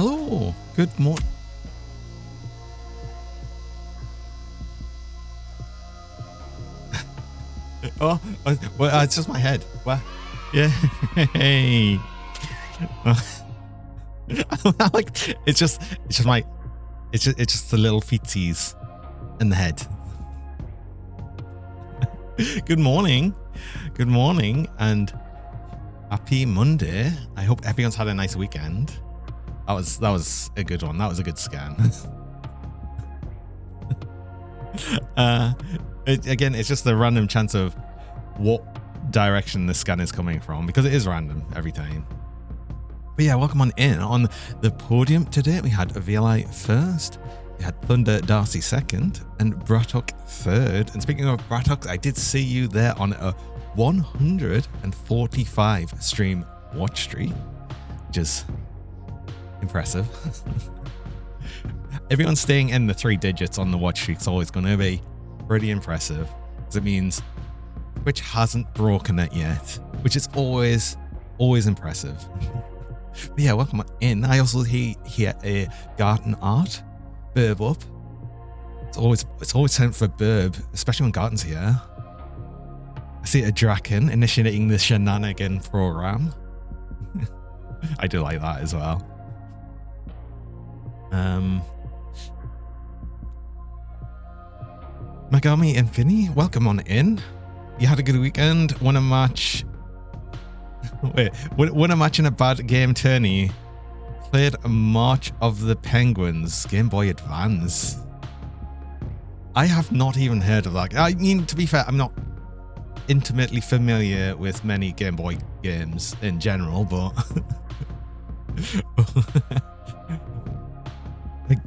Hello. Good morning. Oh, well, it's just my head. Well, yeah. Hey. Like it's just the little feetsies in the head. Good morning, and happy Monday. I hope everyone's had a nice weekend. That was a good one. That was a good scan. Again, it's just the random chance of what direction the scan is coming from, because it is random every time. But yeah, welcome on in. On the podium today, we had VLI first, we had Thunder Darcy second, and Brattock third. And speaking of Brattock, I did see you there on a 145 stream watch streak, which is impressive. Everyone staying in the 3 digits on the watch streak is always going to be pretty impressive, because it means Twitch hasn't broken it yet, which is always impressive. But yeah, welcome in. I also hear a garden art burb up. It's always time for burb, especially when Garden's here. I see a Draken initiating the shenanigan program. I do like that as well. Megami Infini, welcome on in. You had a good weekend. Won a match. Won a match in a bad game tourney. Played a March of the Penguins Game Boy Advance. I have not even heard of that. I mean, to be fair, I'm not intimately familiar with many Game Boy games in general, but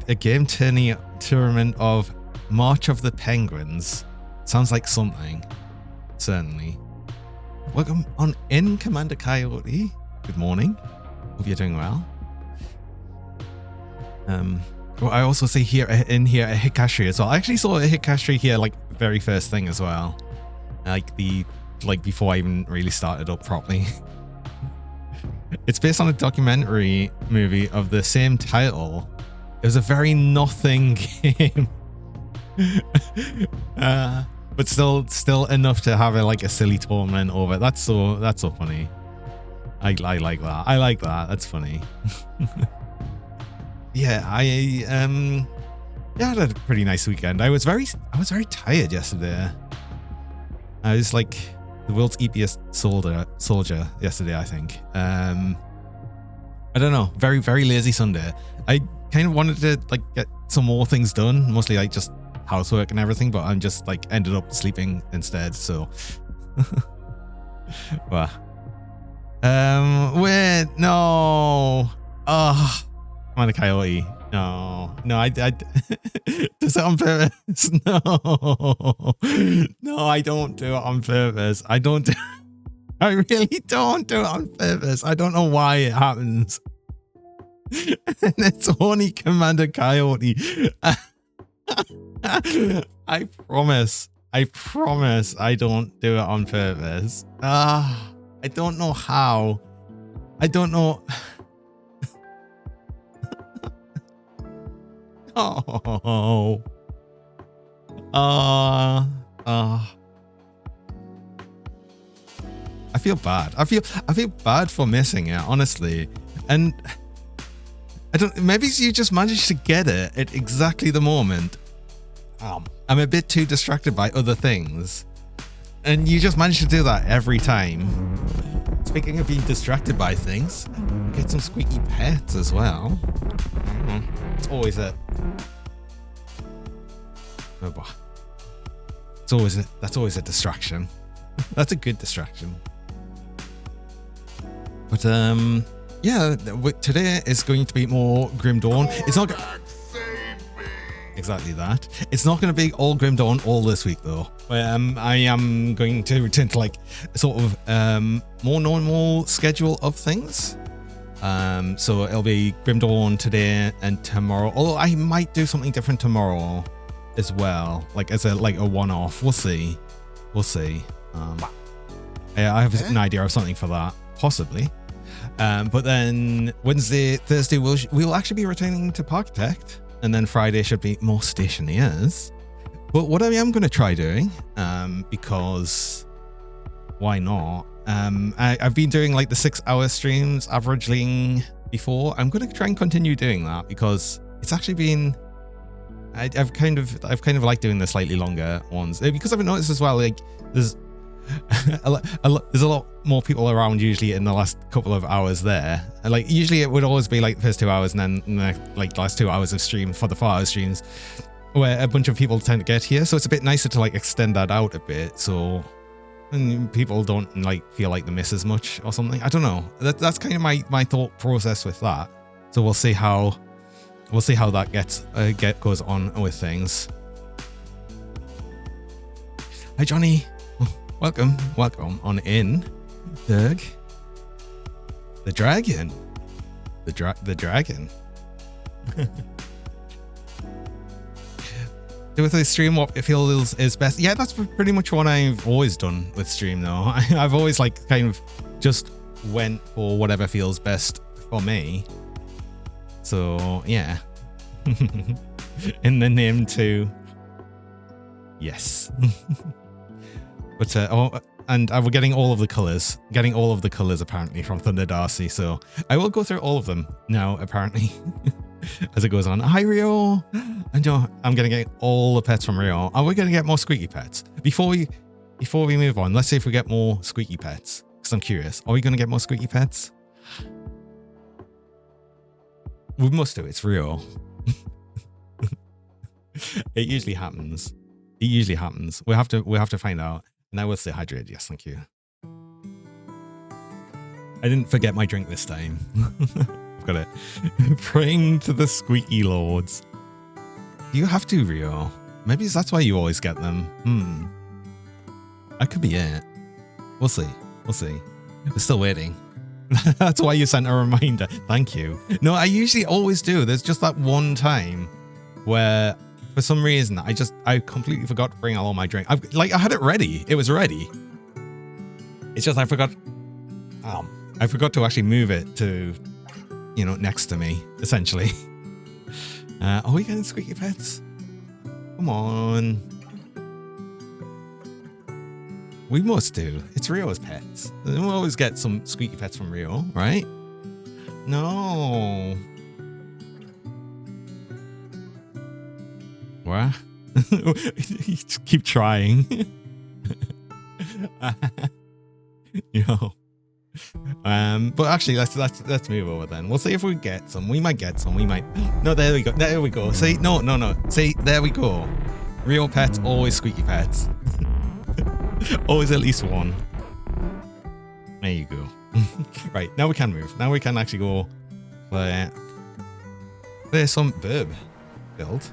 a game tournament of March of the Penguins sounds like something. Certainly. Welcome on in, Commander Coyote. Good morning. Hope you're doing well. Well, I also see here a Hikashri as well. I actually saw a Hikashri here like very first thing as well. Like before I even really started up properly. It's based on a documentary movie of the same title. It was a very nothing game. But still enough to have a silly tournament over it. That's so funny. I like that. I like that. That's funny. Yeah, I had a pretty nice weekend. I was very tired yesterday. I was like the world's eepiest soldier yesterday, I think. I don't know. Very, very lazy Sunday. I kind of wanted to get some more things done, mostly just housework and everything, but I'm just ended up sleeping instead. So, well, wait, no, I'm on the Coyote. No, I does it on purpose? No, I don't do it on purpose. I really don't do it on purpose. I don't know why it happens. And it's only Commander Coyote. I promise I don't do it on purpose. I don't know how. I don't know. Oh. I feel bad. I feel bad for missing it, honestly. And I don't, maybe you just managed to get it at exactly the moment. I'm a bit too distracted by other things. And you just manage to do that every time. Speaking of being distracted by things, get some squeaky pets as well. It's always a... Oh boy. That's always a distraction. That's a good distraction. But yeah, today is going to be more Grim Dawn. It's not exactly that. It's not going to be all Grim Dawn all this week though. I am going to return to a sort of more normal schedule of things. So it'll be Grim Dawn today and tomorrow. Although I might do something different tomorrow as well, as a one-off. We'll see. I have an idea of something for that, possibly. But then Wednesday, Thursday, we'll actually be returning to Parkitect, and then Friday should be more Stationeers. But what I am going to try doing, because why not? I've been doing like the 6-hour streams averaging before. I'm going to try and continue doing that because it's actually been. I've kind of liked doing the slightly longer ones because I've noticed as well. Like there's there's a lot more people around usually in the last couple of hours there. Like usually it would always be like the first 2 hours and then like the last 2 hours of stream for the 4-hour streams, where a bunch of people tend to get here. So it's a bit nicer to like extend that out a bit. So. And people don't like feel like they miss as much or something. I don't know. That's kind of my thought process with that. So we'll see how that goes on with things. Hi Johnny, welcome on in. Doug, the dragon. With the stream, what it feels is best. Yeah, that's pretty much what I've always done with stream though. I've always like kind of just went for whatever feels best for me. So yeah. In the name too. Yes. But and we're getting all of the colors. Getting all of the colors apparently from Thunder Darcy. So I will go through all of them now apparently. As it goes on. Hi Rio. And I'm gonna get all the pets from Rio. Are we gonna get more squeaky pets? Before we move on, let's see if we get more squeaky pets. Because I'm curious. Are we gonna get more squeaky pets? We must do. It's Rio. It usually happens. We have to find out. And I will say hydrated. Yes, thank you. I didn't forget my drink this time. Got it. Praying to the squeaky lords. You have to, Rio. Maybe that's why you always get them. That could be it. We'll see. We're still waiting. That's why you sent a reminder. Thank you. No, I usually always do. There's just that one time where for some reason I completely forgot to bring all my drink. I had it ready. It was ready. It's just I forgot to actually move it to next to me, essentially. Are we getting squeaky pets? Come on. We must do. It's Rio's pets. We'll always get some squeaky pets from Rio, right? No. What? Just keep trying. But actually, let's move over then. We'll see if we get some. We might get some. We might. No, there we go. See, no. See, there we go. Real pets, always squeaky pets. Always at least one. There you go. Right, now we can move. Now we can actually go play some verb build.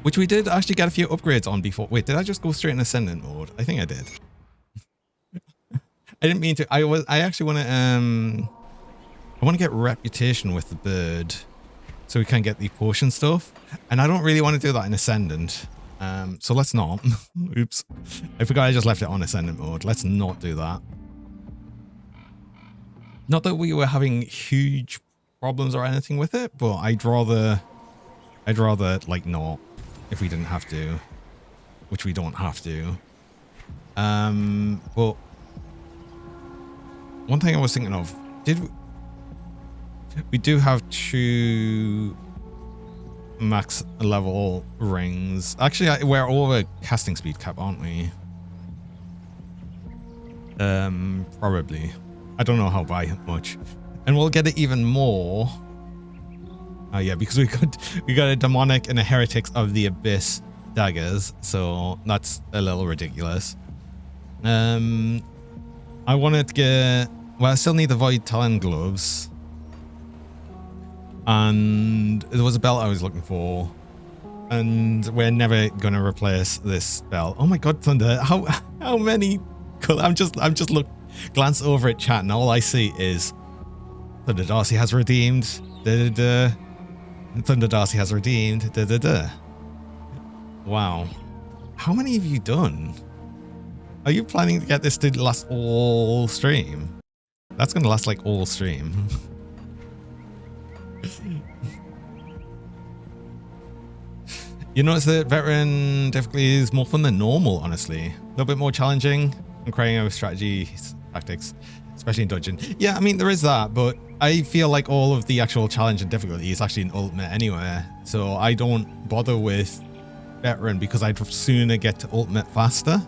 Which we did actually get a few upgrades on before. Wait, did I just go straight in ascendant mode? I think I did. I didn't mean to. I actually want to get reputation with the bird so we can get the potion stuff. And I don't really want to do that in ascendant. So let's not. Oops. I forgot I just left it on ascendant mode. Let's not do that. Not that we were having huge problems or anything with it, but I'd rather like not if we didn't have to, which we don't have to. But one thing I was thinking of, we do have 2 max level rings. Actually, we're over casting speed cap, aren't we? Probably. I don't know how by much. And we'll get it even more. Oh yeah, because we got a demonic and a heretics of the abyss daggers, so that's a little ridiculous. I wanted to get, well, I still need the void talon gloves. And there was a belt I was looking for. And we're never gonna replace this belt. Oh my god, Thunder, how many I'm just glance over at chat and all I see is Thunder Darcy has redeemed. Thunder Darcy has redeemed. Wow. How many have you done? Are you planning to get this to last all stream? That's gonna last like all stream. You notice that veteran difficulty is more fun than normal, honestly. A little bit more challenging and creating over strategy tactics, especially in dungeon. Yeah, I mean, there is that, but I feel like all of the actual challenge and difficulty is actually in ultimate anyway. So I don't bother with veteran because I'd sooner get to ultimate faster.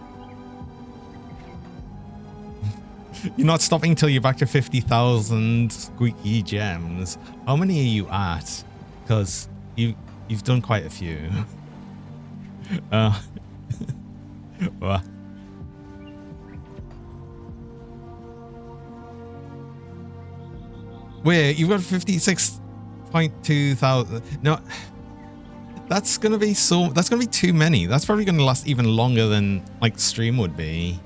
You're not stopping till you're back to 50,000 squeaky gems. How many are you at? Because you've done quite a few. Well. Wait, you've got 56.2 thousand. No, that's gonna be too many. That's probably gonna last even longer than like stream would be.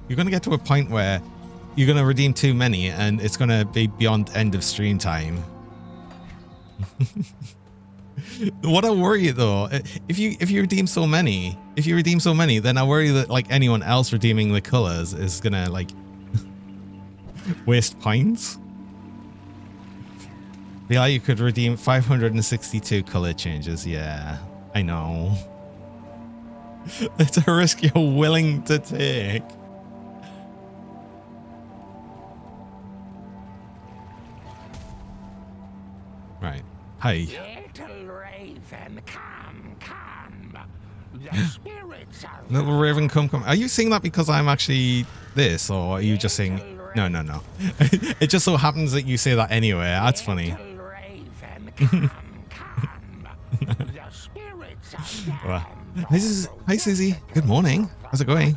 You're gonna get to a point where you're gonna redeem too many and it's gonna be beyond end of stream time. What I worry though, if you redeem so many, then I worry that like anyone else redeeming the colors is gonna like waste points. Yeah, you could redeem 562 color changes. Yeah, I know. It's a risk you're willing to take. Right. Hi. Little raven, come. The spirits are Little raven, come. Are you saying that because I'm actually this, or are you just saying no? It just so happens that you say that anyway. That's funny. Raven, come. The spirits are Well, hi Susie. Good morning. How's it going?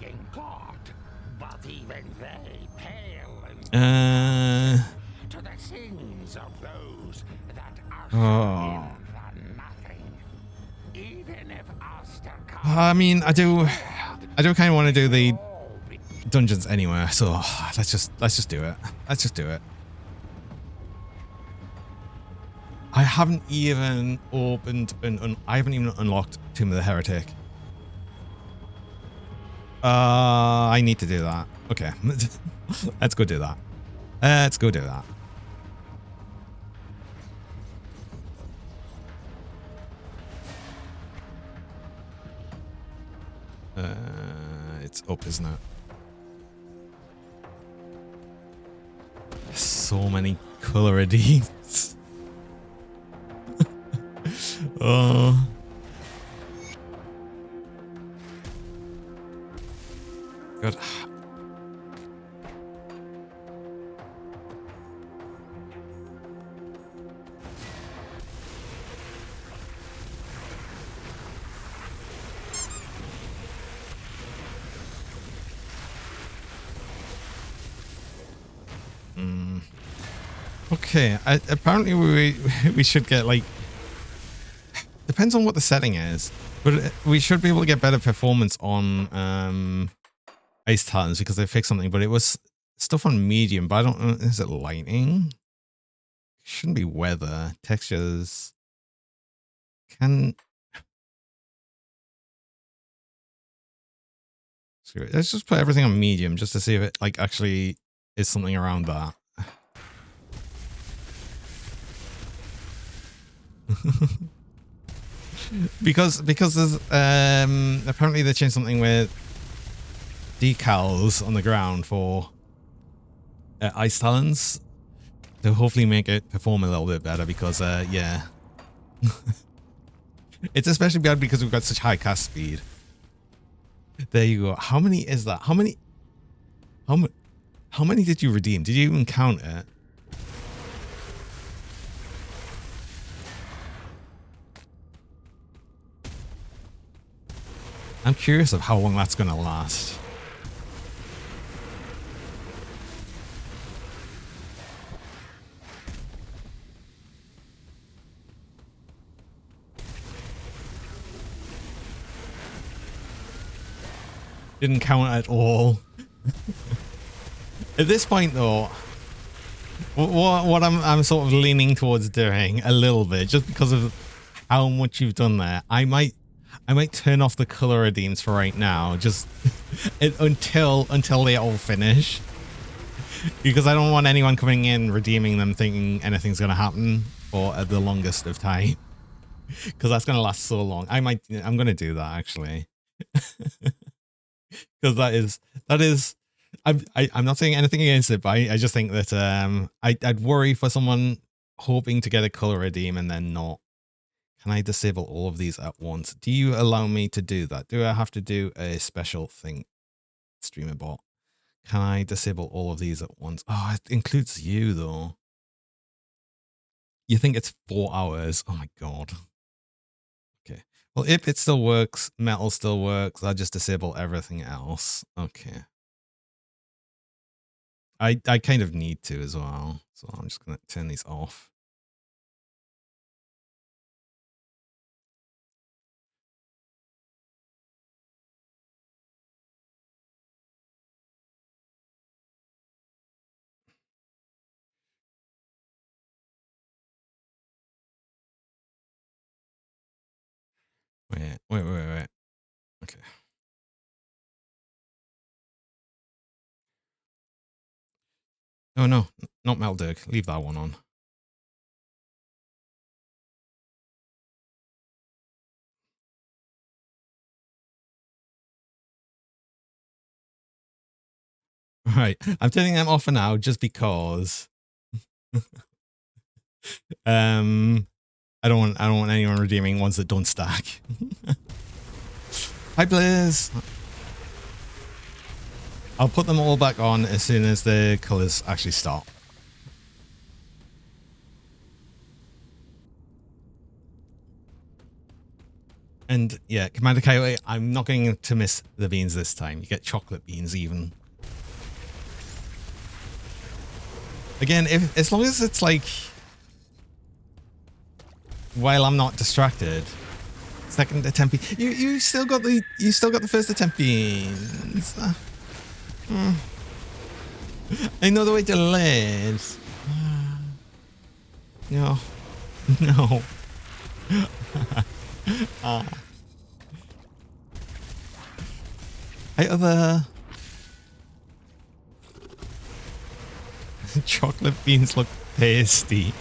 But even they pale to the sins of those that are for nothing. Even if I mean, I do kind of want to do the dungeons anyway, so let's just do it. Let's just do it. I haven't even opened I haven't even unlocked Tomb of the Heretic. I need to do that. Okay. Let's go do that. Let's go do that. It's up, isn't it? So many color redeems. Oh. God. Okay, apparently we should get like, depends on what the setting is, but we should be able to get better performance on Ice Talons because they fixed something, but it was stuff on medium, but I don't know, is it lighting? Shouldn't be weather, textures, let's just put everything on medium just to see if it like actually is something around that. because there's apparently they changed something with decals on the ground for Ice Talons to hopefully make it perform a little bit better because yeah. It's especially bad because we've got such high cast speed. There you go. How many is that? How many did you redeem? Did you even count it? I'm curious of how long that's going to last. Didn't count at all. At this point, though, what I'm sort of leaning towards doing a little bit, just because of how much you've done there, I might turn off the color redeems for right now, just until they all finish. Because I don't want anyone coming in, redeeming them, thinking anything's going to happen for the longest of time. Because that's going to last so long. I'm going to do that actually. Because that is, I'm not saying anything against it, but I just think that I'd worry for someone hoping to get a color redeem and then not. Can I disable all of these at once? Do you allow me to do that? Do I have to do a special thing? Streamer bot. Can I disable all of these at once? Oh, it includes you though. You think it's 4 hours? Oh my god. Okay. Well, if it still works, metal still works. I'll just disable everything else. Okay. I kind of need to as well. So I'm just going to turn these off. Wait. Okay. Oh no, not Meldirk. Leave that one on. Right, I'm turning them off for now just because I don't want anyone redeeming ones that don't stack. Hi Blizz. I'll put them all back on as soon as the colors actually stop. And yeah, Commander Coyote, I'm not going to miss the beans this time. You get chocolate beans even. Again, as long as it's like while I'm not distracted. Second attempt. You still got the first attempt beans. I know the way to live. No. No. Hey other chocolate beans look tasty.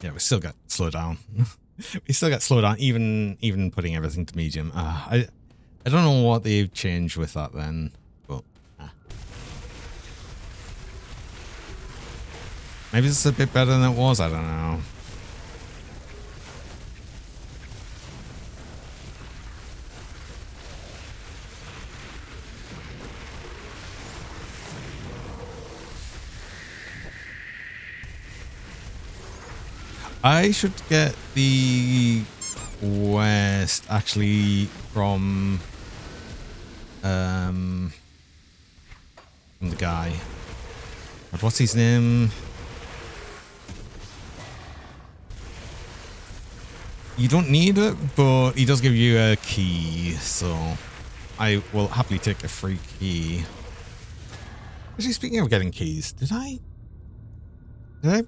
Yeah, we still got slow down. We still got slow down, even putting everything to medium. I don't know what they've changed with that then, but maybe it's a bit better than it was. I don't know. I should get the west actually from the guy. But what's his name? You don't need it, but he does give you a key, so I will happily take a free key. Actually, speaking of getting keys, did I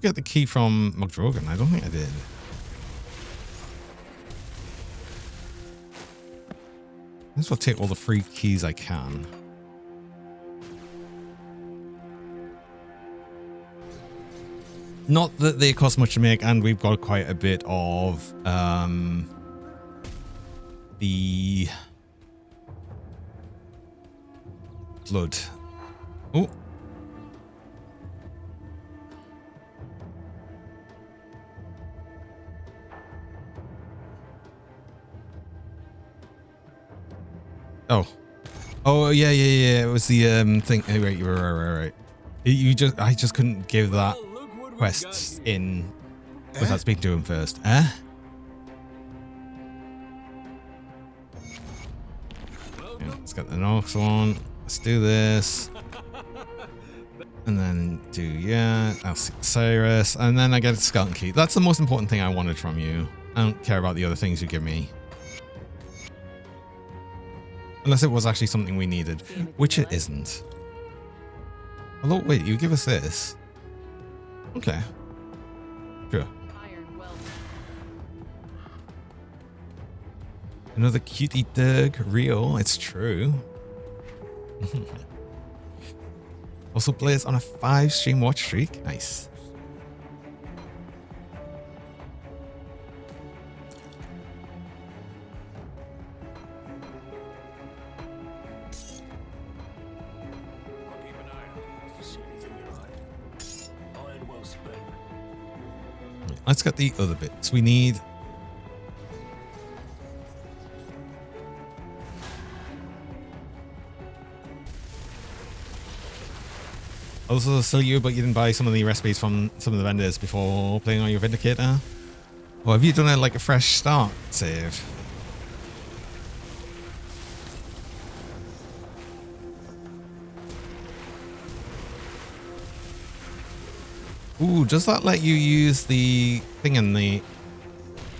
get the key from McDrogan? I don't think I did. Might as well take all the free keys I can. Not that they cost much to make, and we've got quite a bit of the blood. Oh. Oh yeah. It was the thing. Hey, wait, you're right. I just couldn't give that quest in without speaking to him first. Let's get the Nox one. Let's do this. And then do, yeah, Cyrus. And then I get a skeleton key. That's the most important thing I wanted from you. I don't care about the other things you give me. Unless it was actually something we needed, which it isn't. Although, wait, you give us this. Okay. Sure. Another cutie Dirg. Real, it's true. Also plays on a 5-stream watch streak. Nice. Let's get the other bits. We need... Also, still you, but you didn't buy some of the recipes from some of the vendors before playing on your Vindicator? Or have you done like a fresh start save? Ooh, does that let you use the thing in the...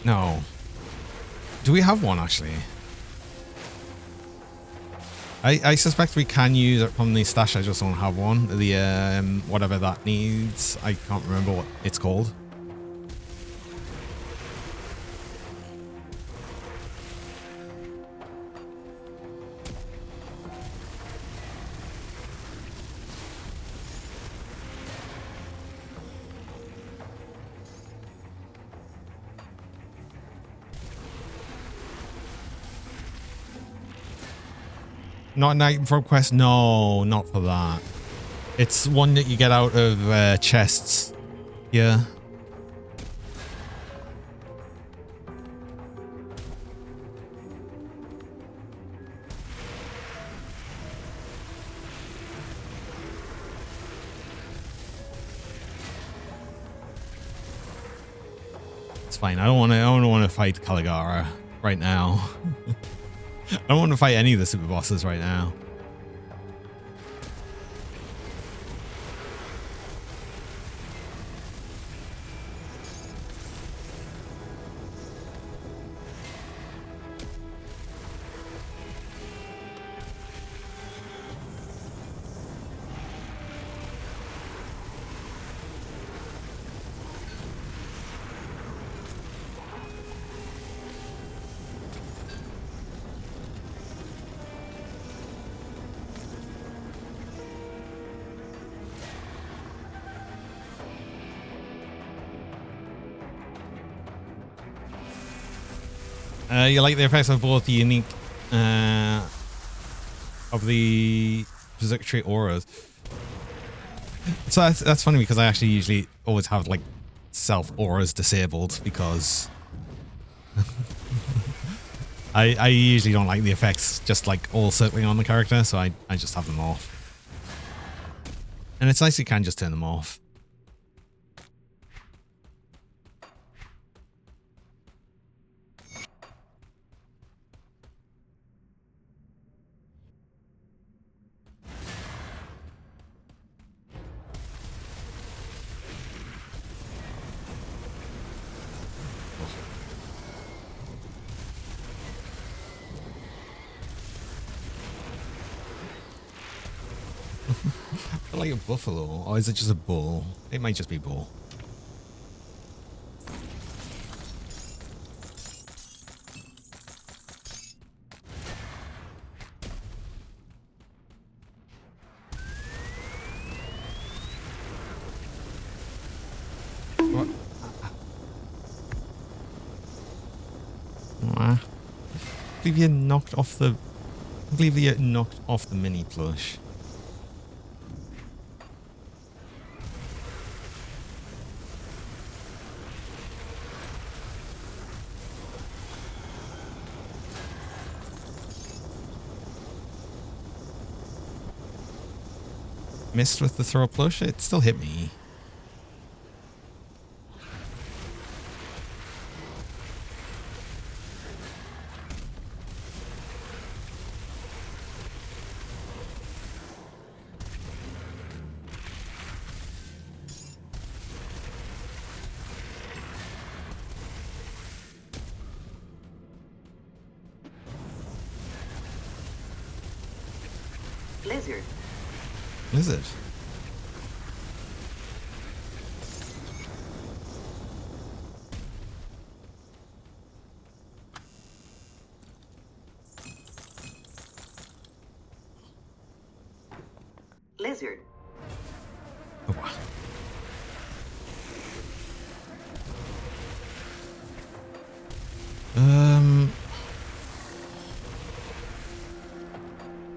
No. Do we have one, actually? I suspect we can use it from the stash, I just don't have one. The, whatever that needs. I can't remember what it's called. Not an item from quest? No, not for that. It's one that you get out of chests. Yeah. It's fine. I don't want to fight Caligara right now. I don't want to fight any of the super bosses right now. You like the effects of both the unique of the Berserk auras. So that's funny because I actually usually always have like self auras disabled because I usually don't like the effects just like all circling on the character, so I just have them off. And it's nice you can just turn them off. I like a buffalo, or is it just a bull? It might just be bull. What? I believe you knocked off the... I believe you knocked off the mini plush. Missed with the throw plush, it still hit me. Lizard. Lizard. Lizard. Oh, wow.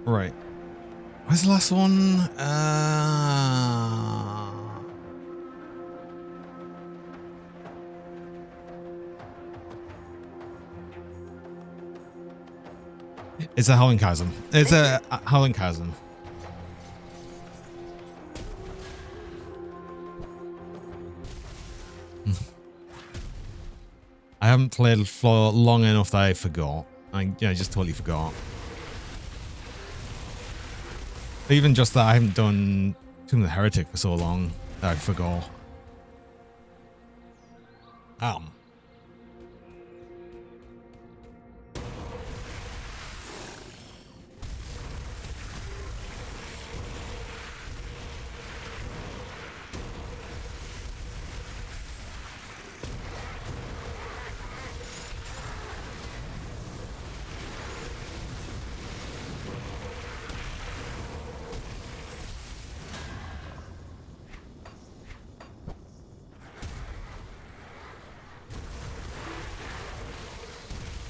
Right. Where's the last one? It's a Howling Chasm. It's a Howling Chasm. I haven't played for long enough that I forgot. I just totally forgot. But even just that I haven't done Tomb of the Heretic for so long that I forgot.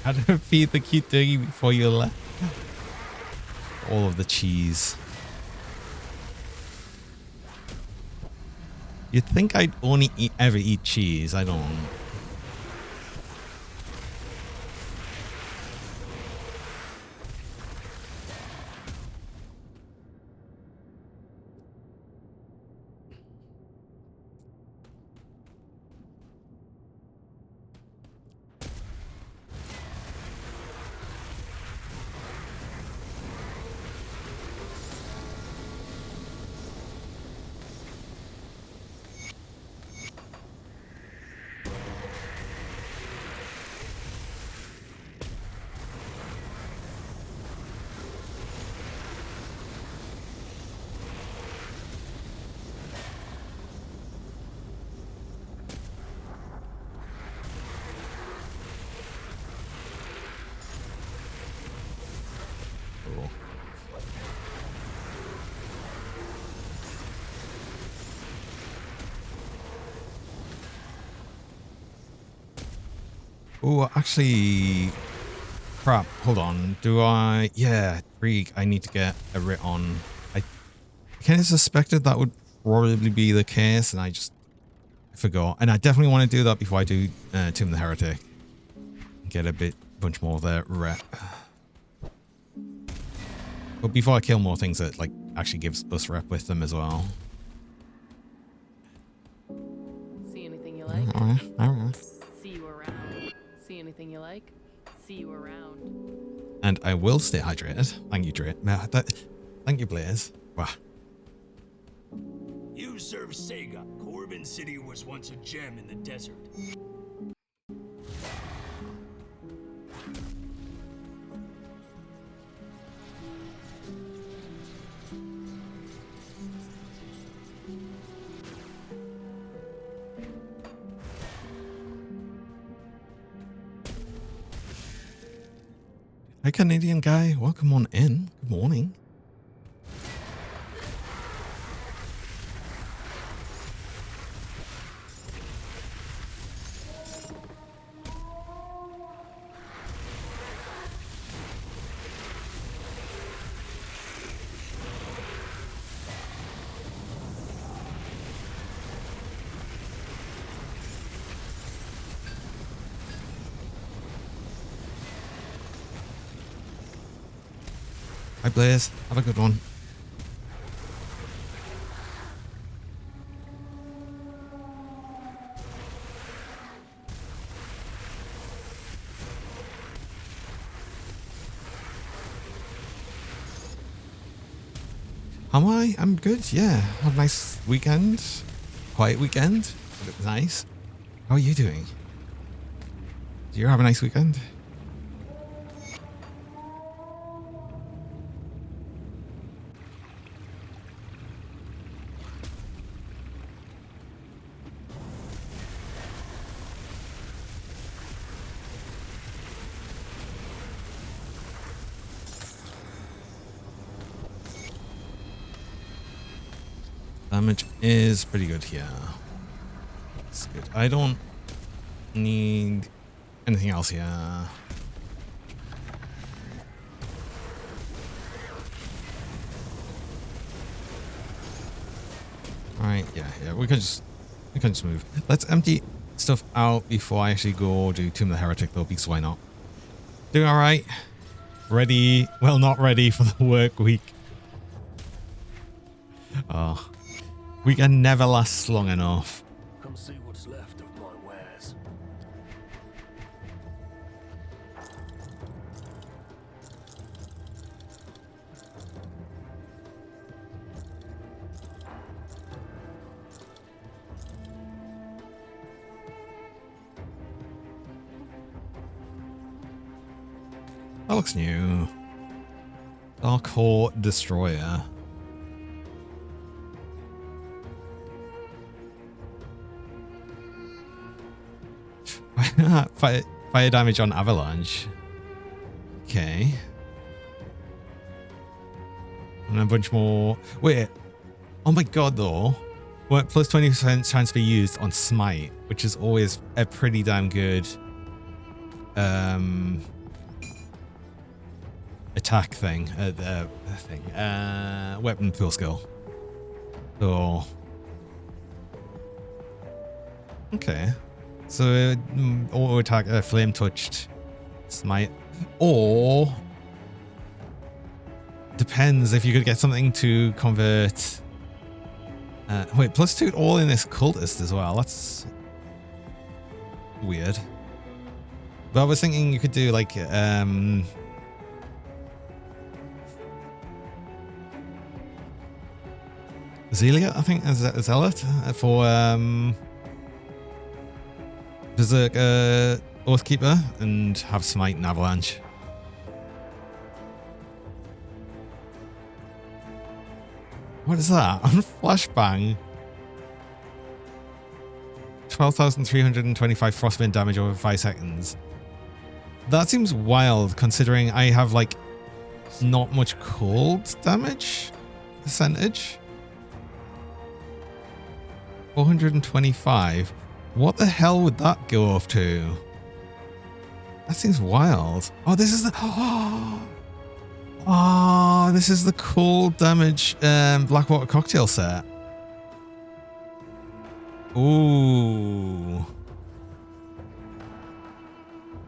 How to feed the cute doggy before you left? All of the cheese. You'd think I'd only ever eat cheese. I don't. Oh, actually, crap. Hold on. Do I? Yeah, Krieg. I need to get a writ on. I kind of suspected that would probably be the case, and I forgot. And I definitely want to do that before I do Tomb of the Heretic. Get a bunch more of their rep. But before I kill more things that like actually gives us rep with them as well. See anything you like? All right. See you around. See anything you like? See you around. And I will stay hydrated. Thank you, thank you, Blaze. Wow. You serve Sega. Corbin City was once a gem in the desert. Hey, Canadian guy. Welcome on in. Good morning. Hi, Blaze. Have a good one. Am I? I'm good, yeah. Have a nice weekend. Quiet weekend. But it was nice. How are you doing? Did you have a nice weekend? damage is pretty good here. It's good. I don't need anything else here. Alright, yeah, we can just move. Let's empty stuff out before I actually go do Tomb of the Heretic though, because why not? Doing alright. Ready, well, not ready for the work week. Oh, we can never last long enough. Come see what's left of my wares. That looks new. Dark Core Destroyer. Fire damage on avalanche. Okay. And a bunch more. Wait. Oh my god, though. What, plus 20% chance to be used on smite, which is always a pretty damn good attack thing. Weapon pool skill. So. Okay. So auto attack, flame touched smite, or depends if you could get something to convert. Wait, plus 2 all in this cultist as well. That's weird. But I was thinking you could do like Zealot, I think, as a zealot for Berserk Oathkeeper and have smite and avalanche. What is that? On flashbang. 12,325 frostbite damage over 5 seconds. That seems wild considering I have like not much cold damage percentage. 425. What the hell would that go up to? That seems wild. Oh, this is the... Oh, this is the cold damage Blackwater cocktail set. Ooh.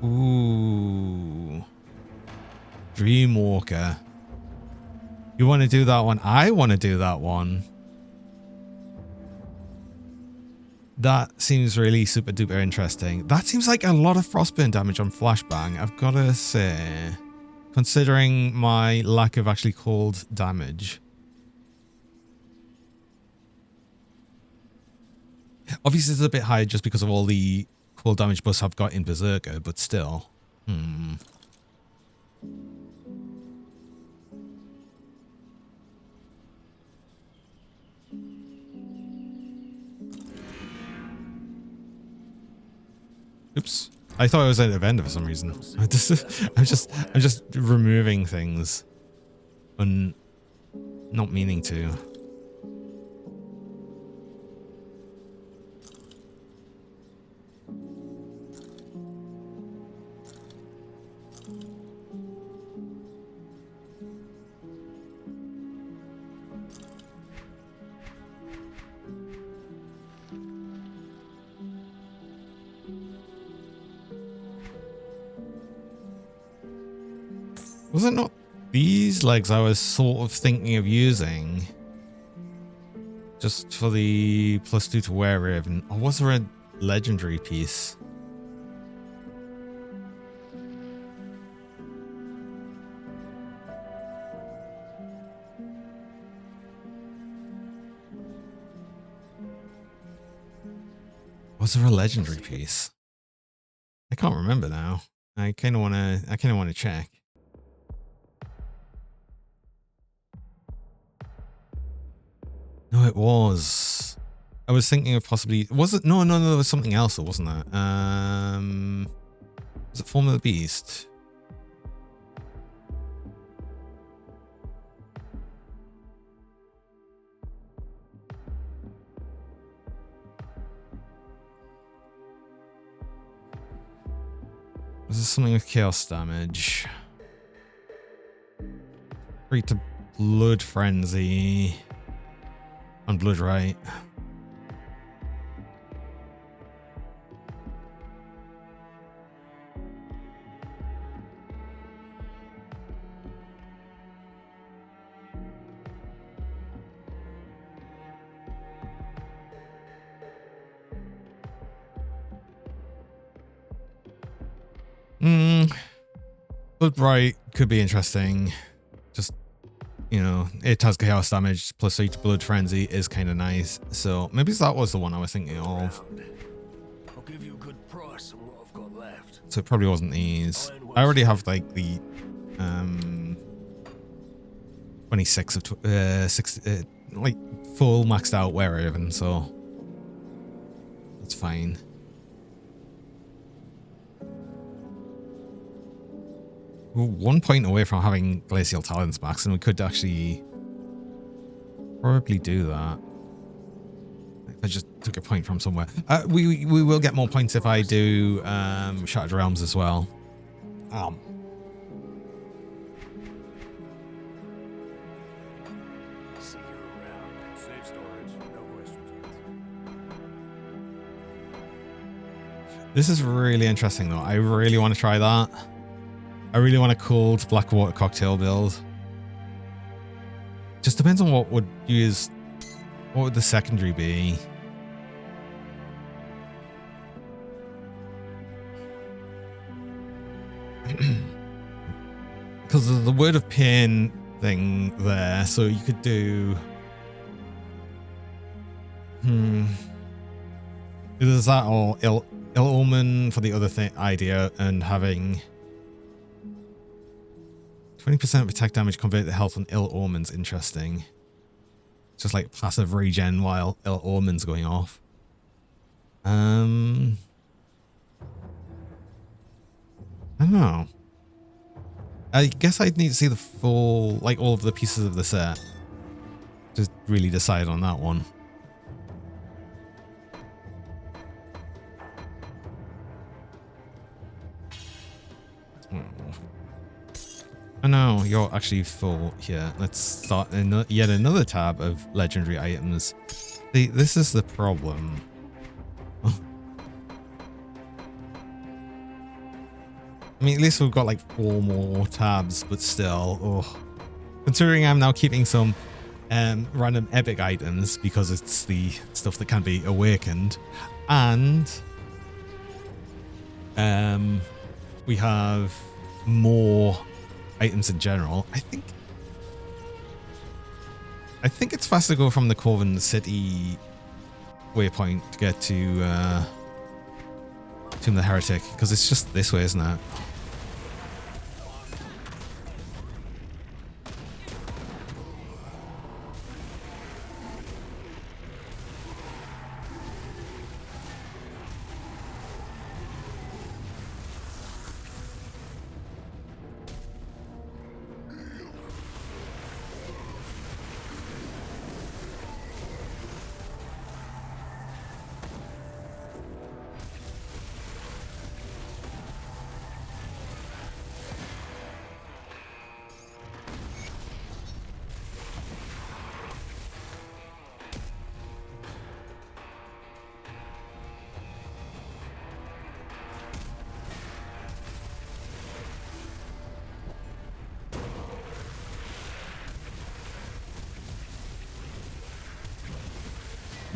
Ooh. Dreamwalker. You want to do that one? I want to do that one. That seems really super duper interesting. That seems like a lot of frostburn damage on flashbang, I've got to say. Considering my lack of actually cold damage. Obviously it's a bit high just because of all the cold damage buffs I've got in Berserker, but still. Oops. I thought it was at the end for some reason. I'm just removing things. And not meaning to. Was it not these legs I was sort of thinking of using? Just for the +2 to Wereraven. Or was there a legendary piece? Was there a legendary piece? I can't remember now. I kind of want to check. No, it was. I was thinking of possibly. Was it? No, there was something else, wasn't there? Was it Form of the Beast? This is something with chaos damage. Free to blood frenzy. On blood right. Blood right could be interesting. Just, you know, it has chaos damage plus 3 to blood frenzy is kind of nice. So maybe that was the one I was thinking of. I'll give you a good price on what I've got left. So it probably wasn't these. I already have like the 26 of 60, like full maxed out Wereraven, so that's fine. We're 1 point away from having Glacial Talons max, and we could actually probably do that. I just took a point from somewhere. We will get more points if I do Shattered Realms as well. See you around. Safe storage, no questions asked. This is really interesting though. I really want to try that. I really want a cold Blackwater cocktail build. Just depends on what would use. What would the secondary be? Because of the Word of Pain thing there, so you could do. Is that all ill omen for the other idea, and having 20% of attack damage convert to health on ill omens? Interesting. Just like passive regen while ill omen's going off. I don't know. I guess I'd need to see the full, like all of the pieces of the set. Just really decide on that one. Oh no, you're actually full here. Let's start yet another tab of legendary items. See, this is the problem. I mean, at least we've got like 4 more tabs, but still, oh. Considering I'm now keeping some random epic items because it's the stuff that can be awakened, and we have more items in general. I think it's faster to go from the Coven City waypoint to get to Tomb of the Heretic, because it's just this way, isn't it?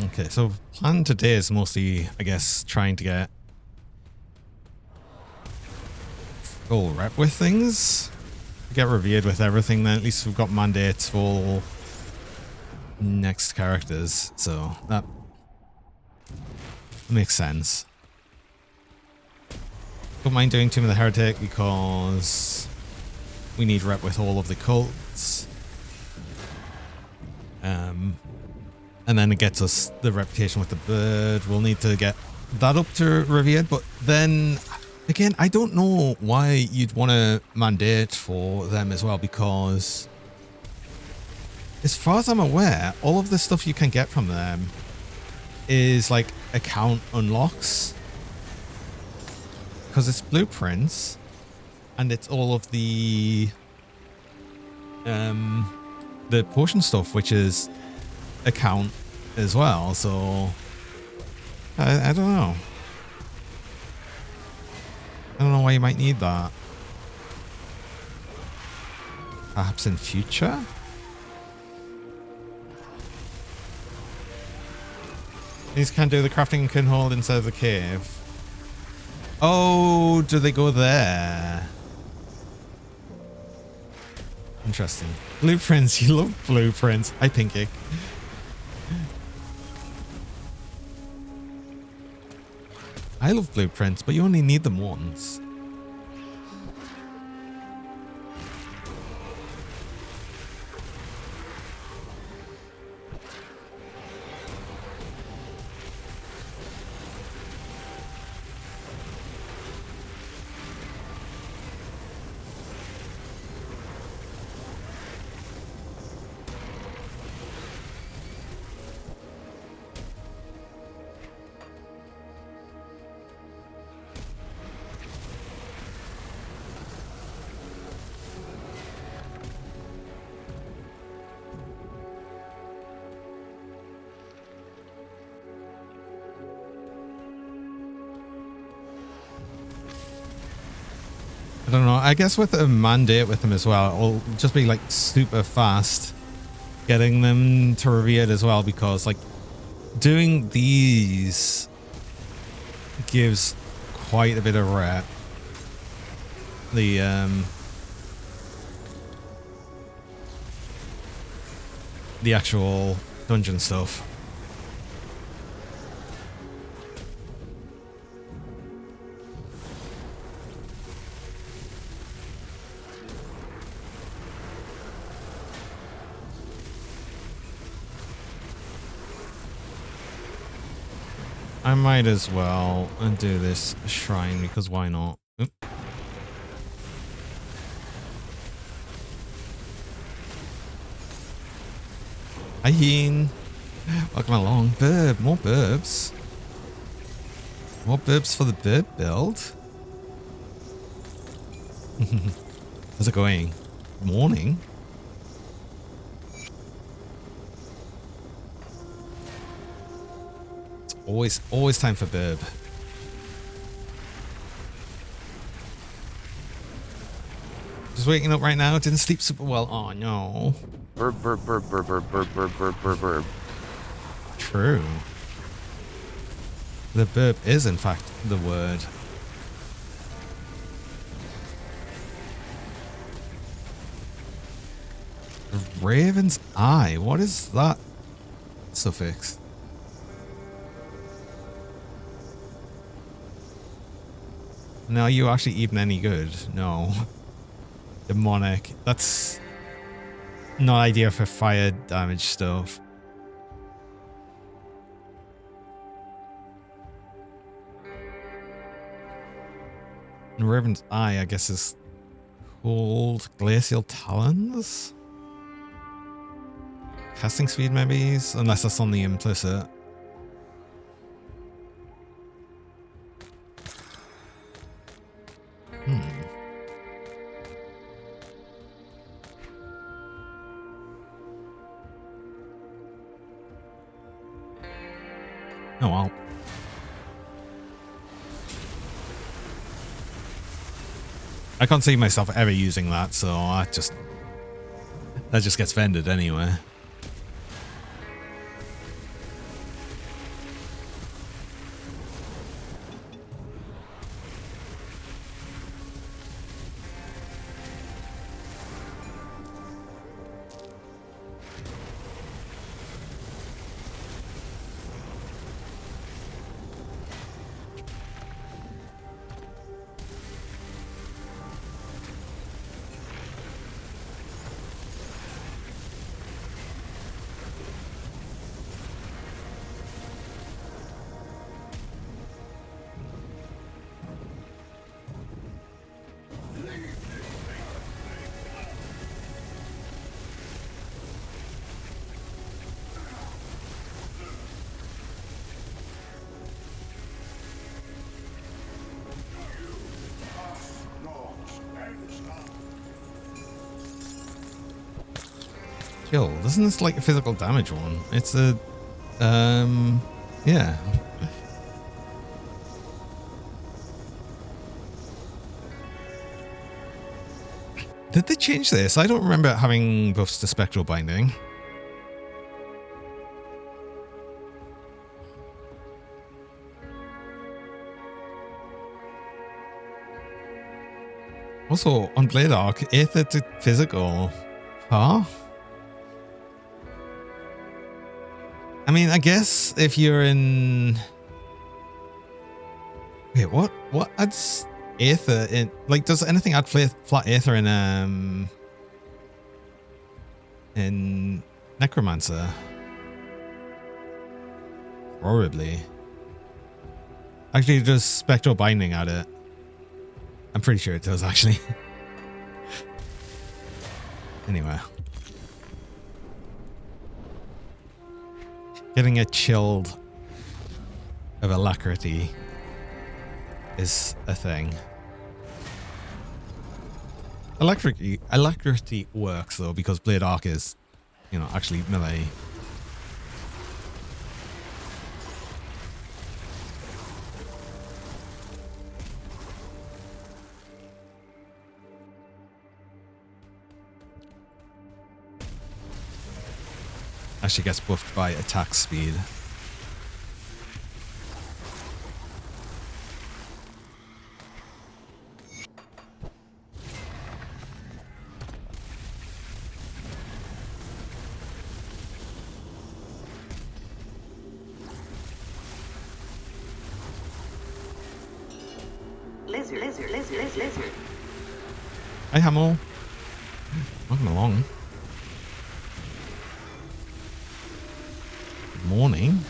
Okay, so plan today is mostly, I guess, trying to get full rep with things. Get revered with everything, then at least we've got mandates for next characters, so that makes sense. Don't mind doing Tomb of the Heretic because we need rep with all of the cults. And then it gets us the reputation with the bird. We'll need to get that up to revered, but then again, I don't know why you'd want to mandate for them as well, because as far as I'm aware, all of the stuff you can get from them is like account unlocks. because it's blueprints and it's all of the potion stuff, which is account as well. So I don't know. I don't know why you might need that. Perhaps in future? These can't do the crafting and can hold inside the cave. Oh, do they go there? Interesting. Blueprints, you love blueprints. Hi, Pinky. I love blueprints, but you only need them once. I don't know. I guess with a mandate with them as well, it'll just be like super fast getting them to reveal as well, because like doing these gives quite a bit of rep. The actual dungeon stuff. I might as well do this shrine, because why not? Oop. Hi, Heen. Welcome along. Burb. More burbs. More burbs for the burb build. How's it going? Morning. Always time for burb. Just waking up right now. Didn't sleep super well. Oh no. Burb, burb, burb, burb, burb, burb, burb, burb, burb, burb. True. The burb is in fact the word. Raven's eye. What is that suffix? No, are you actually even any good? No. Demonic. That's not ideal for fire damage stuff. And Raven's eye, I guess, is called Glacial Talons? Casting speed, maybe? Unless that's on the implicit. Oh well. I can't see myself ever using that, so that just gets vended anyway. chill. Isn't this like a physical damage one? It's a, yeah. Did they change this? I don't remember having buffs to spectral binding. Also, on Blade Arc, Aether to physical. Huh? I mean, I guess if you're in... Wait, what? What adds Aether in... Like, does anything add flat Aether in Necromancer? Probably. Actually, does Spectral Binding add it? I'm pretty sure it does, actually. Anyway. Getting a chilled of alacrity is a thing. Alacrity works, though, because Blade Arc is, you know, actually melee. Actually gets buffed by attack speed. Lizard. Hi, Hamill. Welcome along. Good morning.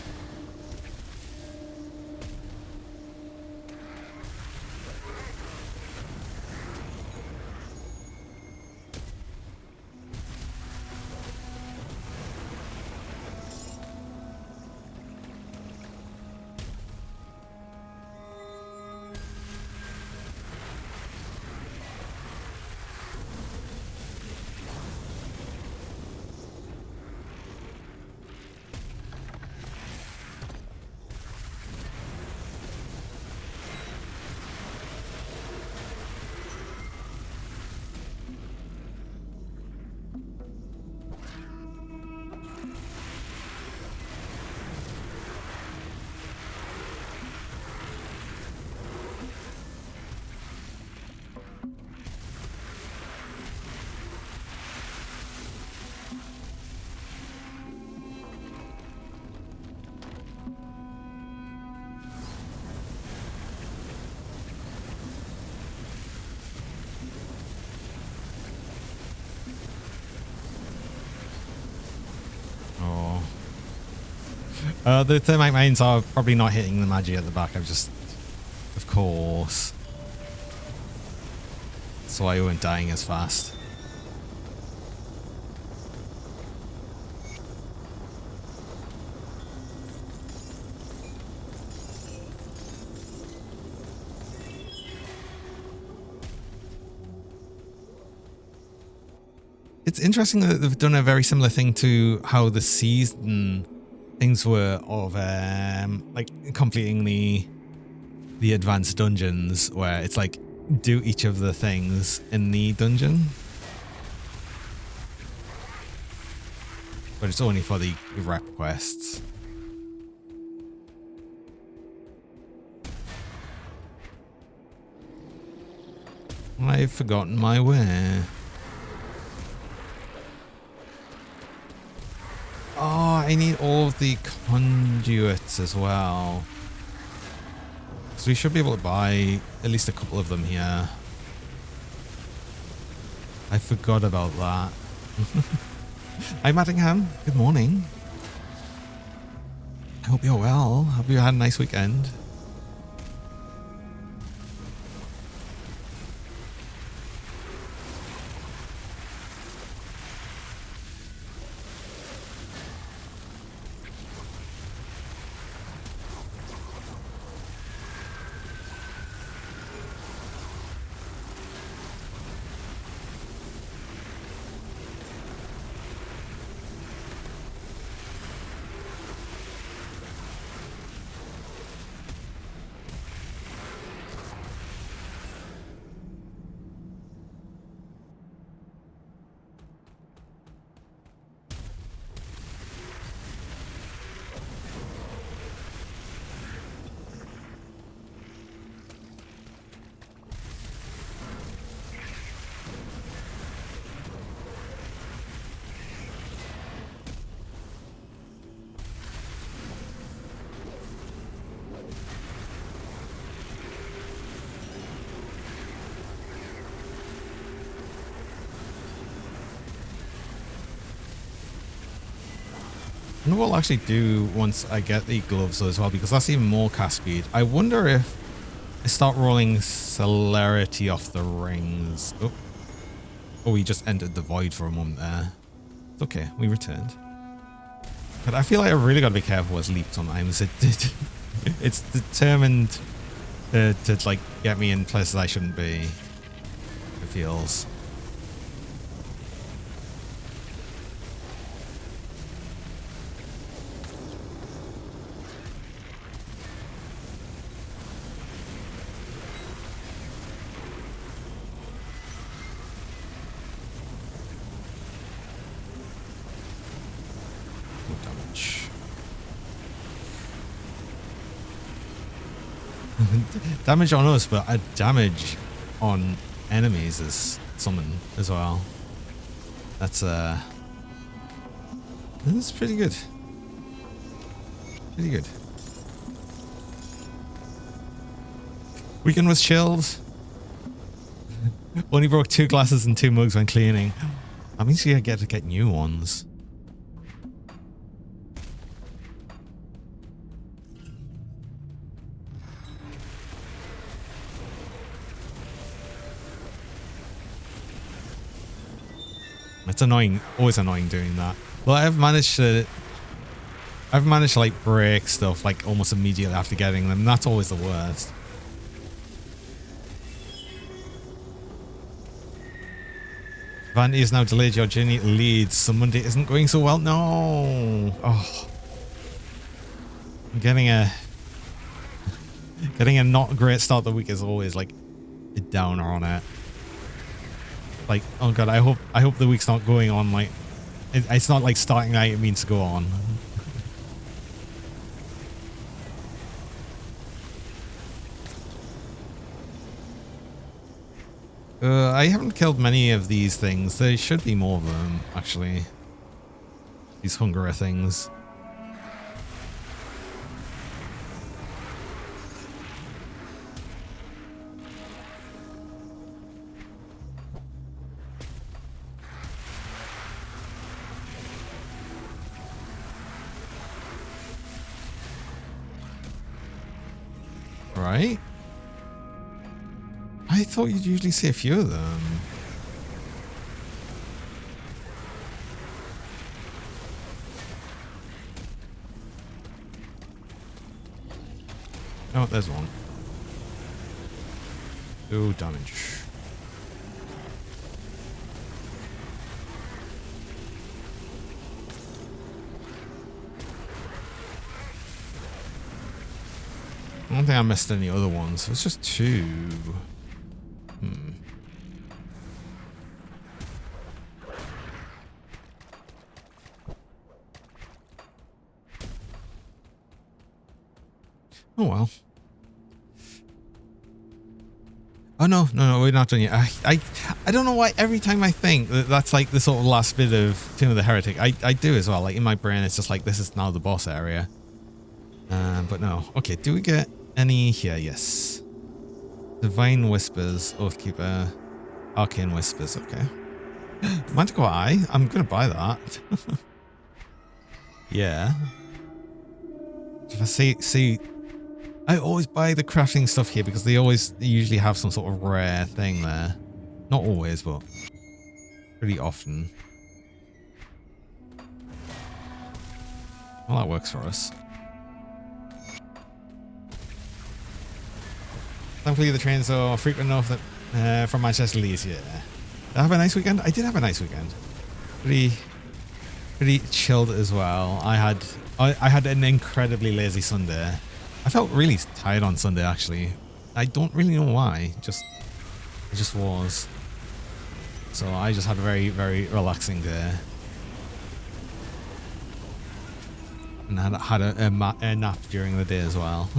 The thermite mines are probably not hitting the magi at the back. I've just, of course. That's why we weren't dying as fast. It's interesting that they've done a very similar thing to how the season things were of like completing the advanced dungeons, where it's like do each of the things in the dungeon, but it's only for the rep quests. I've forgotten my way. Oh, I need all of the conduits as well. So we should be able to buy at least a couple of them here. I forgot about that. Hi, Mattingham. Good morning. I hope you're well. Hope you had a nice weekend. wonder what I'll actually do once I get the gloves as well, because that's even more cast speed. I wonder if I start rolling celerity off the rings. Oh, we just entered the void for a moment there. It's okay, we returned. But I feel like I really got to be careful with leap sometimes. It's determined to like get me in places I shouldn't be. It feels. Damage on us, but damage on enemies is something as well. That's pretty good. Pretty good. Weekend was chilled. Only broke 2 glasses and 2 mugs when cleaning. That means you get to get new ones. It's annoying, always annoying doing that. Well, I've managed to like break stuff like almost immediately after getting them. That's always the worst. Vandy is now delayed your journey to Leeds. So Monday isn't going so well. No. Oh. I'm getting a not great start to the week is always like a downer on it. Like, oh god, I hope the week's not going on like it's not like starting out it means to go on. I haven't killed many of these things. There should be more of them, actually. These hungerer things. Right? I thought you'd usually see a few of them. Oh, there's one. Oh, damage. I don't think I missed any other ones. It's just 2. Oh well. Oh no, we're not done yet. I don't know why every time I think that that's like the sort of last bit of Tomb of the Heretic, I do as well. Like in my brain, it's just like this is now the boss area. But no. Okay, do we get any here? Yes. Divine Whispers, Oathkeeper, Arcane Whispers. Okay. Manticore Eye. I'm gonna buy that. Yeah. If I see. I always buy the crafting stuff here because they usually have some sort of rare thing there. Not always, but pretty often. Well, that works for us. Thankfully, the trains are frequent enough that from Manchester to Leeds. Yeah. Did I have a nice weekend? I did have a nice weekend. Pretty chilled as well. I had an incredibly lazy Sunday. I felt really tired on Sunday, actually. I don't really know why. It just was. So I just had a very, very relaxing day. And I had a nap during the day as well.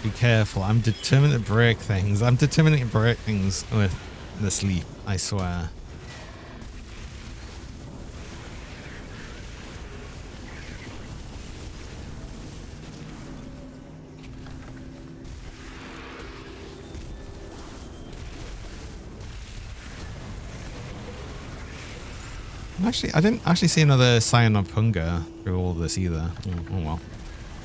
Be careful. I'm determined to break things. I'm determined to break things with the sleep, I swear. Actually, I didn't actually see another sign of hunger through all this either. Oh well.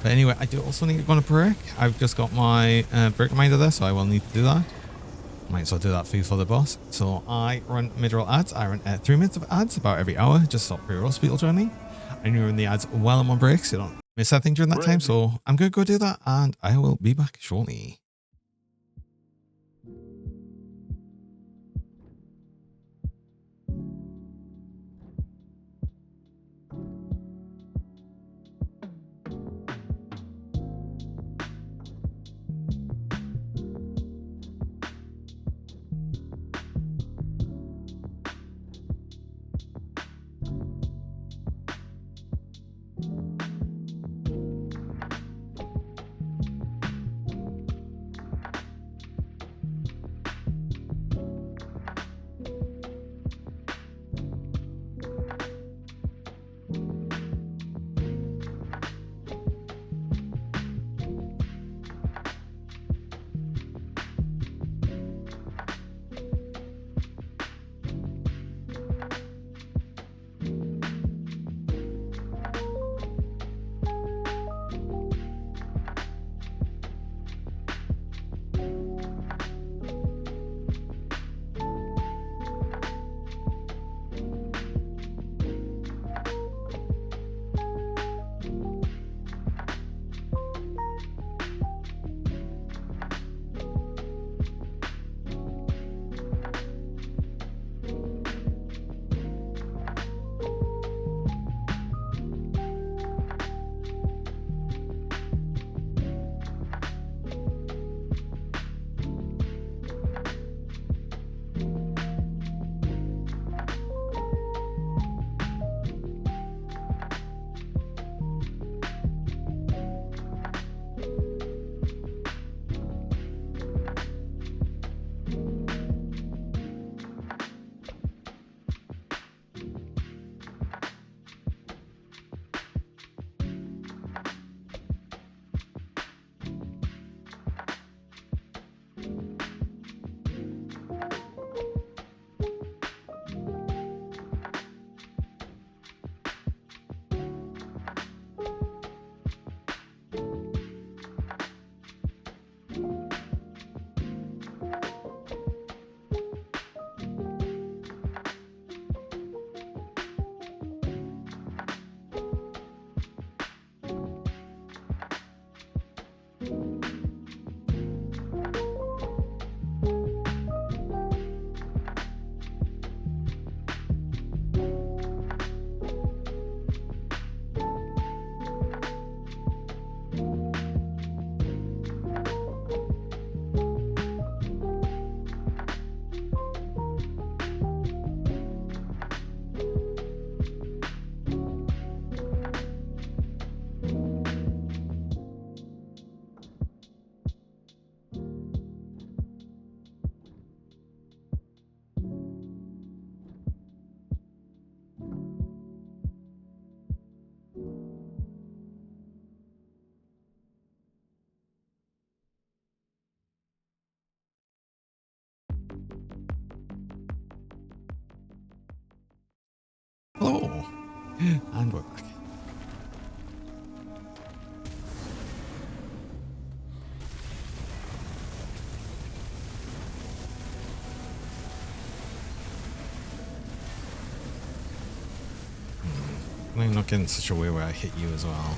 But anyway, I do also need to go on a break. I've just got my break reminder there, so I will need to do that. Might as well do that for the boss. So I run mid-roll ads. I run 3 minutes of ads about every hour, just stop pre-roll speed journey. And you run the ads while I'm on break, so you don't miss anything during that time. So I'm going to go do that, and I will be back shortly. Hello, and we're back. I'm not getting such a way where I hit you as well.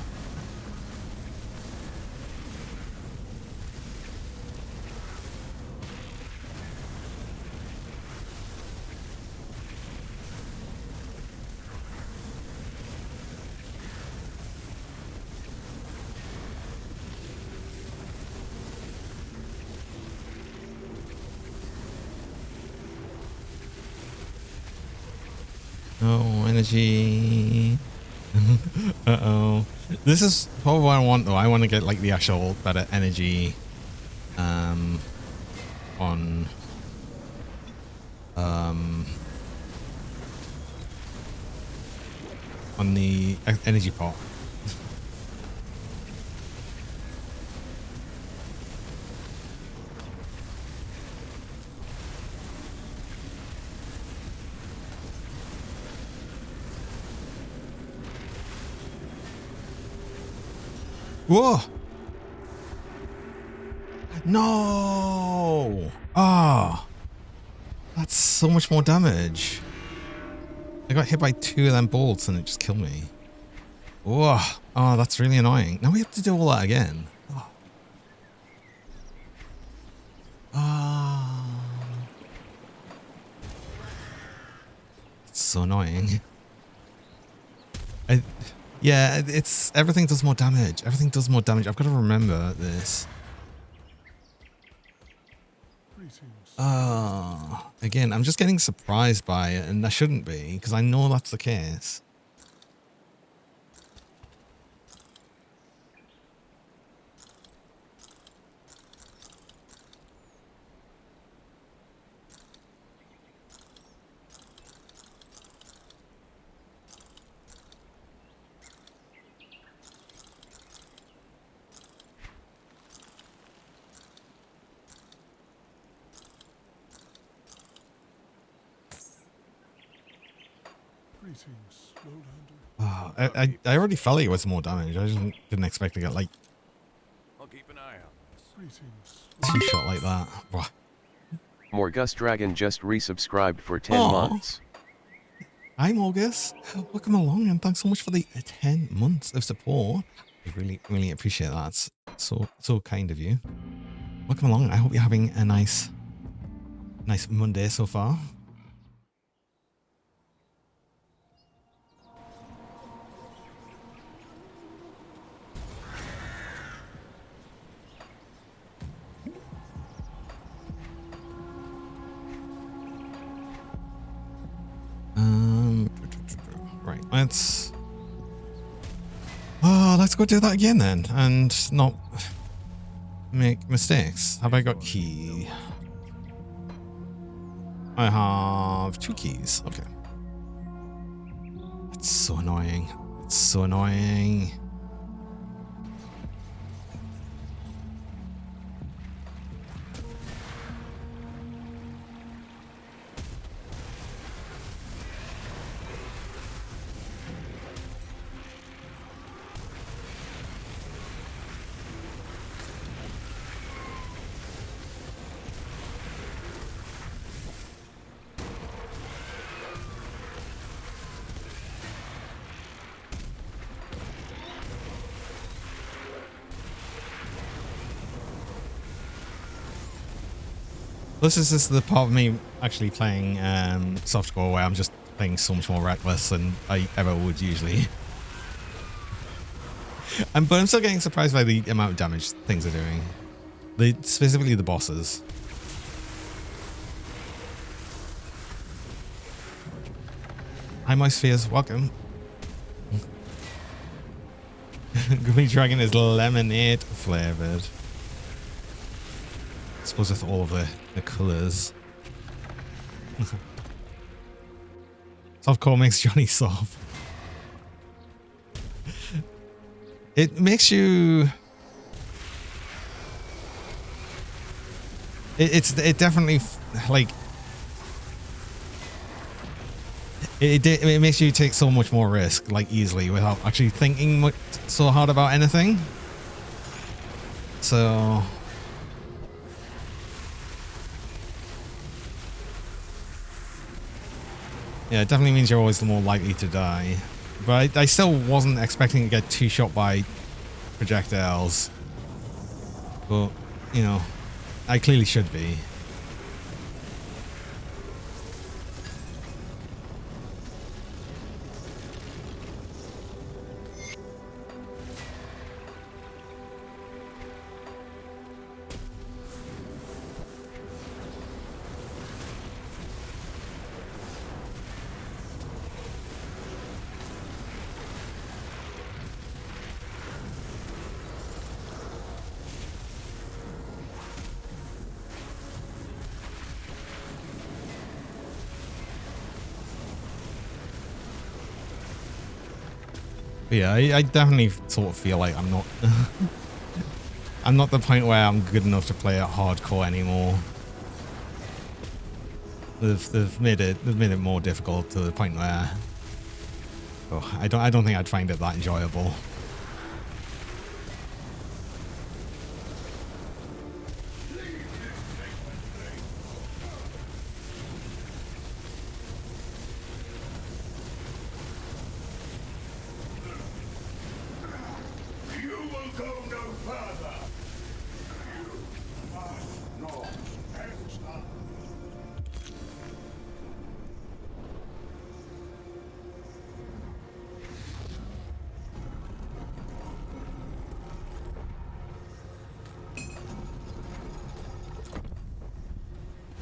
Oh, energy. Uh-oh. This is probably what I want, though. I want to get, like, the actual better energy on the energy pot. Whoa! No! Ah! That's so much more damage. I got hit by 2 of them bolts and it just killed me. Whoa! Oh, that's really annoying. Now we have to do all that again. Oh. Ah. It's so annoying. Yeah, it's everything does more damage. Everything does more damage. I've got to remember this. Again, I'm just getting surprised by it, and I shouldn't be, because I know that's the case. Oh, I already felt it was more damage. I just didn't expect to get like I'll keep an eye on this. 2-shot like that. Wow. Morgus Dragon just resubscribed for 10 Aw. months. Hi Morgus, welcome along and thanks so much for the 10 months of support. I really appreciate that. So kind of you. Welcome along. I hope you're having a nice Monday so far. Right, let's go do that again then, and not make mistakes. Have I got key? I have 2 keys. Okay. It's so annoying. It's so annoying. This is just the part of me actually playing softcore where I'm just playing so much more reckless than I ever would usually. But I'm still getting surprised by the amount of damage things are doing. Specifically the bosses. Hi my spheres, welcome. Gummy Dragon is lemonade flavored. I suppose with all of the colours. Softcore makes Johnny soft. It makes you... It definitely, like... It makes you take so much more risk, like, easily, without actually thinking so hard about anything. So... yeah, it definitely means you're always more likely to die. But I still wasn't expecting to get 2-shot by projectiles. But, you know, I clearly should be. But yeah, I definitely sort of feel like I'm not I'm not the point where I'm good enough to play it hardcore anymore. They've made it more difficult to the point where I don't think I'd find it that enjoyable.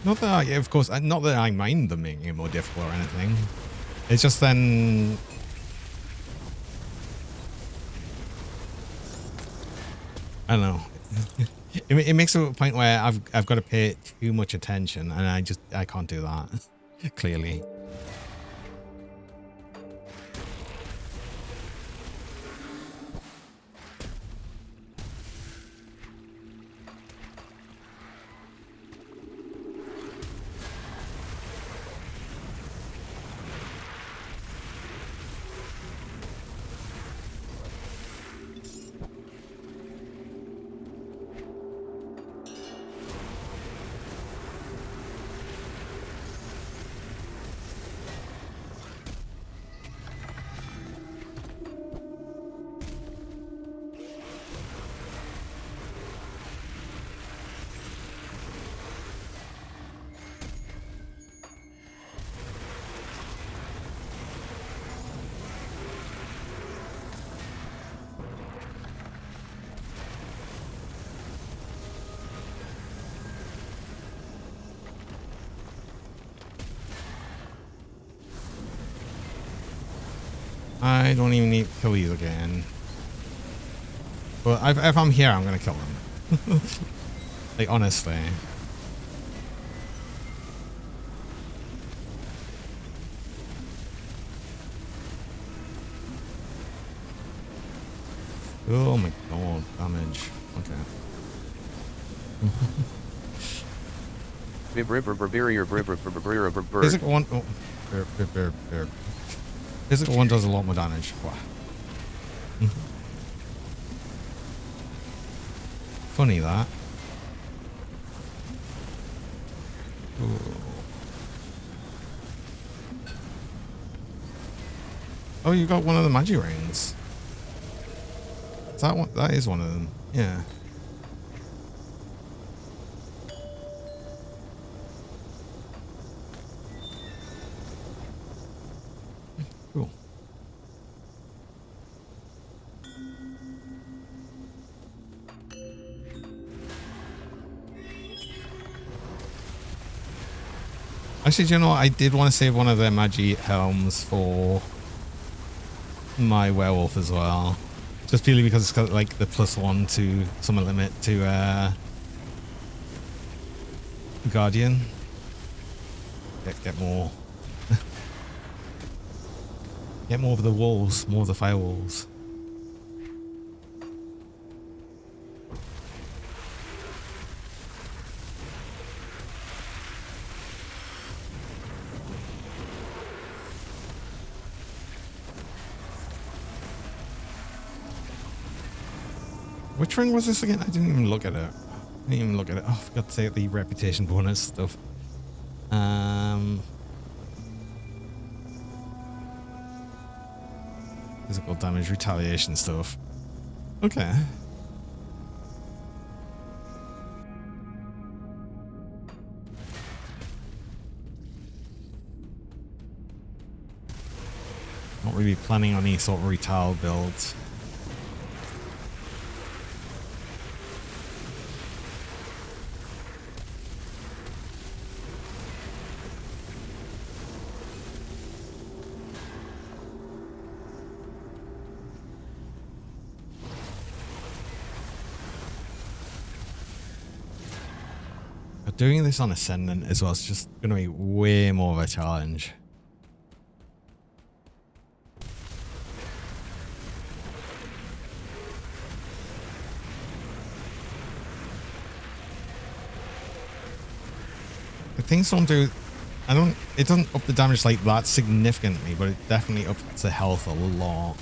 Not that of course, not that I mind them making it more difficult or anything. It's just then... I don't know. It makes it a point where I've got to pay too much attention, and I can't do that. Clearly. I don't even need to kill these again. But if I'm here, I'm going to kill them. Like, honestly. Oh my god, damage. Okay. Physical one... Oh. Physical one does a lot more damage. Wow. Funny that. Ooh. Oh, you got one of the magic rings. Is that one? That is one of them. Yeah. Cool. Actually, do you know what? I did want to save one of their magi helms for my werewolf as well. Just purely because it's got like the +1 to summon limit to Guardian. Get more. Get more of the walls, more of the firewalls. Which ring was this again? I didn't even look at it. I didn't even look at it. Oh, I forgot to say the reputation bonus stuff. Physical damage, retaliation stuff. Okay. Not really planning on any sort of retal builds. Doing this on Ascendant as well is just going to be way more of a challenge. Things don't do... It doesn't up the damage like that significantly, but it definitely ups the health a lot.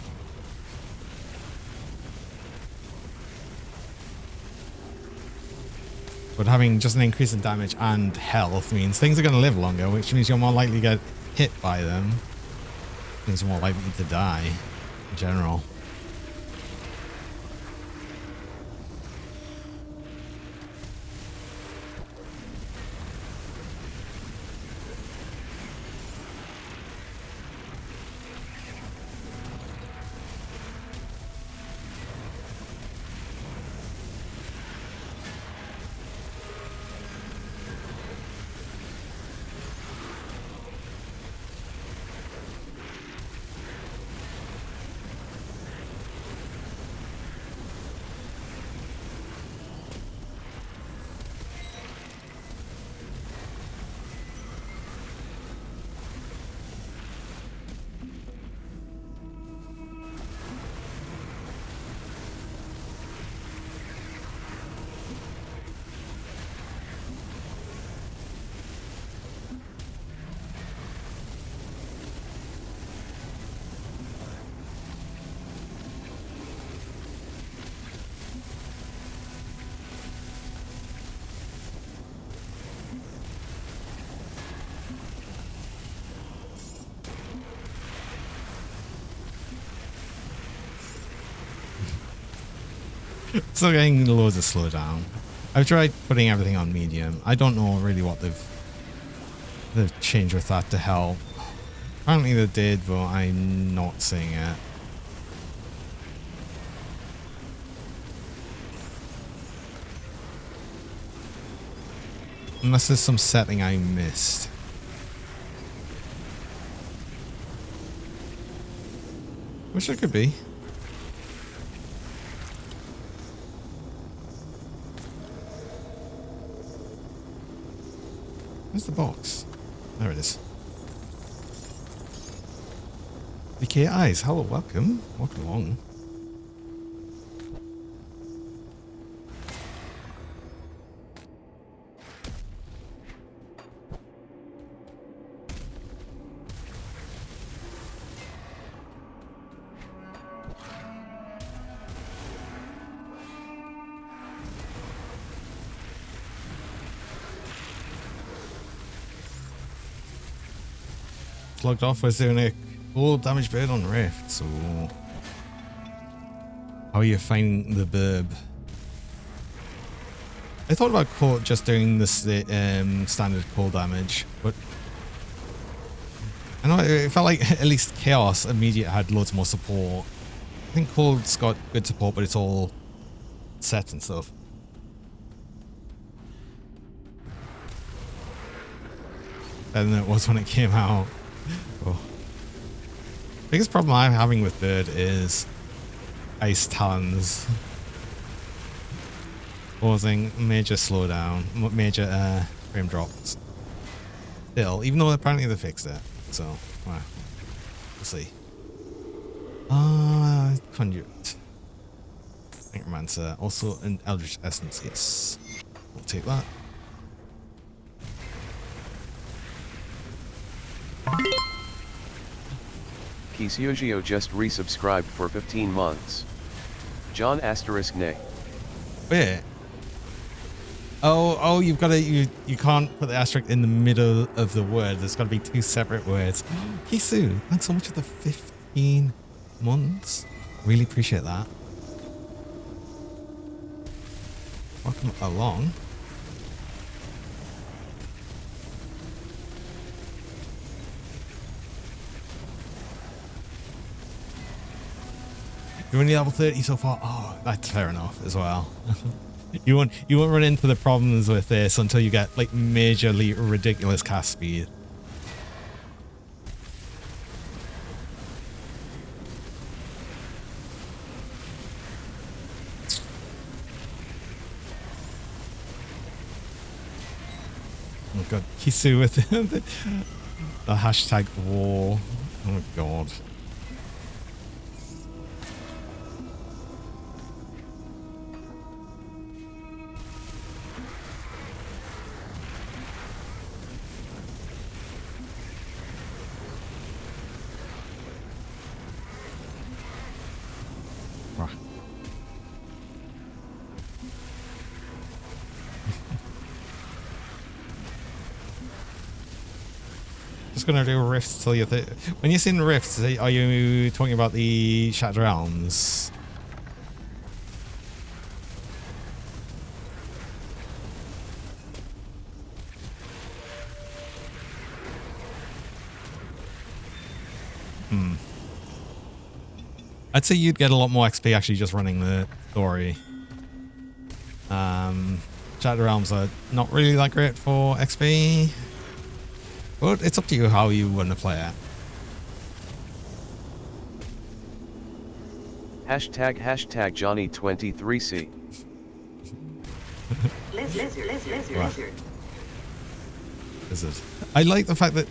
But having just an increase in damage and health means things are going to live longer, which means you're more likely to get hit by them. Things are more likely to die in general. Still getting loads of slowdown. I've tried putting everything on medium. I don't know really what they've changed with that to help. Apparently they did, but I'm not seeing it. Unless there's some setting I missed. Wish it could be. Where's the box? There it is. VK Eyes, hello, welcome. Welcome along. Logged off, was doing a full damage bird on Rift, so how are you finding the burb? I thought about just doing this standard core damage, but I know it felt like at least Chaos Immediate had loads more support. I think Cold's got good support, but it's all set and stuff. Better than it was when it came out. Oh. Biggest problem I'm having with Bird is Ice Talons causing major slowdown, major frame drops. Still, even though apparently they fixed it, so well, we'll see. Conduit, Necromancer, also an Eldritch Essence. Yes, we'll take that. Kisyogio just resubscribed for 15 months. John * nay. Wait. Oh, you've got to, you can't put the asterisk in the middle of the word. There's got to be two separate words. Kisu, thanks so much for the 15 months. Really appreciate that. Welcome along. You're only level 30 so far. Oh, that's fair enough as well. You won't run into the problems with this until you get like majorly ridiculous cast speed. Oh god, Kisu with the hashtag war. Oh god. just gonna do rifts till you when you're saying rifts, are you talking about the Shattered Realms? I'd say you'd get a lot more XP actually just running the story. Shattered Realms are not really that great for XP, but it's up to you how you want to play it. Hashtag Johnny23C. Lizard. Lizard. I like the fact that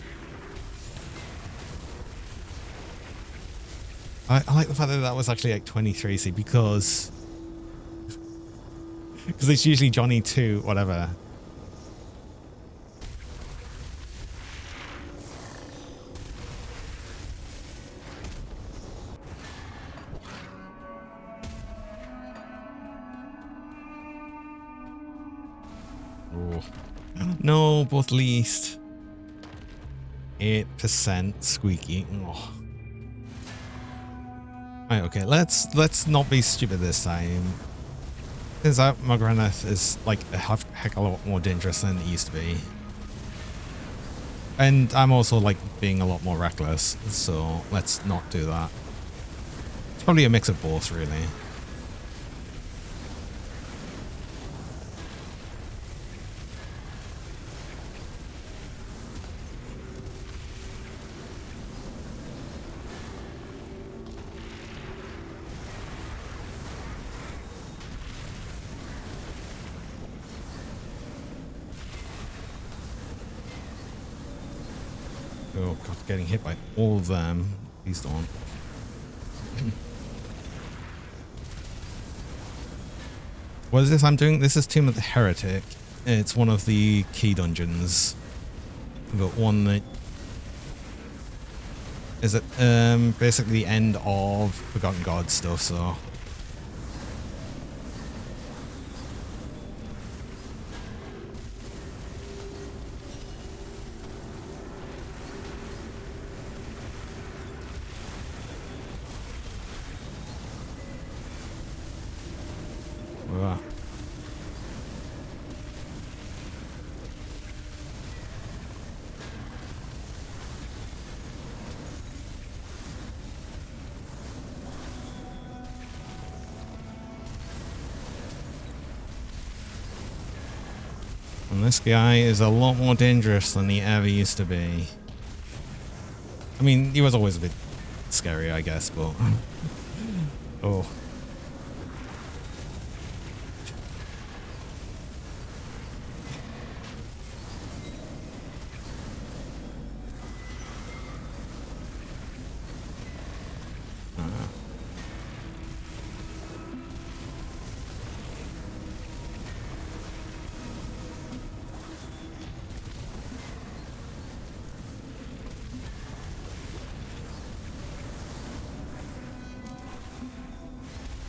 I like the fact that was actually like 23C because it's usually Johnny 2 whatever. Oh. No, both least 8% squeaky. Oh. Right, okay, let's not be stupid this time. Turns out Mograneth is like a heck of a lot more dangerous than it used to be. And I'm also like being a lot more reckless, so let's not do that. It's probably a mix of both, really. Oh god, getting hit by all of them. Please don't. What is this I'm doing? This is Tomb of the Heretic. It's one of the key dungeons. We've got one that is at basically the end of Forgotten God stuff, so and this guy is a lot more dangerous than he ever used to be. I mean, he was always a bit scary, I guess, but oh.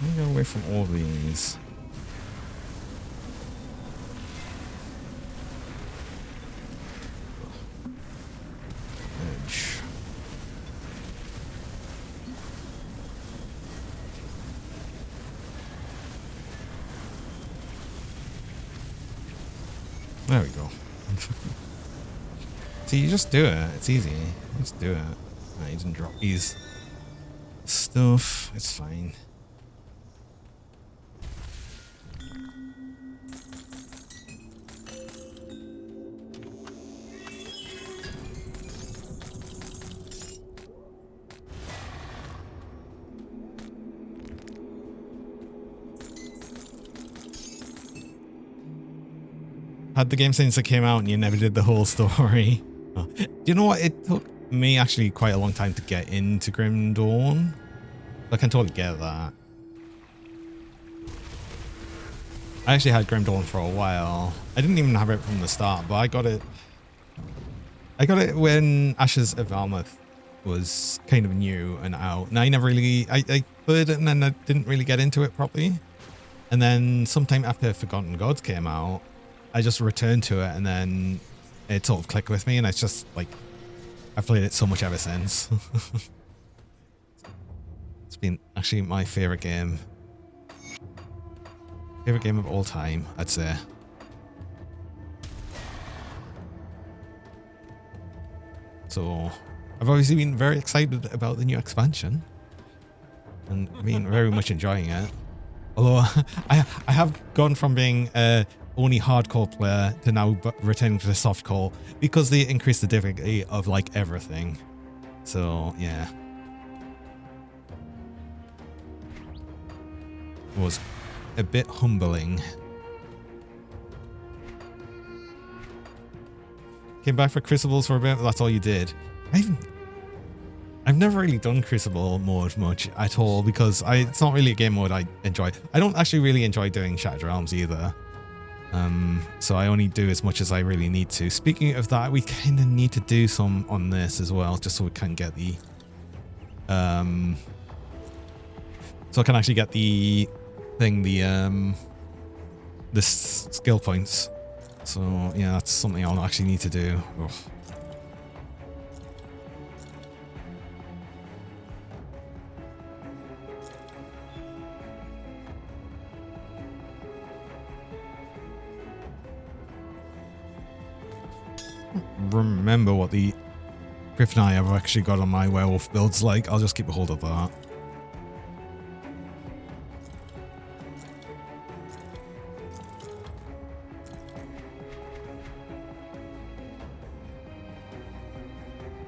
Let me go away from all these. Edge. There we go. See, you just do it. It's easy. Just do it. No, you didn't drop these stuff. It's fine. Had the game since it came out and you never did the whole story. Oh. Do you know what? It took me actually quite a long time to get into Grim Dawn. I can totally get that. I actually had Grim Dawn for a while. I didn't even have it from the start, but I got it when Ashes of Valmouth was kind of new and out. And I never really, I played it and then I didn't really get into it properly. And then sometime after Forgotten Gods came out, I just returned to it and then it sort of clicked with me, and it's just like I've played it so much ever since. It's been actually my favorite game. Favorite game of all time, I'd say. So I've obviously been very excited about the new expansion and been very much enjoying it. Although I have gone from being only hardcore player to now returning to the softcore because they increased the difficulty of like everything. So yeah, it was a bit humbling. Came back for Crucibles for a bit, but that's all you did. I've never really done Crucible mode much at all because it's not really a game mode I enjoy. I don't actually really enjoy doing Shattered Realms either. So I only do as much as I really need to. Speaking of that, we kind of need to do some on this as well, just so we can get the so I can actually get the thing, the skill points. So yeah, that's something I'll actually need to do. Ugh. Remember what the Griffin Eye I've actually got on my werewolf builds like. I'll just keep a hold of that.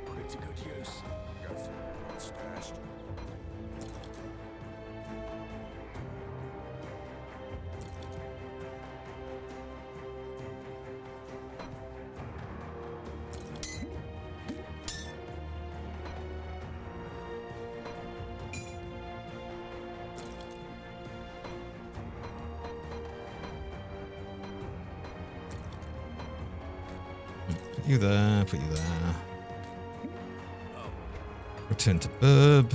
Put it to good use. Go through what's stashed. Put you there, put you there. Return to Burb.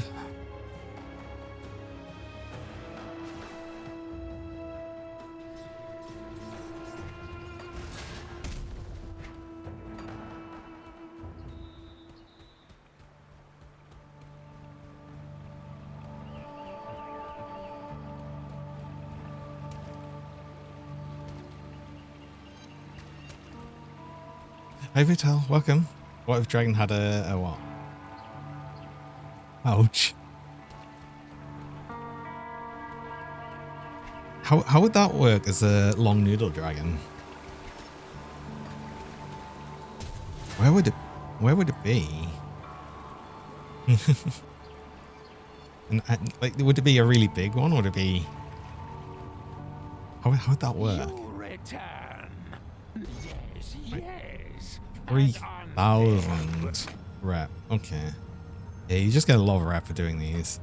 Hey Vital, welcome. What if Dragon had a what? Ouch. How would that work as a long noodle dragon? Where would it be? and like, would it be a really big one? Or would it be? How would that work? You return. Yes, yes. 3,000 rep. Okay. Yeah, you just get a lot of rep for doing these.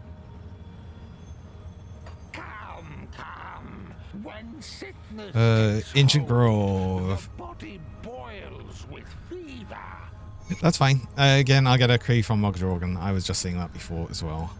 Come, come. When sickness Ancient takes hold, Grove. the body boils with fever. That's fine. Again, I'll get a Cree from Mogdorgan. I was just saying that before as well.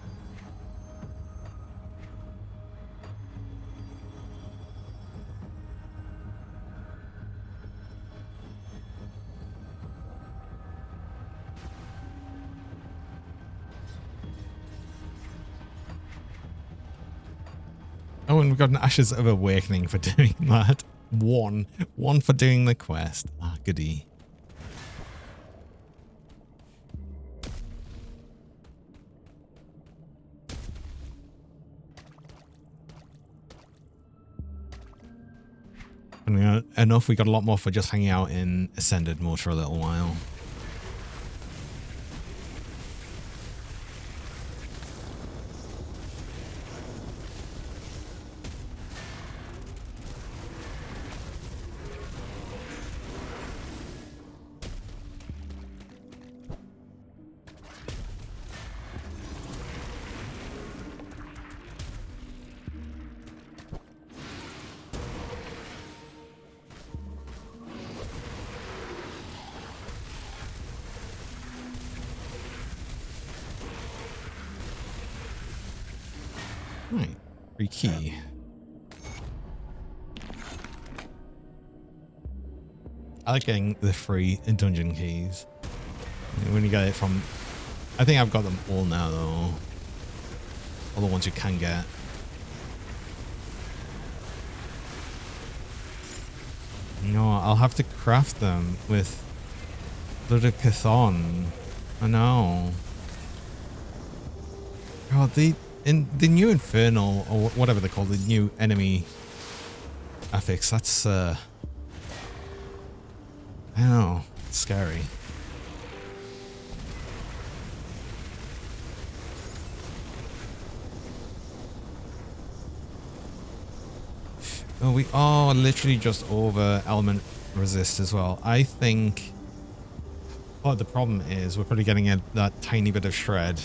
Oh, and we've got an Ashes of Awakening for doing that. One for doing the quest. Ah, goody. Enough, we got a lot more for just hanging out in Ascended mode for a little while. Right, free key. I like getting the free dungeon keys. When you get it from... I think I've got them all now, though. All the ones you can get. No, I'll have to craft them with Blood of Chthon. I know. God, in the new Infernal, or whatever they call the new enemy affix, that's I don't know, it's scary. Oh, we are literally just over element resist as well. I think part of the problem is we're probably getting that tiny bit of shred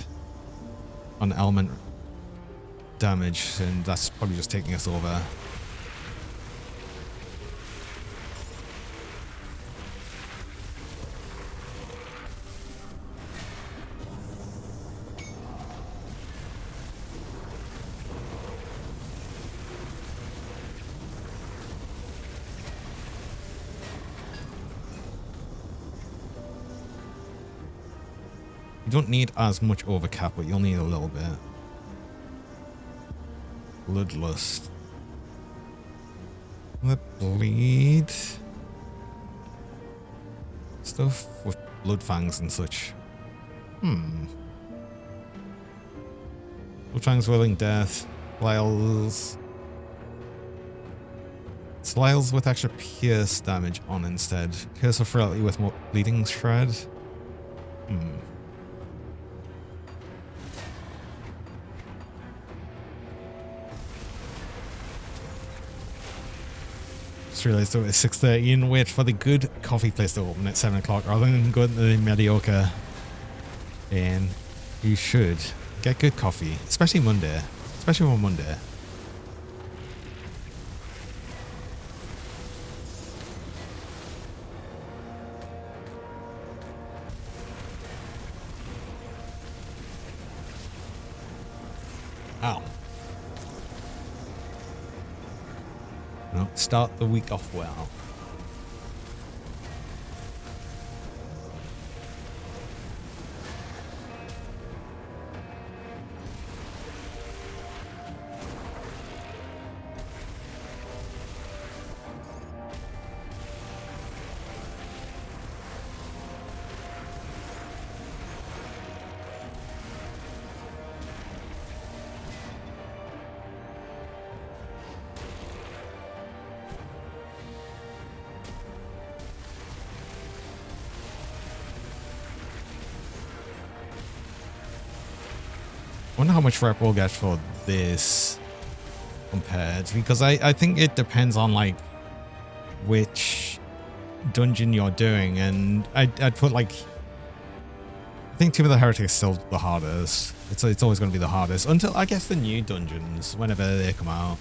on element damage, and that's probably just taking us over. You don't need as much overcap, but you'll need a little bit. Bloodlust. The bleed. Stuff with blood fangs and such. Blood fangs, willing death. Sliles. Sliles with extra pierce damage on instead. Curse of frailty with more bleeding shred. Just realised it was 6:30 and wait for the good coffee place to open at 7 o'clock rather than going to the mediocre. And you should get good coffee, especially Monday. Especially on Monday. Ow. No, start the week off well. I wonder how much rep we'll get for this compared, because I think it depends on like which dungeon you're doing, and I'd put like, I think Tomb of the Heretic is still the hardest. It's always going to be the hardest until I guess the new dungeons whenever they come out.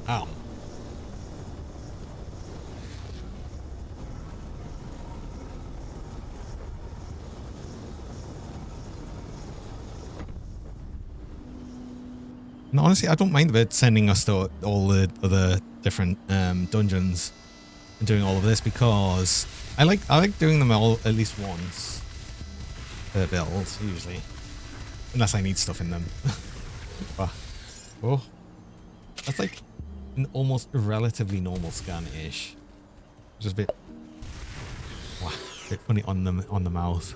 Ow. And honestly, I don't mind about sending us to all the other different dungeons and doing all of this, because I like doing them all at least once per build usually, unless I need stuff in them. Oh, that's like an almost relatively normal scan-ish. Just a bit, wow, a bit funny on the mouth.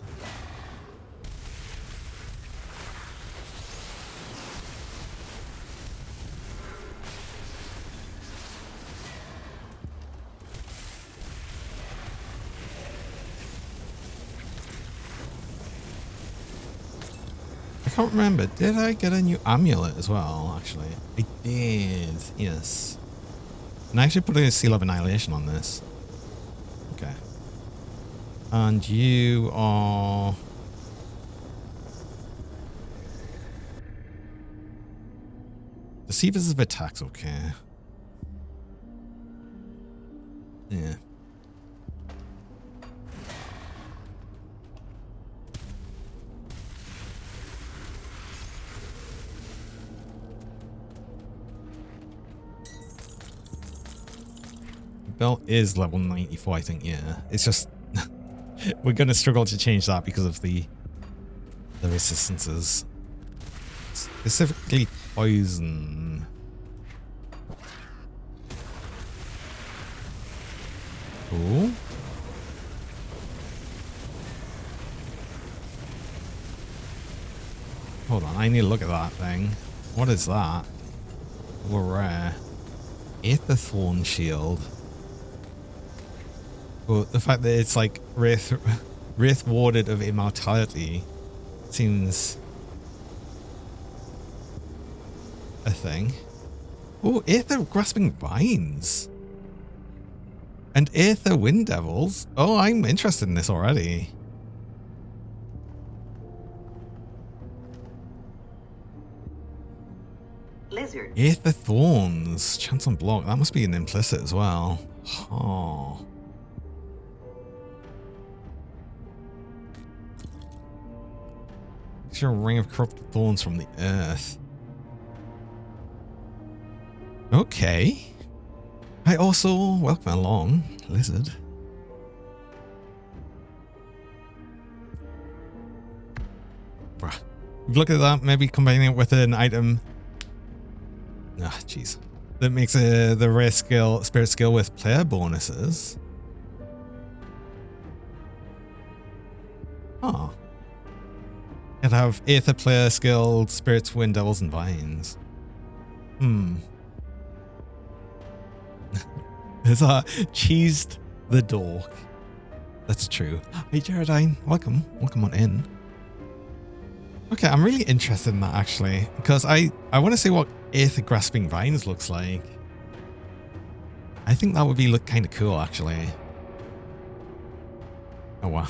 I can't remember. Did I get a new amulet as well, actually? I did, yes. And I actually put a Seal of Annihilation on this. Okay. And you are... Deceivers of attacks, okay. Yeah. spell is level 94, I think, yeah. It's just we're gonna struggle to change that because of the resistances. Specifically poison. Cool. Hold on, I need to look at that thing. What is that? We're rare. Aether Thorn Shield. But the fact that it's like Wraith Warded of Immortality seems a thing. Oh, Aether Grasping Vines. And Aether Wind Devils. Oh, I'm interested in this already. Lizard. Aether Thorns. Chance on block. That must be an implicit as well. Oh. It's your ring of corrupted thorns from the earth. Okay. I also welcome along, Lizard. Bruh. Look at that, maybe combining it with an item. Ah, jeez. That makes the rare skill, spirit skill with player bonuses. Oh. It'd have Aether player skill, spirits, wind devils, and vines. There's a cheesed the dork. That's true. Hey Jaredine, welcome. Welcome on in. Okay, I'm really interested in that actually. Because I want to see what Aether Grasping Vines looks like. I think that would be look kind of cool actually. Oh wow.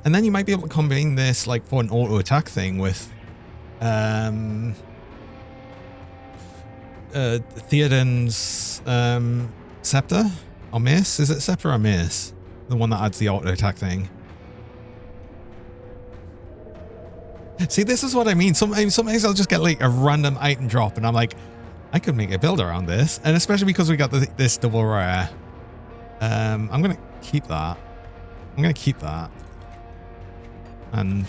And then you might be able to combine this like for an auto attack thing with Theoden's scepter or mace. Is it scepter or mace? The one that adds the auto attack thing. See, this is what I mean. Sometimes I'll just get like a random item drop and I'm like, I could make a build around this. And especially because we got this double rare. I'm going to keep that. I'm going to keep that. And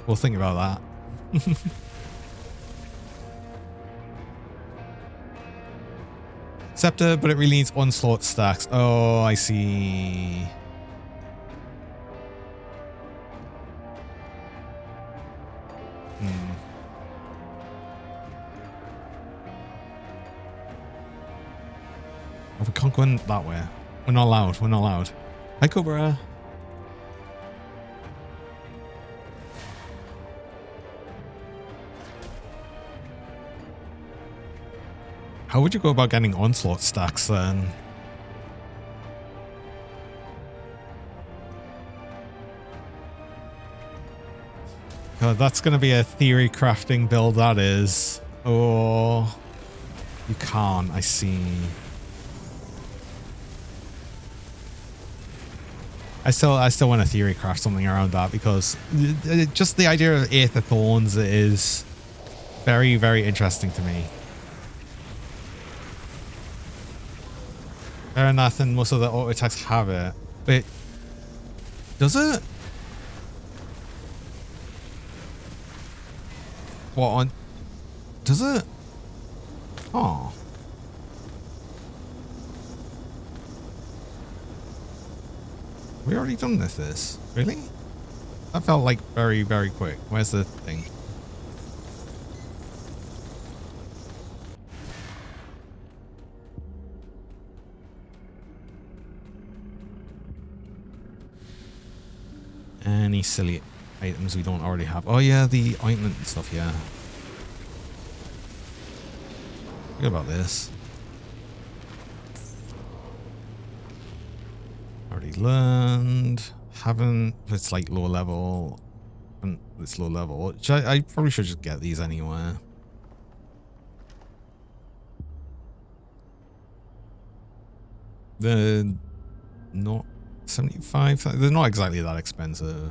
we'll think about that. Scepter, but it really needs onslaught stacks. Oh, I see. Oh, we can't go in that way. We're not allowed. We're not allowed. Hi, Cobra. How would you go about getting onslaught stacks then? God, that's going to be a theory crafting build, that is. Oh, you can't, I see. I still want to theory craft something around that because just the idea of Aether Thorns is very, very interesting to me. Fair enough, and most of the auto attacks have it. Wait, does it? What on? Does it? Oh. We already done this? Really? That felt like very, very quick. Where's the thing? Any silly items we don't already have? Oh yeah, the ointment and stuff, yeah. Forget about this. Already learned. Haven't. It's like low level. It's low level. Which I probably should just get these anyway. They're not 75. They're not exactly that expensive.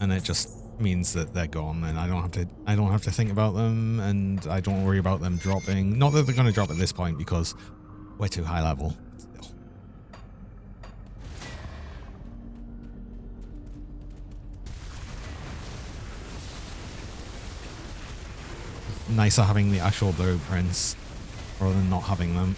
And it just means that they're gone, and I don't have to think about them, and I don't worry about them dropping. Not that they're going to drop at this point because we're too high level. Still. Nicer having the actual blueprints rather than not having them.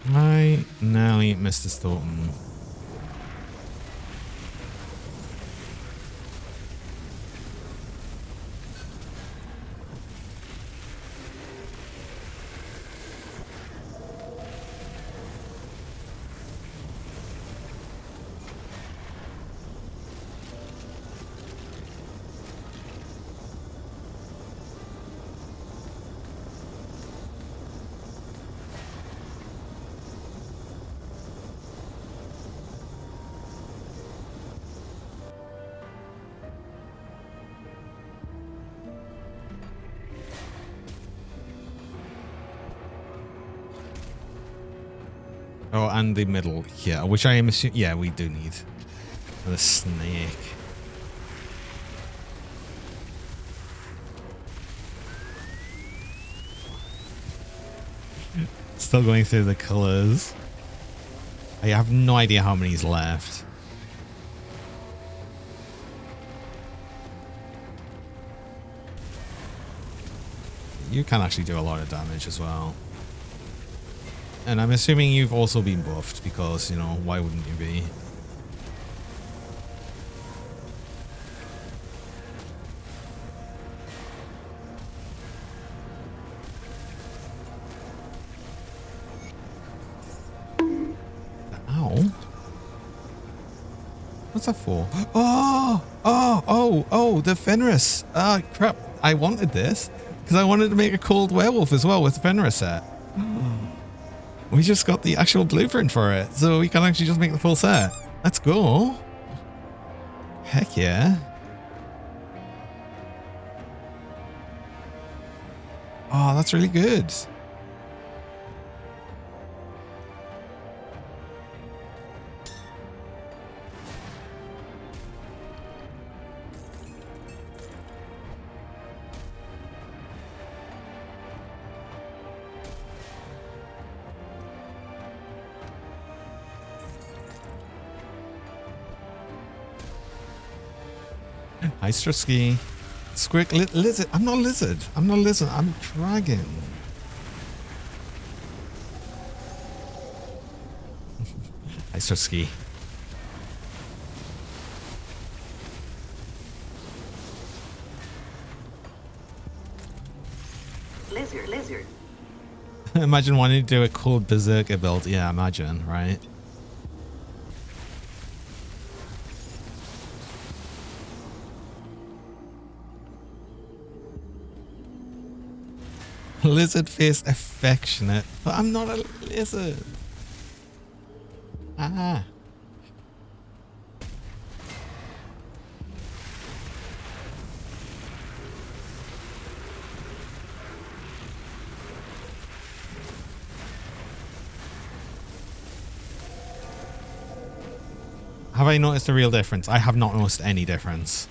Right, now eat Mr. Thornton. Oh, and the middle here, which I am assuming, yeah, we do need the snake. Still going through the colors. I have no idea how many's left. You can actually do a lot of damage as well. And I'm assuming you've also been buffed because, you know, why wouldn't you be? Ow. What's that for? Oh, the Fenris. Ah, crap. I wanted this because I wanted to make a cold werewolf as well with the Fenris set. We just got the actual blueprint for it, so we can actually just make the full set. Let's go. Heck yeah. Oh, that's really good. Hi, Strusky. Squick, lizard. I'm not a lizard. I'm not a lizard. I'm a dragon. Hi, Strusky. Lizard. Imagine wanting to do a cool berserker build. Yeah, imagine, right? Lizard face affectionate, but I'm not a lizard. Ah. Have I noticed a real difference? I have not noticed any difference.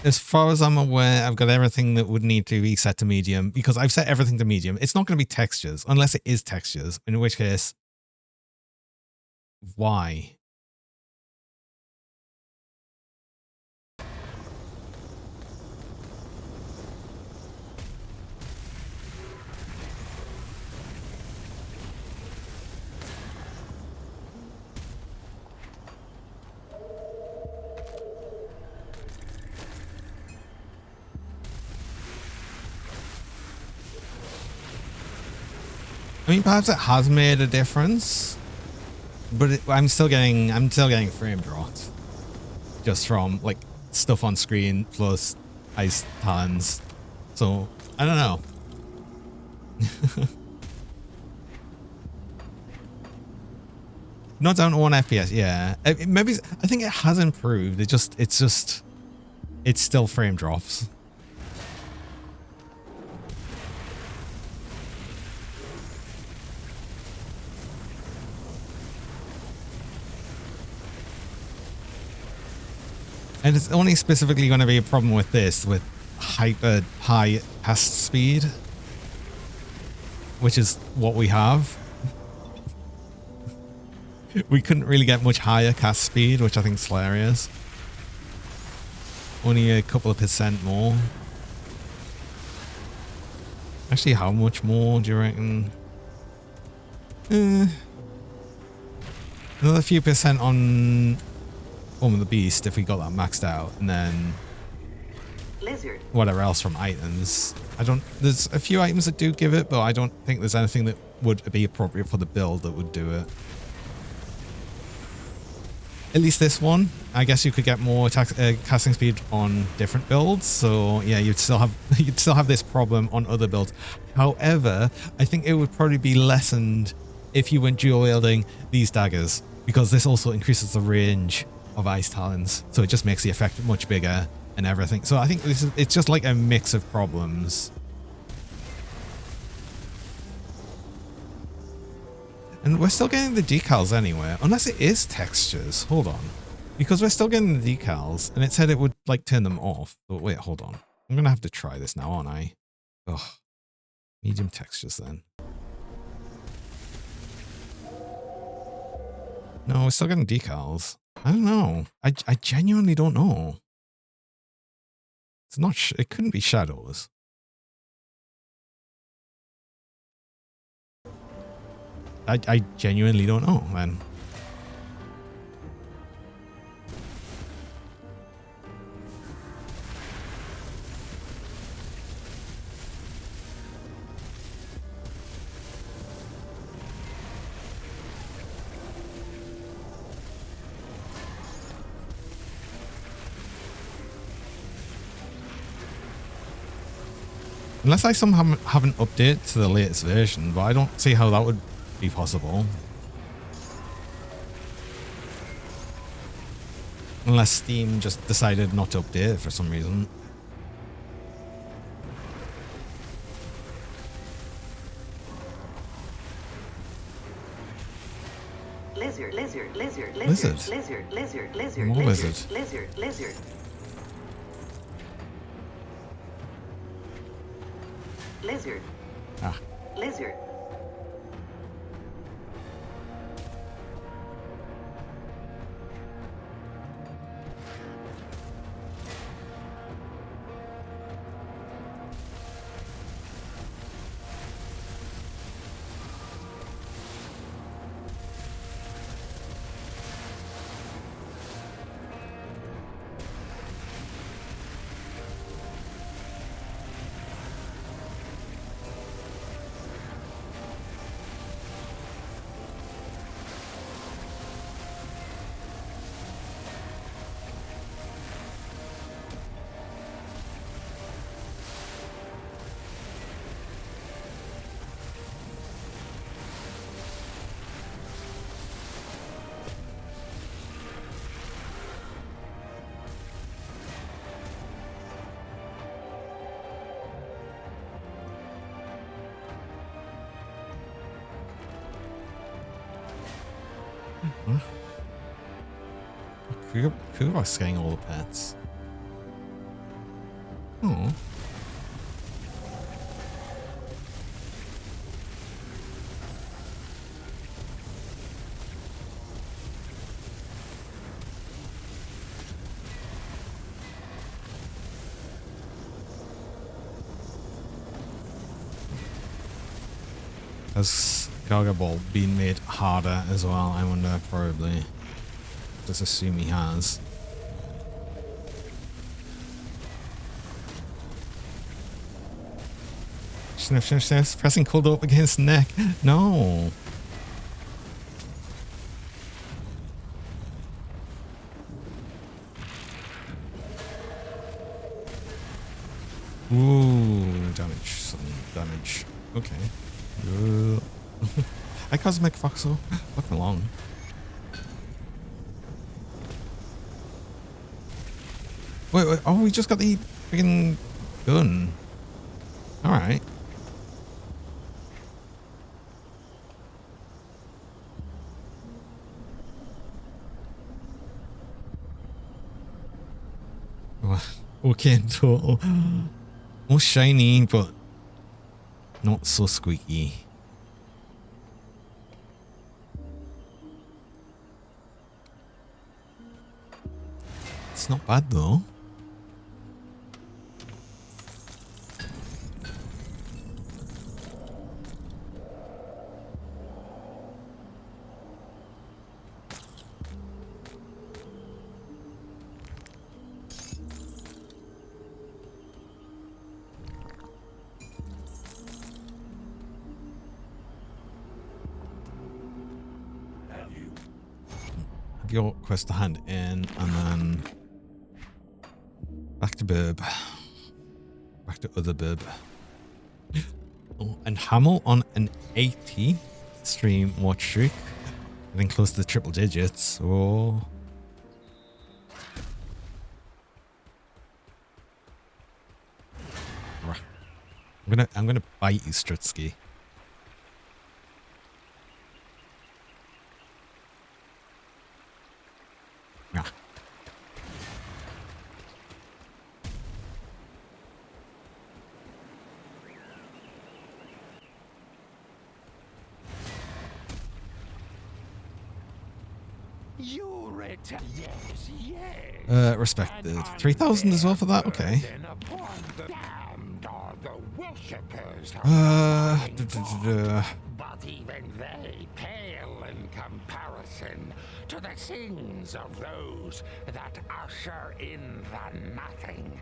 As far as I'm aware, I've got everything that would need to be set to medium because I've set everything to medium. It's not going to be textures unless it is textures, in which case, why? I mean, perhaps it has made a difference, but I'm still getting frame drops just from like stuff on screen plus ice tons. So I don't know. Not down to 1 FPS. Yeah, maybe I think it has improved. It's still frame drops. And it's only specifically going to be a problem with this, with hyper high cast speed, which is what we have. We couldn't really get much higher cast speed, which I think is hilarious. Only a couple of % more. Actually, how much more do you reckon? Another few % on Form of the Beast if we got that maxed out, and then Lizard. whatever else from items. There's a few items that do give it, but I don't think there's anything that would be appropriate for the build that would do it. At least this one. I guess you could get more casting speed on different builds, so yeah, you'd still have this problem on other builds. However, I think it would probably be lessened if you went dual wielding these daggers, because this also increases the range of ice talons, so it just makes the effect much bigger and everything. So I think it's just like a mix of problems. And we're still getting the decals anyway, unless it is textures. Hold on, because we're still getting the decals, and it said it would like turn them off. But wait, hold on. I'm gonna have to try this now, aren't I? Ugh. Medium textures then. No, we're still getting decals. I don't know. I genuinely don't know. It's not. It couldn't be shadows. I genuinely don't know, man. Unless I somehow have an update to the latest version, but I don't see how that would be possible. Unless Steam just decided not to update it for some reason. Lizard. Lizard. Lizard. More lizard. Lizard. Ah. Lizard. Huh? Kuro's getting all the pets. Oh. Has Gargaball been made harder as well? I wonder, probably. Just assume he has. Sniff, sniff, sniff. Pressing cold up against neck. No. Ooh, damage. Some damage. Okay. Hi, Cosmic Foxel. Welcome along. Wait. Oh, we just got the freaking gun. Alright. Okay, total. More shiny, but not so squeaky. It's not bad though. Your quest to hand in, and then back to Burb. Back to other Burb. Oh, and Hamel on an 80 stream watch streak. Getting close to the triple digits. Oh. I'm gonna bite you, Strutsky. Yeah. You return. Yes. Respected. 3,000 as well for that? Okay. But even they pale in comparison to the sins of those that usher in the nothing.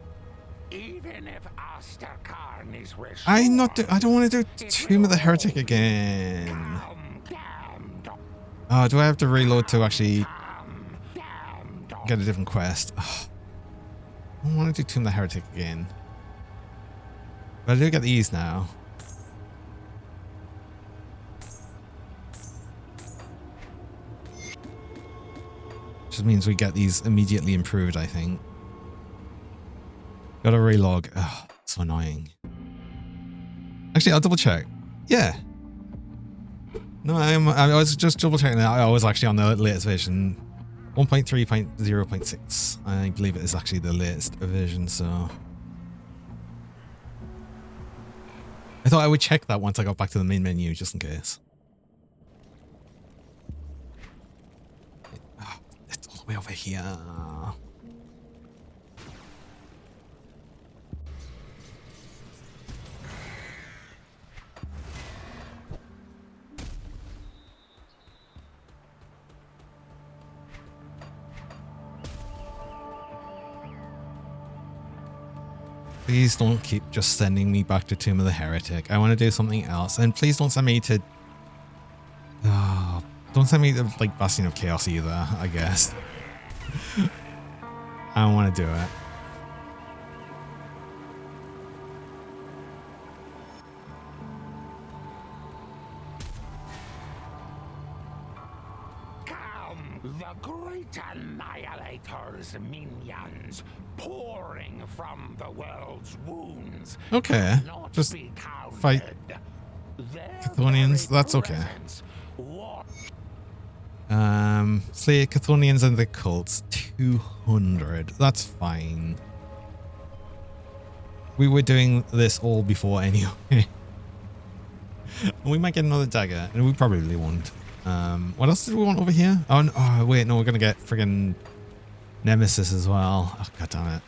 Even if Osterkarn is restored, I don't want to do Tomb of the Heretic again. Oh, do I have to reload to actually get a different quest? Oh, I don't want to do Tomb of the Heretic again. But I do get these now. Which means we get these immediately improved, I think. Gotta relog. Oh, so annoying. Actually, I'll double check. Yeah. No, I was just double checking that. I was actually on the latest version. 1.3.0.6. I believe it is actually the latest version, so. I thought I would check that once I got back to the main menu, just in case. Oh, it's all the way over here. Please don't keep just sending me back to Tomb of the Heretic. I want to do something else. And please don't send me to... don't send me to, like, Bastion of Chaos either, I guess. I don't want to do it. The great annihilator's minions pouring from the world's wounds. Okay, just fight Chthonians. That's okay. Slay Chthonians and the cults, 200. That's fine. We were doing this all before anyway. We might get another dagger, and we probably won't. What else did we want over here? Oh, no, oh wait, no, we're gonna get friggin' Nemesis as well. Oh, god damn it.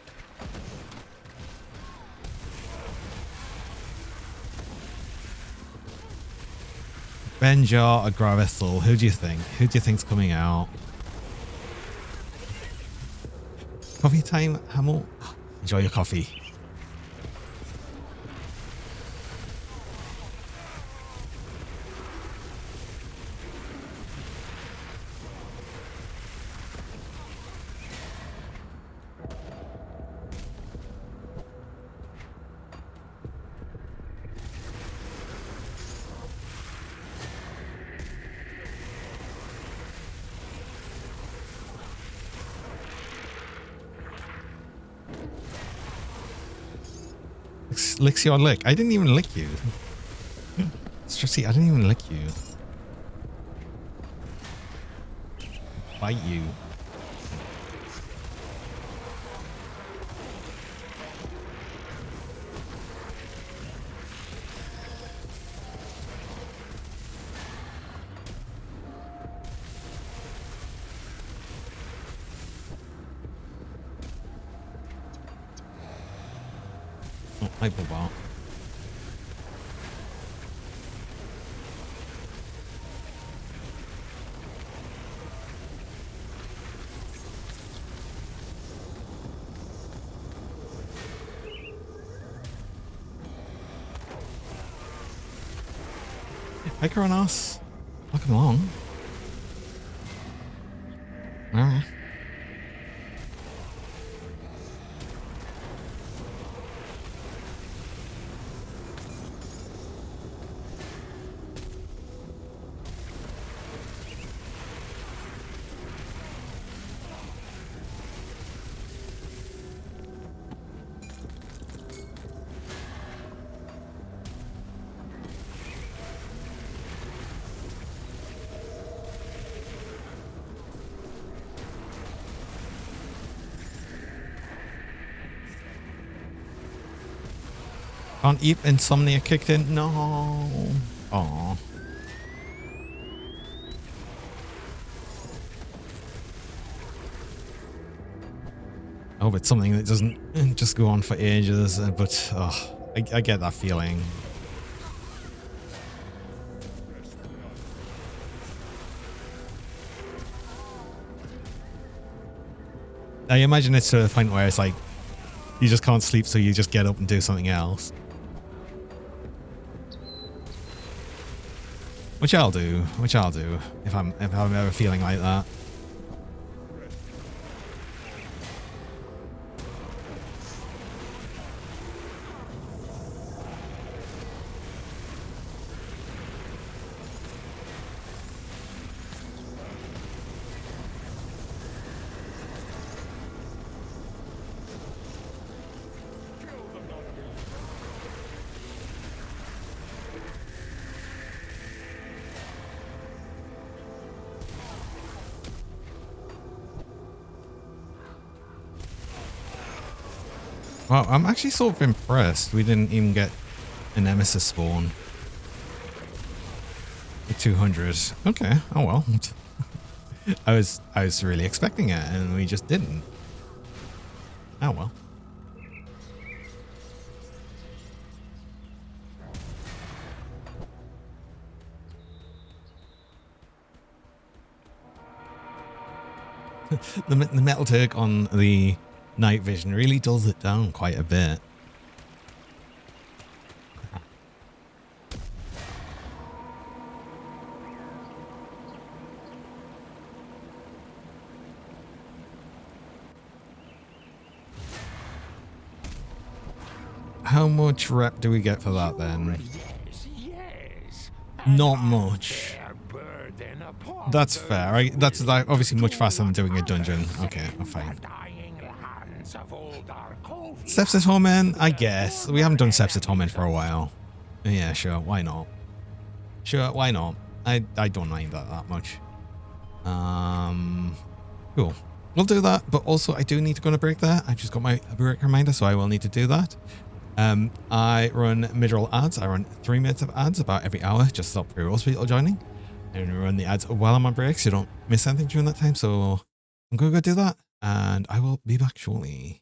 Benjar or Gravithal, who do you think? Who do you think's coming out? Coffee time, Hamill? Enjoy your coffee. Licks your lick. I didn't even lick you. Stressy, I didn't even lick you. Bite you. Oh, hyperball. Hi, Kronos. Welcome along. Alright. Can't eat, insomnia kicked in. No. Aww. I hope it's something that doesn't just go on for ages, but oh, I get that feeling. I imagine it's to the point where it's like you just can't sleep, so you just get up and do something else. Which I'll do if I'm ever feeling like that. Wow, I'm actually sort of impressed we didn't even get a Nemesis spawn. 200. Okay, oh well. I was really expecting it and we just didn't. Oh well. The metal Turk on the night vision really dulls it down quite a bit. How much rep do we get for that then? Yes. Not much. That's fair. That's like obviously much faster than doing a dungeon. Okay, I'm fine. Steps at Torment, I guess. We haven't done Steps at Torment for a while. Yeah, sure. Why not? Sure, why not? I don't mind that much. Cool. We'll do that, but also I do need to go on a break there. I've just got my break reminder, so I will need to do that. I run mid-roll ads. I run 3 minutes of ads about every hour, just to stop pre-rolls people joining. And run the ads while I'm on break, so you don't miss anything during that time. So I'm going to go do that, and I will be back shortly.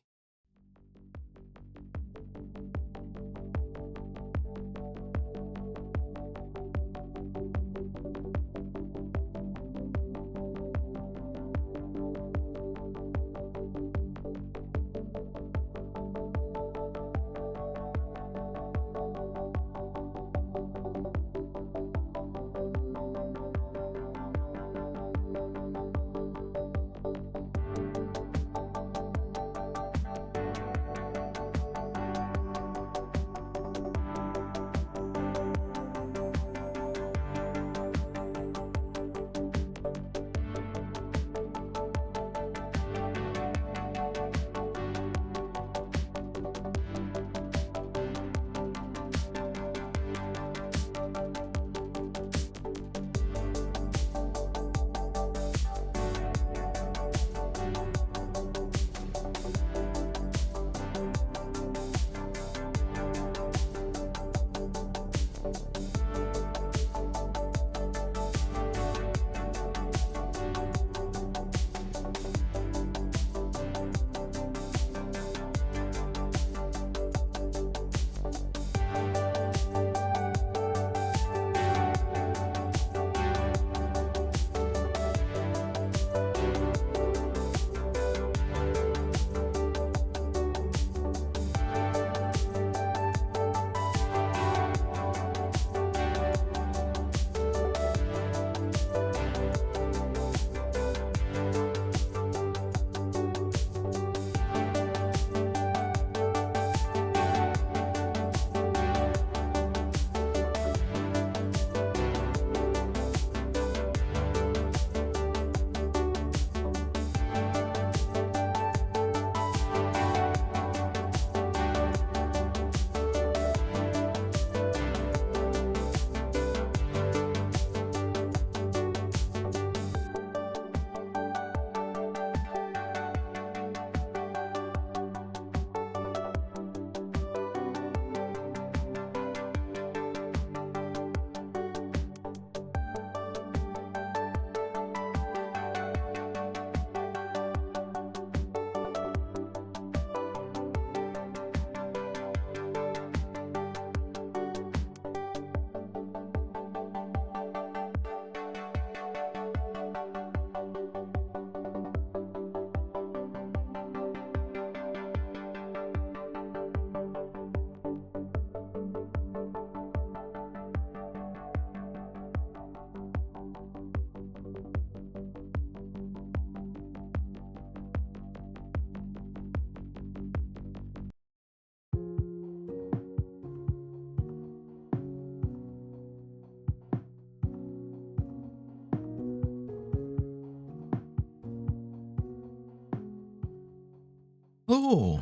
Oh,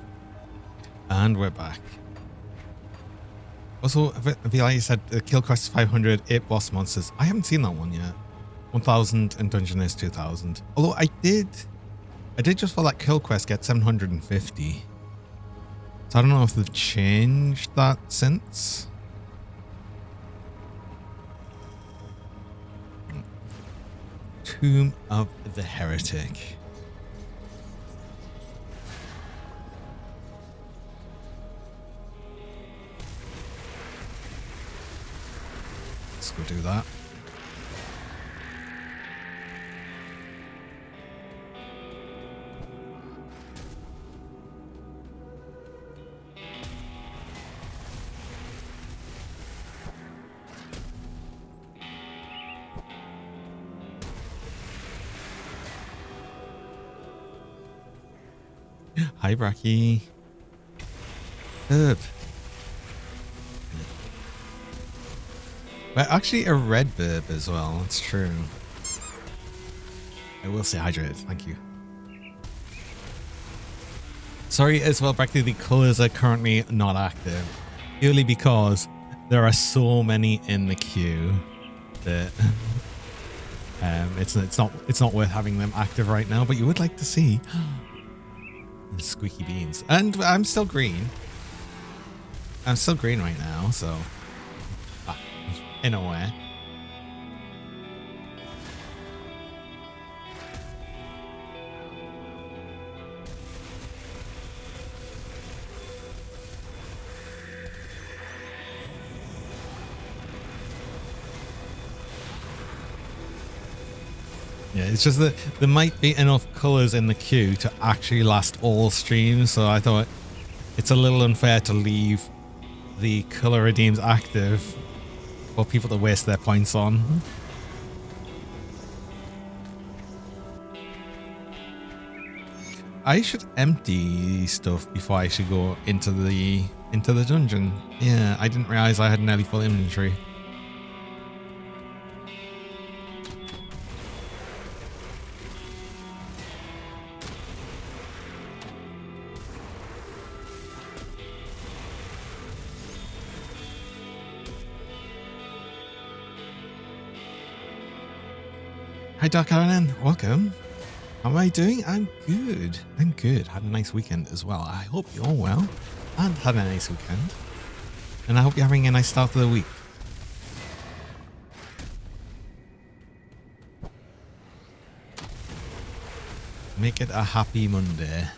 and we're back. Also, VLI said the kill quest is 500, 8 boss monsters. I haven't seen that one yet. 1000 and dungeon is 2000. Although I did just for that kill quest get 750. So I don't know if they've changed that since. Tomb of the Heretic. Let's go do that. Hi, Bracky. Herb. But actually a red burb as well, that's true. I will stay hydrated, thank you. Sorry as well, Bracky, the colours are currently not active. Purely because there are so many in the queue that It's not worth having them active right now, but you would like to see the squeaky beans. And I'm still green. I'm still green right now, so in a way. Yeah, it's just that there might be enough colors in the queue to actually last all streams, so I thought it's a little unfair to leave the color redeems active for people to waste their points on. I should empty stuff before I should go into the dungeon. Yeah, I didn't realize I had nearly full inventory. Hi Dark Aaron, welcome. How am I doing? I'm good. I'm good. Had a nice weekend as well. I hope you're well and had a nice weekend. And I hope you're having a nice start to the week. Make it a happy Monday.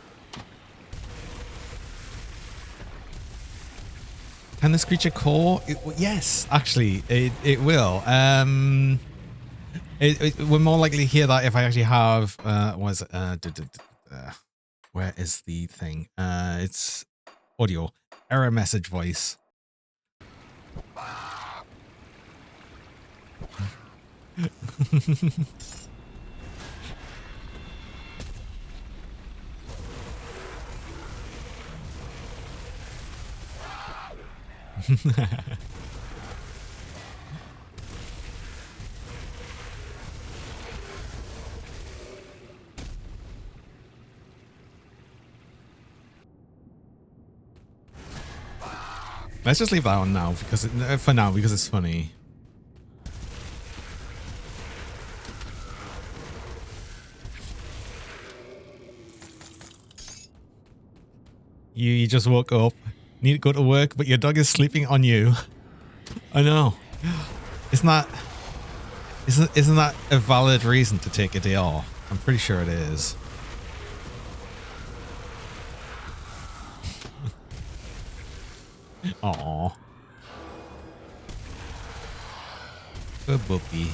Can this creature core? Yes, actually, it will. We're more likely to hear that if I actually have where is the thing? It's audio error message voice. Let's just leave that on now because because it's funny. You just woke up, need to go to work, but your dog is sleeping on you. I know. Isn't that a valid reason to take a day off? I'm pretty sure it is. Aww. Good puppy.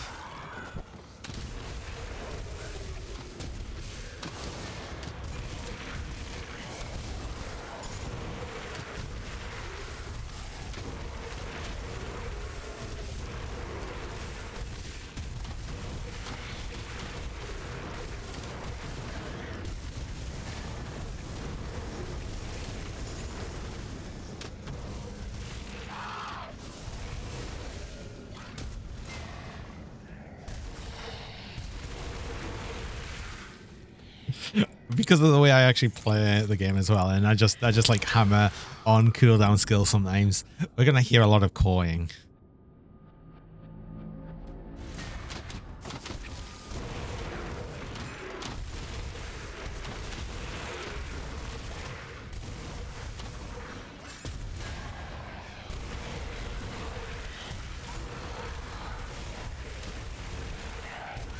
Because of the way I actually play the game as well, and I just like hammer on cooldown skills sometimes. We're gonna hear a lot of cawing.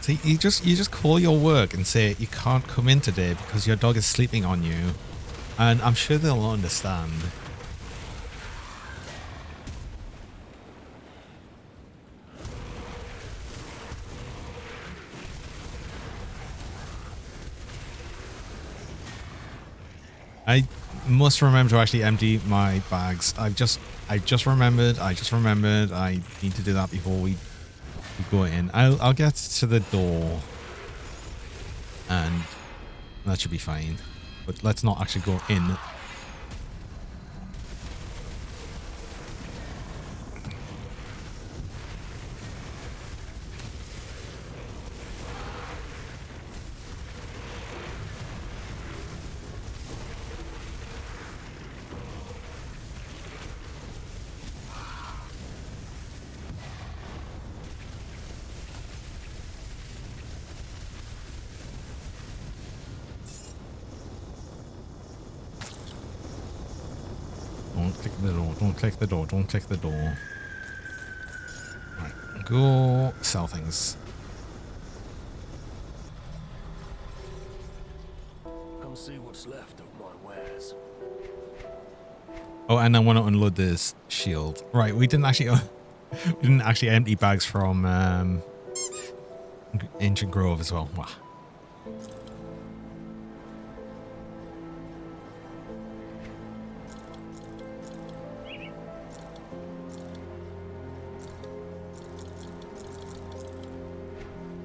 See, you just call your work and say you can't come in today because your dog is sleeping on you, and I'm sure they'll understand. I must remember to actually empty my bags. I just remembered. I need to do that before we go in. I'll get to the door and that should be fine, but let's not actually go in. Don't click the door. Don't click the door. Right, go sell things. Come see what's left of my wares. Oh, and I want to unload this shield. Right, we didn't actually empty bags from Ancient Grove as well. Wow.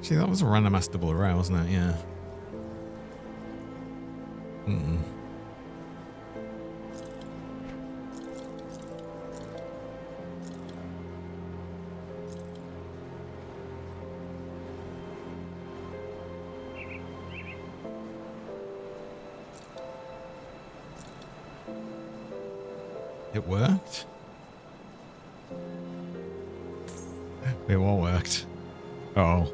See, that was a random ass double array, wasn't it? Yeah. It worked? Wait, what worked? Oh.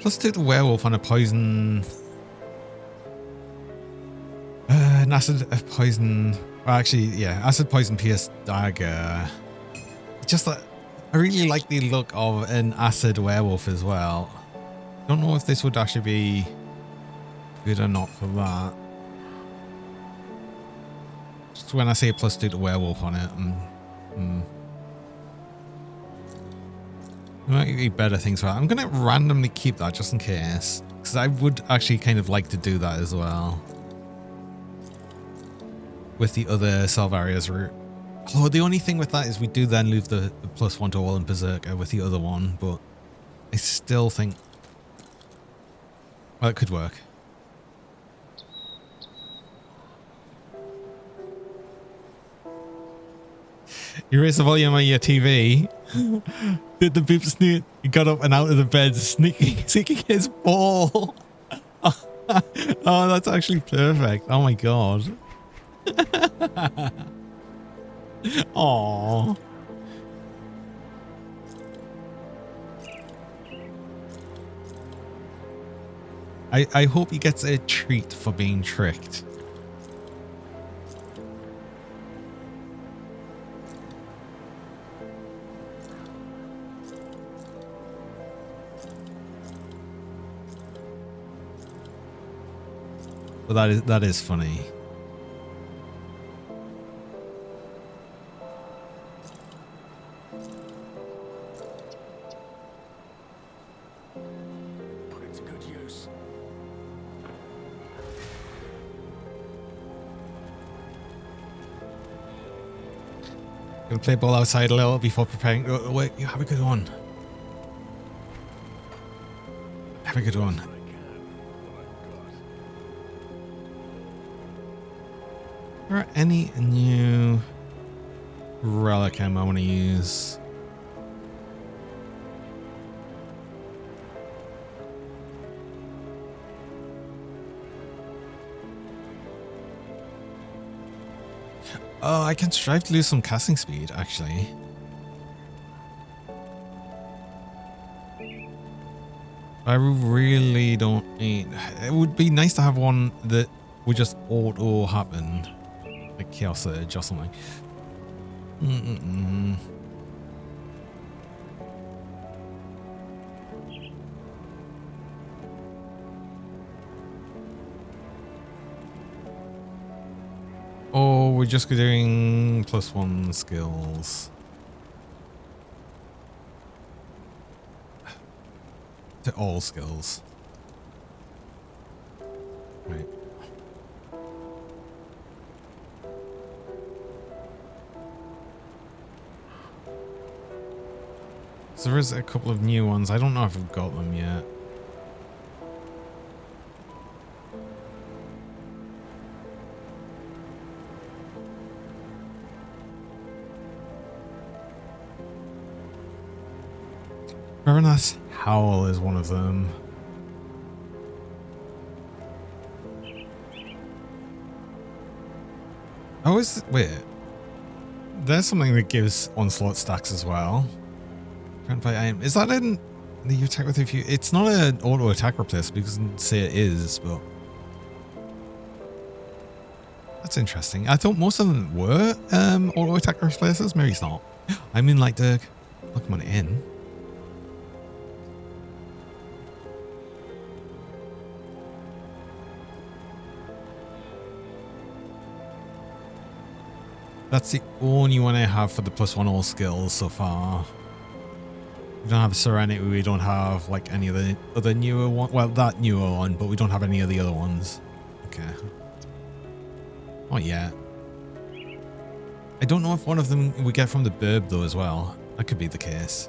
Let's take the werewolf on a poison. An acid poison. Well, actually, yeah, acid poison pierce dagger. Just that I really like the look of an acid werewolf as well. Don't know if this would actually be good or not for that. Just when I say +2 to werewolf on it, there might be better things for that. I'm going to randomly keep that just in case, because I would actually kind of like to do that as well with the other Salvaria's route. Oh, the only thing with that is we do then lose the +1 to all in Berserker with the other one, but I still think, well, it could work. You raised the volume on your TV. Did the beep snoot? He got up and out of the bed, seeking his ball. Oh, that's actually perfect. Oh my god. Aww. I hope he gets a treat for being tricked. But that is funny. Put it to good use. Gonna play ball outside a little before preparing. Oh, wait, you have a good one. Have a good one. Are there any new relic I want to use? Oh, I can strive to lose some casting speed, actually. I really don't need... It would be nice to have one that would just auto happen. Like Chaos Surge or something. Oh, we're just doing +1 skills. To all skills. Right. So there is a couple of new ones. I don't know if I've got them yet. Revenath's Howl is one of them. I always wait. There's something that gives onslaught stacks as well. Trying to find aim. Is that in the attack with a few? It's not an auto attack replacer because it doesn't say it is, but that's interesting. I thought most of them were auto attack replacers. Maybe it's not. I mean, like the Pokemon in. That's the only one I have for the +1 all skills so far. We don't have Serenity, we don't have like any of the other newer one. Well, that newer one, but we don't have any of the other ones. Okay. Oh yeah. I don't know if one of them we get from the burb though as well. That could be the case.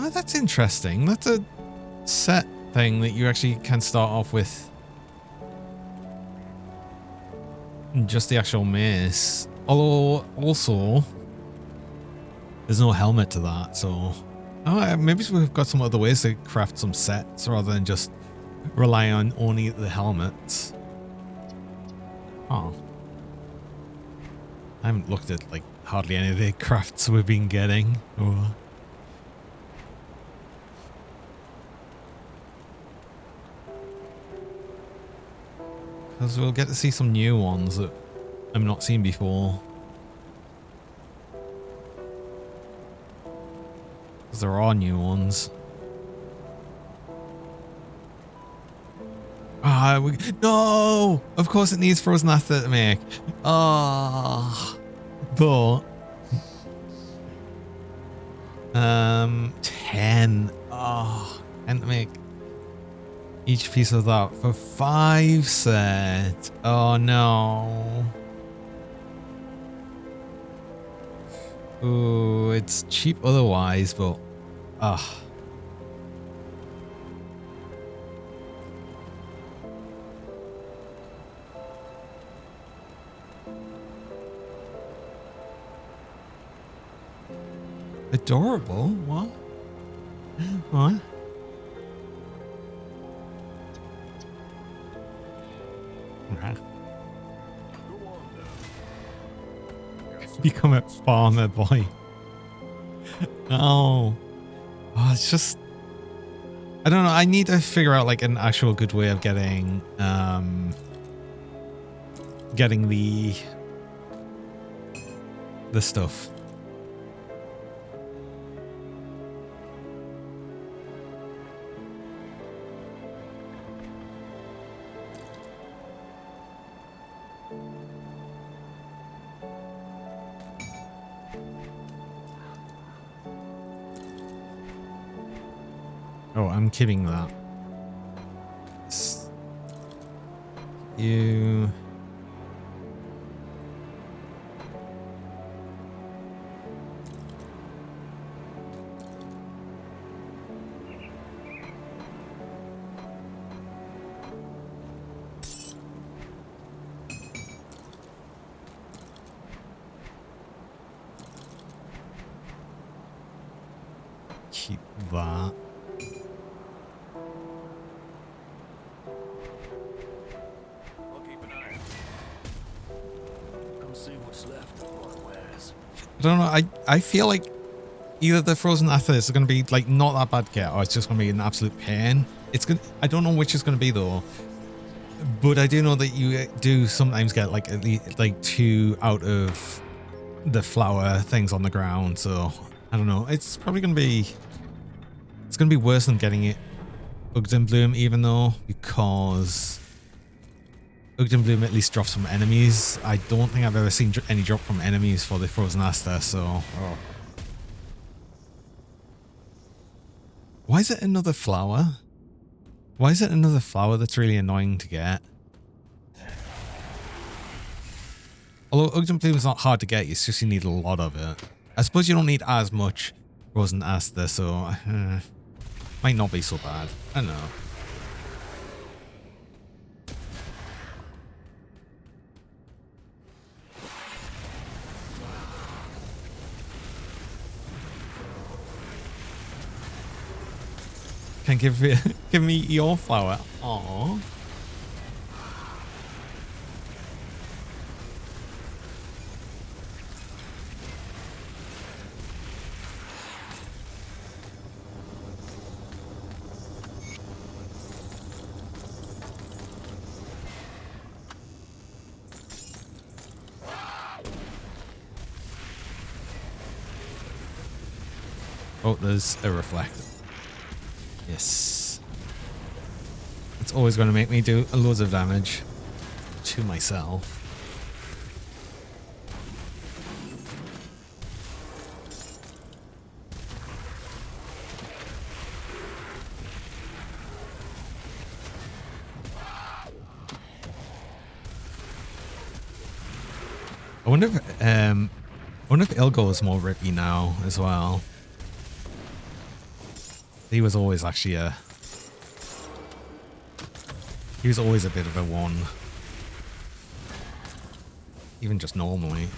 Oh, that's interesting. That's a set thing that you actually can start off with just the actual mace. Although, also, there's no helmet to that, so maybe we've got some other ways to craft some sets rather than just rely on only the helmets. Oh. I haven't looked at like hardly any of the crafts we've been getting. Oh. Because we'll get to see some new ones that I've not seen before. Because there are new ones. No! Of course it needs Frozen Ether to make. Ah, but 10. Oh, 10 to make each piece of that for 5 set. Oh no. Ooh, it's cheap otherwise, but adorable? What? What? Okay. Become a farmer boy. No. Oh, it's just, I don't know. I need to figure out like an actual good way of getting the stuff. Oh, I'm kidding that. You. Keep that. I don't know. I feel like either the Frozen Ether is going to be like not that bad to get, or it's just going to be an absolute pain. It's good. I don't know which is going to be though. But I do know that you do sometimes get like at least like 2 out of the flower things on the ground. So I don't know. It's probably going to be. It's going to be worse than getting it Ugden Bloom, even though, because Ugden Bloom at least drops from enemies. I don't think I've ever seen any drop from enemies for the Frozen Aster, so. Oh. Why is it another flower? Why is it another flower that's really annoying to get? Although Ugden Bloom is not hard to get, it's just you need a lot of it. I suppose you don't need as much Frozen Aster, so might not be so bad. I don't know. And give me your flower. Aww. Oh, there's a reflect. Yes. It's always going to make me do loads of damage to myself. I wonder if Ilgo is more rippy now as well. He was always actually he was always a bit of a one. Even just normally.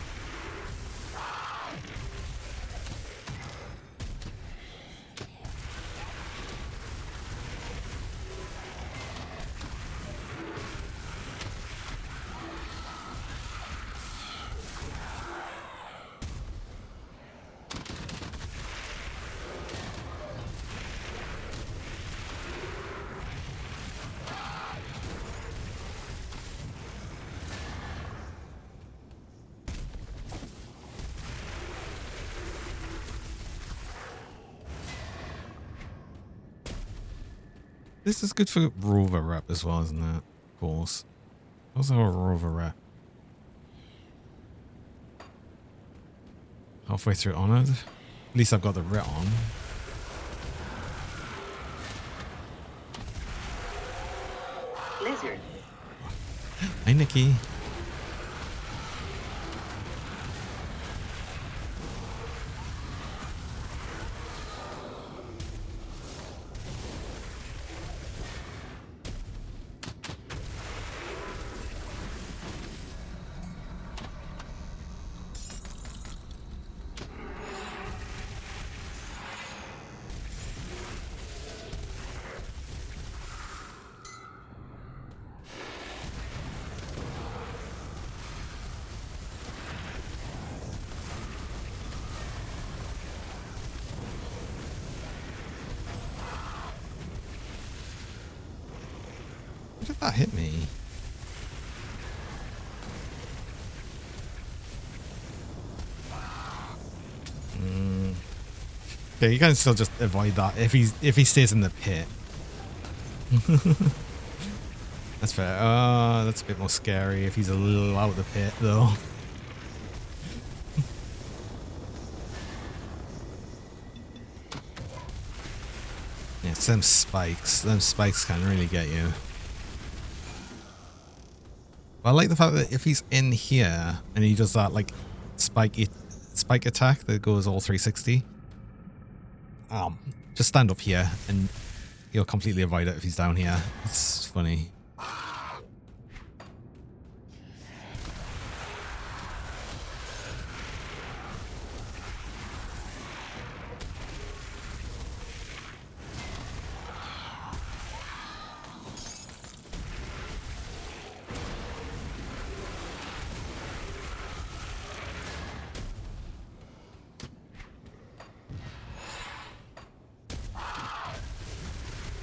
This is good for rover rep as well, isn't it? Of course. Also a rover rep. Halfway through Honored. At least I've got the writ on. Lizard. Hi, Nikki. How did that hit me? Okay, you can still just avoid that if he stays in the pit. That's fair. That's a bit more scary if he's a little out of the pit though. Yeah, it's them spikes. Them spikes can really get you. But I like the fact that if he's in here and he does that like spike attack that goes all 360, just stand up here and you'll completely avoid it if he's down here. It's funny.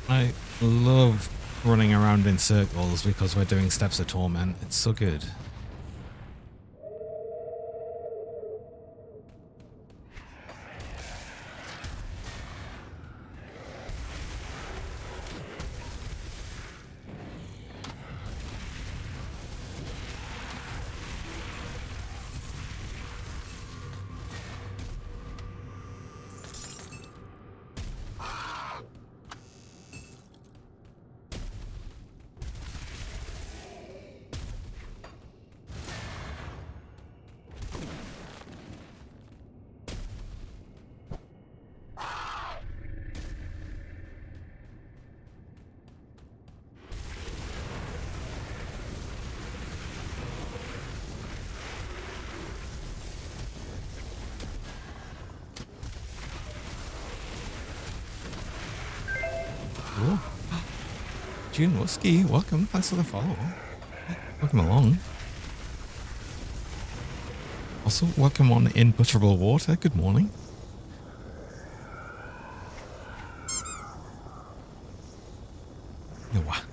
I love running around in circles because we're doing Steps of Torment. It's so good. June Wusky, welcome. Thanks for the follow. Welcome along. Also, welcome on in Butterable Water. Good morning. Noah.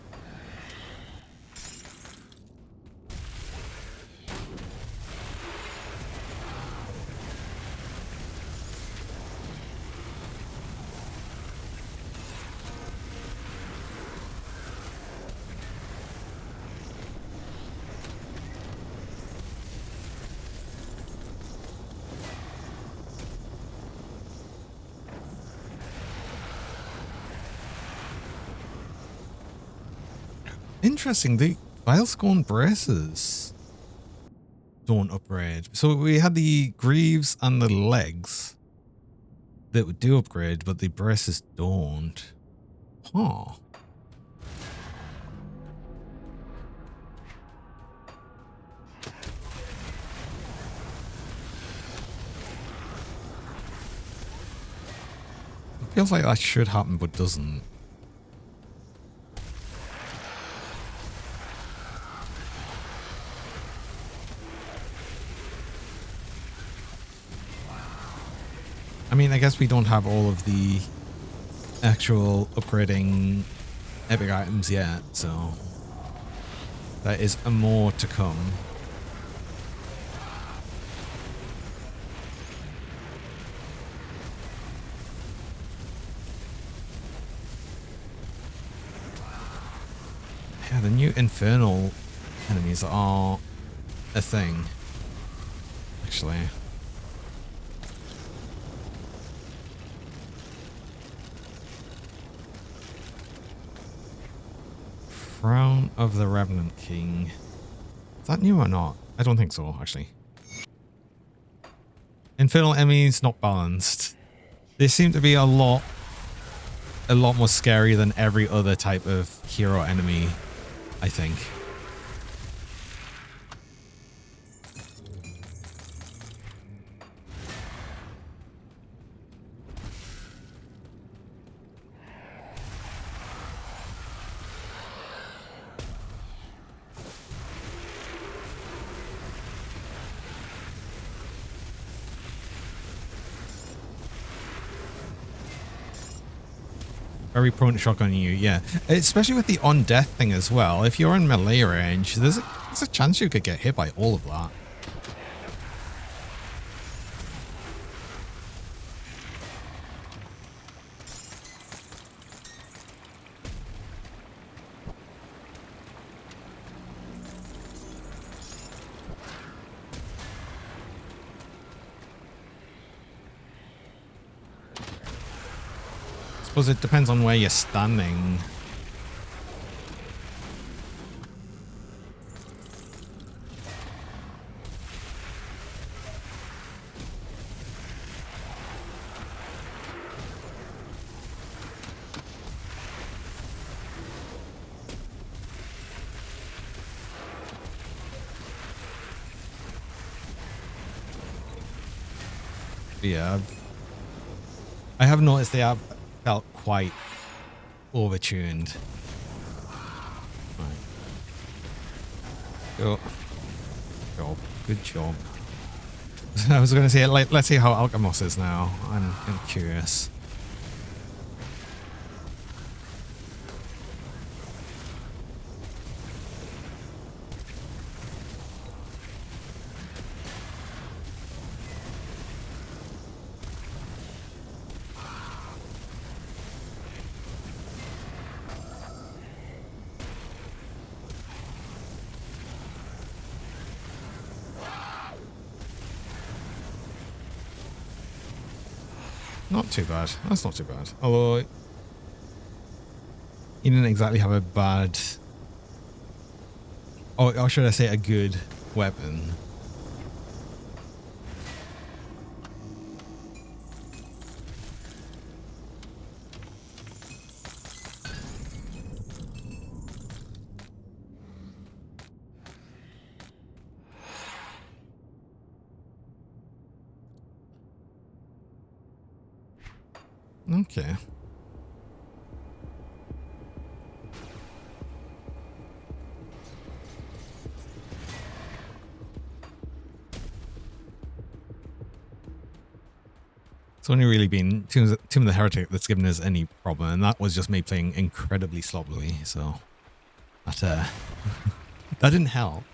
Interesting, the Vilescorn braces don't upgrade. So we had the greaves and the legs that do upgrade, but the braces don't. Huh. It feels like that should happen, but doesn't. I mean, I guess we don't have all of the actual upgrading epic items yet, so there is a more to come. Yeah, the new infernal enemies are a thing, actually. Crown of the Revenant King. Is that new or not? I don't think so, actually. Infernal enemies not balanced. They seem to be a lot more scary than every other type of hero enemy, I think. Very prone to shock on you, yeah. Especially with the on-death thing as well. If you're in melee range, there's a chance you could get hit by all of that. Suppose it depends on where you're standing. Yeah, I have noticed they have felt quite overtuned. Right. Good job. Good job. I was going to say, like, let's see how Alchemos is now. I'm curious. Not too bad. That's not too bad. Although he didn't exactly have a bad, or should I say a good weapon. Okay. It's only really been Tomb of the Heretic that's given us any problem, and that was just me playing incredibly sloppily, so that that didn't help.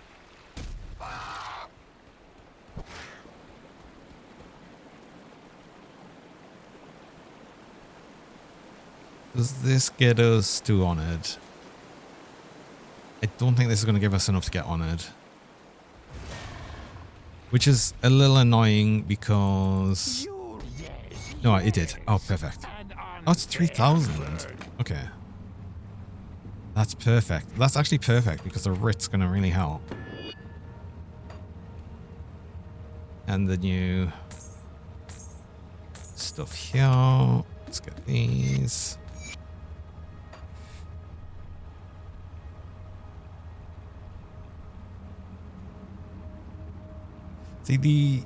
Does this get us to Honored? I don't think this is going to give us enough to get Honored. Which is a little annoying because... No, it did. Oh, perfect. Oh, it's 3,000. Okay. That's perfect. That's actually perfect because the writ's going to really help. And the new stuff here. Let's get these. See, the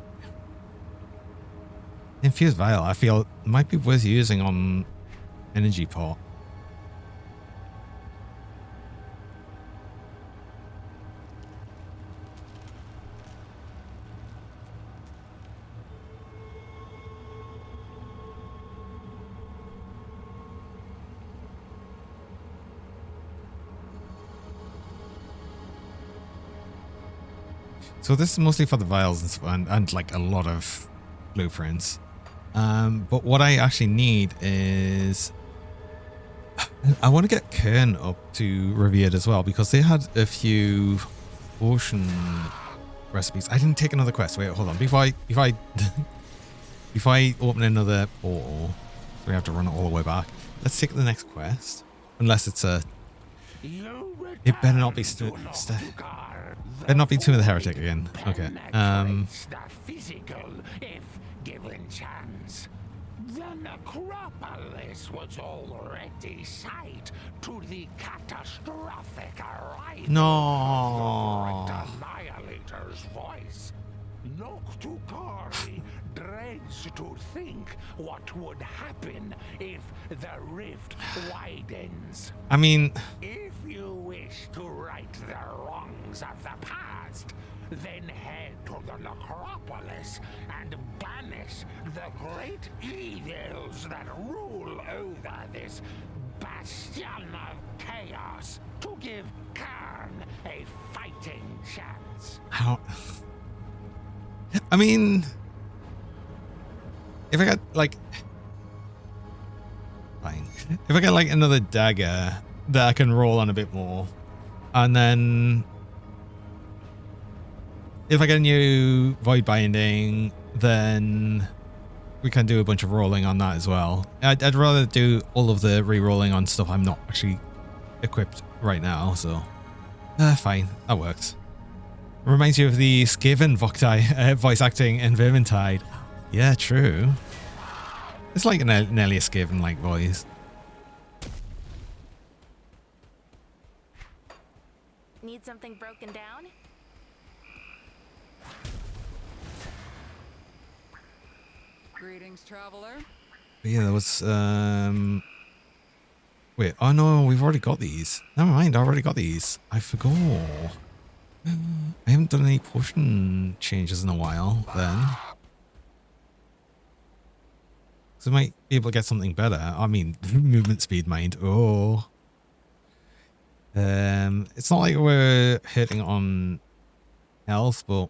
Infused Vial, I feel, might be worth using on Energy Pot. So this is mostly for the vials and, stuff, and like a lot of blueprints. But what I actually need is... I want to get Kern up to Revered as well, because they had a few potion recipes. I didn't take another quest. Wait, hold on. Before I open another portal, we have to run it all the way back. Let's take the next quest. Unless it's a... It better not be better not be Tomb of the Heretic again. Okay. The physical, if given chance. The necropolis was already sight to the catastrophic arrival No. of the Annihilator's voice. Noctukari dreads to think what would happen if the rift widens. I mean... If you wish to right the wrongs of the past, then head to the necropolis and banish the great evils that rule over this bastion of chaos to give Karn a fighting chance. How... I mean... If I got, like... Fine. If I get, like, another dagger that I can roll on a bit more, and then... If I get a new Void Binding, then we can do a bunch of rolling on that as well. I'd rather do all of the re-rolling on stuff I'm not actually equipped right now, so... fine. That works. Reminds you of the Skaven voice acting in Vermintide. Yeah, true. It's like nearly a Skaven-like voice. Need something broken down? Greetings, traveler. But yeah, there was... Wait, oh no, we've already got these. Never mind, I already got these. I forgot. I haven't done any potion changes in a while, then. So I might be able to get something better. I mean, movement speed, mind. Oh. It's not like we're hitting on health, but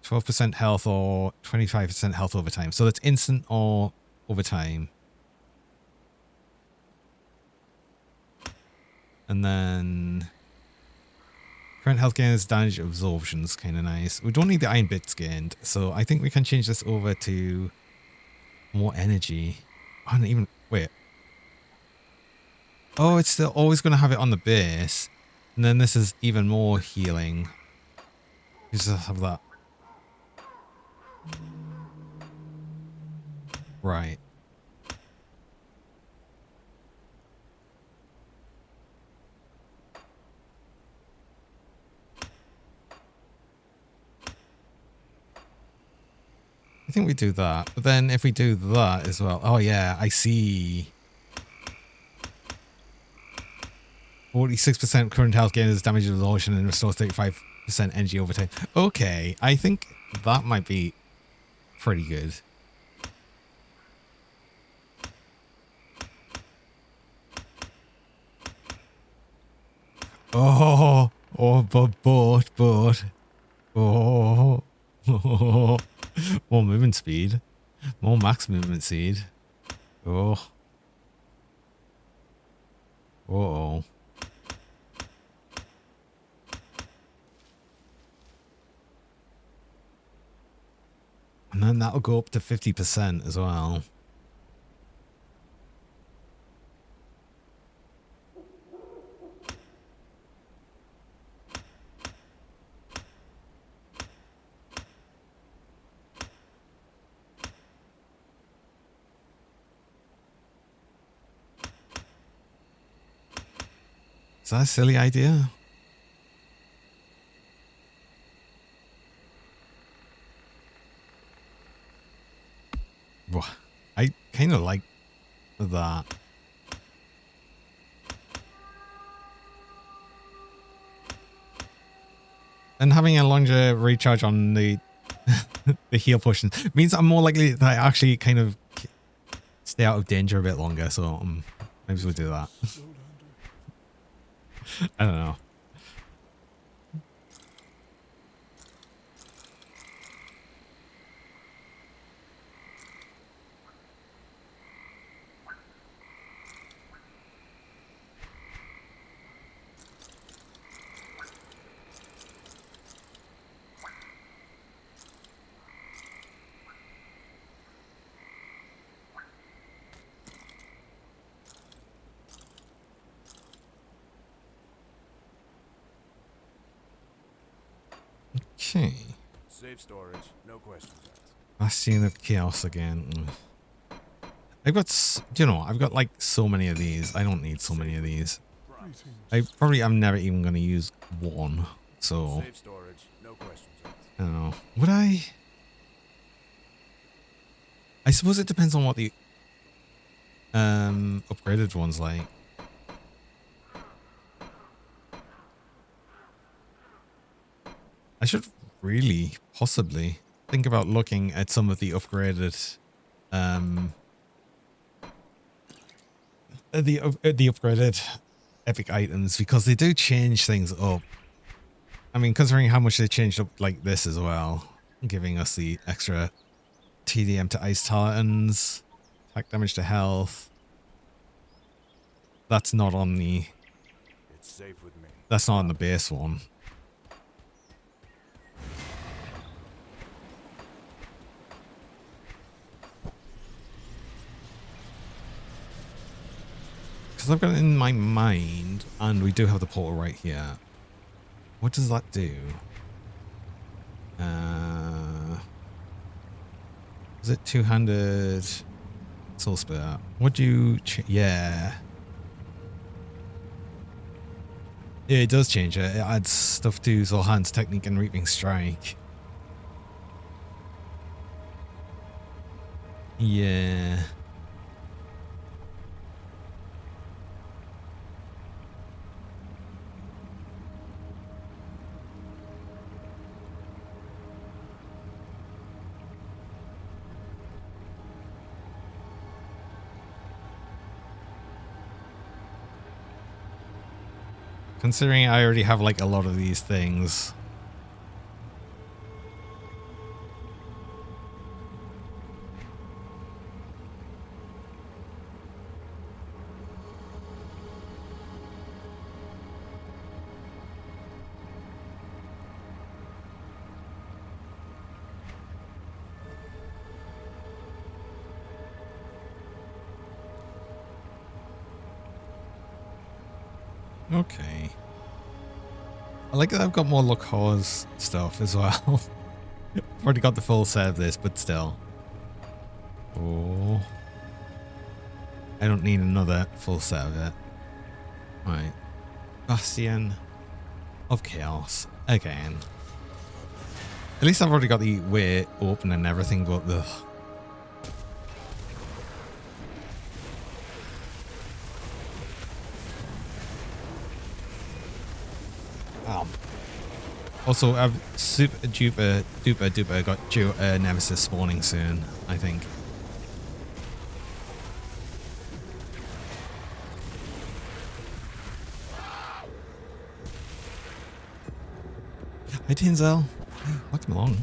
12% health or 25% health over time. So that's instant or over time. And then current health gain is damage absorption is kind of nice. We don't need the iron bits gained, so I think we can change this over to more energy. I don't even... Wait. Oh, it's still always going to have it on the base. And then this is even more healing. You just have that. Right. I think we do that, but then if we do that as well, oh yeah, I see. 46% current health gain is damage absorption and restores 35% energy over time. Okay, I think that might be pretty good. Oh, but. Oh, more movement speed. More max movement speed. Oh. Oh. And then that'll go up to 50% as well. Is that a silly idea? I kind of like that. And having a longer recharge on the the heal potions means I'm more likely that I actually kind of stay out of danger a bit longer. So maybe we'll do that. I don't know. Okay. Safe storage, no questions asked. Bastion of Chaos again. I've got, you know, I've got like so many of these. I don't need so many of these. I'm never even going to use one. So, Safe storage, no questions asked. I don't know. Would I? I suppose it depends on what the upgraded one's like. I should really possibly think about looking at some of the upgraded the upgraded epic items, because they do change things up. I mean, considering how much they changed up like this as well, giving us the extra TDM to Ice Titans, attack damage to health. That's not on the It's safe with me. That's not on the base one. Because I've got it in my mind, and we do have the portal right here. What does that do? Is it two-handed soul split? What do you... yeah. Yeah, it does change it. It adds stuff to Soul Hands, Technique, and Reaping Strike. Yeah. Considering I already have like a lot of these things. Okay. I like that I've got more Lukhor's stuff as well. I've already got the full set of this, but still. Oh. I don't need another full set of it. Right. Bastion of Chaos. Again. At least I've already got the way open and everything, but ugh. Also, I've super duper got Nemesis spawning soon, I think. Hey, Tinzel. Hey, welcome along.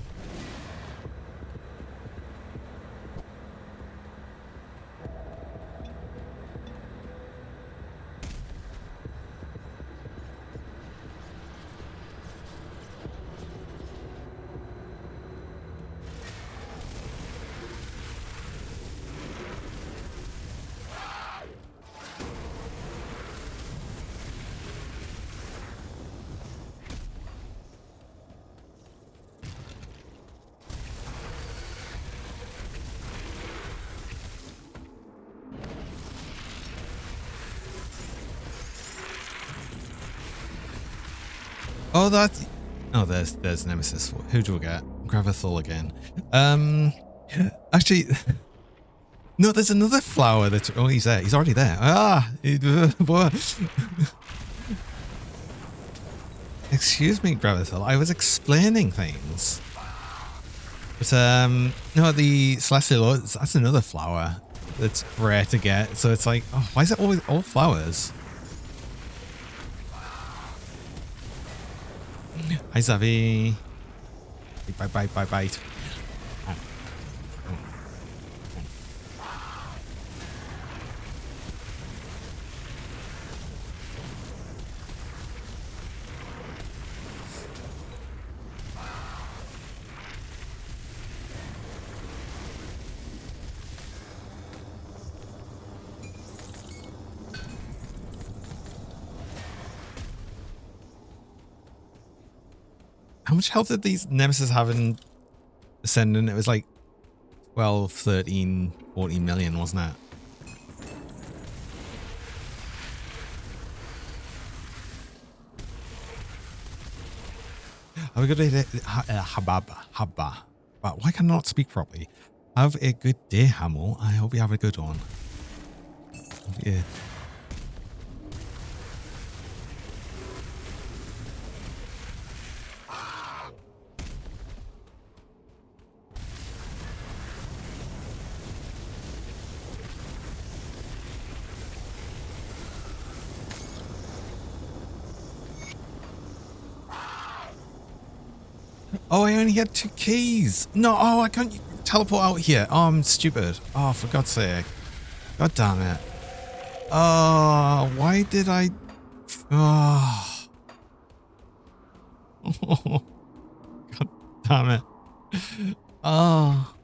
Oh, that's... Oh, there's Nemesis. Who do we get? Gravithol again. Actually... No, there's another flower that's... Oh, he's there. He's already there. Ah! Excuse me, Gravithol. I was explaining things. But, no, the Celestial... That's another flower that's rare to get. So it's like... Oh, why is it always all flowers? Hi, Zavi. Bye. How much health did these Nemesis have in Ascendant? It was like 12, 13, 14 million, wasn't it? Have a good day, Habba. Why can I not speak properly? Have a good day, Hamill. I hope you have a good one. Yeah. Oh, I only had 2 keys. No, oh, I can't teleport out here. Oh, I'm stupid. Oh, for God's sake. God damn it. Oh, why did I... Oh. God damn it. Oh.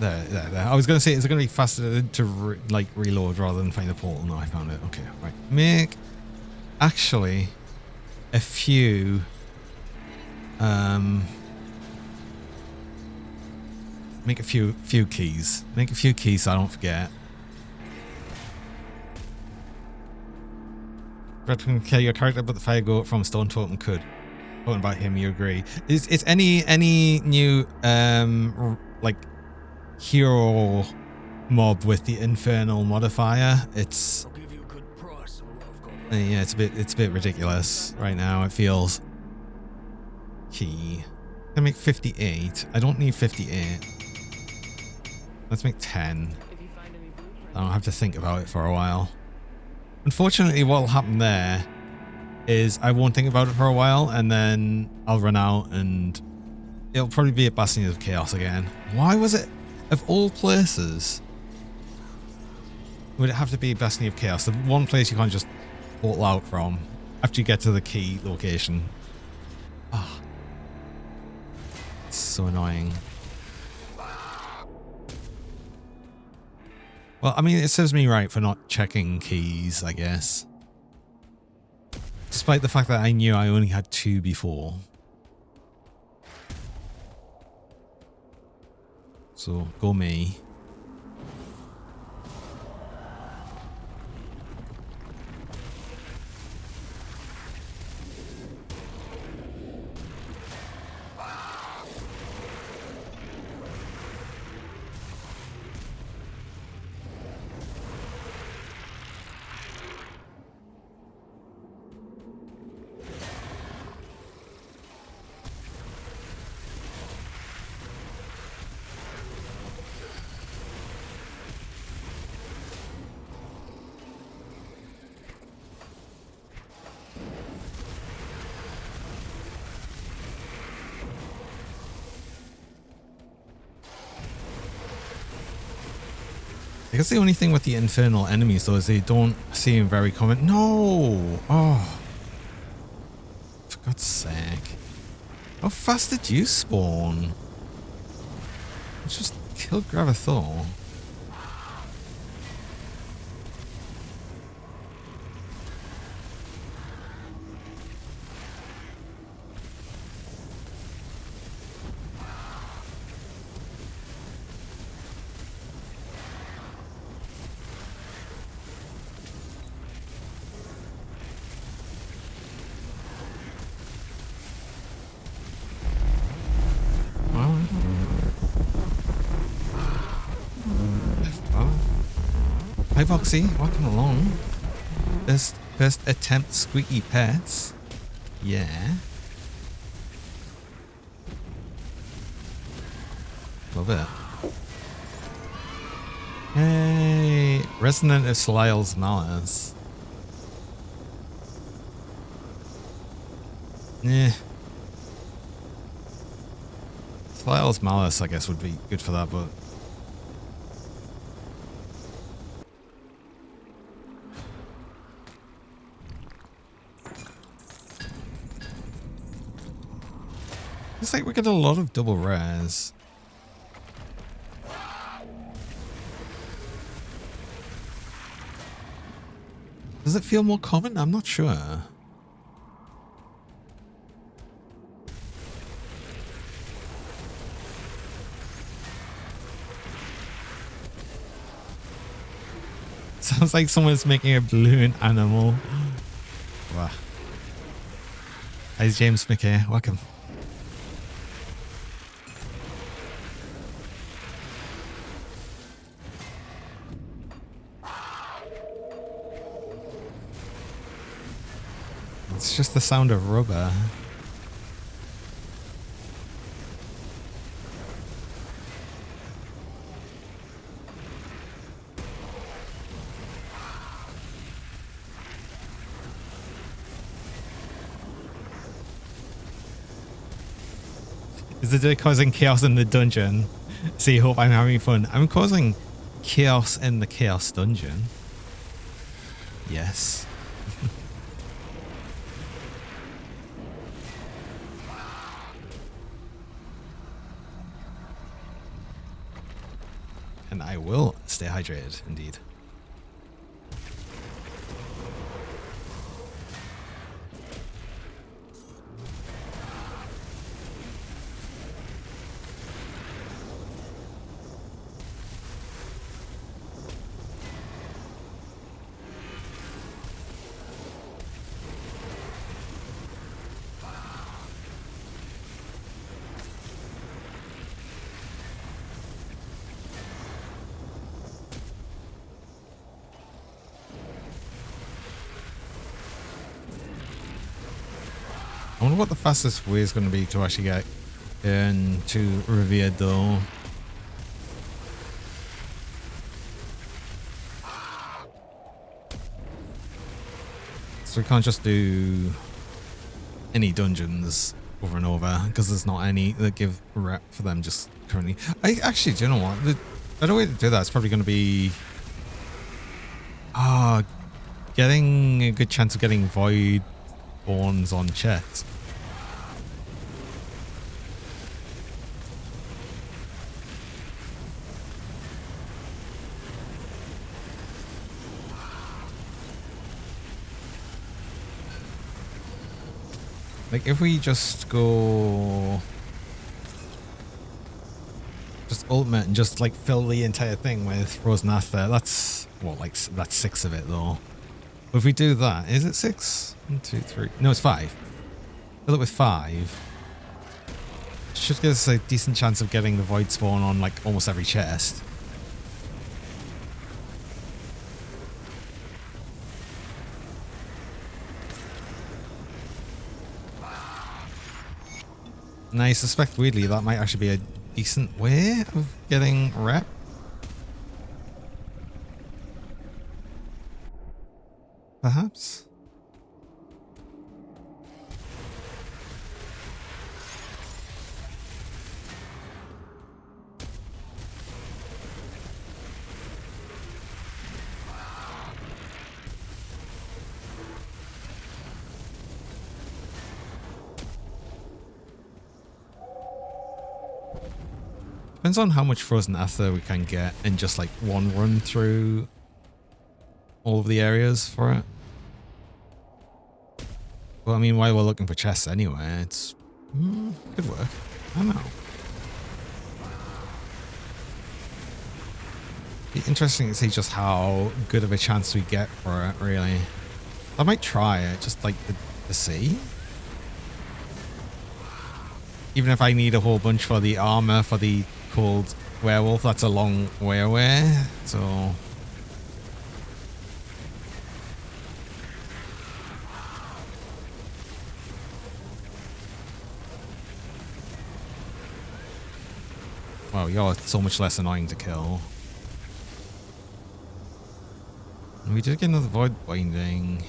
There. I was going to say, is it going to be faster to reload rather than find the portal? No, I found it. Okay, right. Make actually a few make a few keys. Make a few keys so I don't forget. Red can kill your character, but the fire goat from Stone Totem could. Talking about him, you agree? Is any new like hero mob with the infernal modifier? It's yeah, it's a bit ridiculous right now. It feels. Key. I make 58. I don't need 58. Let's make 10. I don't have to think about it for a while. Unfortunately, what will happen there is I won't think about it for a while, and then I'll run out, and it'll probably be a Bastion of Chaos again. Why was it, of all places, would it have to be Bastion of Chaos? The one place you can't just portal out from after you get to the key location. Ah, it's so annoying. Well, I mean, it serves me right for not checking keys, I guess. Despite the fact that I knew I only had 2 before. So, go me. I guess the only thing with the infernal enemies though is they don't seem very common. No! Oh. For God's sake. How fast did you spawn? Let's just kill Gravathor. Hi Voxy, welcome along. First attempt squeaky pets. Yeah. Love it. Hey, Resonant of Slyle's Malice. Yeah. Slyle's Malice, I guess, would be good for that, but it's like we get a lot of double rares. Does it feel more common? I'm not sure. Sounds like someone's making a balloon animal. Wow. Hi, James McKay. Welcome. It's just the sound of rubber. Is it causing chaos in the dungeon? See, hope I'm having fun. I'm causing chaos in the chaos dungeon. Yes. And I will stay hydrated, indeed. I wonder what the fastest way is going to be to actually get into Revered though. So we can't just do any dungeons over and over because there's not any that give rep for them just currently. I actually, do you know what? The better way to do that is probably going to be getting a good chance of getting void spawns on chests. Like if we just go just ultimate and just like fill the entire thing with Frozen Aether, that's well, like that's 6 of it though. But if we do that, is it 6? 1, 2, 3. No, it's 5. Fill it with 5. Should give us a decent chance of getting the void spawn on like almost every chest. And I suspect weirdly that might actually be a decent way of getting rep. Perhaps. Depends on how much frozen ether we can get in just like one run through all of the areas for it. Well, I mean, while we're looking for chests anyway, it's could work. I don't know. Be interesting to see just how good of a chance we get for it, really. I might try it, just like to see. Even if I need a whole bunch for the armor for the cold werewolf, that's a long way away, so... Wow, you're so much less annoying to kill. We did get another void binding.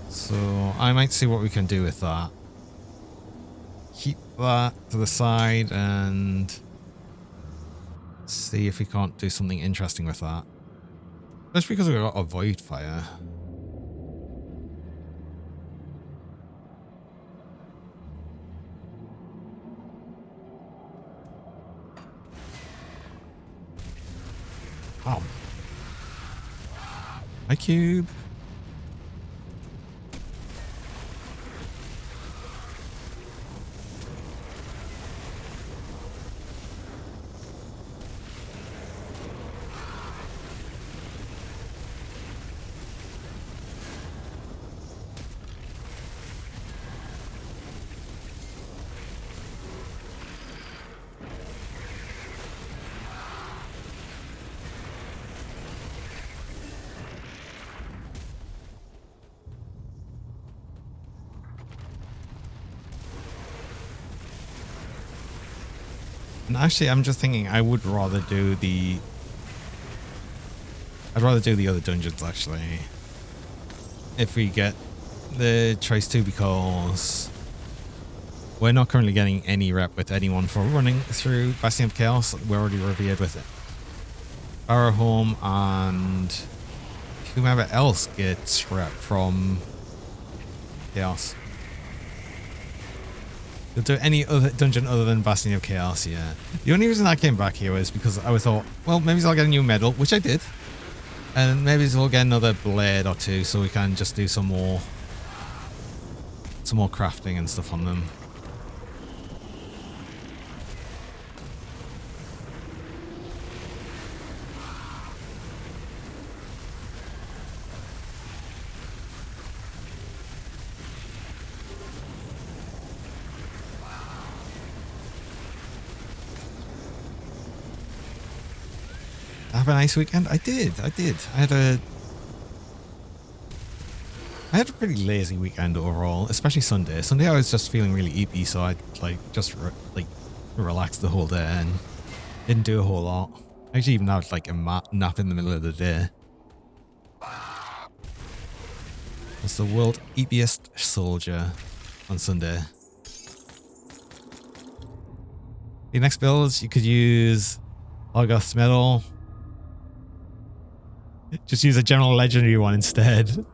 So I might see what we can do with that. Keep that to the side and see if we can't do something interesting with that. Especially because we've got a void fire. Oh. Hi, Cube. And actually, I'm just thinking I would rather do the... I'd rather do the other dungeons, actually. If we get the choice to, because we're not currently getting any rep with anyone for running through Bastion of Chaos. We're already revered with it. Barrowhome and whomever else gets rep from Chaos. You'll do any other dungeon other than Bastion of Chaos, yeah. The only reason I came back here was because I thought, well, maybe I'll get a new medal, which I did. And maybe we'll get another blade or two so we can just do some more crafting and stuff on them. Have a nice weekend? I did. I had a pretty lazy weekend overall, especially Sunday. Sunday I was just feeling really eepy, so I just relaxed the whole day and didn't do a whole lot. I actually even had like a nap in the middle of the day. It's the world eepiest soldier on Sunday. The next builds you could use Argoth's medal. Just use a general legendary one instead.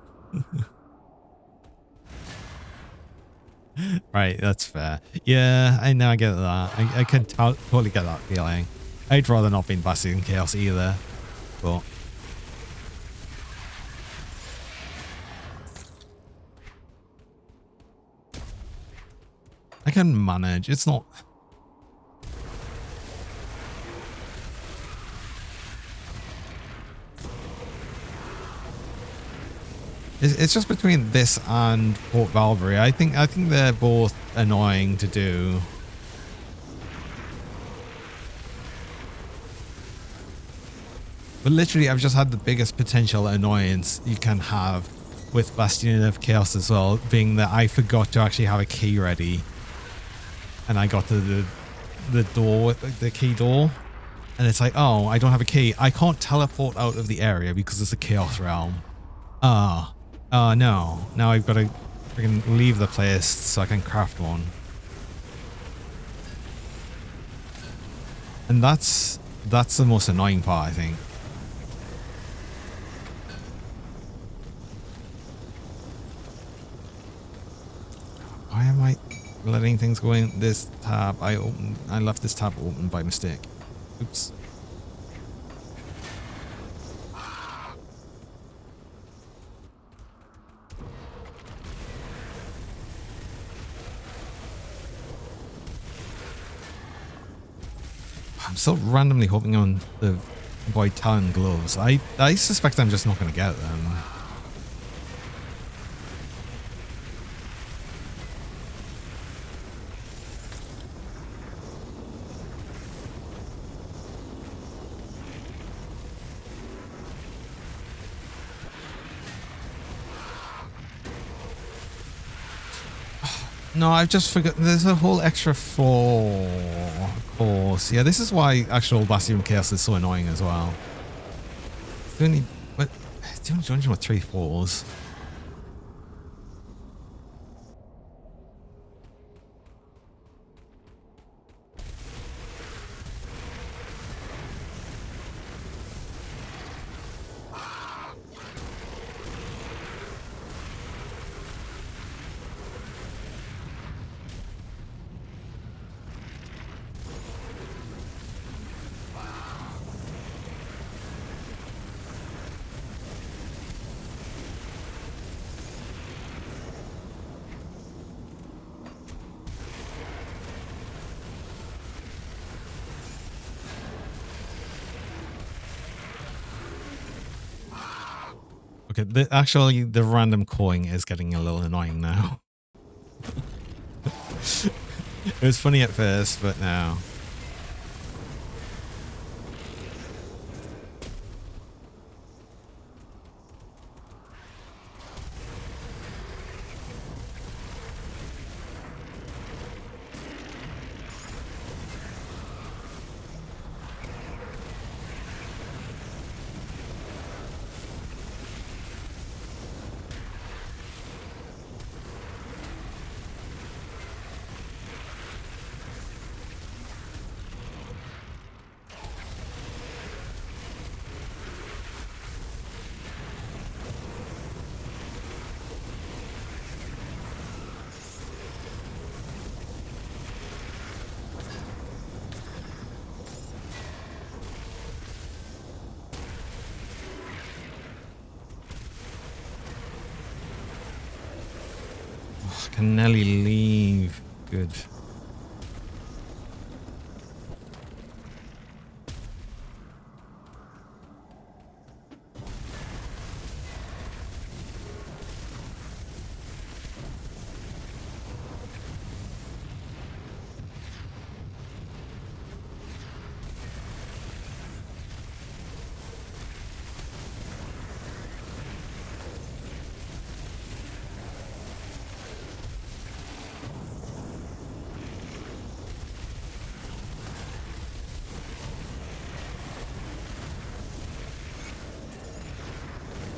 Right, that's fair. Yeah, I know, I get that. I can totally get that feeling. I'd rather not be in Bastion Chaos either, but... I can manage. It's not... It's just between this and Port Valkyrie. I think they're both annoying to do. But literally, I've just had the biggest potential annoyance you can have with Bastion of Chaos as well, being that I forgot to actually have a key ready. And I got to the door, the key door. And it's like, oh, I don't have a key. I can't teleport out of the area because it's a Chaos Realm. No. Now I've got to freaking leave the place so I can craft one. And that's the most annoying part, I think. Why letting things go in this tab. I left this tab open by mistake. Oops. I'm still randomly hoping on the Void Talon gloves. I suspect I'm just not going to get them. No, I've just forgot. There's a whole extra 4 course. Yeah, this is why actual Bastion Chaos is so annoying as well. It's the only dungeon with 3 4s. Okay, actually, the random coin is getting a little annoying now. It was funny at first, but now. Can Nelly leave? Good.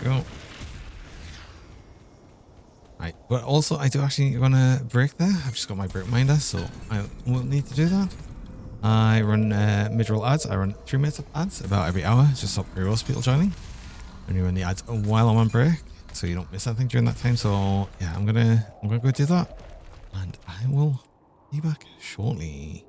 Go. Right, but also I do actually want to break there. I've just got my break minder, so I won't need to do that. I run mid-roll ads. I run 3 minutes of ads about every hour, just stop pre-rolls people joining. And you run the ads while I'm on break, so you don't miss anything during that time. So yeah, I'm gonna go do that, and I will be back shortly.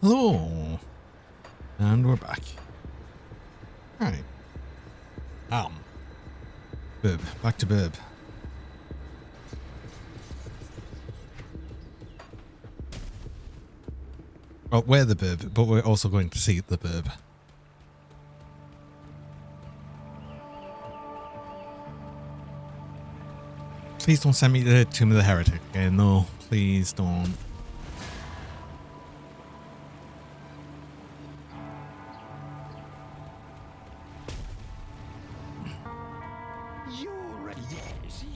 Hello. And we're back. Alright. Bib. Back to Bib. Well, we're the Bib, but we're also going to see the Bib. Please don't send me to the Tomb of the Heretic again. No, please don't.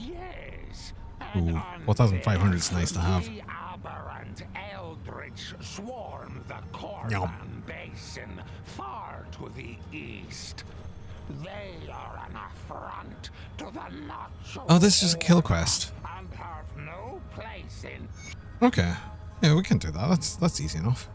Yes. Ooh, 4,500 is nice to have. The aberrant eldritch swarm the Yum. Corban Basin far to the east. They are an affront to the not-so Oh, this is a kill quest. and have no place in. Okay. Yeah, we can do that. That's easy enough.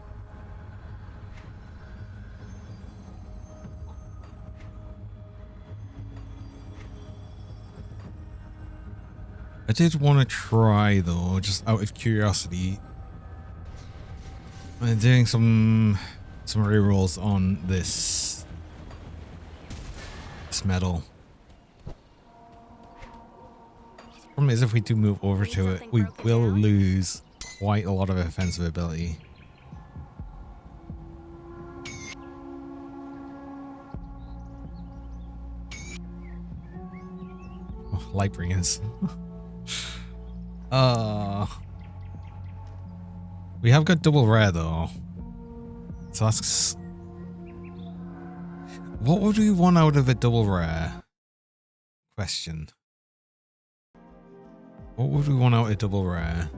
I did want to try though, just out of curiosity. I'm doing some rerolls on this medal. The problem is if we do move over to it, we will lose quite a lot of offensive ability. Oh, Lightbringers. We have got double rare though. So that's... What would we want out of a double rare? Question. What would we want out of a double rare?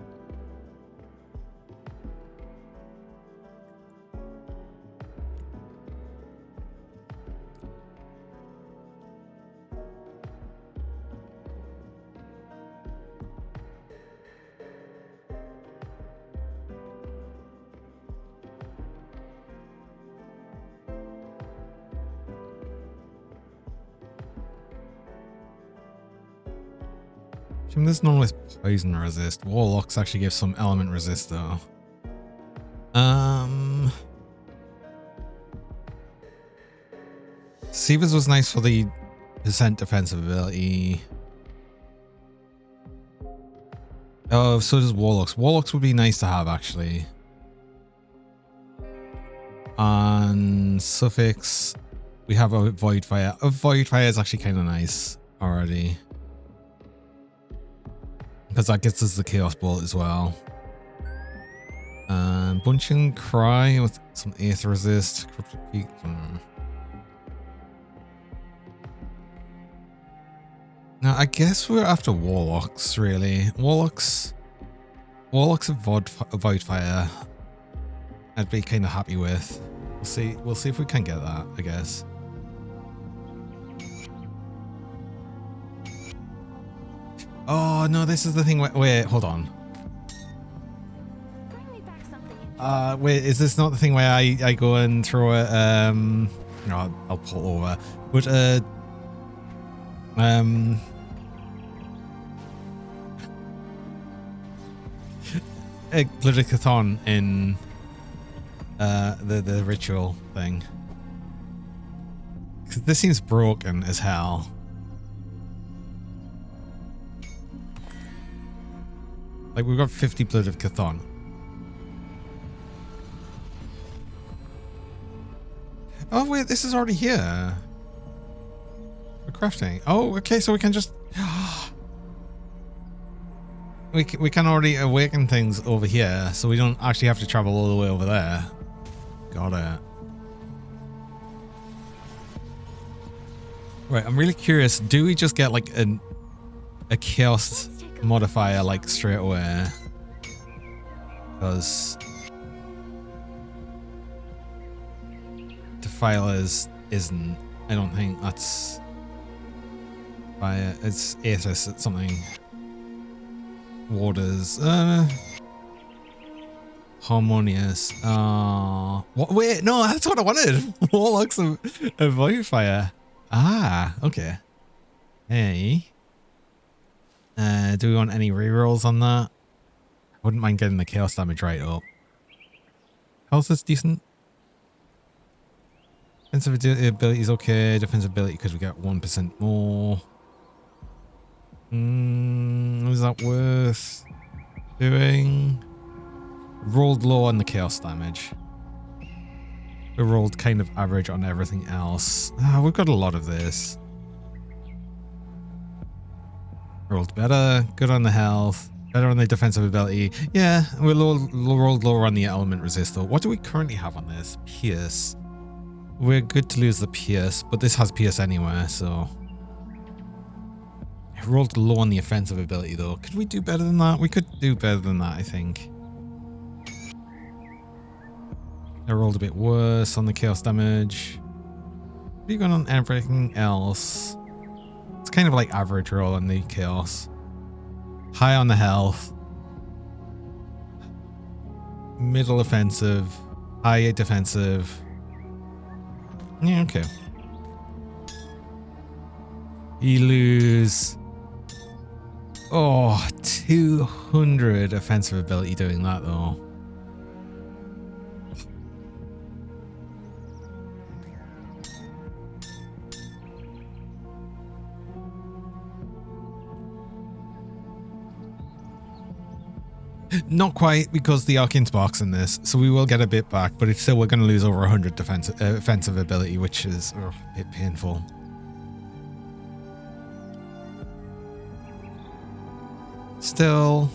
There's none with poison resist. Warlocks actually give some element resist though. Sievers was nice for the percent defensive ability. Oh, so does Warlocks. Warlocks would be nice to have actually. On Suffix, we have a Void Fire. A Void Fire is actually kind of nice already. Because that gets us the Chaos Bolt as well. Bunching Cry with some Aether Resist. Cryptic Peak. Now, I guess we're after Warlocks, really. Warlocks of Void Fire. I'd be kind of happy with. We'll see if we can get that, I guess. Oh no, this is the thing. Wait, hold on. Wait, is this not the thing where I go and throw it? No, I'll pull over. But a Glittercathon in the ritual thing. 'Cause this seems broken as hell. Like, we've got 50 Blood of Cathon. Oh, wait, this is already here. For crafting. Oh, okay, so we can just... we can already awaken things over here, so we don't actually have to travel all the way over there. Got it. Right, I'm really curious. Do we just get, like, a chaos modifier like straight away? Because Defilers isn't. I don't think that's fire. It's Aethys. It's something. Warders. Harmonious. What? Wait, no, that's what I wanted. Warlocks of Void Fire. Ah, okay. Hey. Do we want any rerolls on that? I wouldn't mind getting the chaos damage right up. Health is decent. Defensive ability is okay. Defensive ability because we get 1% more. Is that worth doing? Rolled low on the chaos damage. We rolled kind of average on everything else. We've got a lot of this. Rolled better, good on the health, better on the defensive ability. Yeah, we're rolled lower on the element resist though. What do we currently have on this? Pierce. We're good to lose the Pierce, but this has Pierce anywhere, so... I rolled low on the offensive ability though. Could we do better than that? We could do better than that, I think. I rolled a bit worse on the chaos damage. What are you going on everything else? It's kind of like average roll on the chaos. High on the health. Middle offensive. High defensive. Yeah, okay. You lose... Oh, 200 offensive ability doing that though. Not quite, because the Arcane's box in this, so we will get a bit back, but it's still, we're going to lose over 100 offensive ability, which is a bit painful. Still...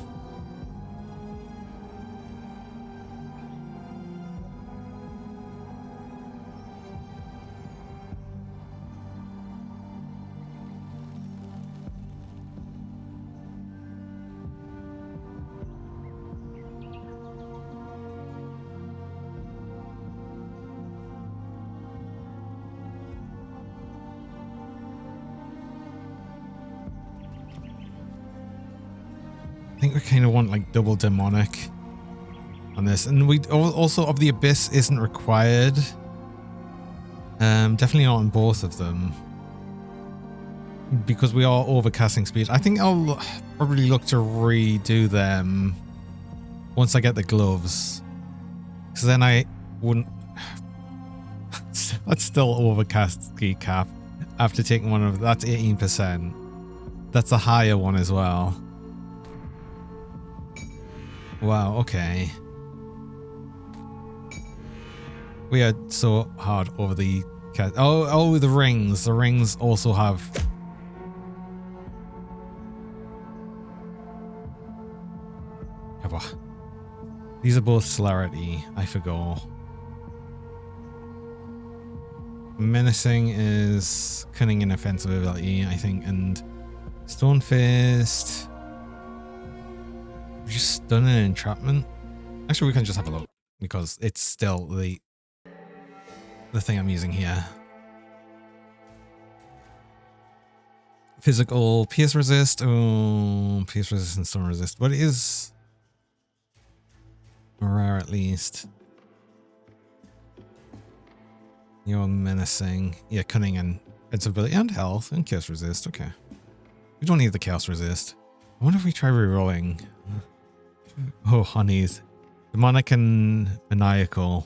I think we kind of want like double demonic on this, and we also of the abyss isn't required. Definitely not on both of them because we are over casting speed. I think I'll probably look to redo them once I get the gloves, because then I wouldn't. That's still over cast speed cap after taking one of that's 18%. That's a higher one as well. Wow, okay. We are so hard over the... Oh, the rings. The rings also have... These are both celerity. I forgot. Menacing is cunning and offensive ability, I think, and Stone Fist... Just stun and entrapment. Actually, we can just have a look because it's still the thing I'm using here. Physical pierce resist. Oh, pierce resist and stun resist. But it is rare at least. You're menacing. Yeah, cunning and ability and health and chaos resist. Okay. We don't need the chaos resist. I wonder if we try rerolling. Oh, honeys. Demonic and maniacal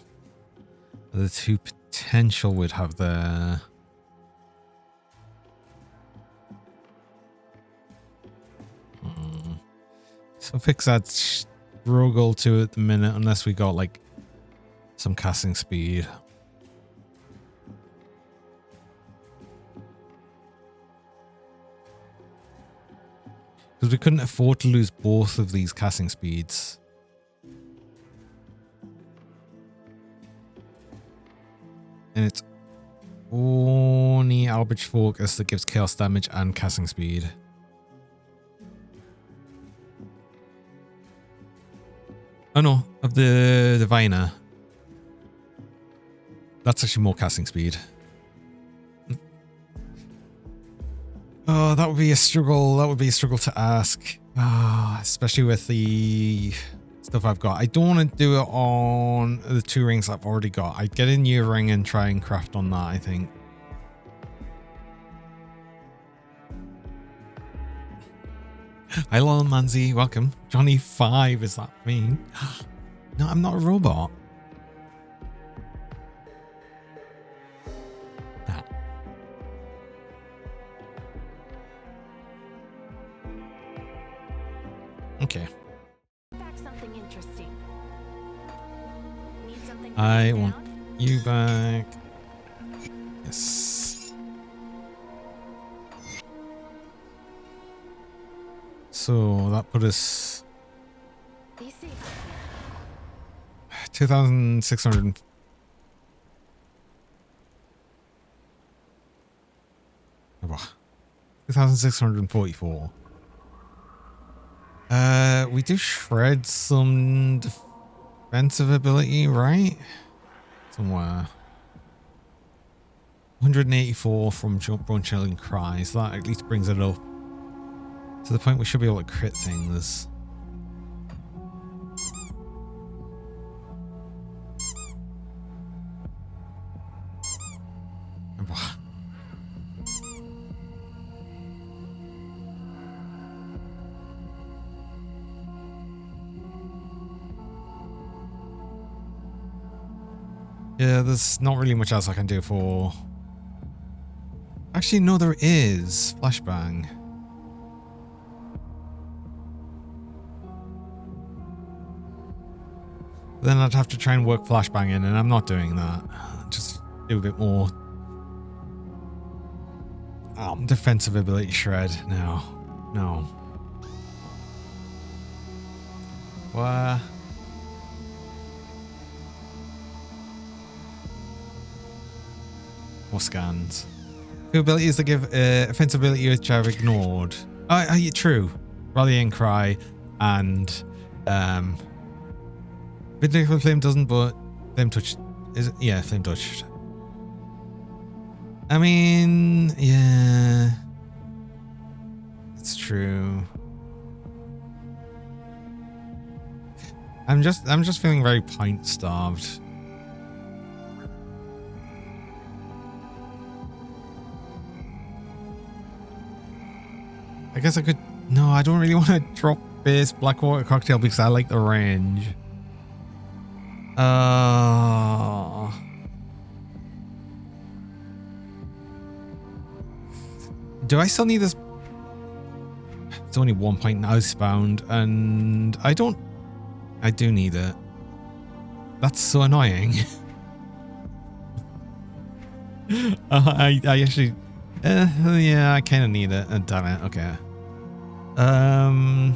are the two potential we'd have there. So fix that struggle to at the minute unless we got like some casting speed. Because we couldn't afford to lose both of these casting speeds. And it's only Albridge Focus that gives chaos damage and casting speed. Oh no, of the Diviner. That's actually more casting speed. Oh, that would be a struggle. That would be a struggle to ask. Especially with the stuff I've got. I don't want to do it on the 2 rings I've already got. I'd get a new ring and try and craft on that, I think. Hi, Lon Manzi. Welcome. Johnny 5, is that me? No, I'm not a robot. Okay. Back something interesting. Need something I broken want down? you back. Yes. So that put us Be safe. 2,600. 2,644. We do shred some defensive ability, right? Somewhere. 184 from Jump Run Chilling Cries. That at least brings it up to the point we should be able to crit things. Yeah, there's not really much else I can do for... Actually, no, there is. Flashbang. Then I'd have to try and work flashbang in, and I'm not doing that. Just do a bit more defensive ability shred. No. No. What? More scans. Two abilities that give offensive ability which I've ignored. Oh, true. Rallying Cry and Vindictive Flame doesn't, but Flame Touch is it? Yeah, Flame Touch. I mean, yeah, it's true. I'm just feeling very point starved. I guess I could... No, I don't really want to drop base Blackwater Cocktail because I like the range. Do I still need this? It's only 1 point housebound, and I don't... I do need it. That's so annoying. I actually... yeah, I kind of need it. Damn it. Okay. I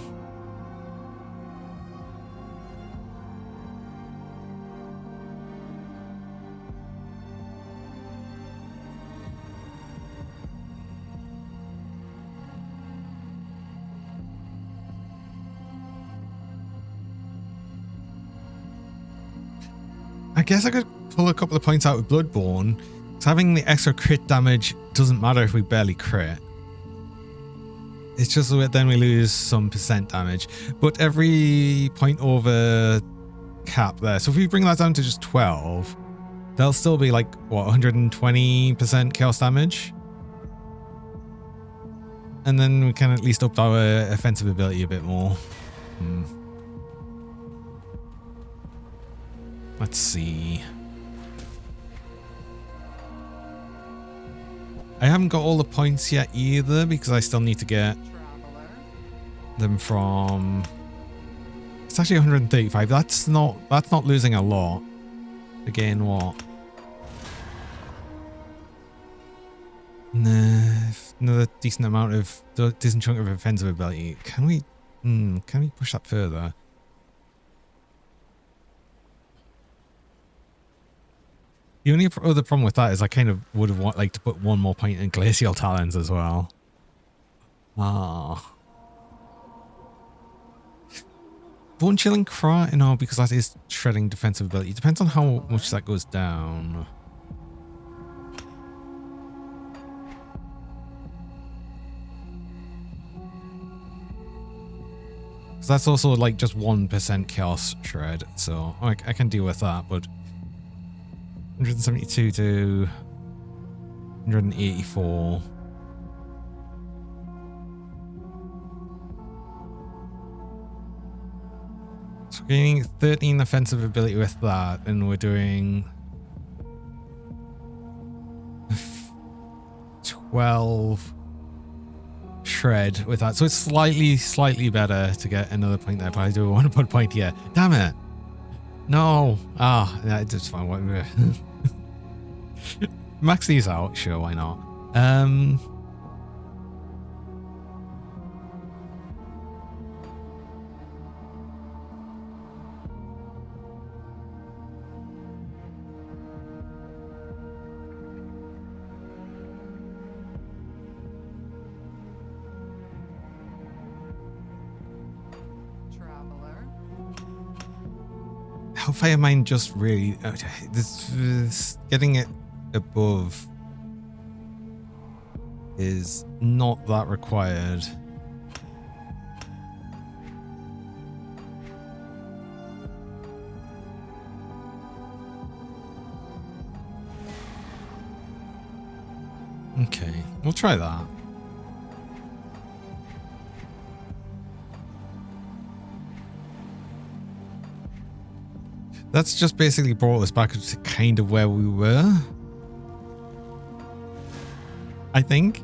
guess I could pull a couple of points out with Bloodborne, because having the extra crit damage doesn't matter if we barely crit. It's just that then we lose some percent damage. But every point over cap there. So if we bring that down to just 12, they'll still be like, what, 120% chaos damage? And then we can at least up our offensive ability a bit more. Let's see. I haven't got all the points yet either because I still need to get them from... It's actually 135. That's not losing a lot. To gain what? Another decent amount of... decent chunk of offensive ability. Can we push that further? The only other problem with that is I kind of would have liked to put one more point in Glacial Talons as well. Bone Chilling Cry? No, because that is shredding defensive ability. Depends on how much that goes down. So that's also like just 1% chaos shred. So I can deal with that, but 172 to 184. So we're gaining 13 offensive ability with that, and we're doing 12 shred with that. So it's slightly better to get another point there, but I do want to put a point here. Damn it. No. Ah, yeah, it's fine. Max these out. Sure, why not? Traveler. Hellfire Mine just really this getting it above is not that required. Okay, we'll try that. That's just basically brought us back to kind of where we were, I think.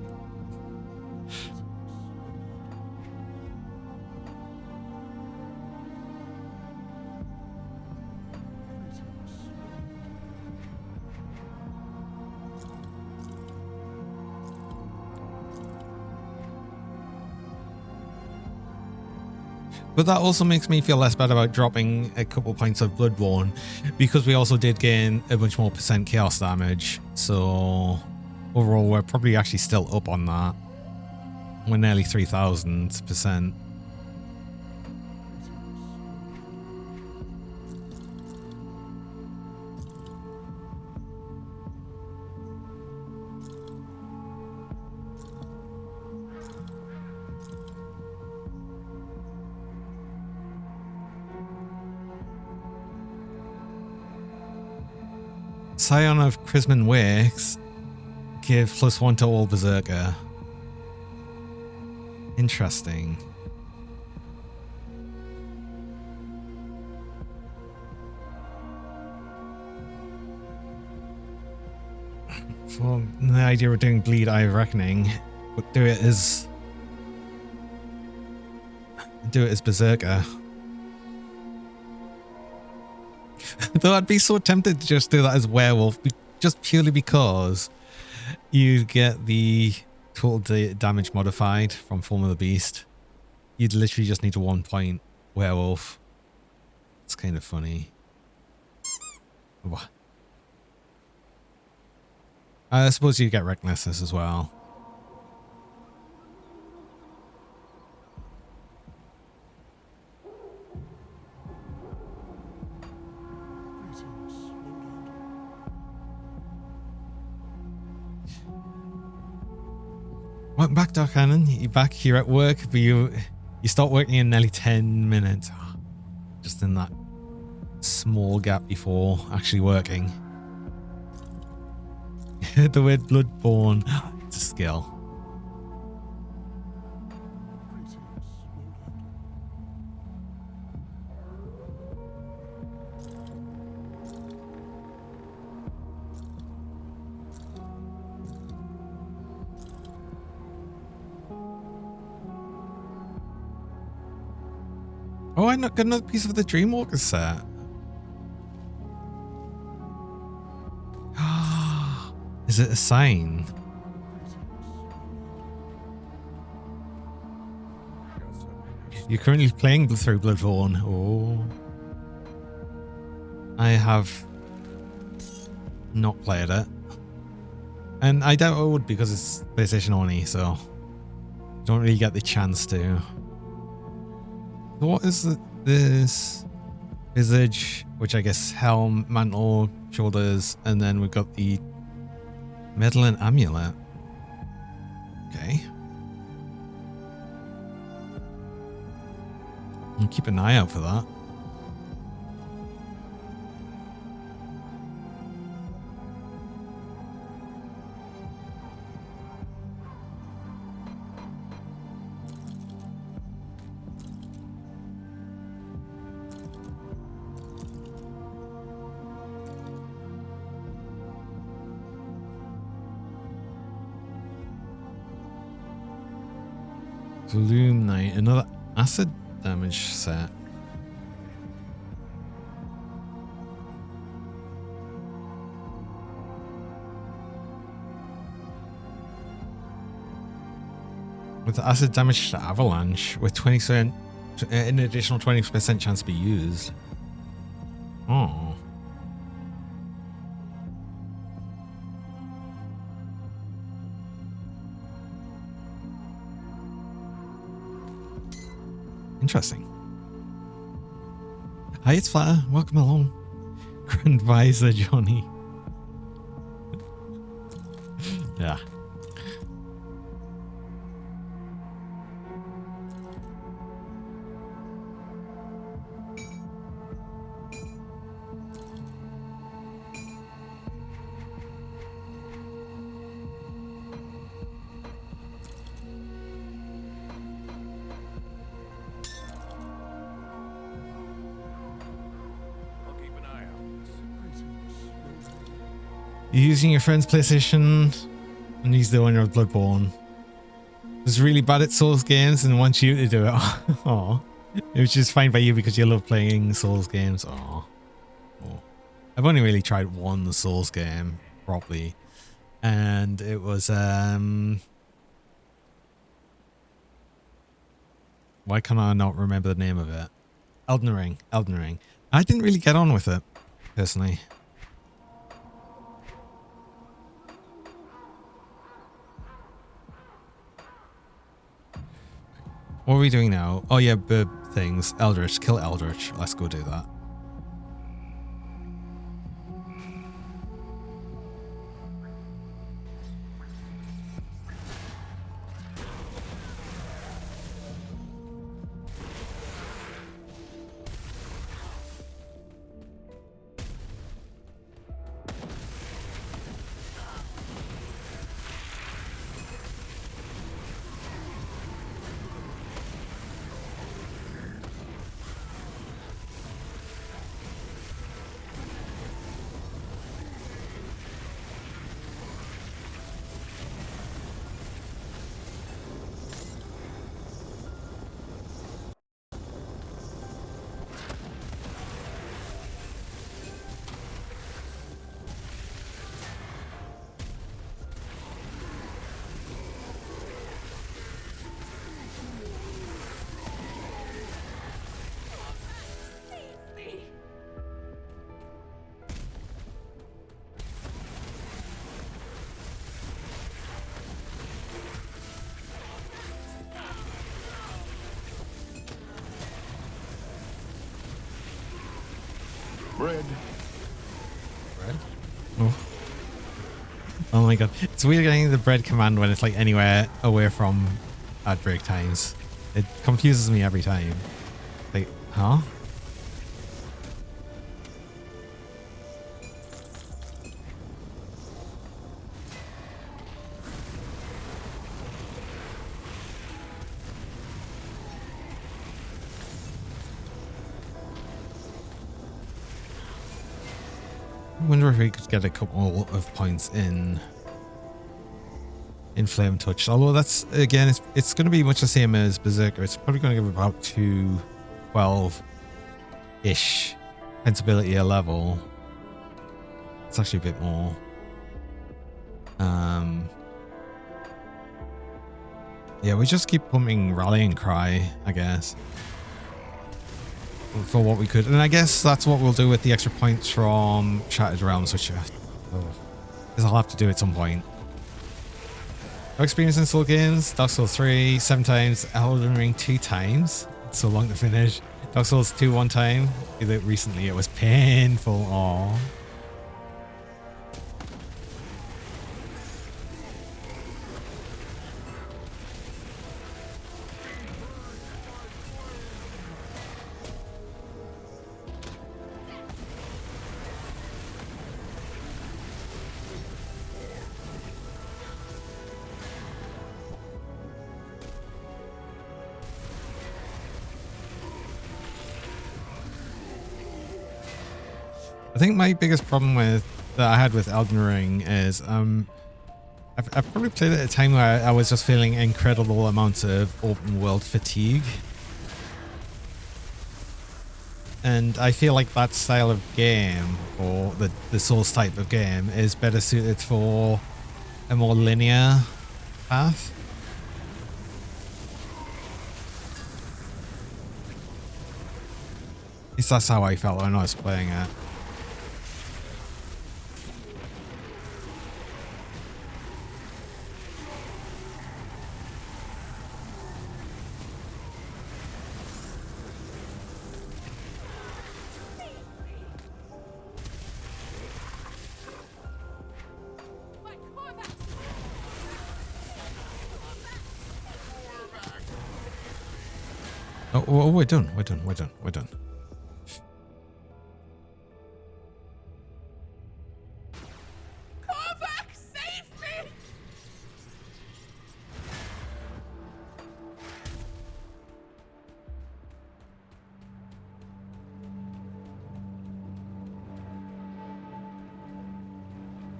But that also makes me feel less bad about dropping a couple points of Bloodborne, because we also did gain a bunch more % chaos damage. So overall, we're probably actually still up on that. We're nearly 3,000%. Scion of Chrisman Wakes give +1 to all Berserker. Interesting. For the idea of doing Bleed Eye of Reckoning, but do it as Berserker. Though I'd be so tempted to just do that as Werewolf, just purely because you get the total damage modified from Form of the Beast. You'd literally just need a 1 point Werewolf. It's kind of funny. I suppose you get Recklessness as well. Welcome back, Dark Cannon. You're back here at work, but you start working in nearly 10 minutes. Just in that small gap before actually working. The word Bloodborne, it's a skill. Oh, I got another piece of the Dreamwalker set. Is it a sign? You're currently playing through Bloodborne. Oh. I have not played it. And I doubt I would, because it's PlayStation only, so don't really get the chance to. What is this? Visage, which I guess helm, mantle, shoulders, and then we've got the medal and amulet. Okay. I'll keep an eye out for that. Gloom Knight, another acid damage set. With acid damage to avalanche, with 20%, an additional 20% chance to be used. Oh. Interesting. Hi, it's Flatter. Welcome along. Grand Visor Johnny. Yeah. You're using your friend's PlayStation, and he's the owner of Bloodborne. He's really bad at Souls games and wants you to do it. Aww. Which is fine by you because you love playing Souls games. Aww. Oh. I've only really tried one Souls game properly, and it was why can I not remember the name of it? Elden Ring. Elden Ring. I didn't really get on with it personally. What are we doing now? Oh yeah, things. Eldritch. Kill Eldritch. Let's go do that. Bread. Bread? Oh. Oh my god. It's weird getting the bread command when it's like anywhere away from ad break times. It confuses me every time. Like, huh? I wonder if we could get a couple of points in Flame Touch. Although that's, again, it's going to be much the same as Berserker. It's probably going to give about 212-ish sensibility a level. It's actually a bit more. Yeah, we just keep pumping Rallying Cry, I guess, for what we could. And I guess that's what we'll do with the extra points from Shattered Realms, which I'll have to do at some point. No experience in Soul games. Dark Souls 3 7 times, Elden Ring 2 times. It's so long to finish. Dark Souls 2 1 time. Recently it was painful. Aww. I think my biggest problem that I had with Elden Ring is I've probably played it at a time where I was just feeling incredible amounts of open world fatigue. And I feel like that style of game, or the Souls type of game, is better suited for a more linear path. At least that's how I felt when I was playing it. Oh, we're done. We're done. We're done. We're done. Korvac, save me!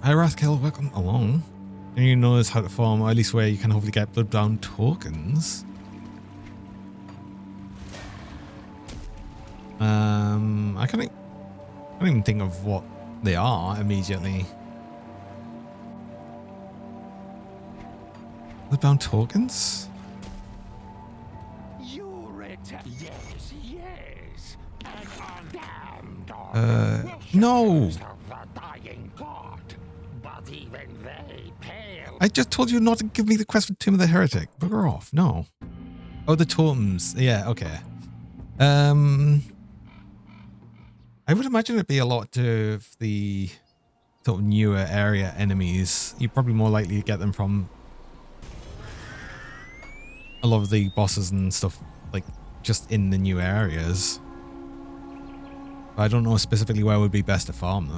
Hi Rathkill, welcome along. And you knows how to farm, or at least where you can hopefully get bloodbound tokens. I can't even think of what they are immediately. Bloodbound tokens? You return. Yes, yes. And undamned. No. Of the dying god. But even they pale. I just told you not to give me the quest for Tomb of the Heretic. Bugger off. No. Oh, the totems. Yeah, okay. I would imagine it'd be a lot of the sort of newer area enemies. You're probably more likely to get them from a lot of the bosses and stuff, like just in the new areas. But I don't know specifically where would be best to farm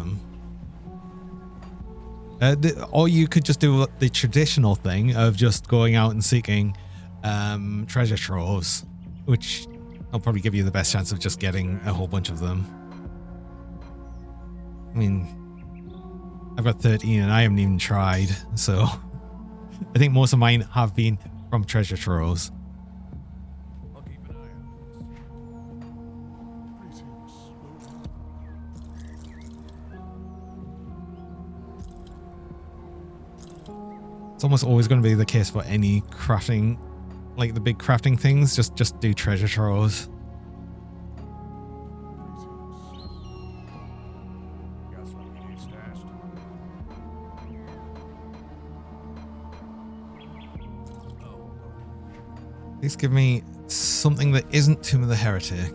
them. Or you could just do the traditional thing of just going out and seeking treasure troves, which will probably give you the best chance of just getting a whole bunch of them. I mean, I've got 13 and I haven't even tried, so I think most of mine have been from treasure troves. I'll keep an eye on this. It's almost always going to be the case for any crafting, like the big crafting things, just do treasure troves. Got something you need stashed? Please give me something that isn't Tomb of the Heretic.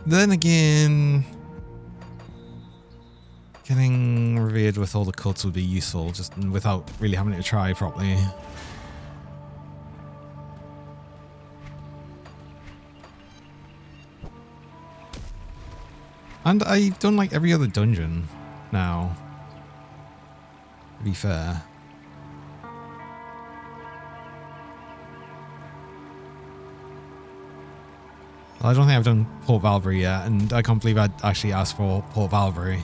Then again, getting revered with all the cults would be useful, just without really having to try properly. And I've done like every other dungeon now, to be fair. Well, I don't think I've done Port Valkyrie yet, and I can't believe I'd actually asked for Port Valkyrie.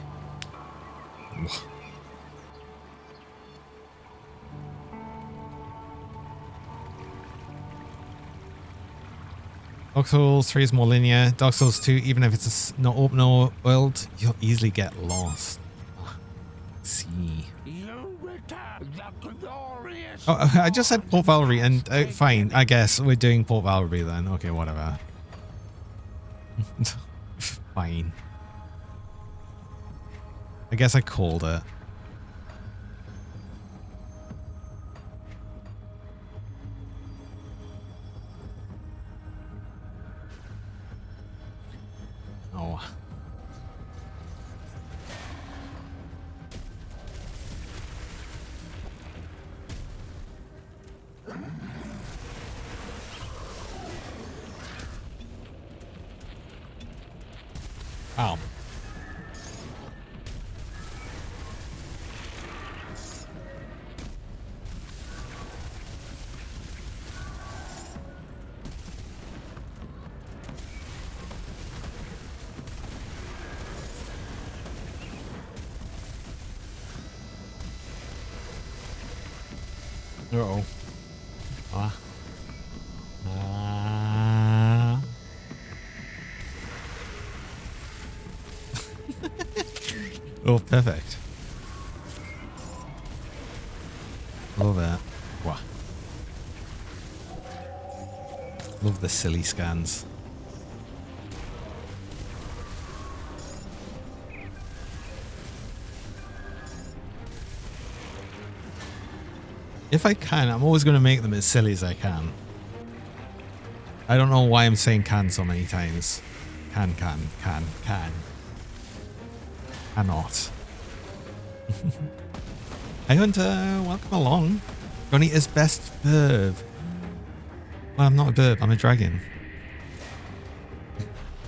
Dark Souls 3 is more linear. Dark Souls 2, even if it's not open world, you'll easily get lost. Let's see. You return the glorious. Oh, I just said Port Valkyrie, and fine, I guess we're doing Port Valkyrie then. Okay, whatever. Fine. I guess I called it. Oh. Ow. Uh-oh. Ah. Oh, perfect. Love it. Wow. Love the silly scans. If I can, I'm always going to make them as silly as I can. I don't know why I'm saying can so many times. Can. Cannot. Hey Hunter, welcome along. Johnny is best bird. Well, I'm not a bird, I'm a dragon.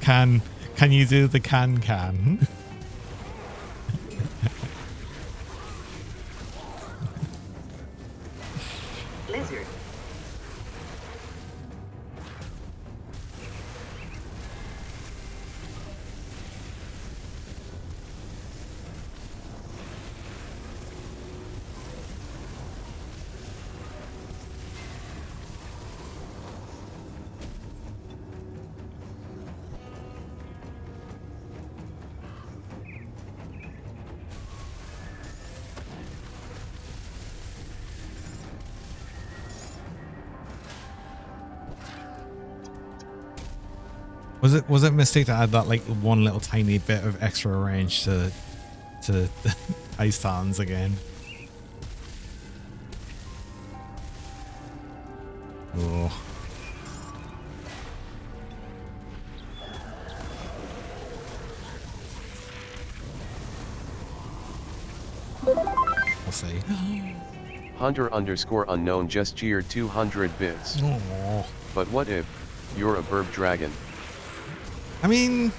Can you do the can? Lizard. Was it a mistake to add that like one little tiny bit of extra range to Ice Titans again? Oh. We'll see. Hunter_unknown just cheered 200 bits. Oh. But what if you're a burb dragon? I mean,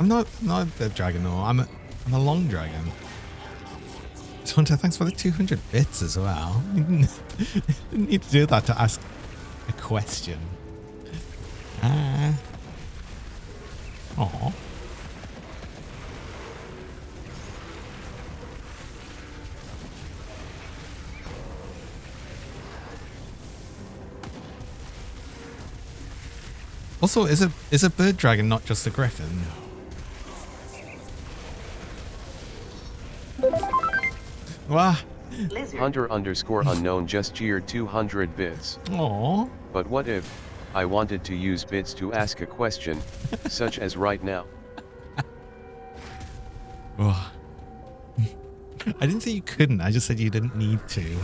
I'm not a big dragon though. I'm a long dragon. Hunter, thanks for the 200 bits as well. Didn't need to do that to ask a question. Aww. Also, is a bird dragon not just a griffin? Wow. Hunter_unknown just cheered 200 bits. Aww. But what if I wanted to use bits to ask a question, such as right now? Oh. I didn't say you couldn't. I just said you didn't need to.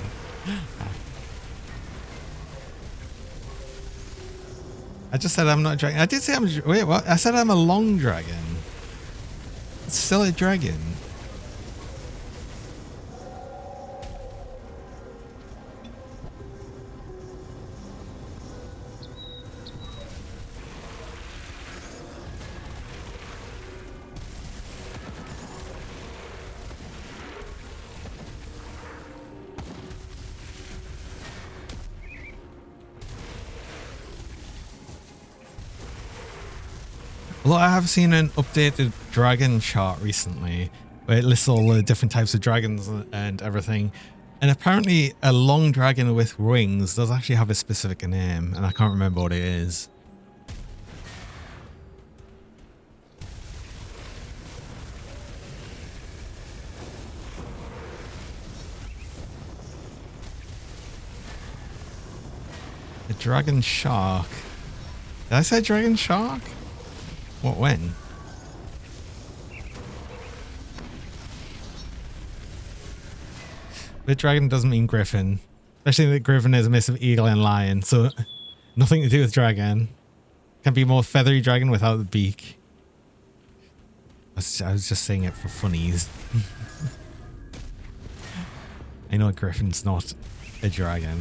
I just said I'm not a dragon. I did say wait, what? I said I'm a long dragon. It's still a dragon. Well, I have seen an updated dragon chart recently where it lists all the different types of dragons and everything. And apparently a long dragon with wings does actually have a specific name, and I can't remember what it is. A dragon shark. Did I say dragon shark? What, when? The dragon doesn't mean griffin. Especially that griffin is a mix of eagle and lion, so nothing to do with dragon. Can be more feathery dragon without the beak. I was just saying it for funnies. I know a griffin's not a dragon.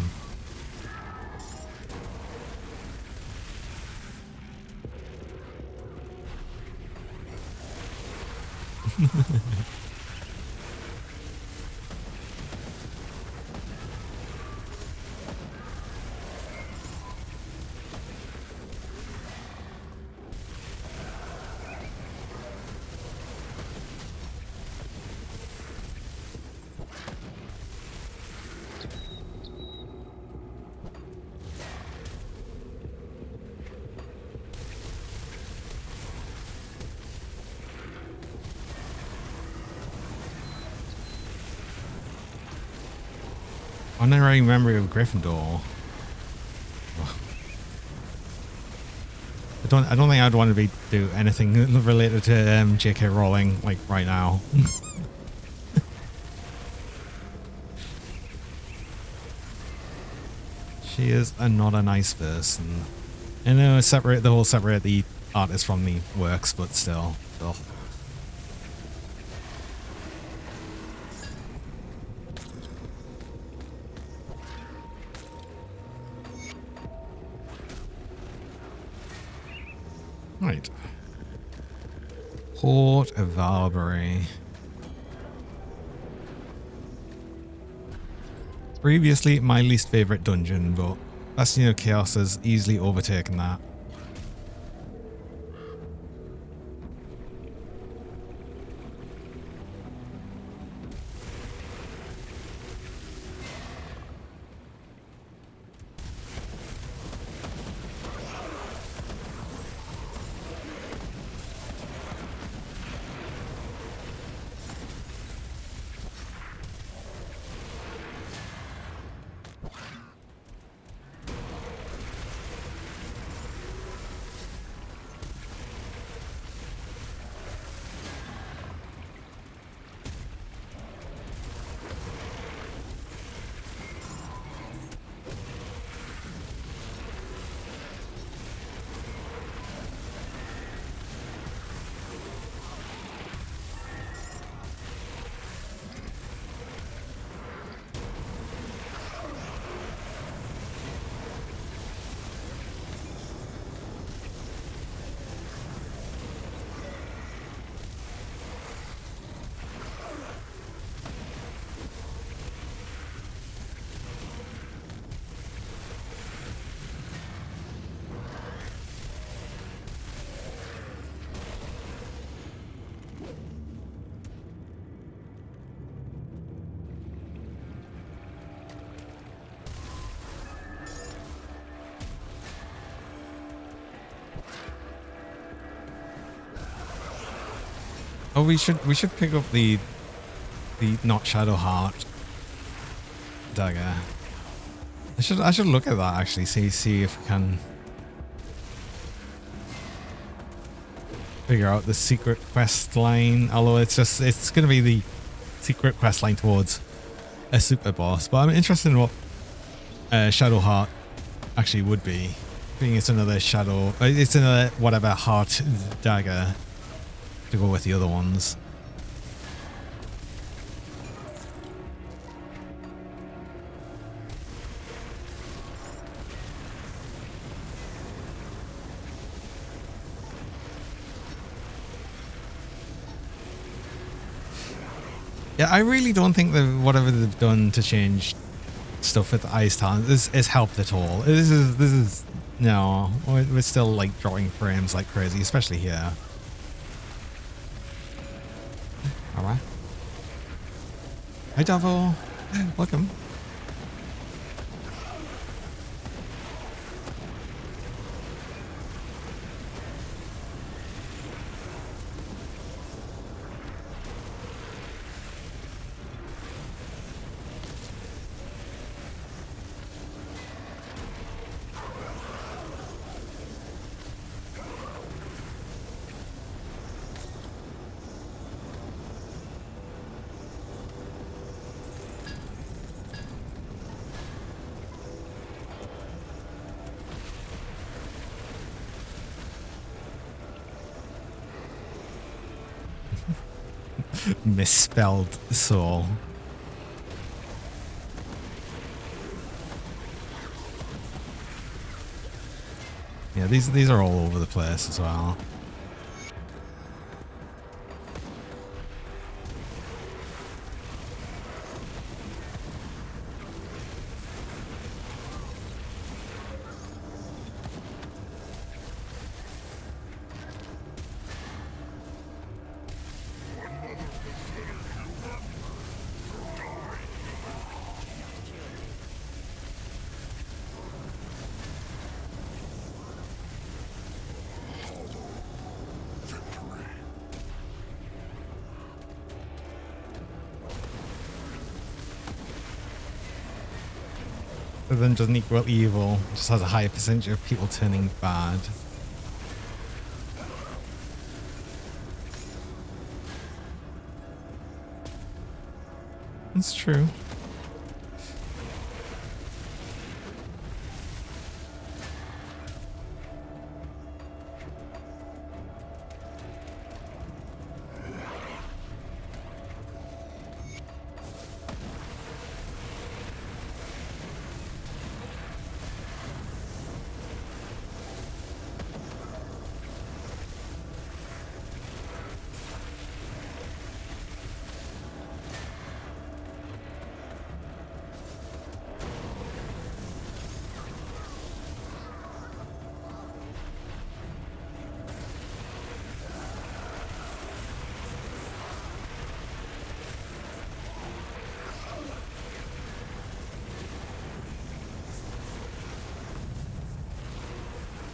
Honorary memory of Gryffindor. I don't think I'd want to do anything related to J.K. Rowling like right now. She is not a nice person. I know separate the artist from the works, but still. Right. Port of Valbury. Previously my least favorite dungeon, but Bastion of Chaos has easily overtaken that. Oh, we should pick up the not Shadow Heart dagger. I should look at that actually. See if we can figure out the secret quest line. Although it's gonna be the secret quest line towards a super boss. But I'm interested in what Shadow Heart actually would be. I think it's another shadow. It's another whatever heart dagger to go with the other ones. Yeah, I really don't think that whatever they've done to change stuff with the Ice Talons is helped at all. This is no, we're still like drawing frames like crazy, especially here. All right. Hi, Davo. Welcome. Misspelled soul. Yeah, these are all over the place as well. Other than doesn't equal evil, just has a higher percentage of people turning bad. That's true.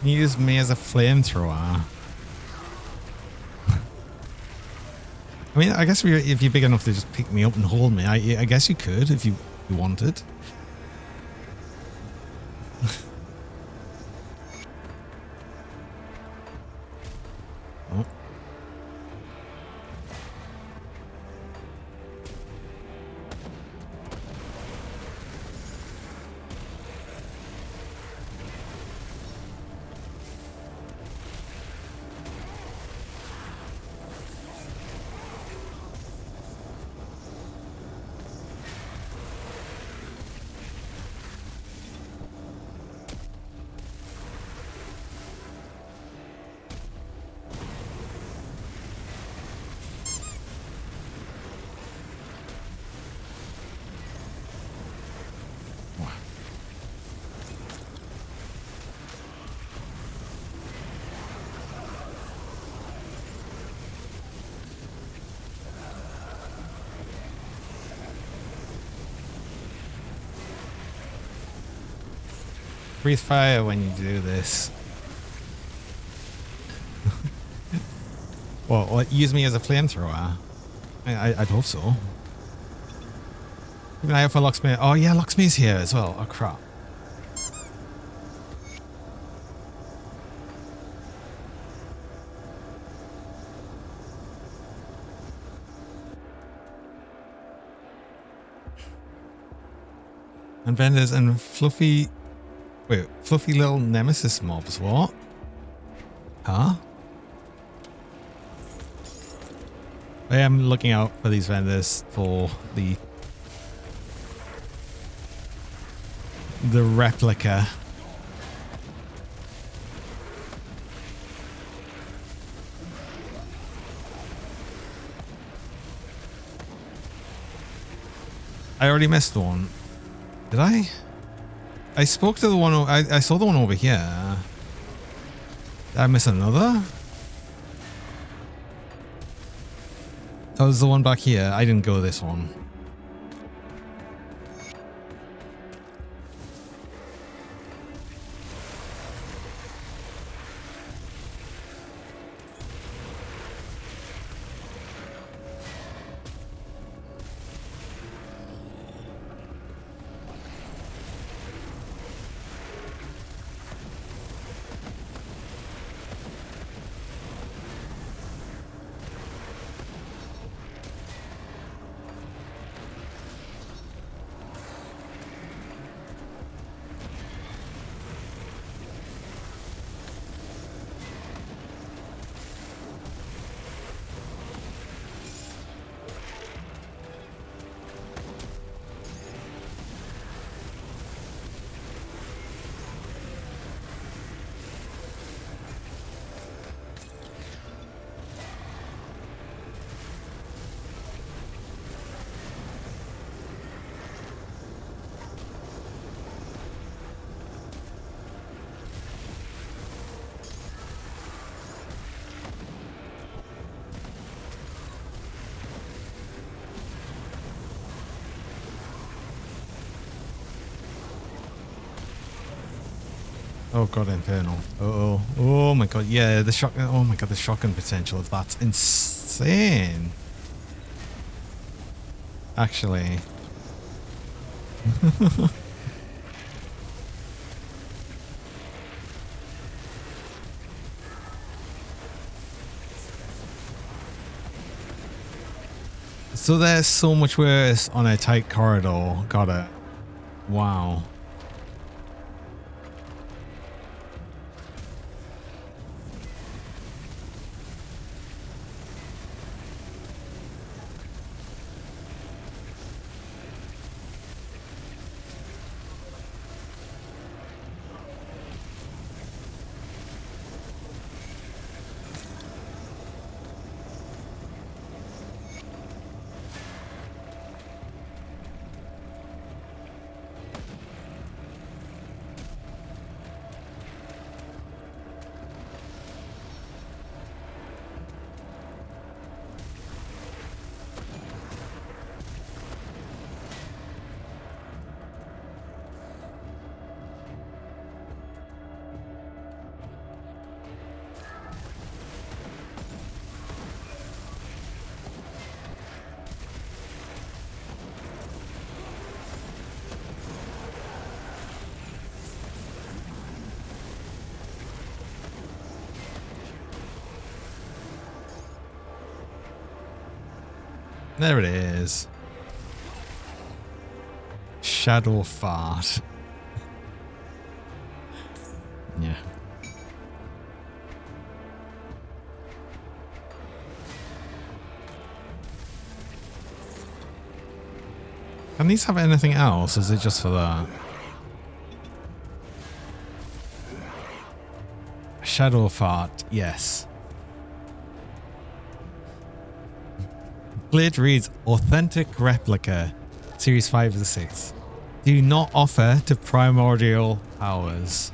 Use me as a flamethrower. I mean, I guess if you're big enough to just pick me up and hold me, I guess you could if you wanted. Oh. Breathe fire when you do this. Well, use me as a flamethrower. I'd hope so. Keep an eye out for Locksmith. Oh yeah, Locksmith's here as well. Oh crap. And vendors and fluffy... Wait, fluffy little nemesis mobs, what? Huh? I am looking out for these vendors for the replica. I already missed one. Did I? I spoke to the one. I saw the one over here. Did I miss another? That was the one back here. I didn't go this one. Oh god, Inferno. Oh my god, yeah, the shotgun. Oh my god, the shotgun potential of that's insane. Actually. So there's so much worse on a tight corridor. Got it. Wow. There it is. Shadow fart. Yeah. Can these have anything else? Or is it just for that? Shadow fart, yes. Blade reads authentic replica, series 5 of the 6. Do not offer to primordial powers.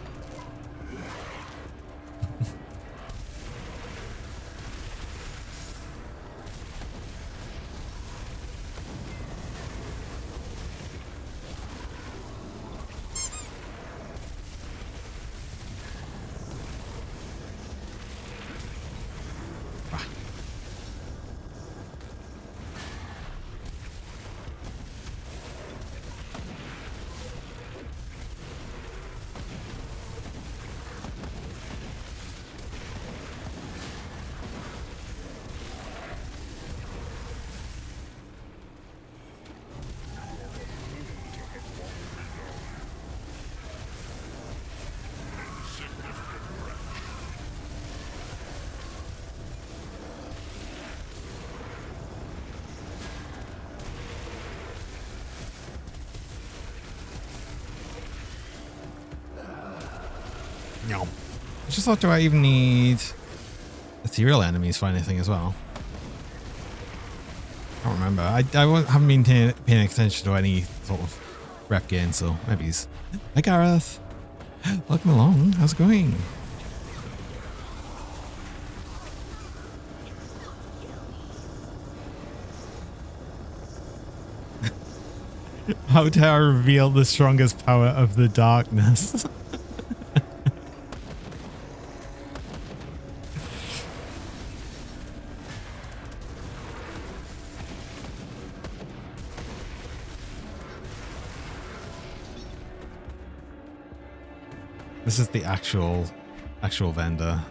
No. I just thought, do I even need ethereal enemies for anything as well? I don't remember. I haven't been paying attention to any sort of rep gain, so maybe he's... Hi Gareth. Welcome along. How's it going? How dare I reveal the strongest power of the darkness? This is the actual vendor.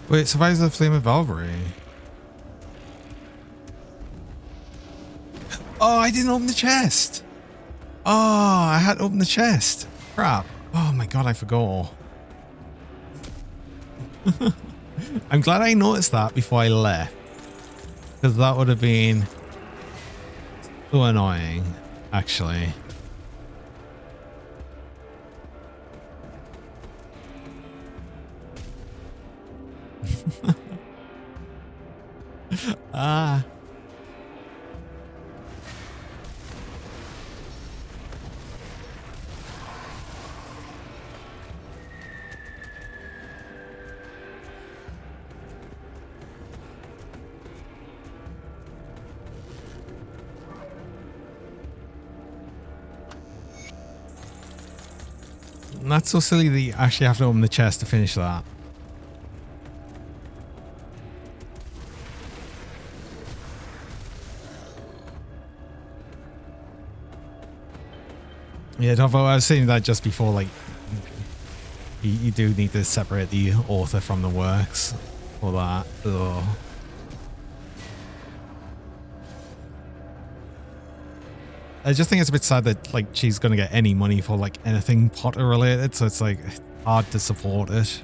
Wait, survives the flame of Valkyrie. Oh, I didn't open the chest. Oh, I had to open the chest. Crap. Oh my god, I forgot. I'm glad I noticed that before I left. Because that would have been so annoying, actually. Ah. That's so silly that you actually have to open the chest to finish that. Yeah, although I was saying that just before, like, you do need to separate the author from the works for that. Ugh. I just think it's a bit sad that, like, she's going to get any money for, like, anything Potter related, so it's, like, hard to support it.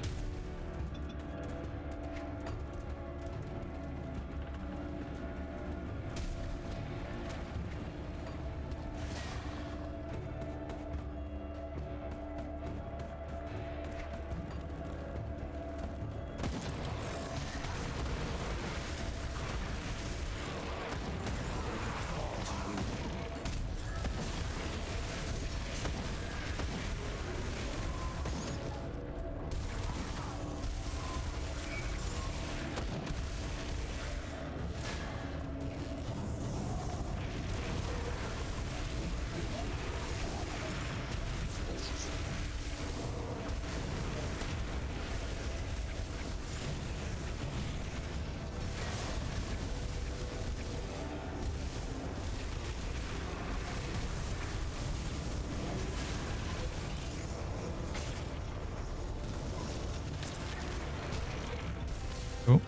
Oh.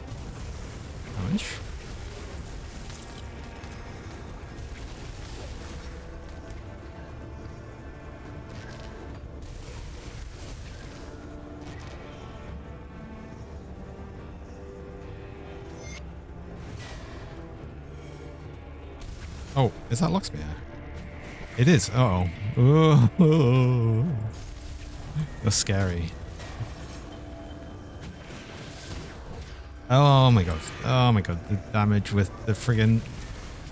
Damage. Oh, is that Locksmith? It is. Uh oh. Oh. You're scary. Oh my god. Oh my god. The damage with the friggin...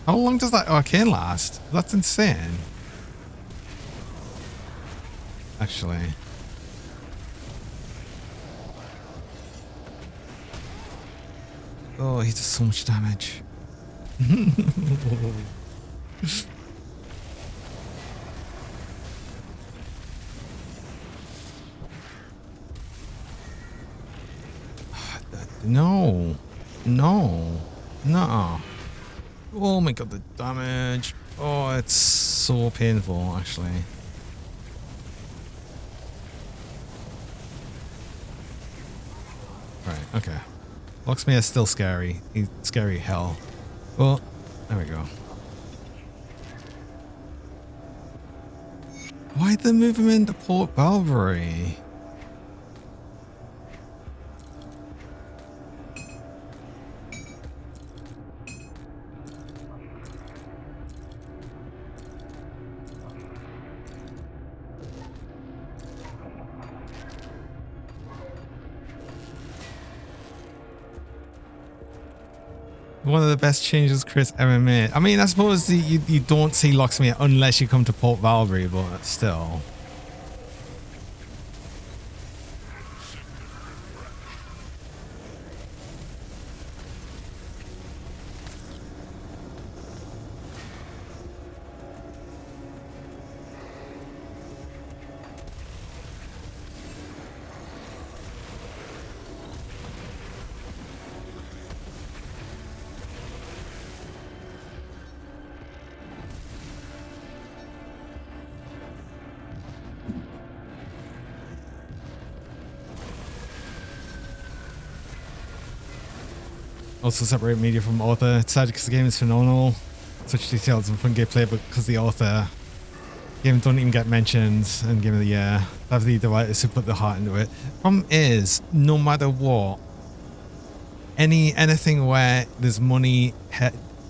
How long does that arcane last? That's insane. Actually. Oh, he does so much damage. No. No. No. Oh my god, the damage. Oh, it's so painful, actually. Right, okay. Locksmith is still scary. He's scary hell. Well, there we go. Why'd they move him into Port Balvery? One of the best changes Chris ever made. I mean, I suppose you don't see Locksmith unless you come to Port Valkyrie, but still. Also separate media from author. It's sad because the game is phenomenal. Such details and fun gameplay, but because the author game don't even get mentioned and game of the year. Have the devices who put the heart into it. Problem is, no matter what, anything where there's money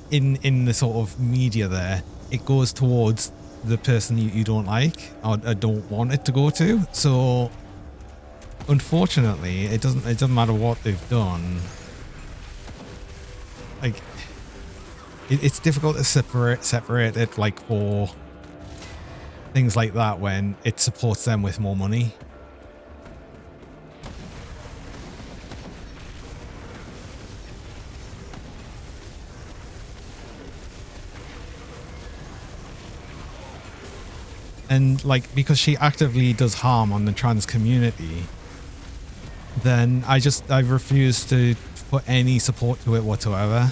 in the sort of media there, it goes towards the person you don't like or don't want it to go to. So unfortunately, it doesn't matter what they've done. Like, it's difficult to separate it, like, for things like that when it supports them with more money. And, like, because she actively does harm on the trans community, then I refuse to put any support to it whatsoever.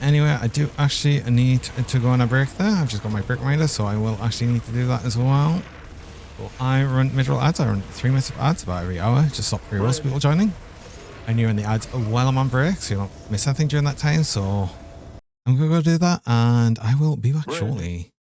anyway, I do actually need to go on a break there. I've just got my break reminder, so I will actually need to do that as well. But I run mid-roll ads. I run 3 minutes of ads about every hour. Just stop pre-rolls people joining. And you run the ads while I'm on break, so you don't miss anything during that time. So I'm going to go do that, and I will be back shortly.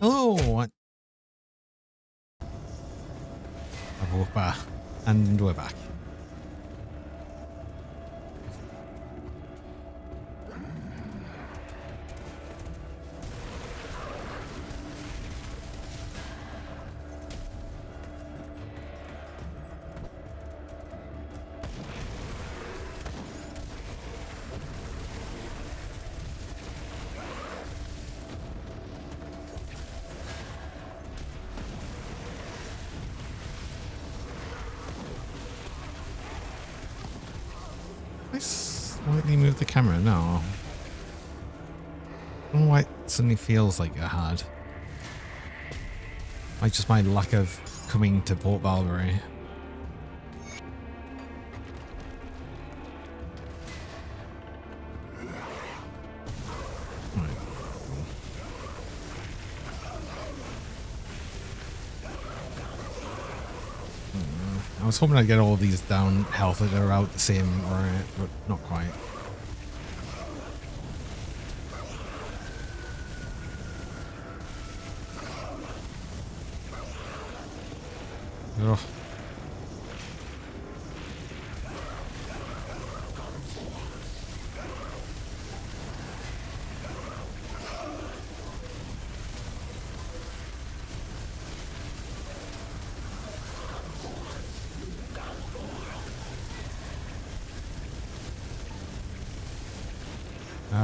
Hello, and we're back. I slightly moved the camera now. I don't know why it suddenly feels like I had. Like just my lack of coming to Port Valbury. I was hoping I'd get all of these down health that are out the same rate, but not quite. Ugh.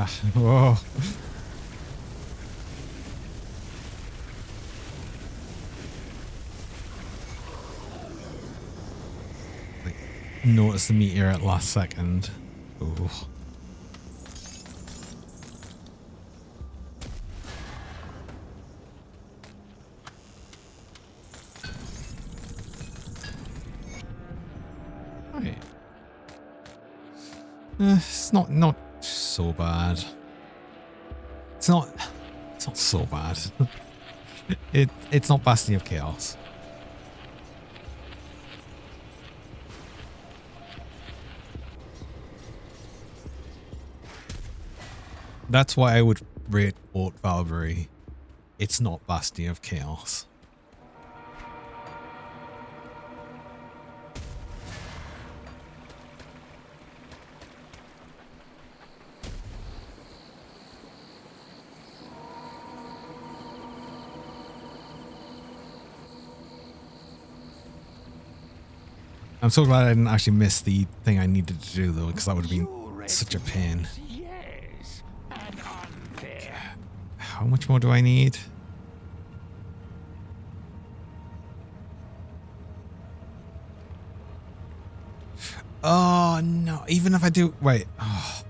Whoa. Like, notice the meteor at last second. Ooh. Right. It's not so bad. It's not so bad. It's not Bastion of Chaos. That's why I would rate Port Valkyrie. It's not Bastion of Chaos. I'm so glad I didn't actually miss the thing I needed to do though, because that would have been such a pain. Yes, and unfair. How much more do I need? Oh no, even if I do, wait. Oh.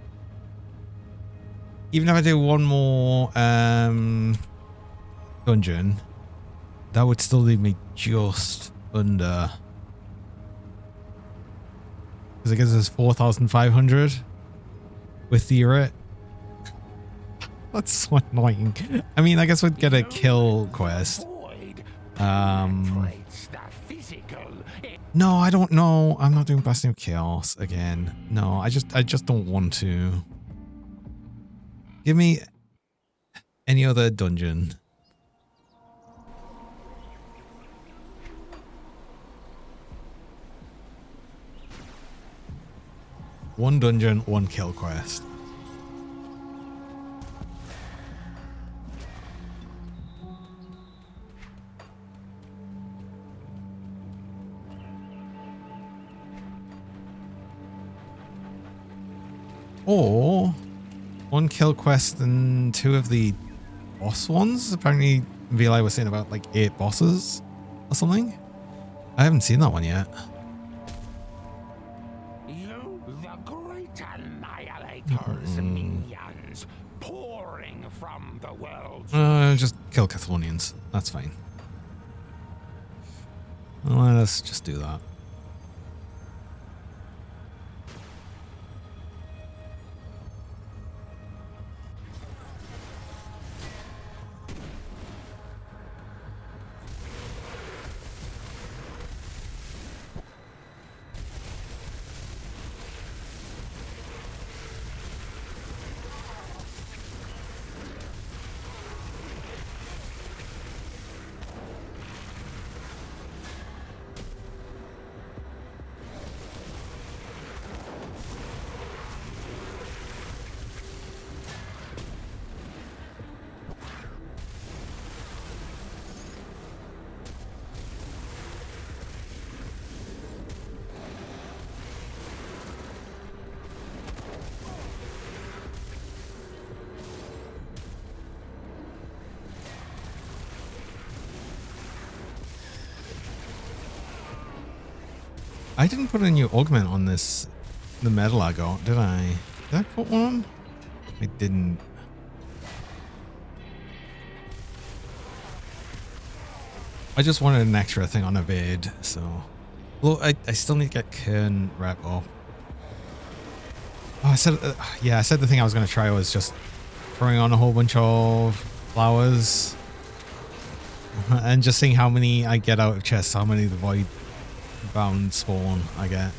Even if I do one more dungeon, that would still leave me just under. Because it gives us 4,500 with the writ. That's so annoying. I mean, I guess we'd get a kill quest. No, I don't know. I'm not doing Bastion of Chaos again. No, I just don't want to. Give me any other dungeon. One dungeon, one kill quest. Or one kill quest and 2 of the boss ones. Apparently VLI was saying about like 8 bosses or something. I haven't seen that one yet. You, the great annihilators, minions, pouring from the world's... Just kill Cathlonians. That's fine. Well, let's just do that. I didn't put a new augment on this, the medal I got, did I? Did I put one on? I didn't. I just wanted an extra thing on evade, so. Well, I still need to get Kern rep up. Oh, I said, yeah, I said the thing I was going to try was just throwing on a whole bunch of flowers and just seeing how many I get out of chests, how many the void bound spawn I get.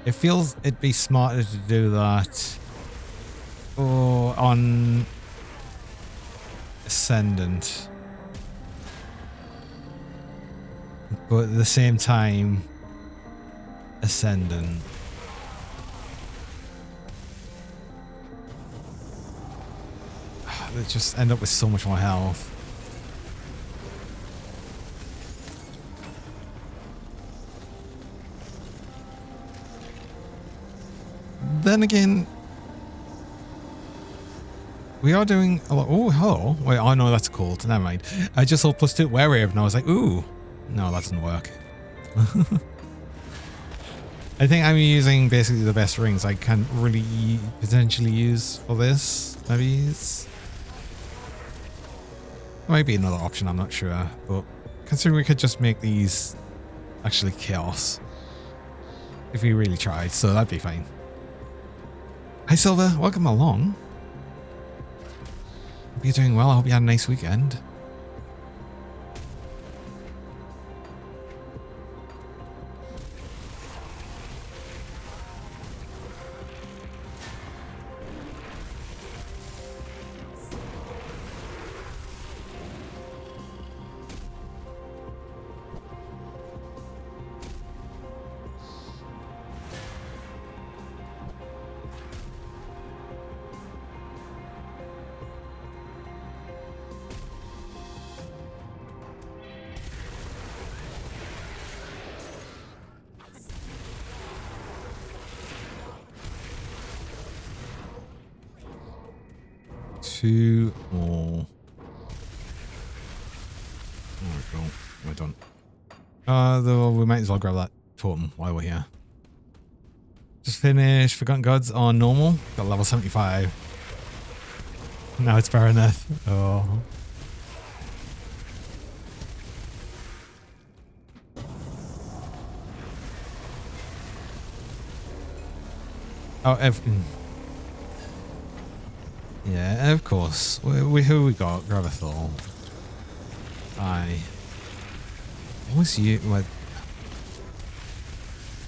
It feels it'd be smarter to do that on Ascendant, but at the same time Ascendant. They just end up with so much more health. then again, we are doing a lot. Oh, hello. Wait, oh no, that's cold. Never mind. I just saw +2 Wereraven and I was like, ooh. No, that doesn't work. I think I'm using basically the best rings I can really potentially use for this. Maybe it's... Might be another option, I'm not sure. But considering we could just make these actually chaos if we really tried, so that'd be fine. Hi Silver, welcome along. Hope you're doing well. I hope you had a nice weekend. Two more. There we go. We're done. Though we might as well grab that totem while we're here. Just finished Forgotten Gods on normal. Got level 75. Now it's Baroneth. Oh. Oh, yeah, of course. Who we got? Gravithol. What was you? What?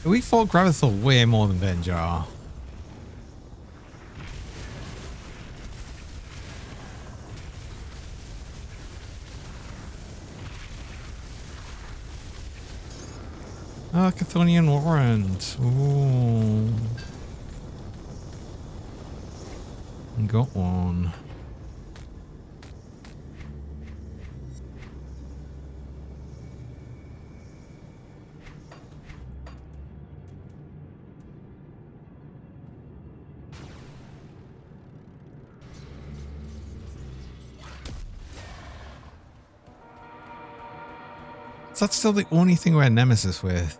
We fought Gravithol way more than Benjar. Oh, Chthonian Warrant. Ooh. Got one. So that's still the only thing we're nemesis with.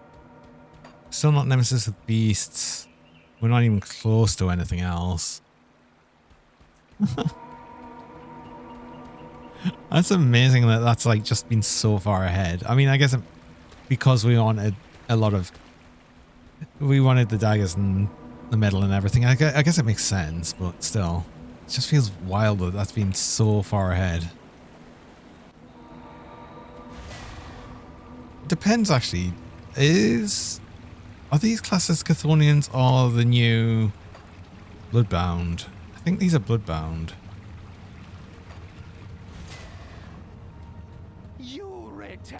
Still not nemesis with beasts. We're not even close to anything else. That's amazing that that's like just been so far ahead. I mean, I guess because we wanted a lot of... We wanted the daggers and the metal and everything. I guess it makes sense, but still. It just feels wild that that's been so far ahead. Depends actually. Are these classed as Chthonians or the new Bloodbound? I think these are Bloodbound.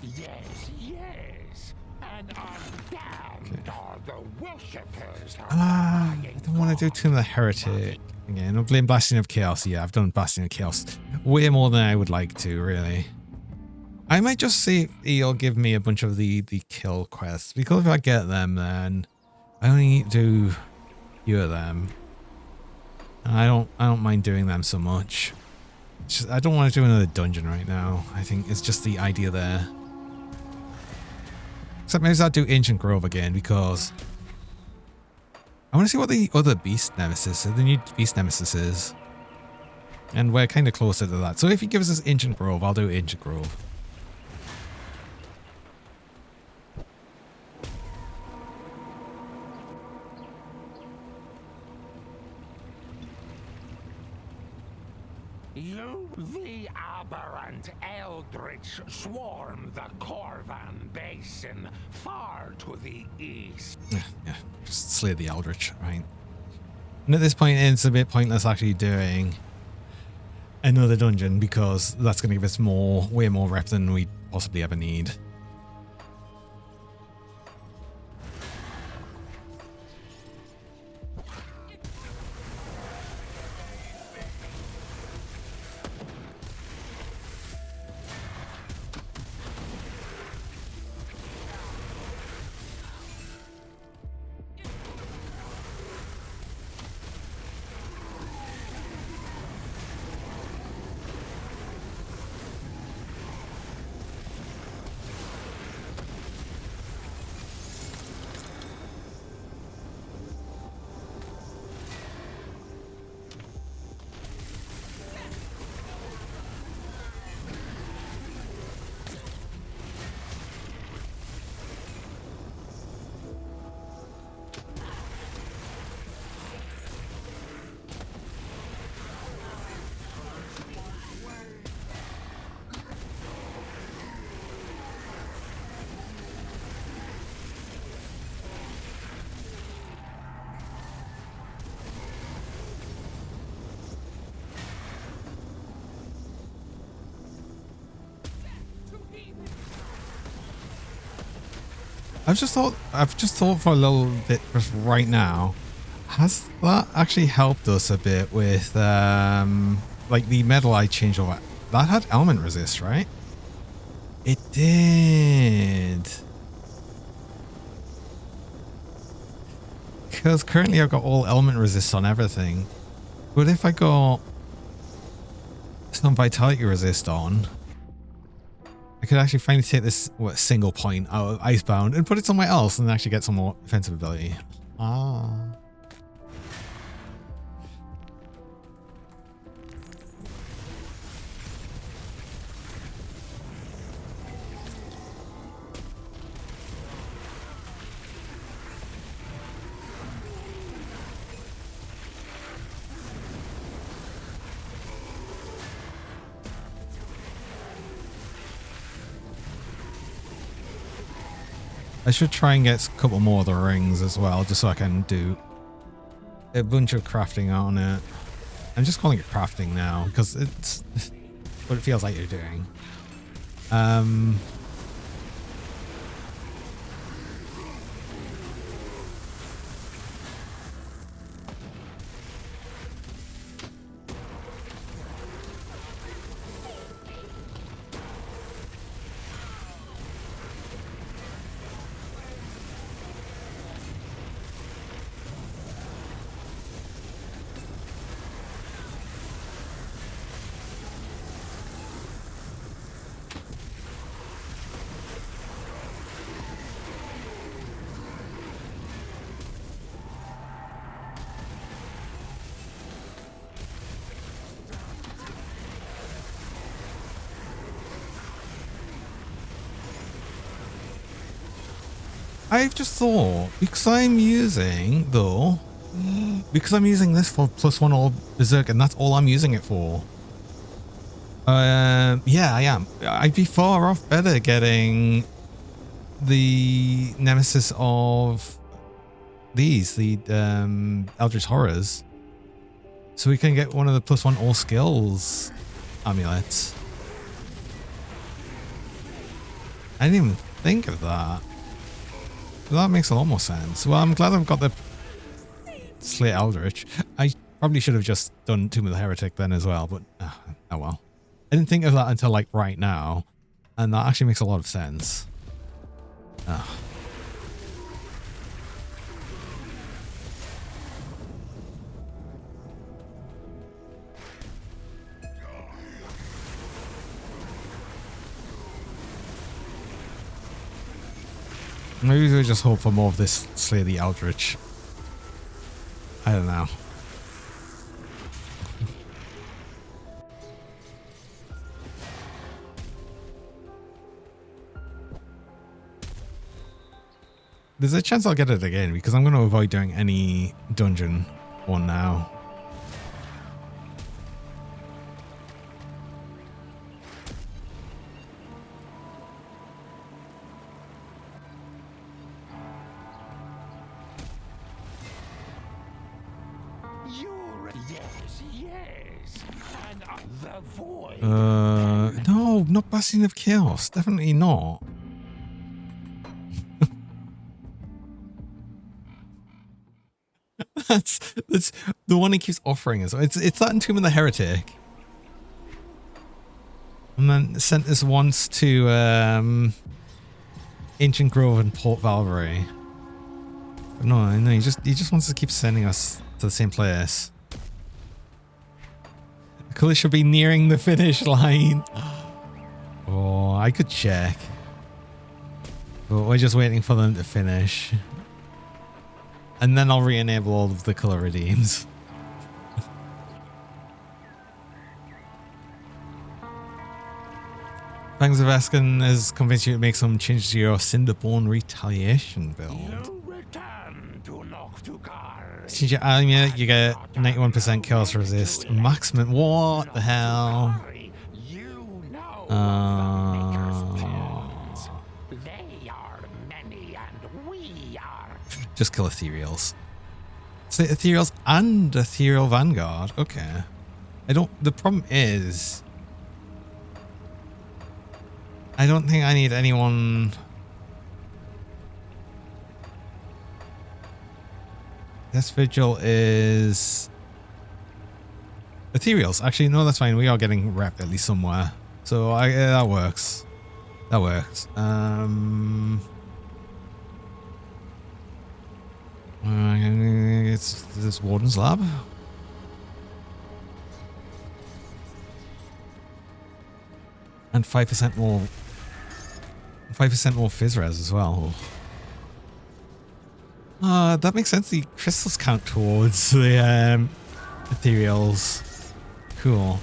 Yes. And undamned are the worshippers. I don't want to do Tomb of the Heretic again. I'll blame Bastion of Chaos. Yeah, I've done Bastion of Chaos way more than I would like to, really. I might just see if he'll give me a bunch of the kill quests, because if I get them, then I only need to do a few of them. And I don't mind doing them so much. Just, I don't want to do another dungeon right now. I think it's just the idea there. Except maybe I'll do Ancient Grove again, because I want to see what the other beast nemesis, the new beast nemesis is. And we're kind of closer to that. So if he gives us Ancient Grove, I'll do Ancient Grove. You, the aberrant eldritch, swarm the Corvan Basin far to the east. Yeah, just slay the eldritch, right? And at this point, it's a bit pointless actually doing another dungeon, because that's going to give us way more rep than we possibly ever need. I've just thought for a little bit just right now. Has that actually helped us a bit with like the metal I changed over? That had element resist, right? It did. Because currently I've got all element resist on everything. But if I got some vitality resist on, I could actually finally take this single point out of Icebound and put it somewhere else and actually get some more offensive ability. Ah. I should try and get a couple more of the rings as well, just so I can do a bunch of crafting on it. I'm just calling it crafting now because it's what it feels like you're doing. I've just thought, because I'm using this for +1 all Berserk, and that's all I'm using it for. Yeah, I am. I'd be far off better getting the Nemesis of these, the Eldritch Horrors, so we can get one of the +1 all skills amulets. I didn't even think of that. That makes a lot more sense. Well, I'm glad I've got the Slay Eldritch. I probably should have just done Tomb of the Heretic then as well, but oh well. I didn't think of that until like right now, and that actually makes a lot of sense. Maybe we just hope for more of this Slay the Eldritch. I don't know. There's a chance I'll get it again because I'm going to avoid doing any dungeon one now. No, not Bastion of Chaos. Definitely not. that's the one he keeps offering us. It's that in Tomb of the Heretic. And then sent us once to Ancient Grove and Port Valkyrie. But no, he just wants to keep sending us to the same place. Colour should be nearing the finish line. Oh, I could check. But we're just waiting for them to finish. And then I'll re-enable all of the colour redeems. Fangs of Eskin has convinced you to make some changes to your Cinderborn Retaliation build. Change your amulet, you get 91% chaos resist. Maximum. What the hell? Just kill Ethereals. So Ethereals and Ethereal Vanguard. Okay. The problem is, I don't think I need anyone Death Vigil is Ethereals. Actually, no, that's fine. We are getting rep at least somewhere. So that works. That works. It's this Warden's Lab. And 5% more. 5% more Fizz res as well. That makes sense. The crystals count towards the ethereals. Cool.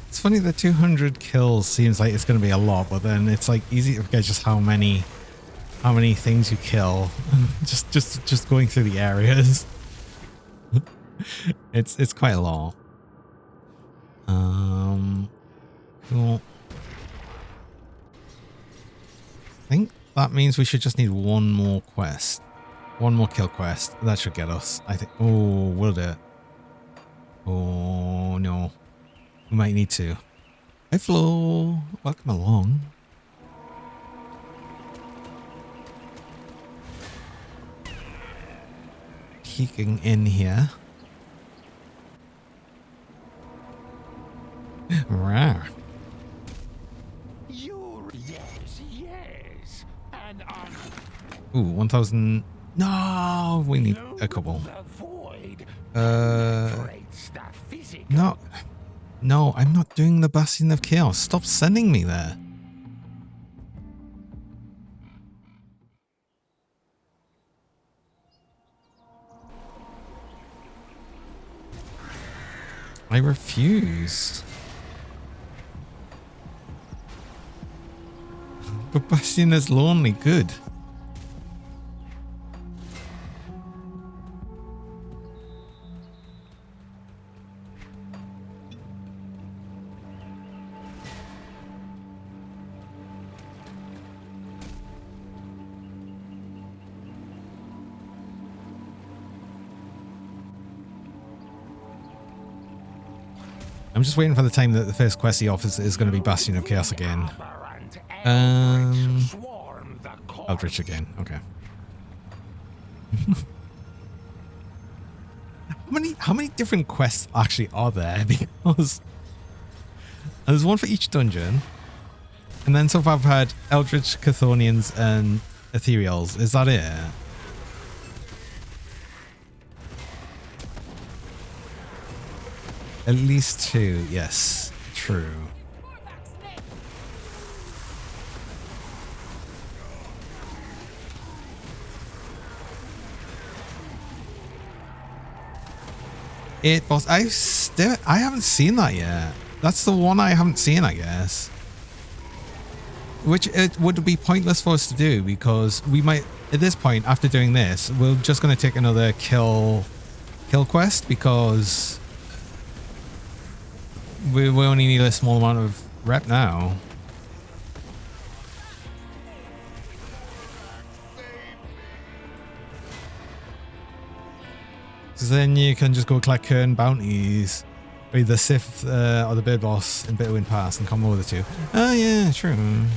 It's funny that 200 kills seems like it's going to be a lot, but then it's like easy to forget just how many things you kill just going through the areas. It's quite a lot. Cool. I think that means we should just need one more quest. One more kill quest. That should get us. I think. Oh, will it? Oh no. We might need to. Hi Flo. Welcome along. Peeking in here. Rare. Yes. And Ooh, 1,000. No, we need a couple. No. No, I'm not doing the Bastion of Chaos. Stop sending me there. I refuse. But Bastion is lonely. Good. I'm just waiting for the time that the first quest he offers is going to be Bastion of Chaos again. Eldritch again. Okay. How many different quests actually are there? Because there's one for each dungeon, and then so far I've had Eldritch, Chthonians, and Ethereals. Is that it? At least two, yes. True. I haven't seen that yet. That's the one I haven't seen, I guess. which it would be pointless for us to do because we might, at this point, after doing this, we're just going to take another kill quest because we only need a small amount of rep now. Because then you can just go collect current bounties. With the Sith or the Bird Boss in Bitterwind Pass and combo the two. Oh yeah, true. And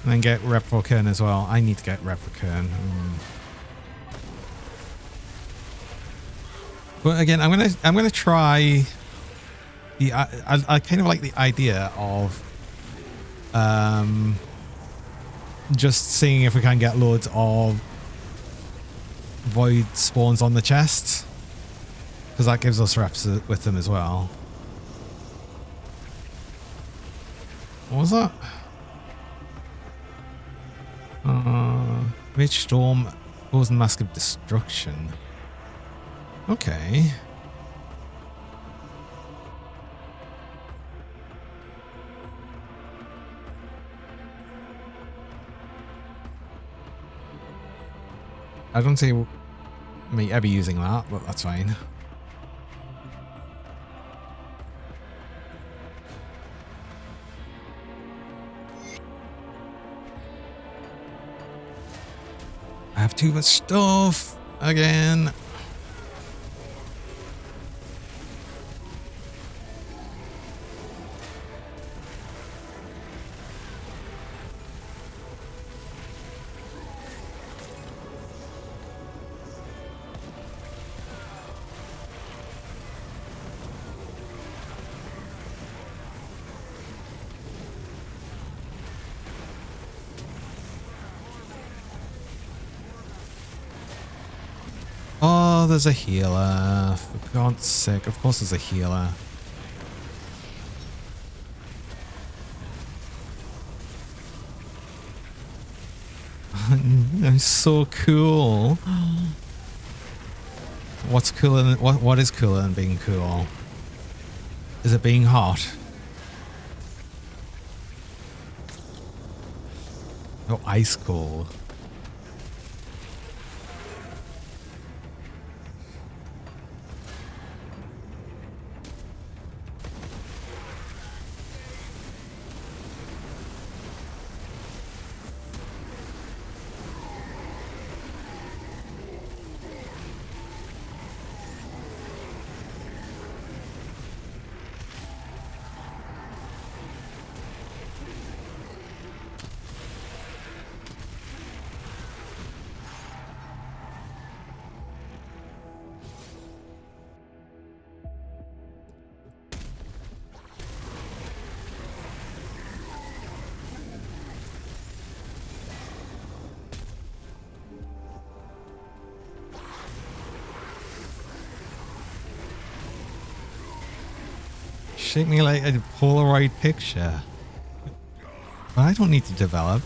then get rep for Kern as well. I need to get rep for Kern. But again, I'm gonna try the I kind of like the idea of just seeing if we can get loads of void spawns on the chest. Because that gives us reps with them as well. What was that? Rich Storm, causing massive destruction. Okay. I don't see me ever using that, but that's fine. I have too much stuff again. Oh, there's a healer. For God's sake, of course there's a healer. I'm so cool. What's cooler than what is cooler than being cool? Is it being hot? Oh, ice cold. Shake me like a Polaroid picture. But I don't need to develop.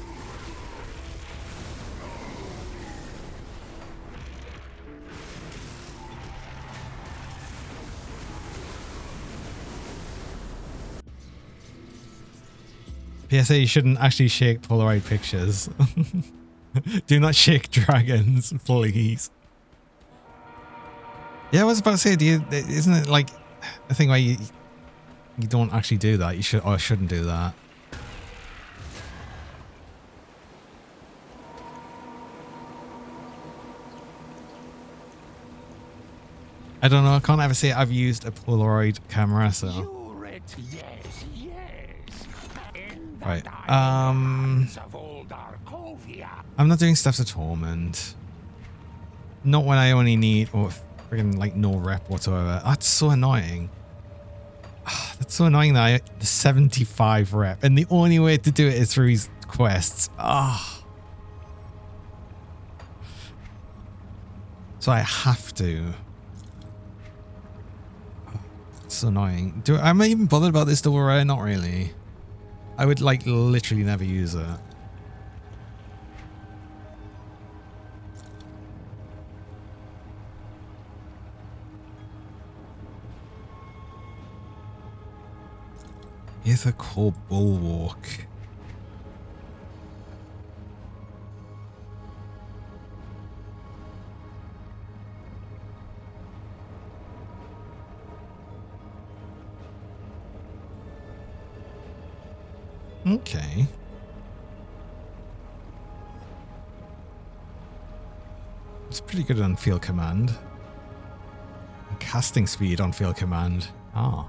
PSA, you shouldn't actually shake Polaroid pictures. Do not shake dragons, please. Yeah, I was about to say, isn't it like a thing where you don't actually do that? You should or shouldn't do that. I don't know. I can't ever say I've used a Polaroid camera, so. Right. I'm not doing Steps of Torment. Not when I only need friggin' like no rep whatsoever. That's so annoying. That's so annoying that I have 75 rep, and the only way to do it is through these quests. So I have to. It's so annoying. Am I even bothered about this double rare? Not really. I would like literally never use it. Ithaca Bulwark. Okay. It's pretty good on field command. And casting speed on field command. Ah.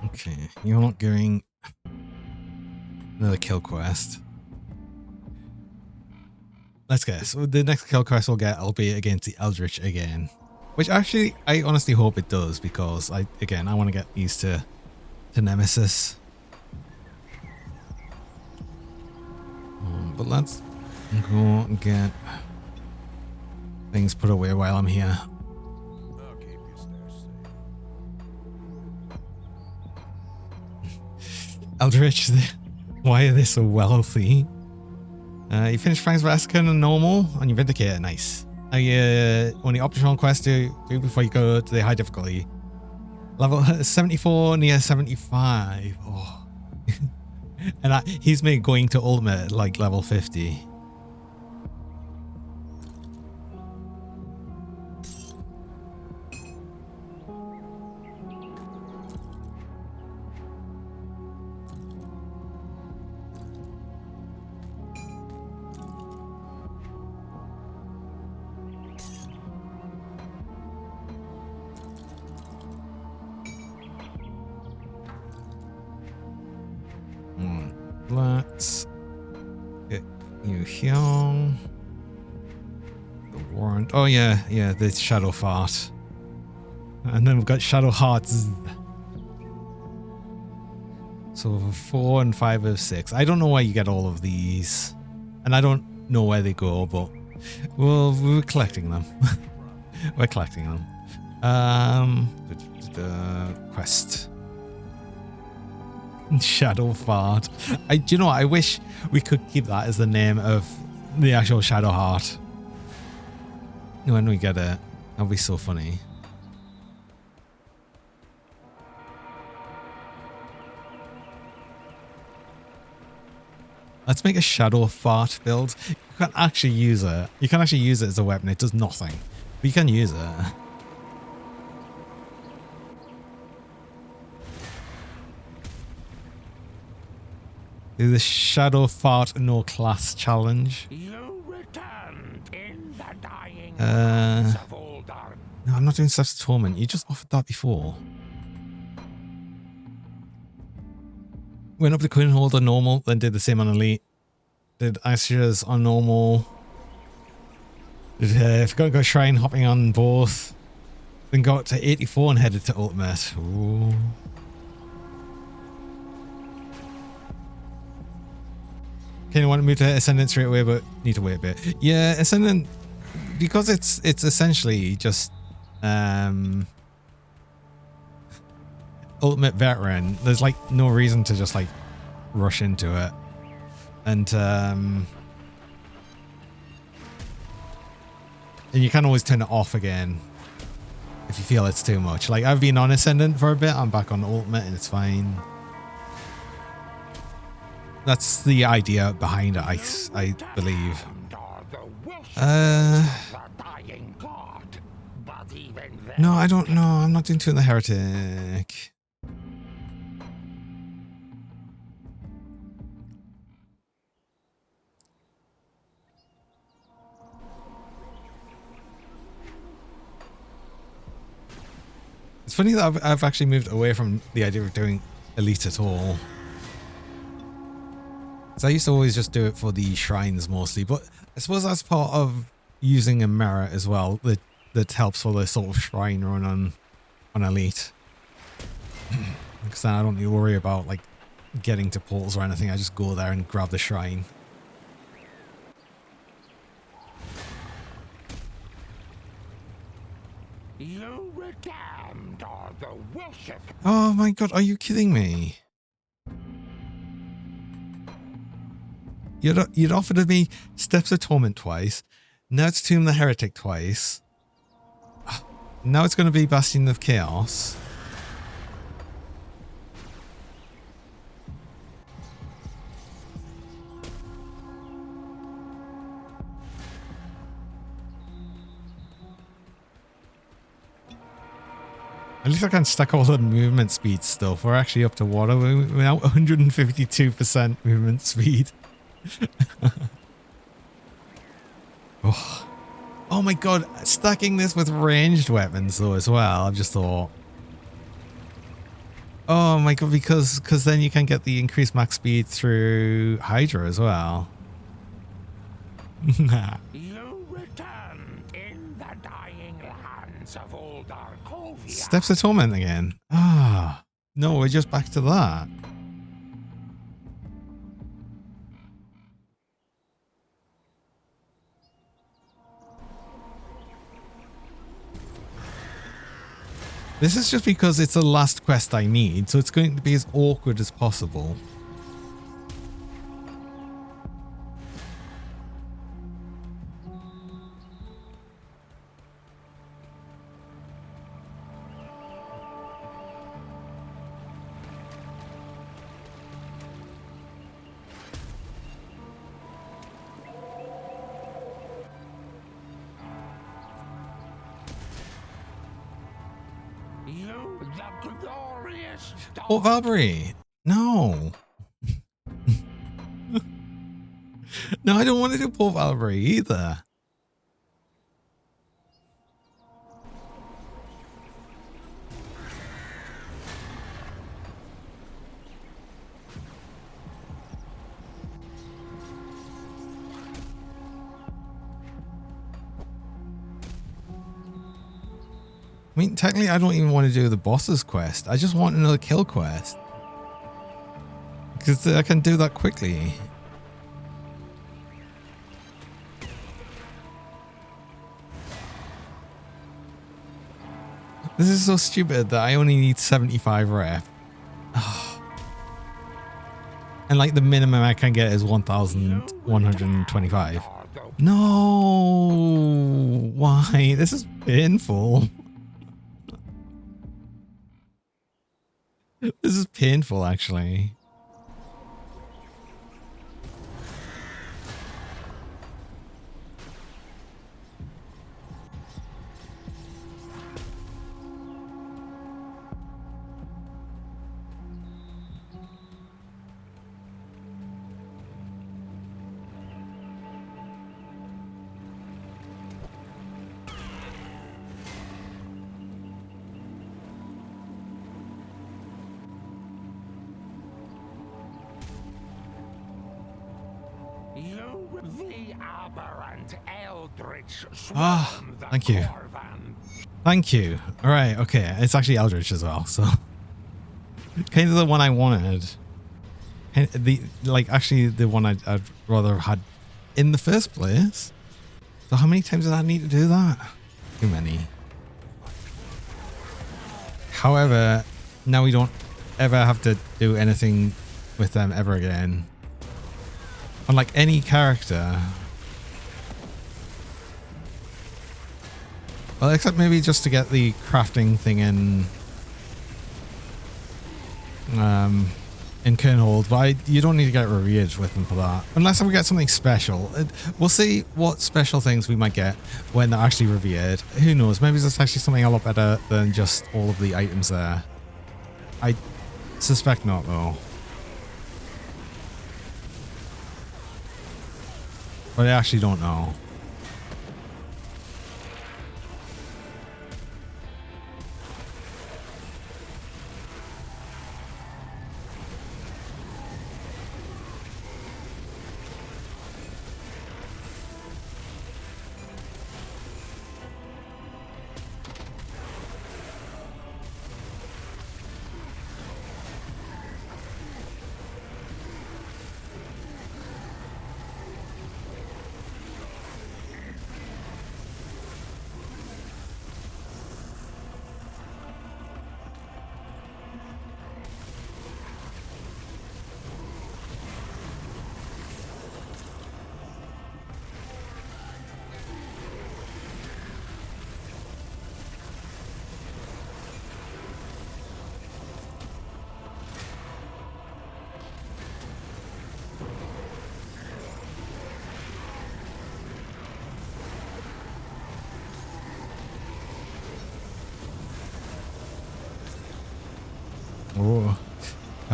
Okay, you're not doing another kill quest. Let's guess. The next kill quest we'll get will be against the Eldritch again. Which actually, I honestly hope it does, because I want to get used to Nemesis. But let's go and get things put away while I'm here. I'll keep your stash safe. Eldritch, why are they so wealthy? You finished Frank's Vatican and normal on your Vindicator, nice. Only optional quest to do before you go to the high difficulty. Level 74, near 75. Oh. And he's made going to ultimate like level 50. Let's get you here. The warrant. Oh yeah, the Shadow Fart. And then we've got Shadow Hearts. So 4 and 5 of 6. I don't know why you get all of these. And I don't know where they go, but we're collecting them. We're collecting them. Quest. Shadow Fart. Do you know what? I wish we could keep that as the name of the actual Shadow Heart. When we get it. That'd be so funny. Let's make a Shadow Fart build. You can't actually use it. You can actually use it as a weapon. It does nothing. But you can use it. Do the Shadow Fart no class challenge. You returned in the dying of Uldan. No, I'm not doing Steps to Torment. You just offered that before. Went up to Queen Hold on normal, then did the same on Elite. Did Ashes on normal. Did forgot to go Shrine hopping on both. Then got to 84 and headed to Ultimate. Ooh. Okay, I want to move to Ascendant straight away, but need to wait a bit. Yeah, Ascendant, because it's essentially just Ultimate Veteran, there's like no reason to just like rush into it. And you can always turn it off again if you feel it's too much. Like I've been on Ascendant for a bit, I'm back on Ultimate and it's fine. That's the idea behind it, I believe. No, I don't know. I'm not doing Two in the Heretic. It's funny that I've actually moved away from the idea of doing elite at all. So I used to always just do it for the shrines mostly, but I suppose that's part of using a merit as well that helps for the sort of shrine run on elite. Because then I don't need to worry about like getting to portals or anything. I just go there and grab the shrine. You redeemed all the worship. Oh my god, are you kidding me? You'd offered me Steps of Torment twice. Now it's Tomb the Heretic twice. Now it's going to be Bastion of Chaos. At least I can stack all the movement speed stuff. We're actually up to what? We're now 152% movement speed. Oh my god, stacking this with ranged weapons though as well, I've just thought. Oh my god, because then you can get the increased max speed through Hydra as well. You return in the dying lands of old Arcovia. Steps of Torment again. Ah, no, we're just back to that. This is just because it's the last quest I need, so it's going to be as awkward as possible. Oh, Valkyrie! No! No, I don't want to do Port Valkyrie either. I mean, technically, I don't even want to do the boss's quest. I just want another kill quest. Because I can do that quickly. This is so stupid that I only need 75 rep. And like the minimum I can get is 1,125. No! Why? This is painful. This is painful, actually. Ah, thank you. Thank you. All right, okay. It's actually Eldritch as well, so kind of the one I wanted. Actually the one I'd rather have had in the first place. So how many times did I need to do that? Too many. However, now we don't ever have to do anything with them ever again. Unlike any character. Well, except maybe just to get the crafting thing in Kernhold, but you don't need to get revered with them for that. Unless we get something special. We'll see what special things we might get when they're actually revered. Who knows? Maybe there's actually something a lot better than just all of the items there. I suspect not, though. But I actually don't know.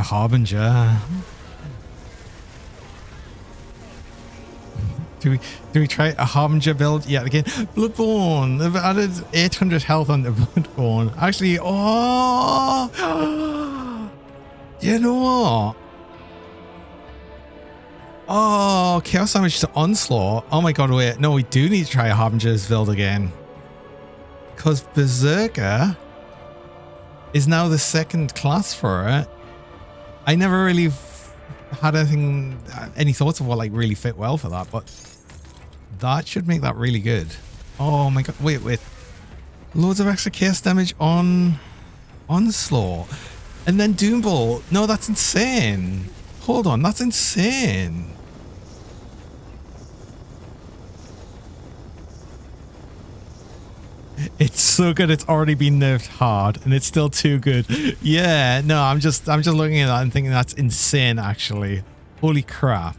A harbinger. Do we try a harbinger build yet again? Bloodborne. They've added 800 health on the Bloodborne. Actually, oh, you know what? Oh, chaos damage to onslaught. Oh my god, wait. No, we do need to try a harbinger's build again. Because Berserker is now the second class for it. I never really had any thoughts of what like really fit well for that, but that should make that really good. Oh my god, wait. Loads of extra chaos damage on onslaught. And then Doombolt. No, that's insane. Hold on, that's insane. It's so good it's already been nerfed hard and it's still too good. Yeah, no, I'm just looking at that and thinking that's insane actually. Holy crap.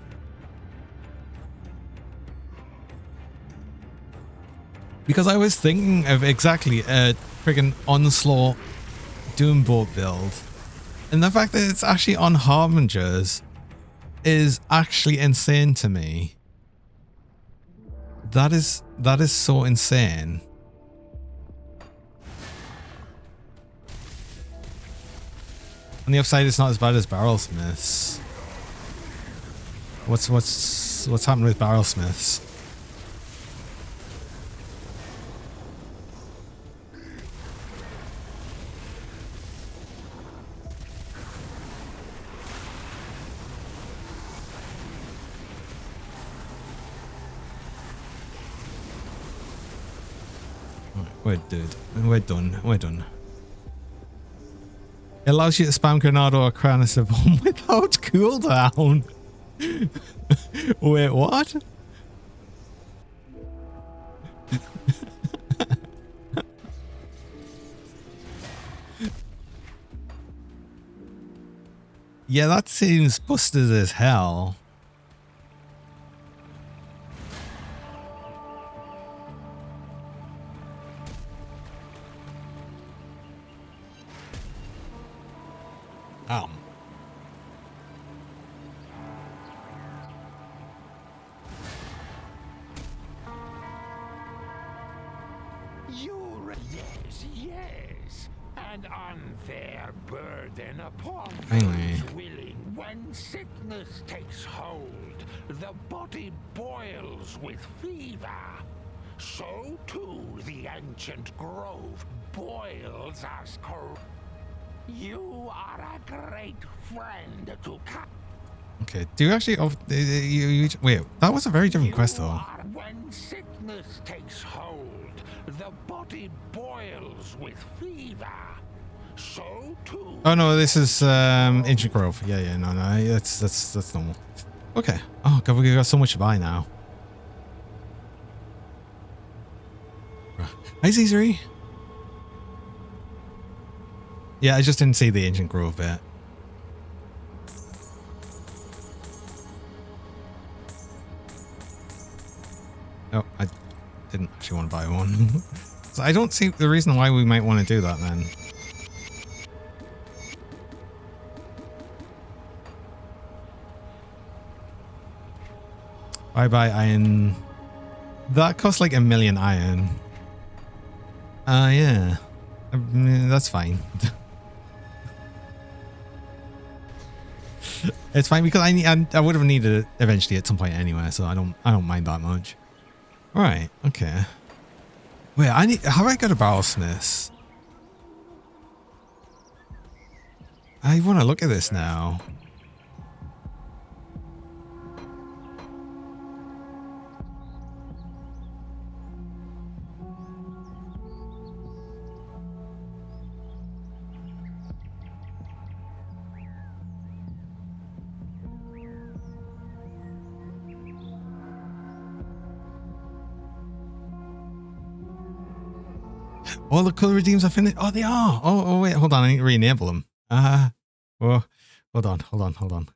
Because I was thinking of exactly a friggin' onslaught Doombolt build. And the fact that it's actually on harbingers is actually insane to me. That is so insane. On the upside, it's not as bad as barrelsmiths. What's happened with barrelsmiths? We're done. We're done. It allows you to spam Granada or Canister Bomb without cooldown. Wait, what? Yeah, that seems busted as hell. Yes. An unfair burden upon Finally. those willing. When sickness takes hold, the body boils with fever. So too the ancient grove boils as You are a great friend to cut. Okay, do you actually... wait, that was a very different quest though. When sickness takes hold, the body boils with fever. So too... Oh no, this is Ancient Grove. Yeah, no, that's normal. Okay. Oh god, we got so much to buy now. Hi, Caesary. Yeah, I just didn't see the Ancient Grove bit. Oh, I didn't actually want to buy one. So I don't see the reason why we might want to do that then. Bye iron. That costs like 1 million iron. Yeah. I mean, that's fine. It's fine because I would have needed it eventually at some point anyway, so I don't mind that much. All right, okay. Wait, have I got a barrelsmith? I want to look at this now. All the color redeems are finished. Oh, they are. Oh, wait, hold on. I need to re-enable them. Oh, hold on.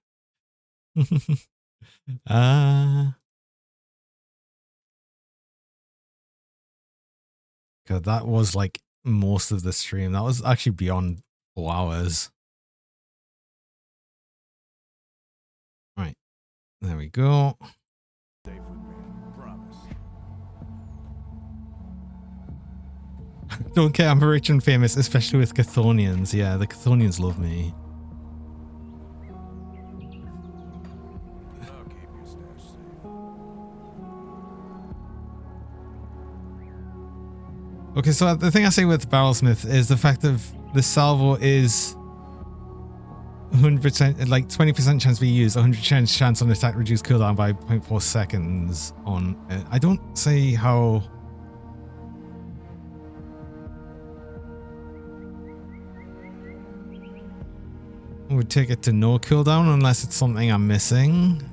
God, that was like most of the stream. That was actually beyond 4 hours. There we go. Safe with me. Promise. Don't care, I'm rich and famous, especially with Chthonians. Yeah, the Chthonians love me. I'll keep your stash safe. Okay, so the thing I say with Barrelsmith is the fact that the salvo is 100%, like 20% chance to be used, 100% chance on attack reduced cooldown by 0.4 seconds on it. I don't see how. I would take it to no cooldown unless it's something I'm missing.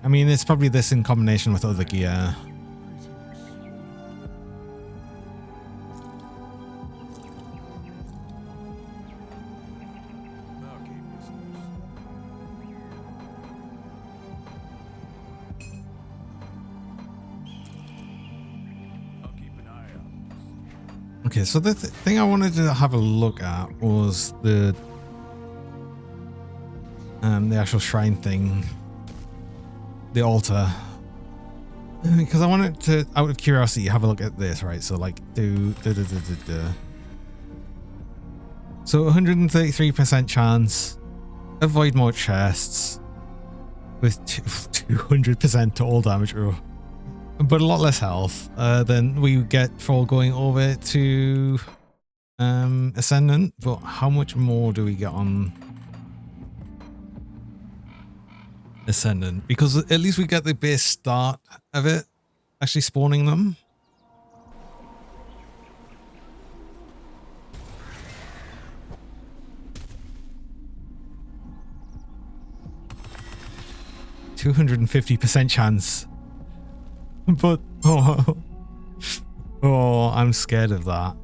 I mean, it's probably this in combination with other gear. I'll keep your stash safe. I'll keep an eye out. Okay, so the thing I wanted to have a look at was the actual shrine thing, the altar, because I wanted to, out of curiosity, have a look at this, right? So like so 133% chance, avoid more chests with 200% total damage, but a lot less health than we get for going over to Ascendant. But how much more do we get on Ascendant? Because at least we get the base start of it, actually spawning them. %250% chance. But oh, I'm scared of that.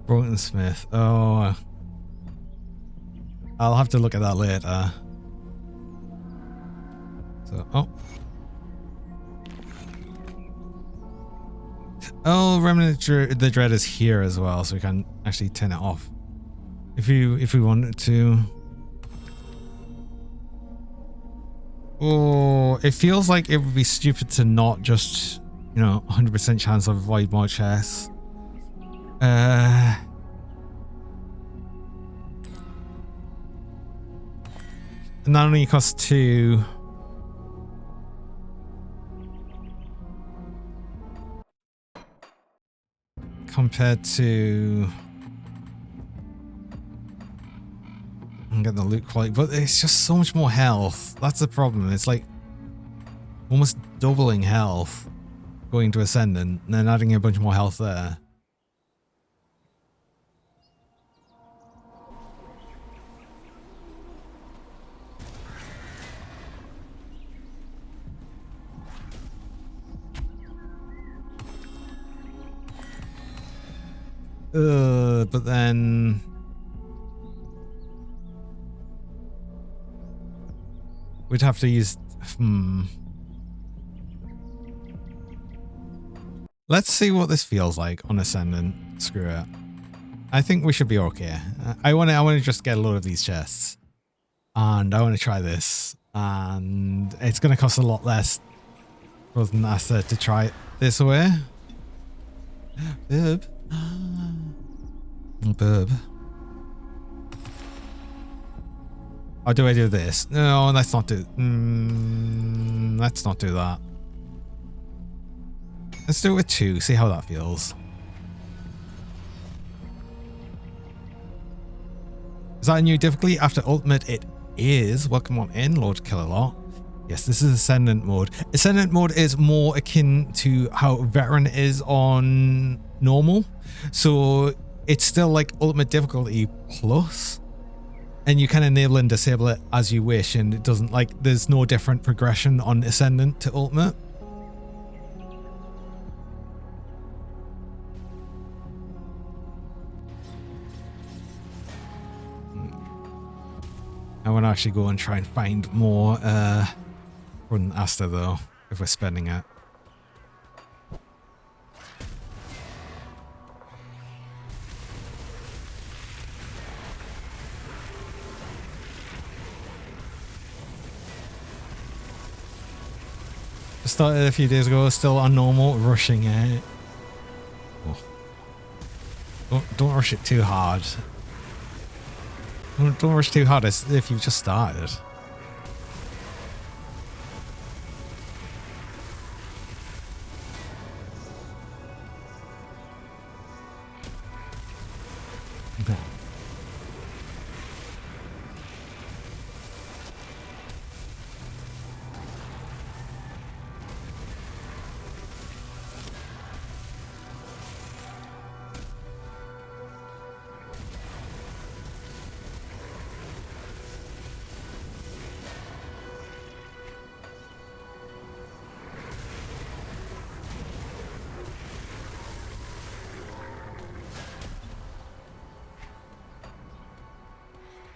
Broughton Smith. Oh, I'll have to look at that later. So, Remnant the Dread is here as well, so we can actually turn it off if we wanted to. Oh, it feels like it would be stupid to not just, 100% chance of avoid more chests. Not only costs 2. Compared to, I'm getting the loot quality, but it's just so much more health. That's the problem. It's like almost doubling health going to Ascendant and then adding a bunch more health there. But then we'd have to use. Let's see what this feels like on Ascendant. Screw it. I think we should be okay. I want to just get a load of these chests, and I want to try this. And it's going to cost a lot less than Asset to try it this way. Burb. Burb. Or do I do this? No, let's not do. Let's not do that. Let's do it with 2. See how that feels. Is that a new difficulty after Ultimate? It is. Welcome on in, Lord Killalot. Yes, this is Ascendant mode. Ascendant mode is more akin to how Veteran is on normal. So it's still like Ultimate difficulty plus. And you can enable and disable it as you wish. And it doesn't like, there's no different progression on Ascendant to Ultimate. I want to actually go and try and find more Wouldn't ask her though, if we're spending it. Started a few days ago, still on normal, rushing it. Oh. Don't rush it too hard. Don't rush too hard as if you've just started.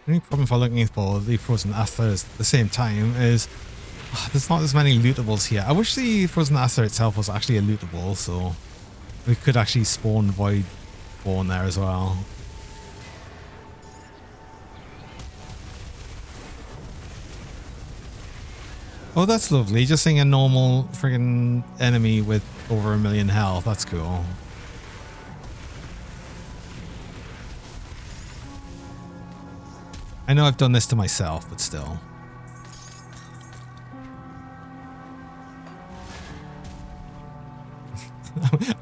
The only problem for looking for the frozen athers at the same time is there's not as many lootables here. I wish the frozen ather itself was actually a lootable, so we could actually spawn void spawn there as well. Oh, that's lovely. Just seeing a normal friggin' enemy with over 1 million health. That's cool. I know I've done this to myself, but still.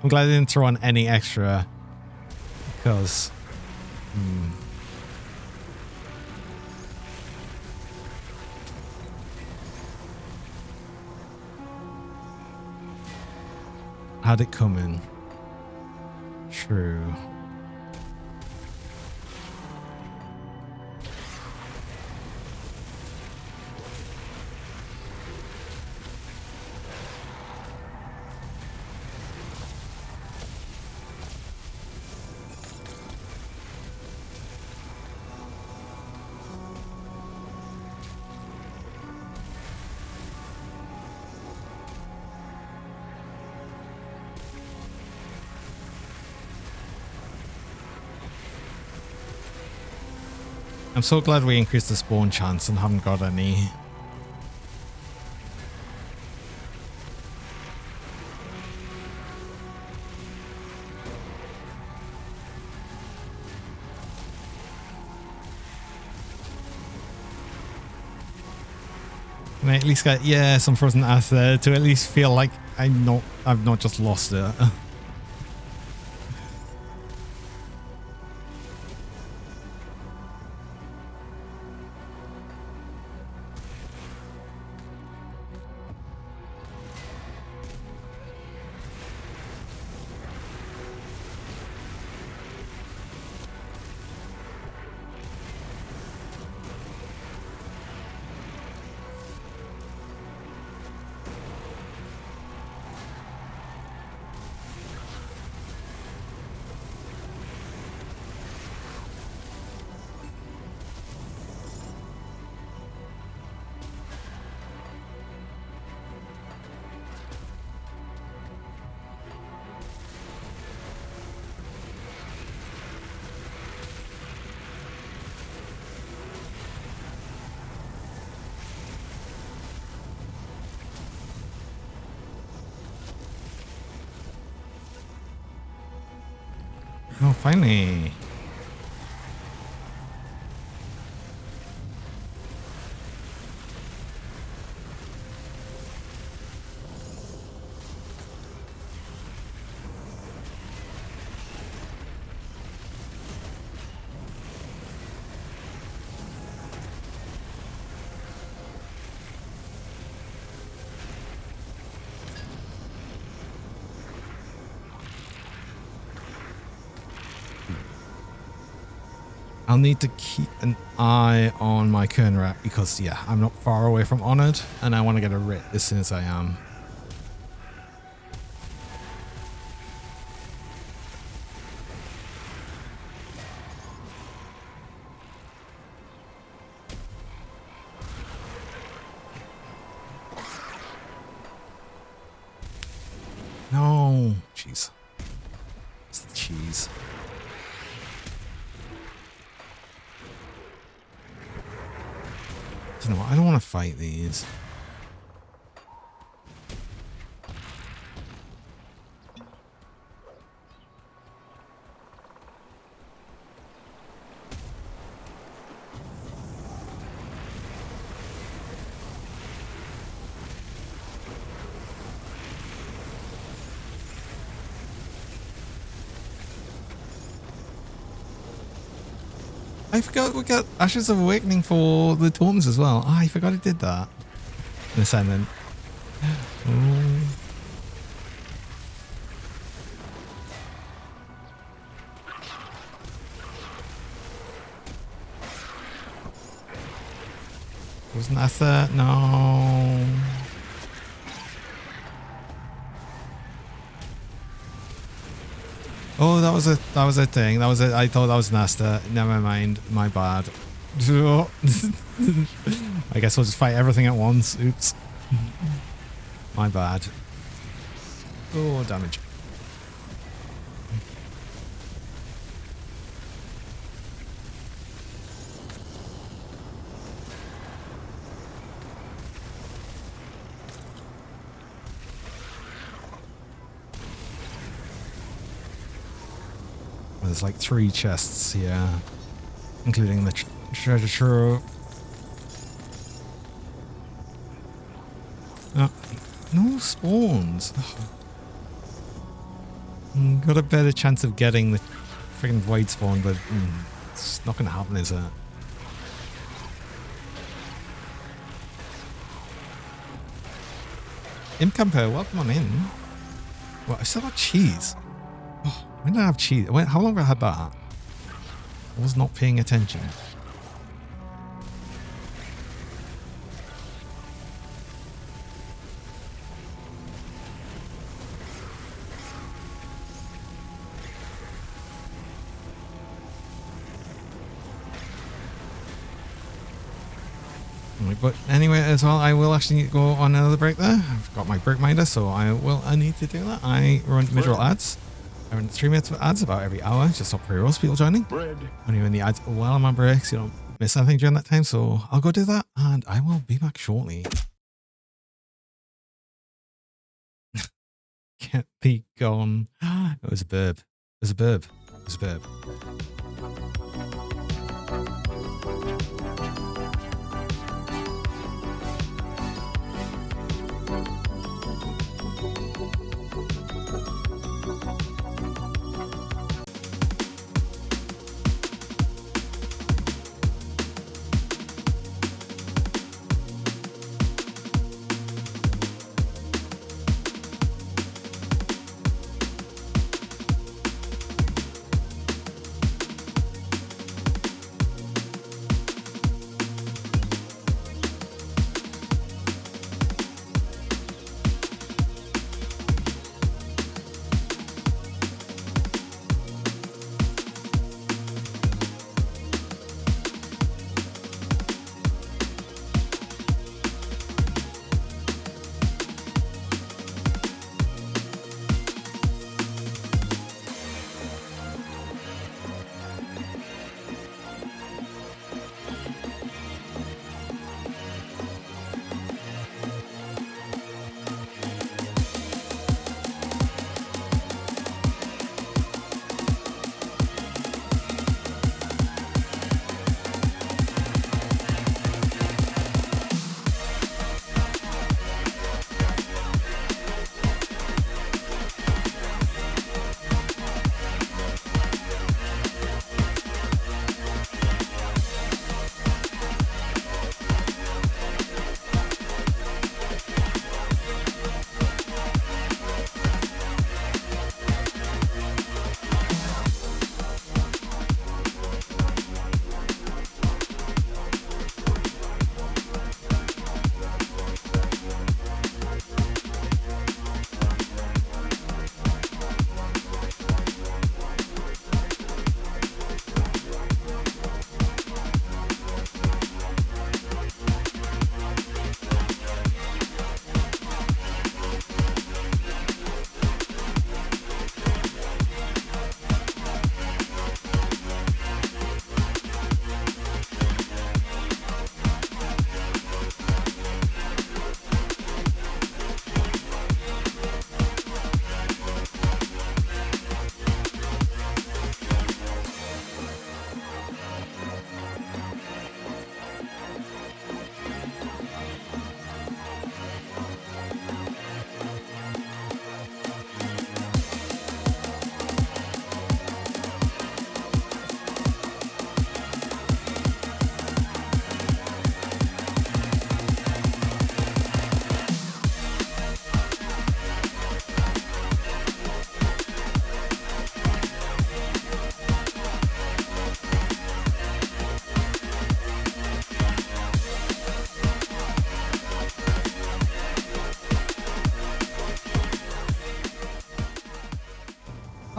I'm glad I didn't throw on any extra because how'd it come in? True. I'm so glad we increased the spawn chance and haven't got any. Can I at least get, yeah, some frozen ather to at least feel like I've not just lost it. Oh, finally. I'll need to keep an eye on my Kern rep because, yeah, I'm not far away from Honored and I want to get a writ as soon as I am. No. Jeez. It's the cheese. You know what? I don't want to fight these. I forgot we got Ashes of Awakening for the totems as well. I forgot I did that. In Ascendant. Oh. Wasn't that the... No. Oh, that was a thing. That was I thought that was Nasta. Never mind. My bad. I guess we'll just fight everything at once. Oops. My bad. Oh, damage. There's like 3 chests here, including the treasure trove. No spawns. Got a better chance of getting the freaking void spawn, but it's not going to happen, is it? Imcamper, welcome on in. What? I still got cheese. Oh, when did I have cheese? How long have I had that? I was not paying attention. But anyway, as well, I will actually go on another break there. I've got my break minder, so I need to do that. I run visual ads. I run 3 minutes of ads about every hour, just stop pre-rolls, people joining. Only when the ads while I'm on breaks, you don't miss anything during that time. So I'll go do that, and I will be back shortly. Can't be gone. It was a burb. It was a burb. It was a burb.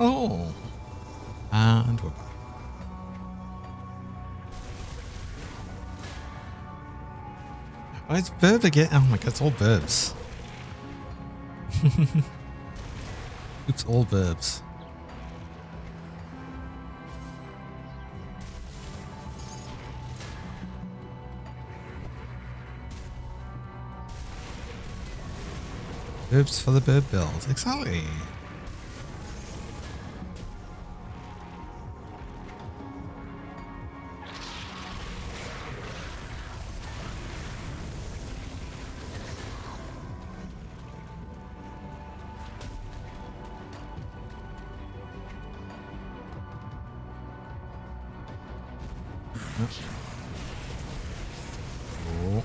Oh. And we're back. Oh, it's verb again. Oh my god, it's all verbs. It's all verbs. Verbs for the bird build. Exactly. Oh.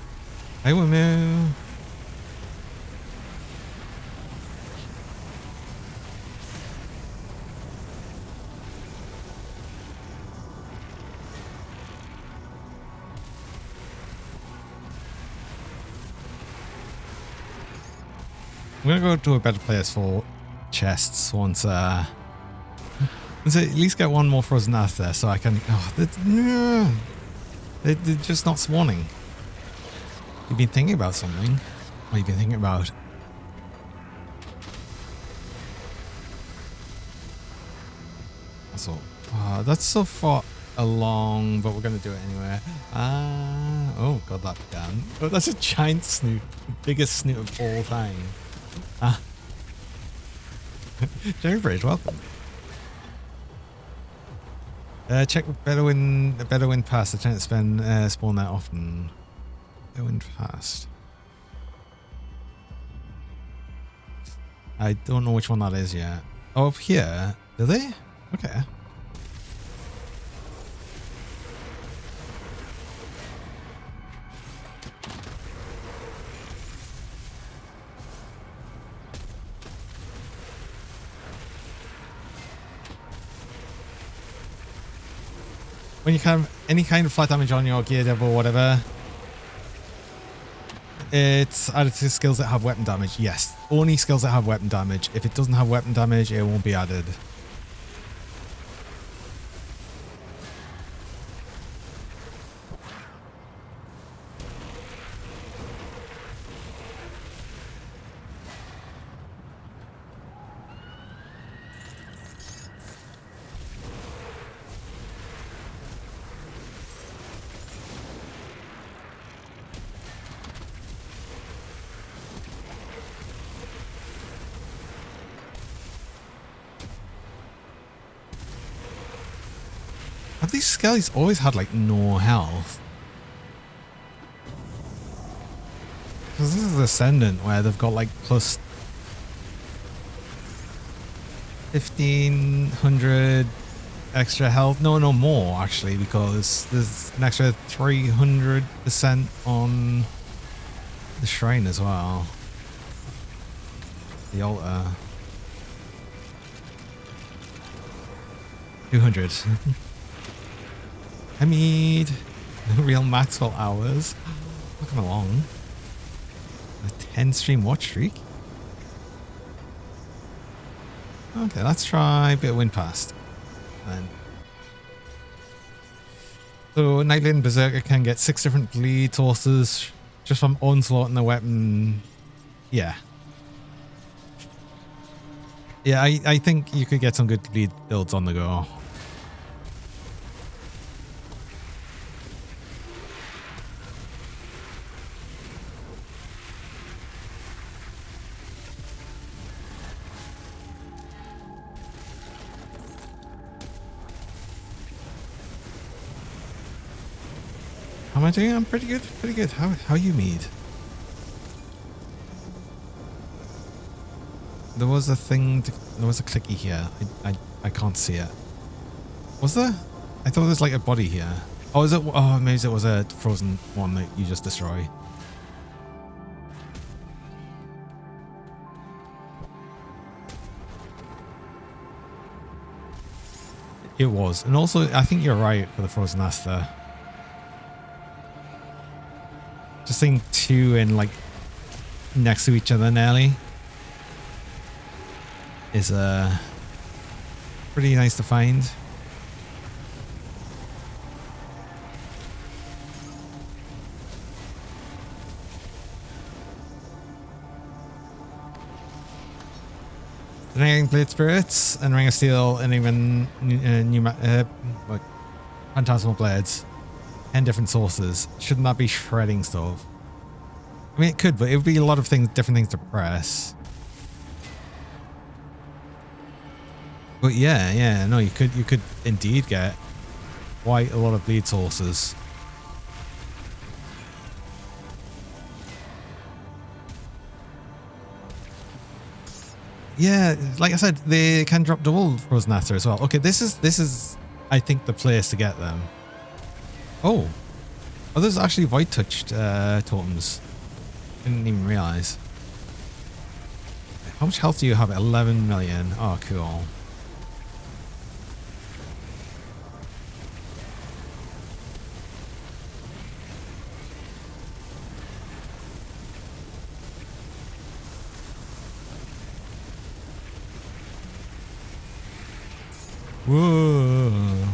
Hey, woman. I'm gonna go to a better place for chests once at least get one more frozen earth there so I can. Oh, they're just not spawning. You've been thinking about something. What have you been thinking about? That's all. That's so far along, but we're gonna do it anyway. Oh god, that began. Oh, that's a giant snoot, the biggest snoot of all time. Jerry Bridge, welcome. Check better wind past. I tend to spawn that often. Better wind past. I don't know which one that is yet. Oh, up here. Do they? Okay. When you have any kind of flat damage on your gear devil or whatever, it's added to skills that have weapon damage. Yes, only skills that have weapon damage. If it doesn't have weapon damage, it won't be added. Have these skellies always had like no health? Because this is Ascendant where they've got like plus 1500 extra health. No more actually, because there's an extra 300% on the shrine as well. The altar. 200. I need real Maxwell hours. Looking along. A 10 stream watch streak. Okay, let's try a bit of wind past. Then. So Nightblade and Berserker can get 6 different bleed sources just from onslaught and the weapon. Yeah. Yeah, I think you could get some good bleed builds on the go. How am I doing? I'm pretty good. Pretty good. How you mead? There was a thing. There was a clicky here. I can't see it. Was there? I thought there was like a body here. Oh, is it? Oh, maybe it was a frozen one that you just destroy. It was, and also I think you're right for the frozen ass there. Just seeing 2 in like next to each other nearly is Pretty nice to find. Denying Blade Spirits and Ring of Steel and even like Phantasmal Blades. 10 different sources. Shouldn't that be shredding stuff? I mean, it could, but it would be a lot of things, different things to press. But yeah, no, you could indeed get quite a lot of bleed sources. Yeah, like I said, they can drop double Frozen Aster as well. Okay, this is I think the place to get them. Oh, there's actually Void touched totems. Didn't even realize. How much health do you have? 11 million. Oh, cool. Whoa,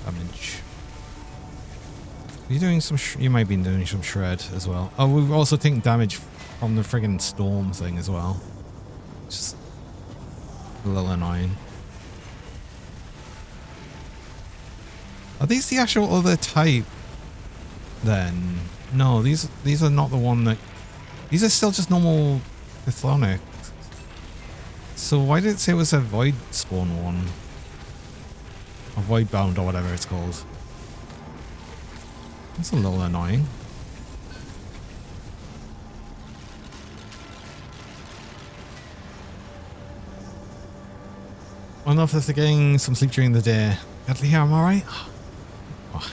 damage. Are you doing some? You might be doing some shred as well. Oh, we've also taken damage from the friggin' storm thing as well. Just a little annoying. Are these the actual other type? Then no, these are not the one that. These are still just normal Pythonic. So why did it say it was a void spawn one? A void bound or whatever it's called. That's a little annoying. I don't know if they're getting some sleep during the day. Got to hear I'm alright? Oh.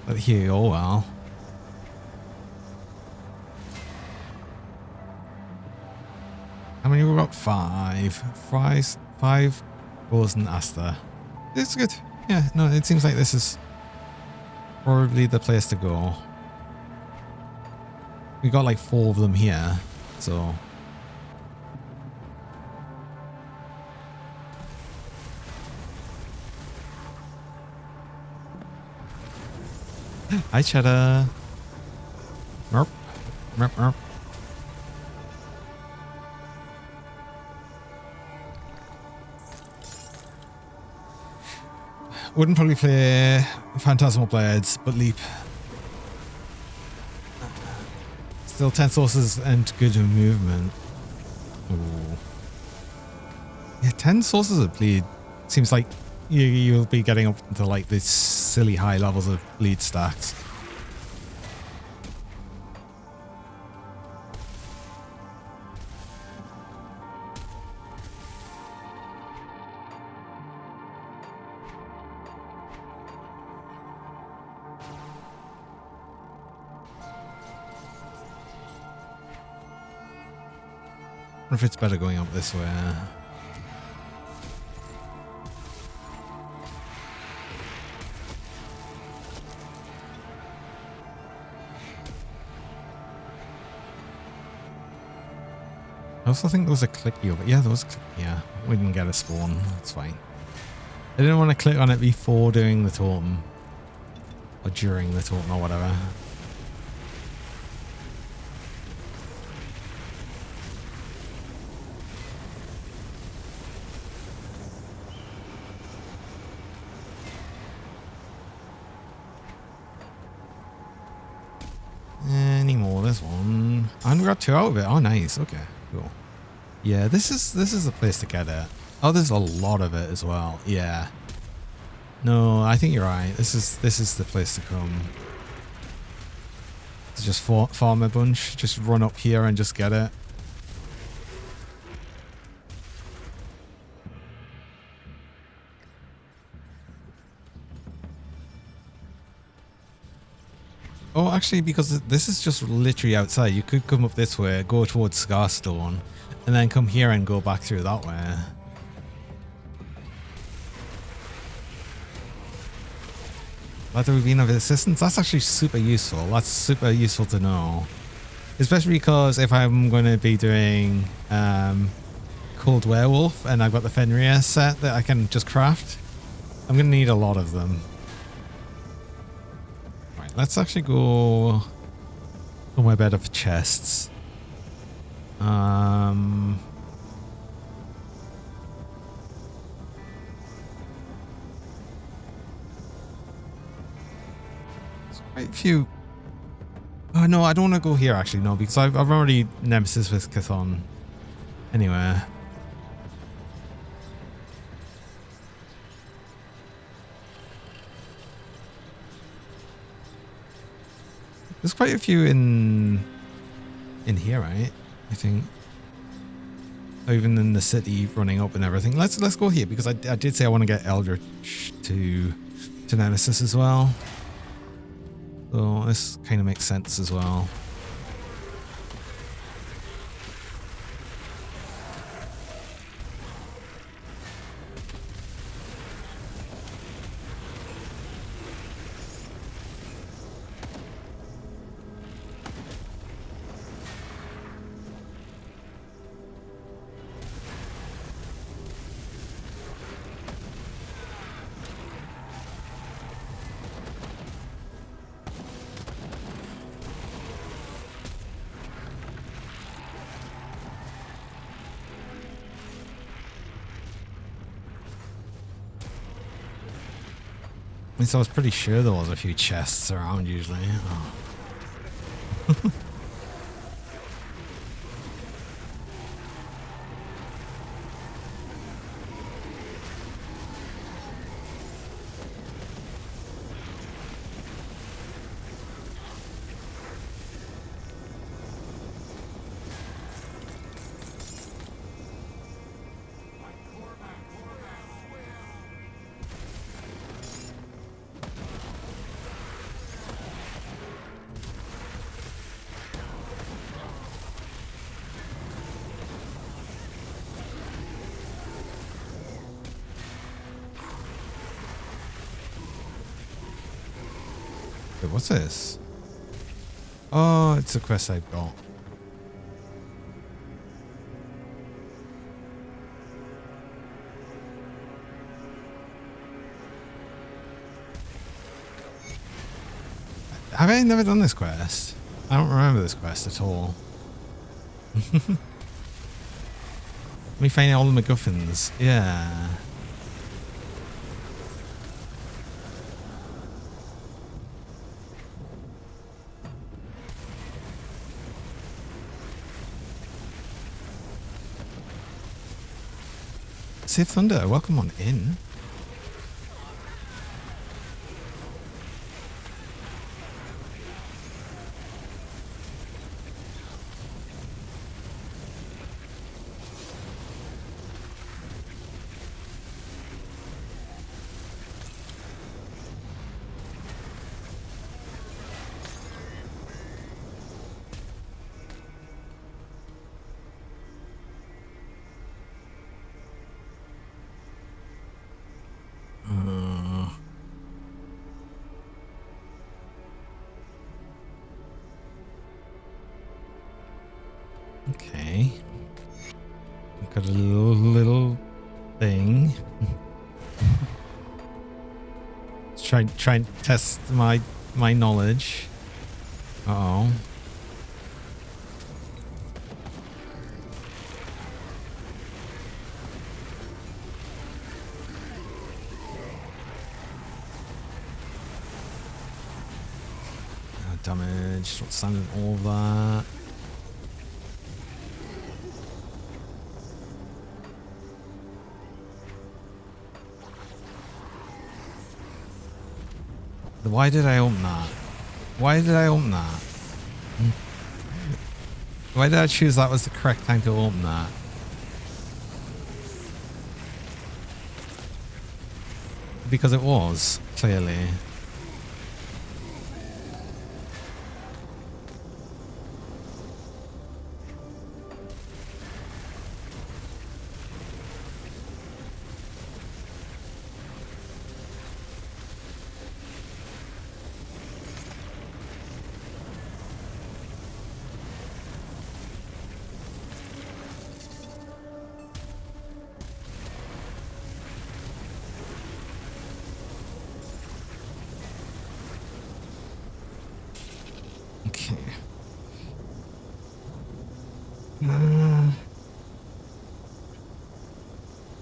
But here, oh well. How many we got? 5. Five Frozen Aster. It's good. Yeah, no, it seems like this is probably the place to go. We got like 4 of them here, so. Hi, Cheddar. Merp. Merp, merp. Wouldn't probably play Phantasmal Blades, but Leap. Still 10 sources and good movement. Ooh. Yeah, 10 sources of bleed. Seems like you'll be getting up into like these silly high levels of bleed stacks. I wonder if it's better going up this way. I also think there was a clicky over. Yeah, there was. Yeah, we didn't get a spawn. That's fine. I didn't want to click on it before doing the totem, or during the totem, or whatever. Any more? There's one. And we got 2 out of it. Oh, nice. Okay, cool. Yeah, this is the place to get it. Oh, there's a lot of it as well. Yeah. No, I think you're right. This is the place to come. To just farm a bunch. Just run up here and just get it. Oh, actually, because this is just literally outside. You could come up this way, go towards Scarstone, and then come here and go back through that way. Whether we've been of assistance, that's actually super useful. That's super useful to know. Especially because if I'm going to be doing Cold Werewolf, and I've got the Fenrir set that I can just craft. I'm going to need a lot of them. Right, let's actually go somewhere better for chests. Quite a few. Oh no, I don't want to go here actually, no, because I've already nemesis with Chthon anyway. There's quite a few in here, right? I think. Even in the city running up and everything. Let's go here because I did say I want to get Eldritch to Nemesis as well. So this kind of makes sense as well. So I was pretty sure there was a few chests around usually. Oh. Wait, what's this? Oh, it's a quest I've got. Have I never done this quest? I don't remember this quest at all. Let me find all the MacGuffins. Yeah. Save Thunder, welcome on in. Okay. Got a little thing. Let's try and test my knowledge. Uh-oh. Damage, withstanding all that. Why did I open that? Why did I open that? Why did I choose that was the correct time to open that? Because it was, clearly.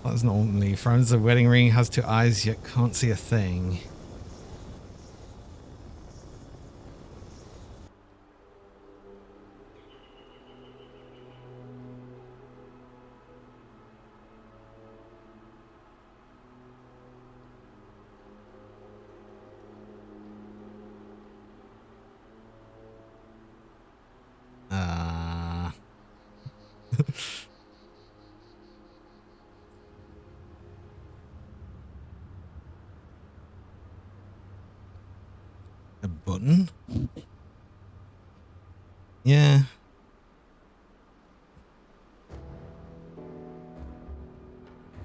That's not only friends. The wedding ring has 2 eyes, yet can't see a thing. A button? Yeah.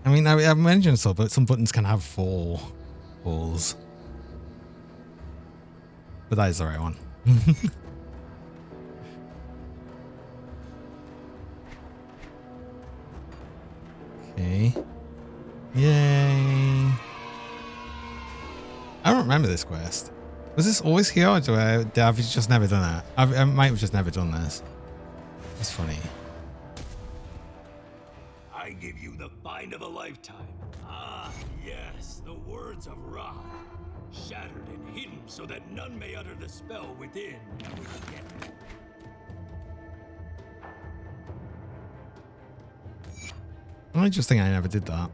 I mean, I mentioned so, but some buttons can have 4 holes. But that is the right one. Okay. Yay. I don't remember this quest. Was this always here, or have I just never done that? I might have just never done this. That's funny. I give you the find of a lifetime. Ah, yes, the words of Ra. Shattered and hidden so that none may utter the spell within. I just think I never did that.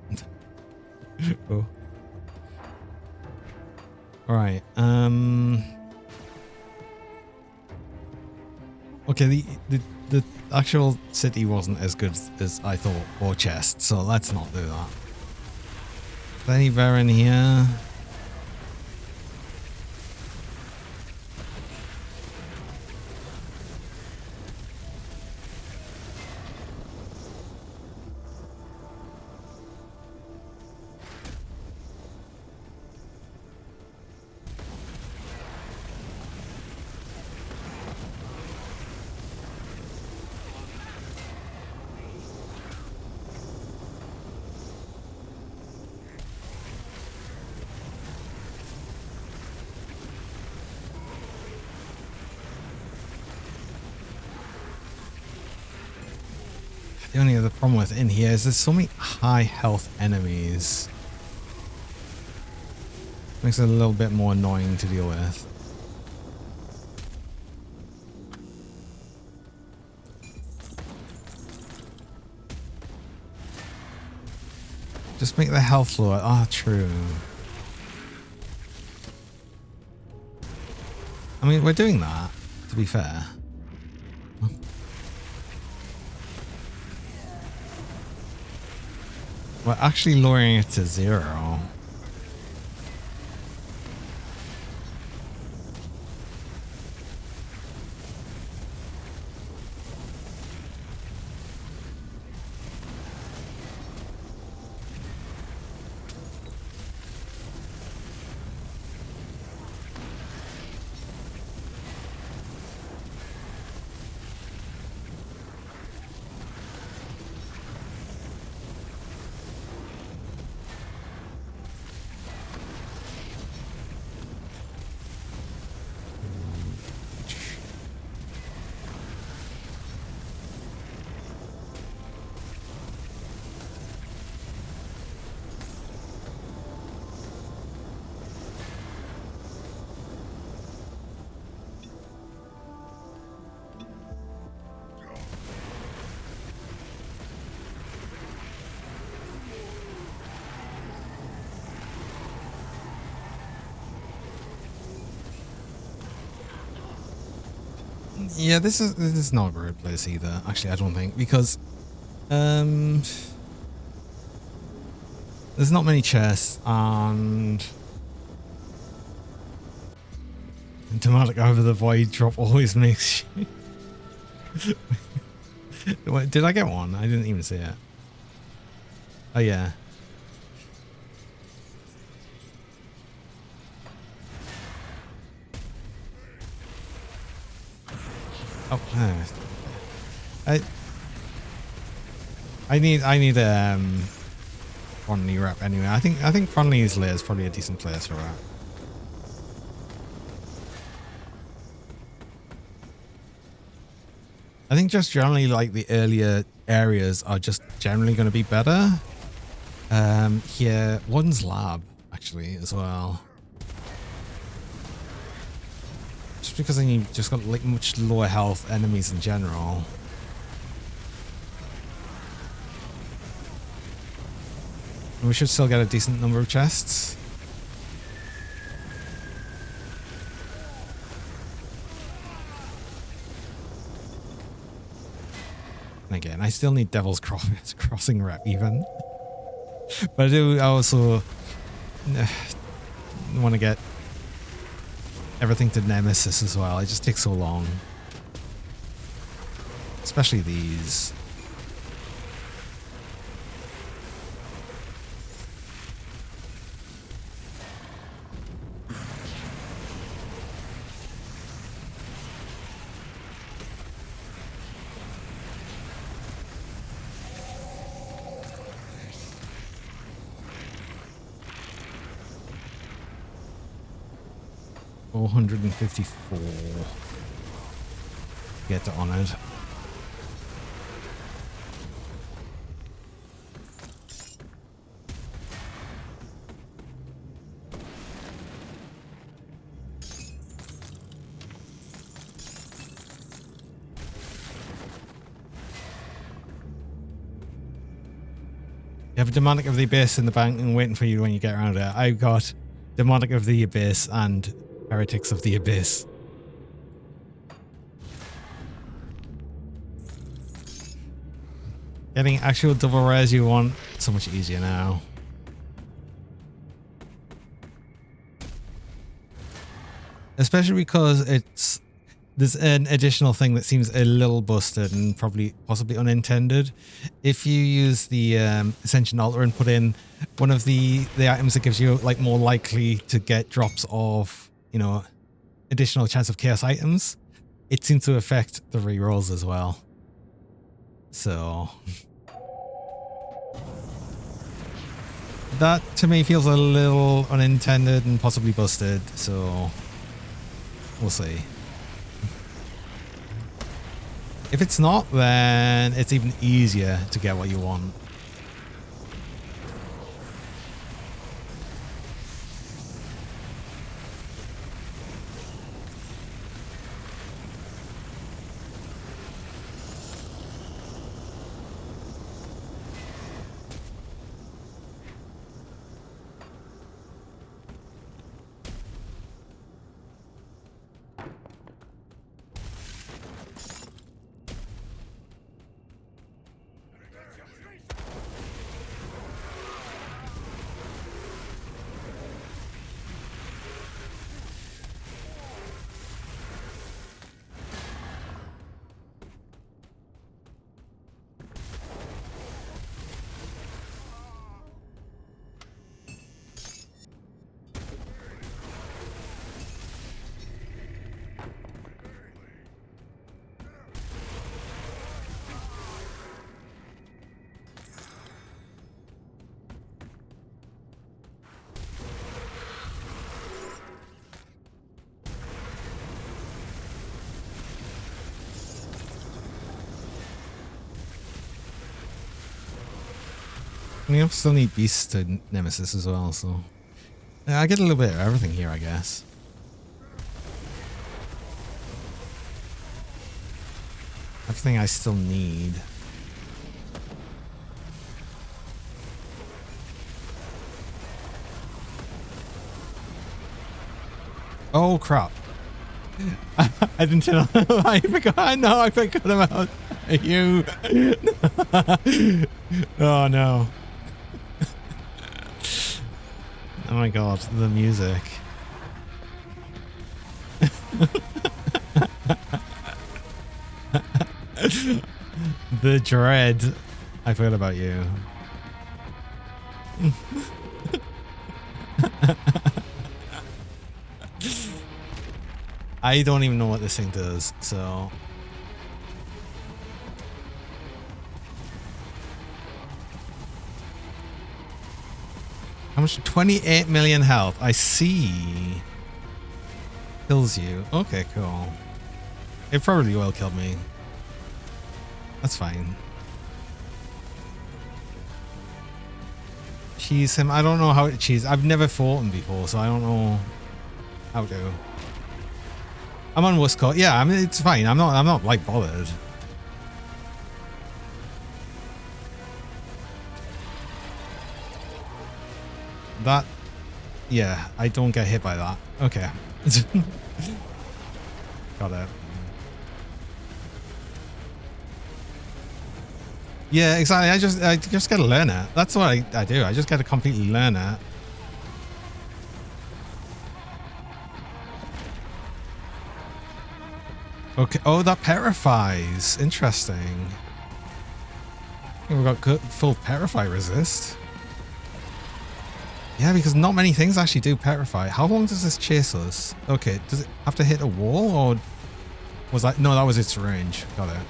Oh. Alright, okay, the actual city wasn't as good as I thought, or chest, so let's not do that. Is there any bear in here? The only other problem with in here is there's so many high health enemies. Makes it a little bit more annoying to deal with. Just make the health lower. Ah, true. I mean, we're doing that, to be fair. We're actually lowering it to 0. Yeah, this is not a great place either. Actually, I don't think, because there's not many chests, and Automatic over the void drop always makes Did I get one? I didn't even see it. Oh yeah. Oh, I need Friendly rep anyway. I think Friendly's lair is probably a decent place for that. I think just generally like the earlier areas are just generally going to be better. Here, one's lab actually as well. Just because then you've just got like much lower health enemies in general. And we should still get a decent number of chests. And again, I still need Devil's Crossing rep even. But I do also want to get everything to Nemesis as well. It just takes so long. Especially these. $454. Get to honored. You have a Demonic of the Abyss in the bank and waiting for you when you get around it. I've got Demonic of the Abyss and Heretics of the Abyss. Getting actual double rares you want, so much easier now. Especially because there's an additional thing that seems a little busted and possibly unintended. If you use the Ascension Altar and put in one of the items that gives you like more likely to get drops of, you know, additional chance of chaos items, it seems to affect the rerolls as well. So that to me feels a little unintended and possibly busted, so we'll see. If it's not, then it's even easier to get what you want. I mean, I still need Beasts to Nemesis as well, so yeah, I get a little bit of everything here, I guess. Everything I still need. Oh crap! I didn't turn on. I forgot. No, I forgot about you. Oh no. Oh my god, the music. The dread. I forgot about you. I don't even know what this thing does, so... How much? 28 million health. I see. Kills you. Okay, cool. It probably will kill me. That's fine. Cheese him. I don't know how to cheese. I've never fought him before, so I don't know how to. I'm on Westcourt. Yeah, I mean it's fine. I'm not like bothered. That, yeah, I don't get hit by that. Okay. Got it. Yeah, exactly. I just gotta learn it. That's what I do. I just gotta completely learn it. Okay. Oh, that petrifies. Interesting. I think we've got good full petrify resist. Yeah, because not many things actually do petrify. How long does this chase us? Okay, does it have to hit a wall or was that? No, that was its range. Got it.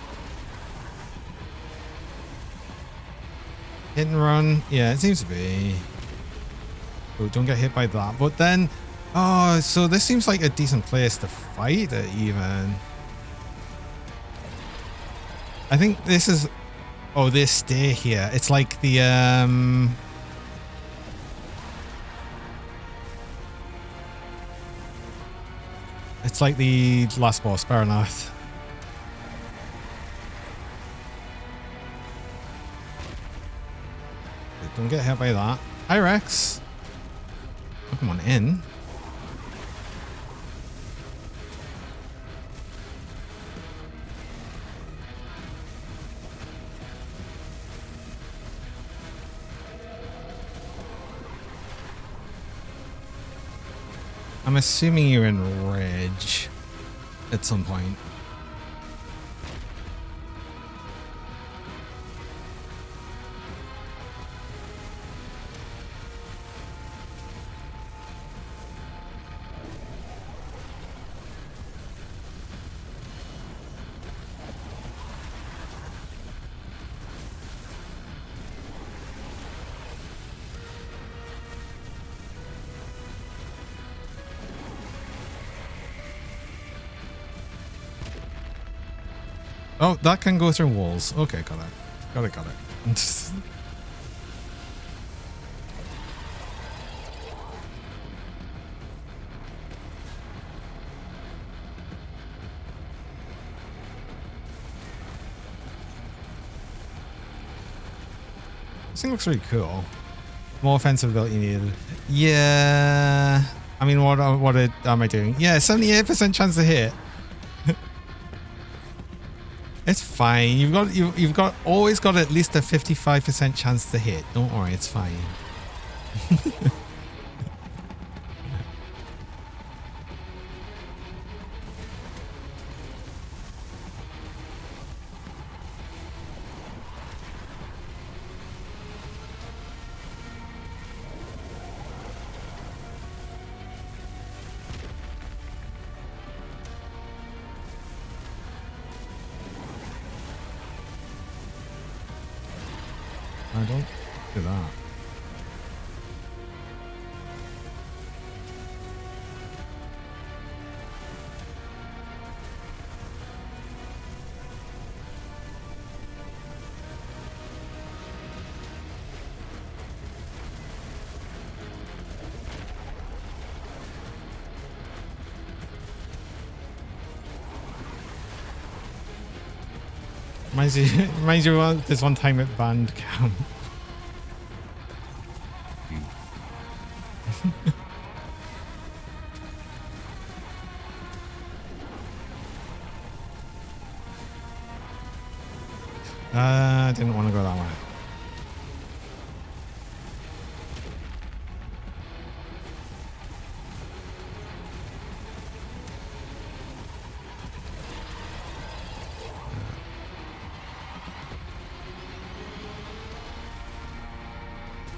Hit and run. Yeah, it seems to be. Oh, don't get hit by that. But then, oh, so this seems like a decent place to fight it even. I think this is, oh, they stay here. It's like the, it's like the last boss, Wereraven. Don't get hit by that. Hi, Rex. Oh, come on in. I'm assuming you're in rage at some point. Oh, that can go through walls. Okay, got it. Got it. This thing looks really cool. More offensive ability needed. Yeah. I mean, what am I doing? Yeah, 78% chance to hit. It's fine. You've got always got at least a 55% chance to hit. Don't worry, it's fine. I don't do that. Reminds you of this one time at band camp. I didn't want to go that way.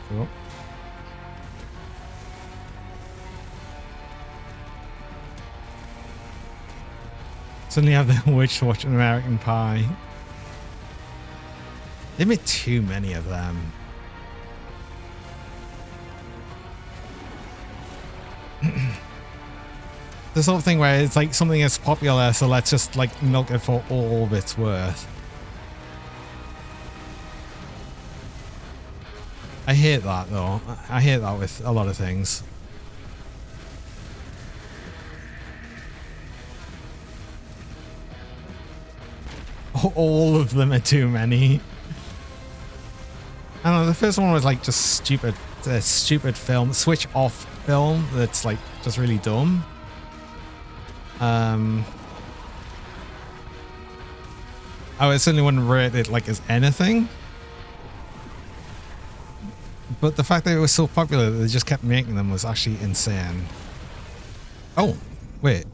Cool. Suddenly have the witch watching American Pie. They made too many of them. The sort of thing where it's like something is popular, so let's just like milk it for all of its worth. I hate that though. I hate that with a lot of things. All of them are too many. I don't know, the first one was like just stupid film, switch off film that's like just really dumb. I certainly wouldn't rate it like as anything. But the fact that it was so popular that they just kept making them was actually insane. Oh, wait.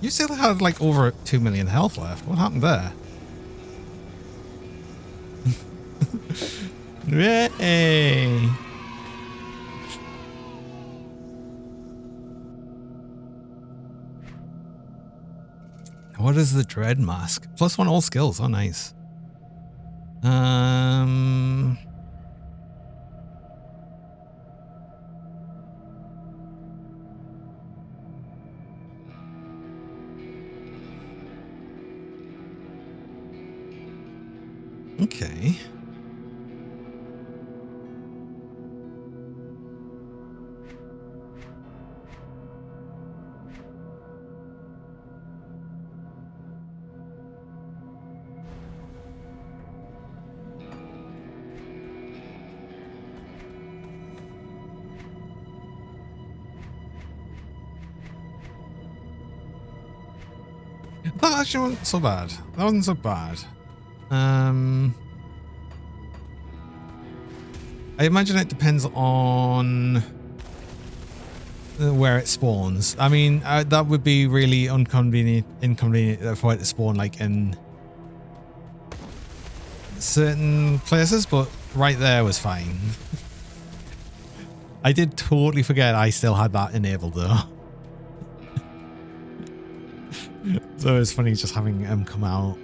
You still had like over 2 million health left. What happened there? Yay! What is the Dread Mask? +1 all skills. Oh, nice. Okay. That actually wasn't so bad. That wasn't so bad. I imagine it depends on where it spawns. I mean, that would be really inconvenient for it to spawn like in certain places, but right there was fine. I did totally forget I still had that enabled though. So it's funny just having him come out.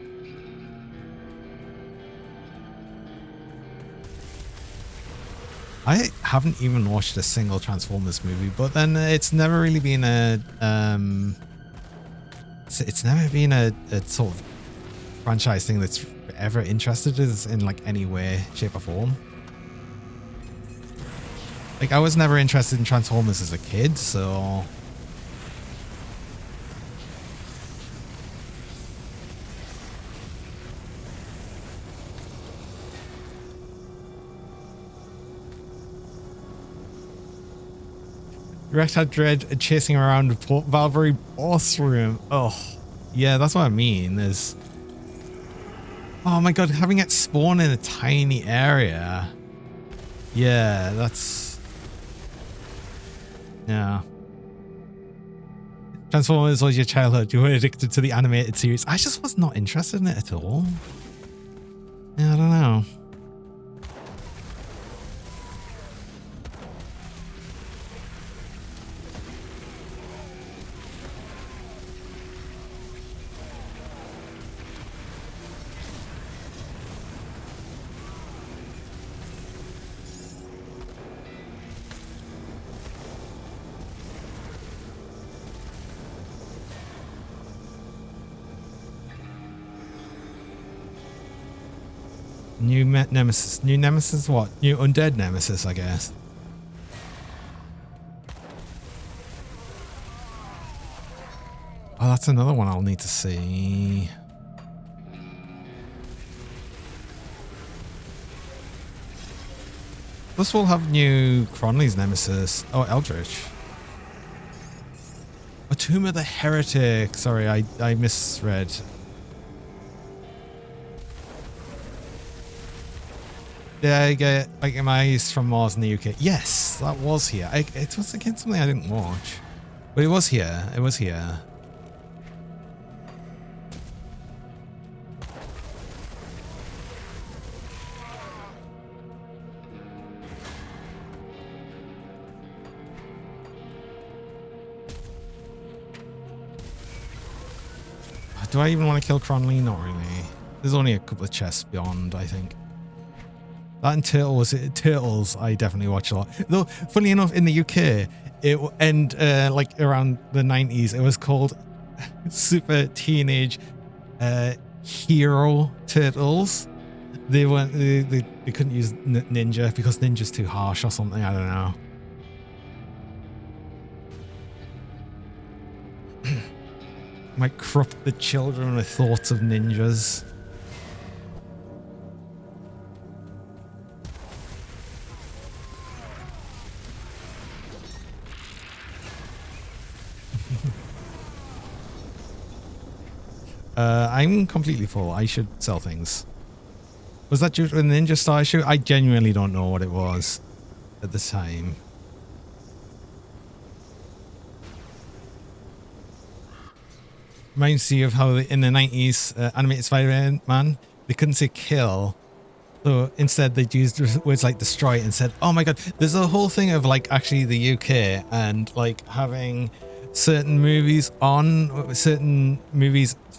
I haven't even watched a single Transformers movie, but then it's never really been a it's never been a sort of franchise thing that's ever interested us in like any way, shape or form. Like I was never interested in Transformers as a kid, so Rex had Dread chasing around the Valkyrie boss room. Oh, yeah, that's what I mean. There's... Oh my god, having it spawn in a tiny area. Yeah, that's... Yeah. Transformers was your childhood. You were addicted to the animated series. I just was not interested in it at all. Yeah, I don't know. New Nemesis. New Nemesis what? New Undead Nemesis, I guess. Oh, that's another one I'll need to see. Plus we'll have new Cronley's Nemesis. Oh, Eldritch. A Tomb of the Heretic. Sorry, I misread. Did I get like my eyes from Mars in the UK? Yes, that was here. It was again something I didn't watch, but it was here. It was here. Do I even want to kill Cronley? Not really. There's only a couple of chests beyond, I think. That and Turtles, I definitely watch a lot. Though, funny enough, in the UK, like around the 90s, it was called Super Teenage Hero Turtles. they weren't. They couldn't use ninja because ninja's too harsh or something. I don't know. Might corrupt the children with thoughts of ninjas. I'm completely full. I should sell things. Was that due to the ninja star issue? I genuinely don't know what it was at the time. Reminds me of how in the 90s animated Spider-Man, they couldn't say kill. So instead they used words like destroy and said, oh my god, there's a whole thing of like actually the UK and like having certain movies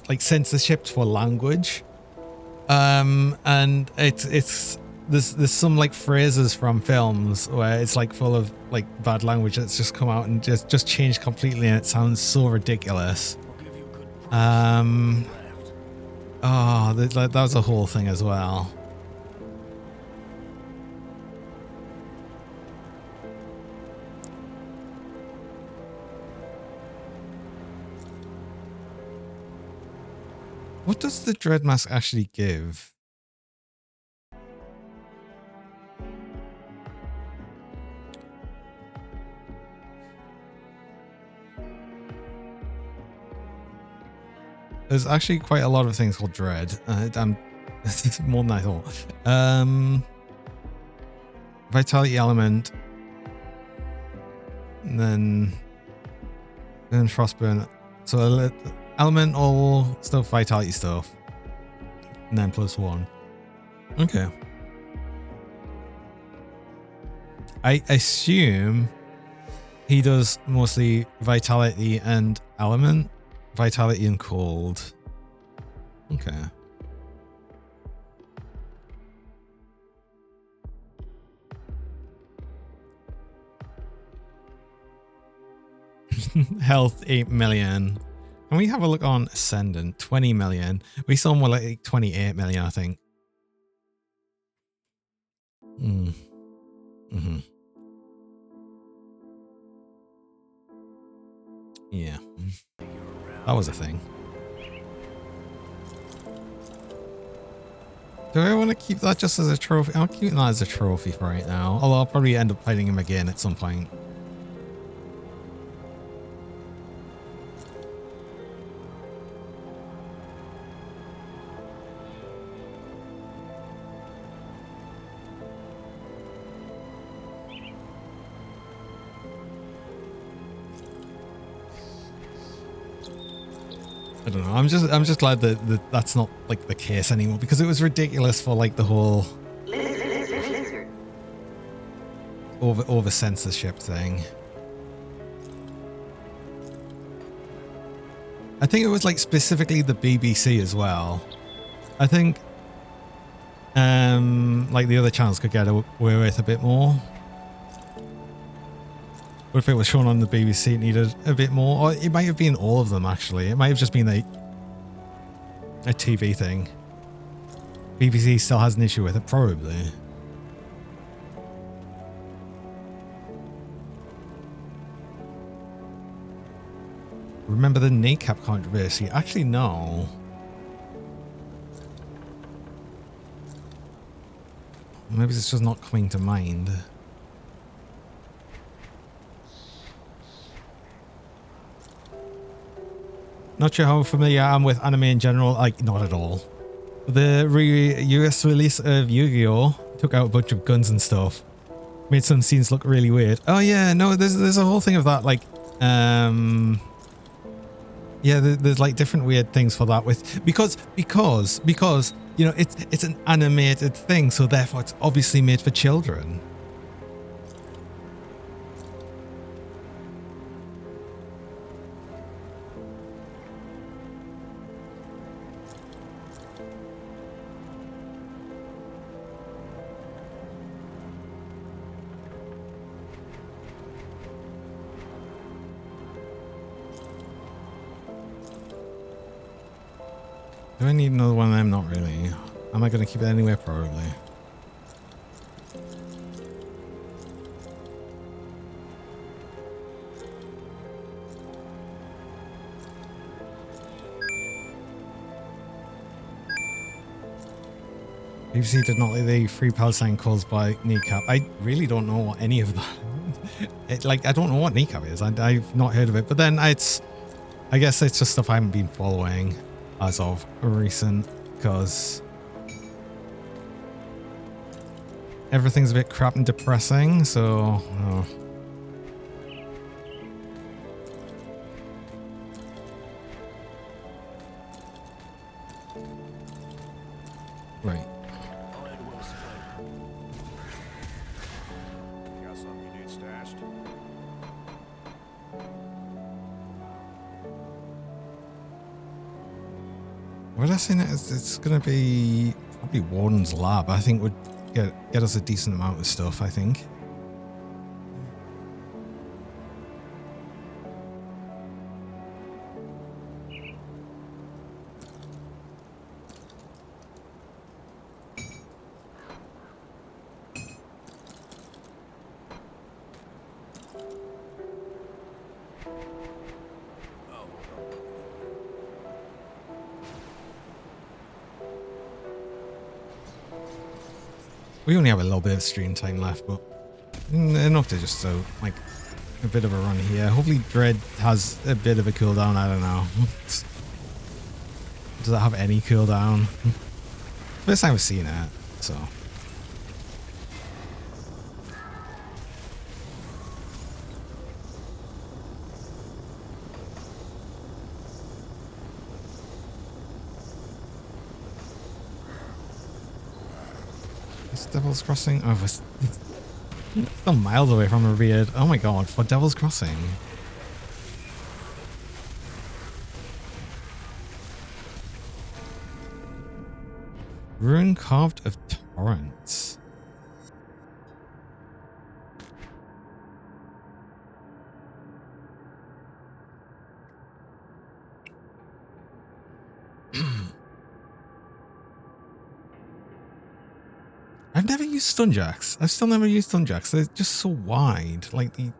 like censorship for language. And it's there's some like phrases from films where it's like full of like bad language that's just come out and just changed completely and it sounds so ridiculous. Oh, that was a whole thing as well. What does the Dread Mask actually give? There's actually quite a lot of things called Dread. More than I thought. Vitality element. And then Frostburn. So elemental stuff, vitality stuff. And then +1. Okay. I assume he does mostly vitality and element. Vitality and cold. Okay. Health 8 million. Can we have a look on Ascendant? 20 million. We saw more like 28 million, I think. Yeah. That was a thing. Do I want to keep that just as a trophy? I'll keep that as a trophy for right now. Although I'll probably end up fighting him again at some point. I don't know. I'm just glad that that's not like the case anymore because it was ridiculous for like the whole over censorship thing. I think it was like specifically the BBC as well. I think like the other channels could get away with a bit more. But if it was shown on the BBC, it needed a bit more. Or it might have been all of them, actually. It might have just been a TV thing. BBC still has an issue with it, probably. Remember the kneecap controversy? Actually, no. Maybe it's just not coming to mind. Not sure how familiar I am with anime in general. Like, not at all. The US release of Yu-Gi-Oh! Took out a bunch of guns and stuff. Made some scenes look really weird. Oh yeah, no, there's a whole thing of that, like, yeah, there's like different weird things for that with because you know it's an animated thing, so therefore it's obviously made for children. Do I need another one of them? Not really. Am I going to keep it anywhere? Probably. BBC did not like the Free Palestine calls by Kneecap. I really don't know what any of that. I don't know what Kneecap is. I've not heard of it. But then I guess it's just stuff I haven't been following as of recent, because everything's a bit crap and depressing. So. Oh. Right. Got something you need stashed? What did I say next? It's going to be probably Warden's Lab. I think would get us a decent amount of stuff, I think. We only have a little bit of stream time left, but enough to just like a bit of a run here. Hopefully Dread has a bit of a cooldown. I don't know. Does it have any cooldown? First time I've seen it, so. Devil's Crossing? Oh, it's still miles away from a beard. Oh my god, for Devil's Crossing. Rune Carved of Torrents. I've never used Stunjacks. I've still never used Stunjacks. They're just so wide. Like, the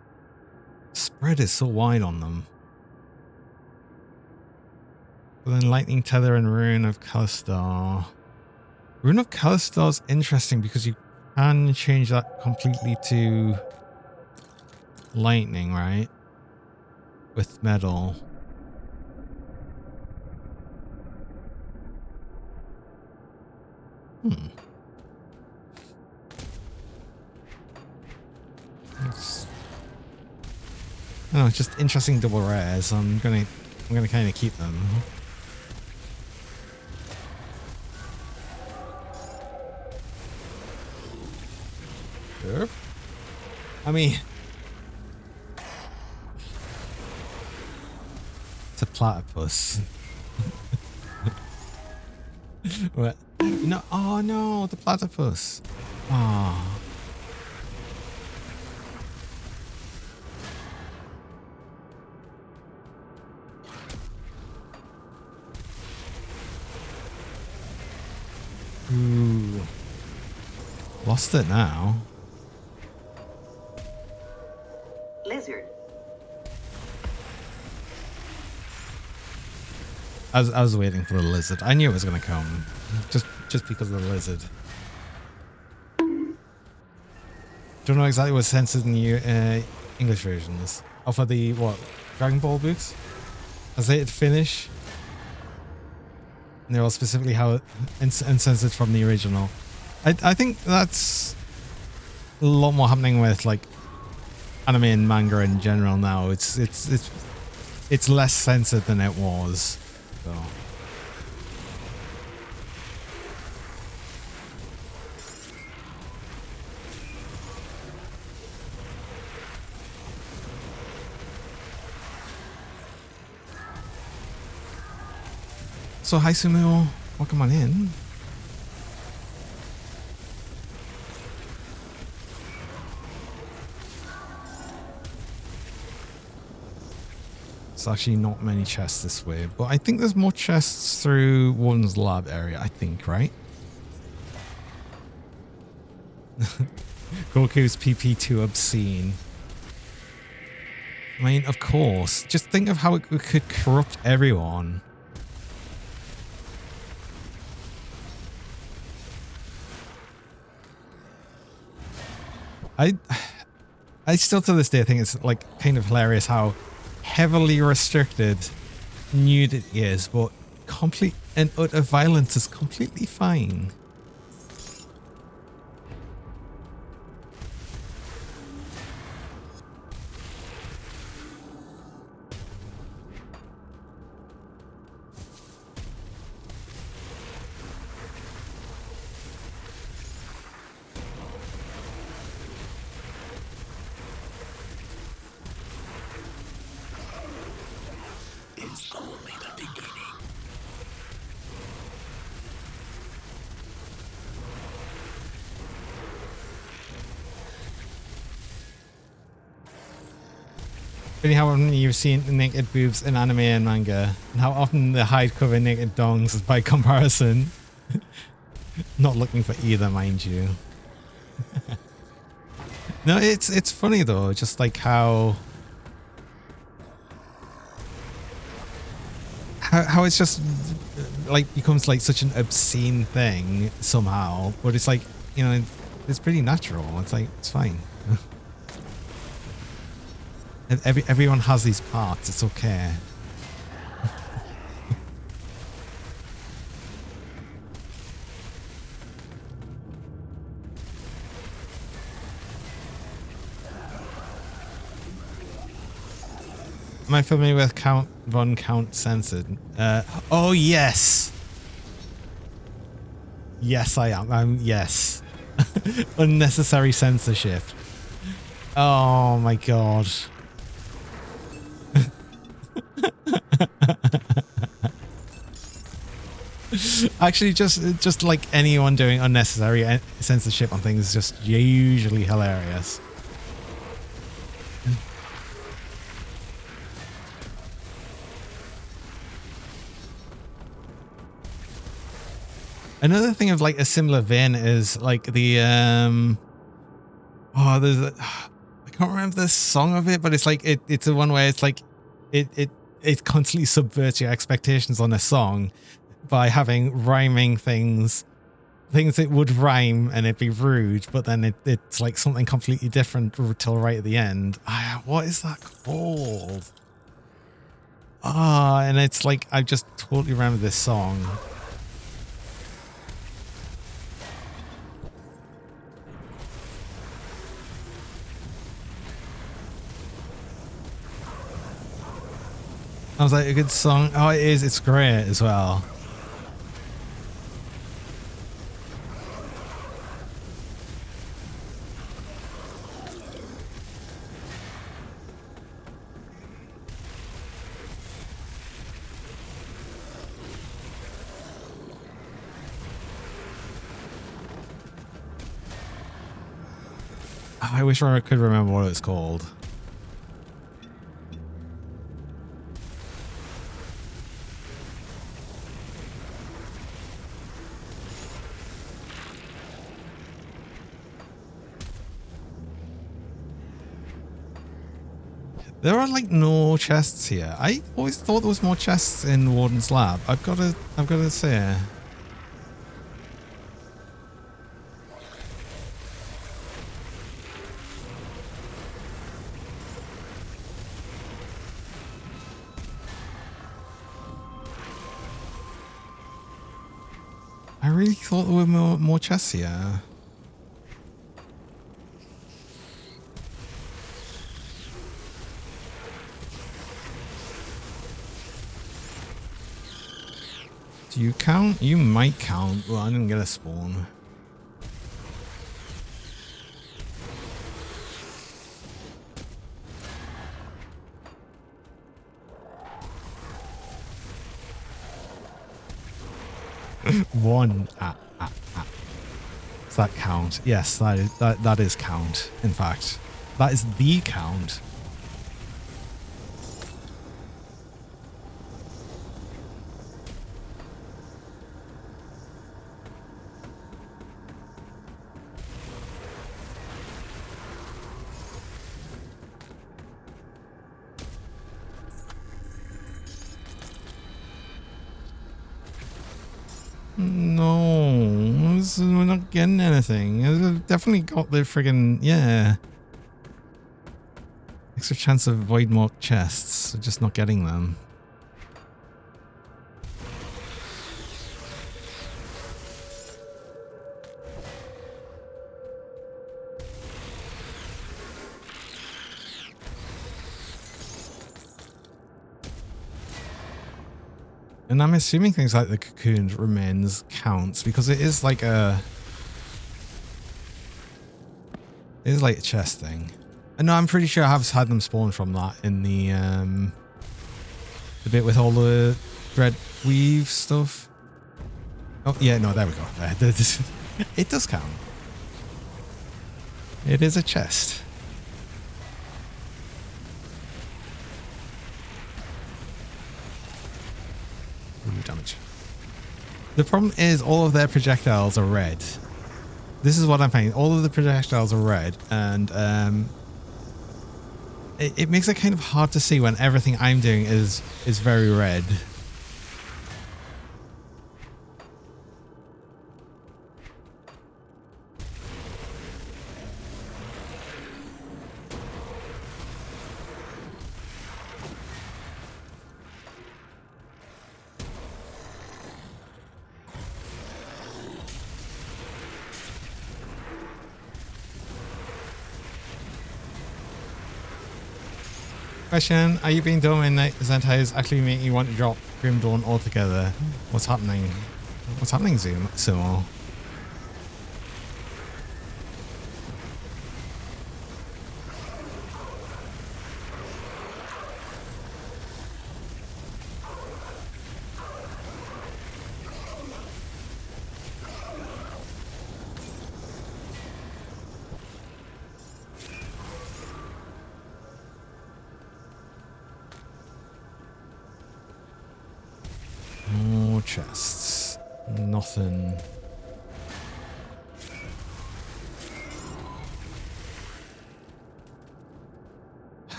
spread is so wide on them. But then Lightning Tether and Rune of Kalistar. Rune of Kalistar is interesting because you can change that completely to lightning, right? With metal. Oh, it's just interesting double rares. I'm gonna kind of keep them. Sure. I mean, it's a platypus. What? No! Oh no, the platypus. Ah. Oh. Ooh. Lost it now. Lizard. I was waiting for the lizard. I knew it was gonna come. Just because of the lizard. Don't know exactly what's censored in the English versions. Oh, for the what? Dragon Ball books? As they finish. And they're all specifically how uncensored from the original. I think that's a lot more happening with like anime and manga in general now. It's less censored than it was. So. So hi Sumo, welcome on in. There's actually not many chests this way, but I think there's more chests through Warden's Lab area, I think, right? Goku's PP too obscene. I mean, of course. Just think of how it could corrupt everyone. I still to this day think it's like kind of hilarious how heavily restricted nudity is, but complete and utter violence is completely fine. It's only the beginning. Funny how often you've seen naked boobs in anime and manga, and how often the hide cover naked dongs is by comparison. Not looking for either, mind you. No, it's funny though, just like how it's just like becomes like such an obscene thing somehow, but it's like, you know, it's pretty natural. It's like, it's fine. Everyone has these parts. It's okay. Am I familiar with Count Von Count Censored? Oh yes. Yes, I am. Yes. Unnecessary censorship. Oh my god. Actually, just like anyone doing unnecessary censorship on things is just usually hilarious. Another thing of like a similar vein is like the oh, there's a, I can't remember the song of it, but it's like it's the one where it's like it constantly subverts your expectations on a song by having rhyming things that would rhyme and it'd be rude, but then it's like something completely different till right at the end. What is that called? And it's like I just totally remember this song. I was like, a good song. Oh, it is. It's great as well. I wish I could remember what it's called. There are like no chests here. I always thought there was more chests in Warden's lab. I've got to say. I really thought there were more chests here. Do you count? You might count. Well, I didn't get a spawn. One. Does that count? Yes, that is count. In fact, that is the count. No, we're not getting anything. I've definitely got the friggin', yeah. Extra chance of void mark chests, just not getting them. And I'm assuming things like the cocooned remains counts because it is like a chest thing. And no, I'm pretty sure I've had them spawn from that in the bit with all the dread weave stuff. Oh yeah, no, there we go. It does count. It is a chest. Damage. The problem is all of their projectiles are red. This is what I'm finding. All of the projectiles are red, and it makes it kind of hard to see when everything I'm doing is very red. Question, are you being dumb in that Zentai's actually making you want to drop Grim Dawn altogether? What's happening? What's happening, Sumo? Chests. Nothing.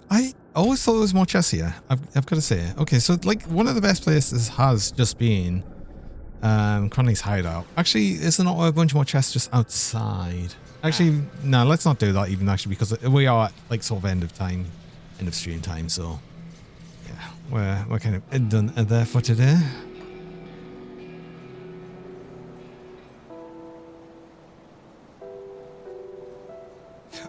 I always thought there was more chests here. I've got to say. Okay, so like one of the best places has just been Cronley's hideout. Actually, is there not a bunch more chests just outside? Actually, no, let's not do that even actually because we are at like sort of end of stream time, so yeah, we're kind of done there for today.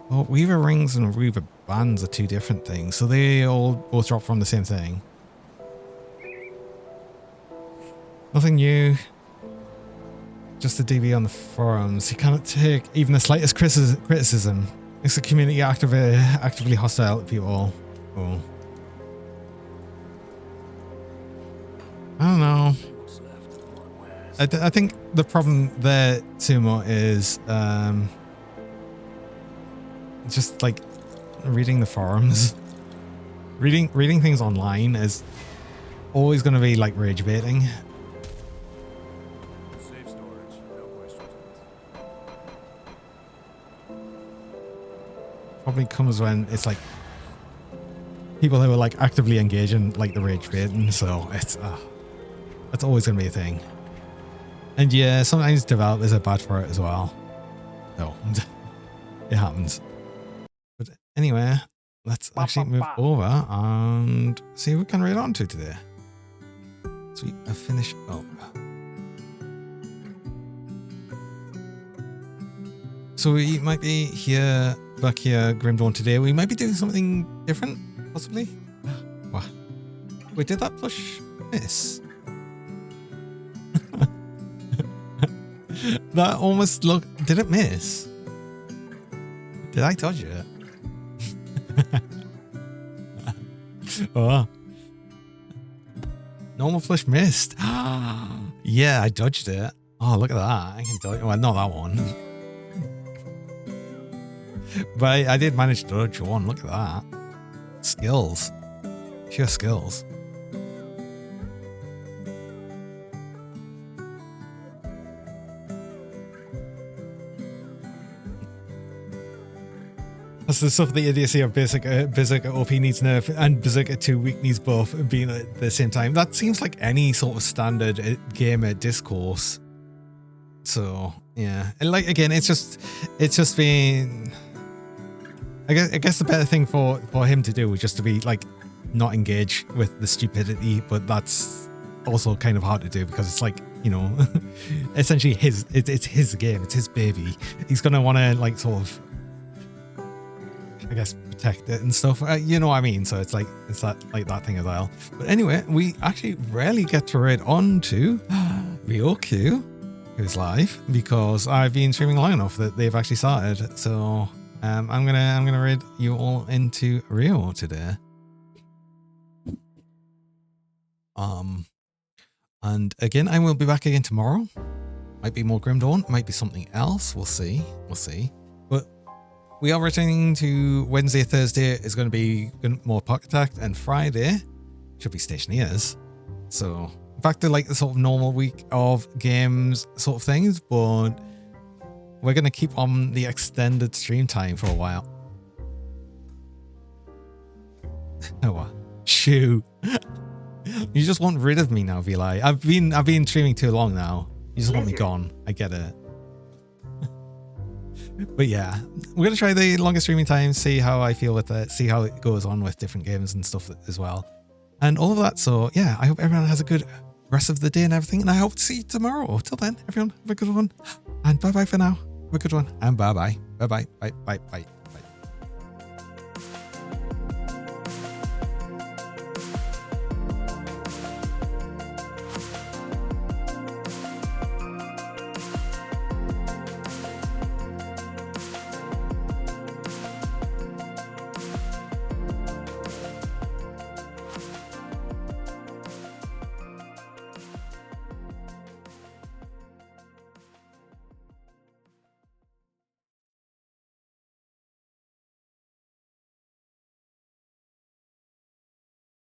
Well, Weaver rings and Weaver bands are two different things, so they all both drop from the same thing. Nothing new. Just a DB on the forums. He cannot take even the slightest criticism. Makes the community actively hostile to people. Oh. I don't know. I think the problem there, Sumo, is just like reading the forums. reading things online is always going to be like rage baiting. Safe storage, no questions asked. Probably comes when it's like people who are like actively engaging like the rage baiting, so it's that's always going to be a thing. And yeah, sometimes developers are bad for it as well. So it happens. But anyway, let's actually move over and see what we can read on to today. So we finish up. So we might be back here, Grim Dawn today. We might be doing something different, possibly. What? Wait, did that push miss? That almost looked... Did it miss? Did I dodge it? Oh. Normal flush missed. Yeah, I dodged it. Oh, look at that. I can dodge... Well, not that one. But I did manage to dodge one. Look at that. Skills. Pure skills. That's the stuff the idiocy of Berserker OP needs nerf and Berserker 2 weak needs both being at the same time. That seems like any sort of standard gamer discourse So yeah, and like again, it's just been. I guess the better thing for him to do was just to be like not engage with the stupidity, but that's also kind of hard to do because it's like, you know, essentially it's his game, it's his baby. He's gonna want to like sort of, I guess, protect it and stuff. You know what I mean? So it's that thing as well. But anyway, we actually rarely get to raid on to VOQ, who's live, because I've been streaming long enough that they've actually started. So I'm gonna raid you all into Rio today. And again, I will be back again tomorrow. Might be more Grim Dawn, might be something else. We'll see. But we are returning to Wednesday, Thursday is going to be more Pocket Attack, and Friday should be Stationeers. So back to like the sort of normal week of games sort of things, but we're going to keep on the extended stream time for a while. Oh, shoo. You just want rid of me now, Vili. I've been streaming too long now. You just want me gone. I get it. But yeah, we're gonna try the longest streaming time, see how I feel with it, see how it goes on with different games and stuff as well, and all of that. So yeah, I hope everyone has a good rest of the day and everything, and I hope to see you tomorrow. Till then, everyone, have a good one, and bye bye for now. Have a good one, and bye bye.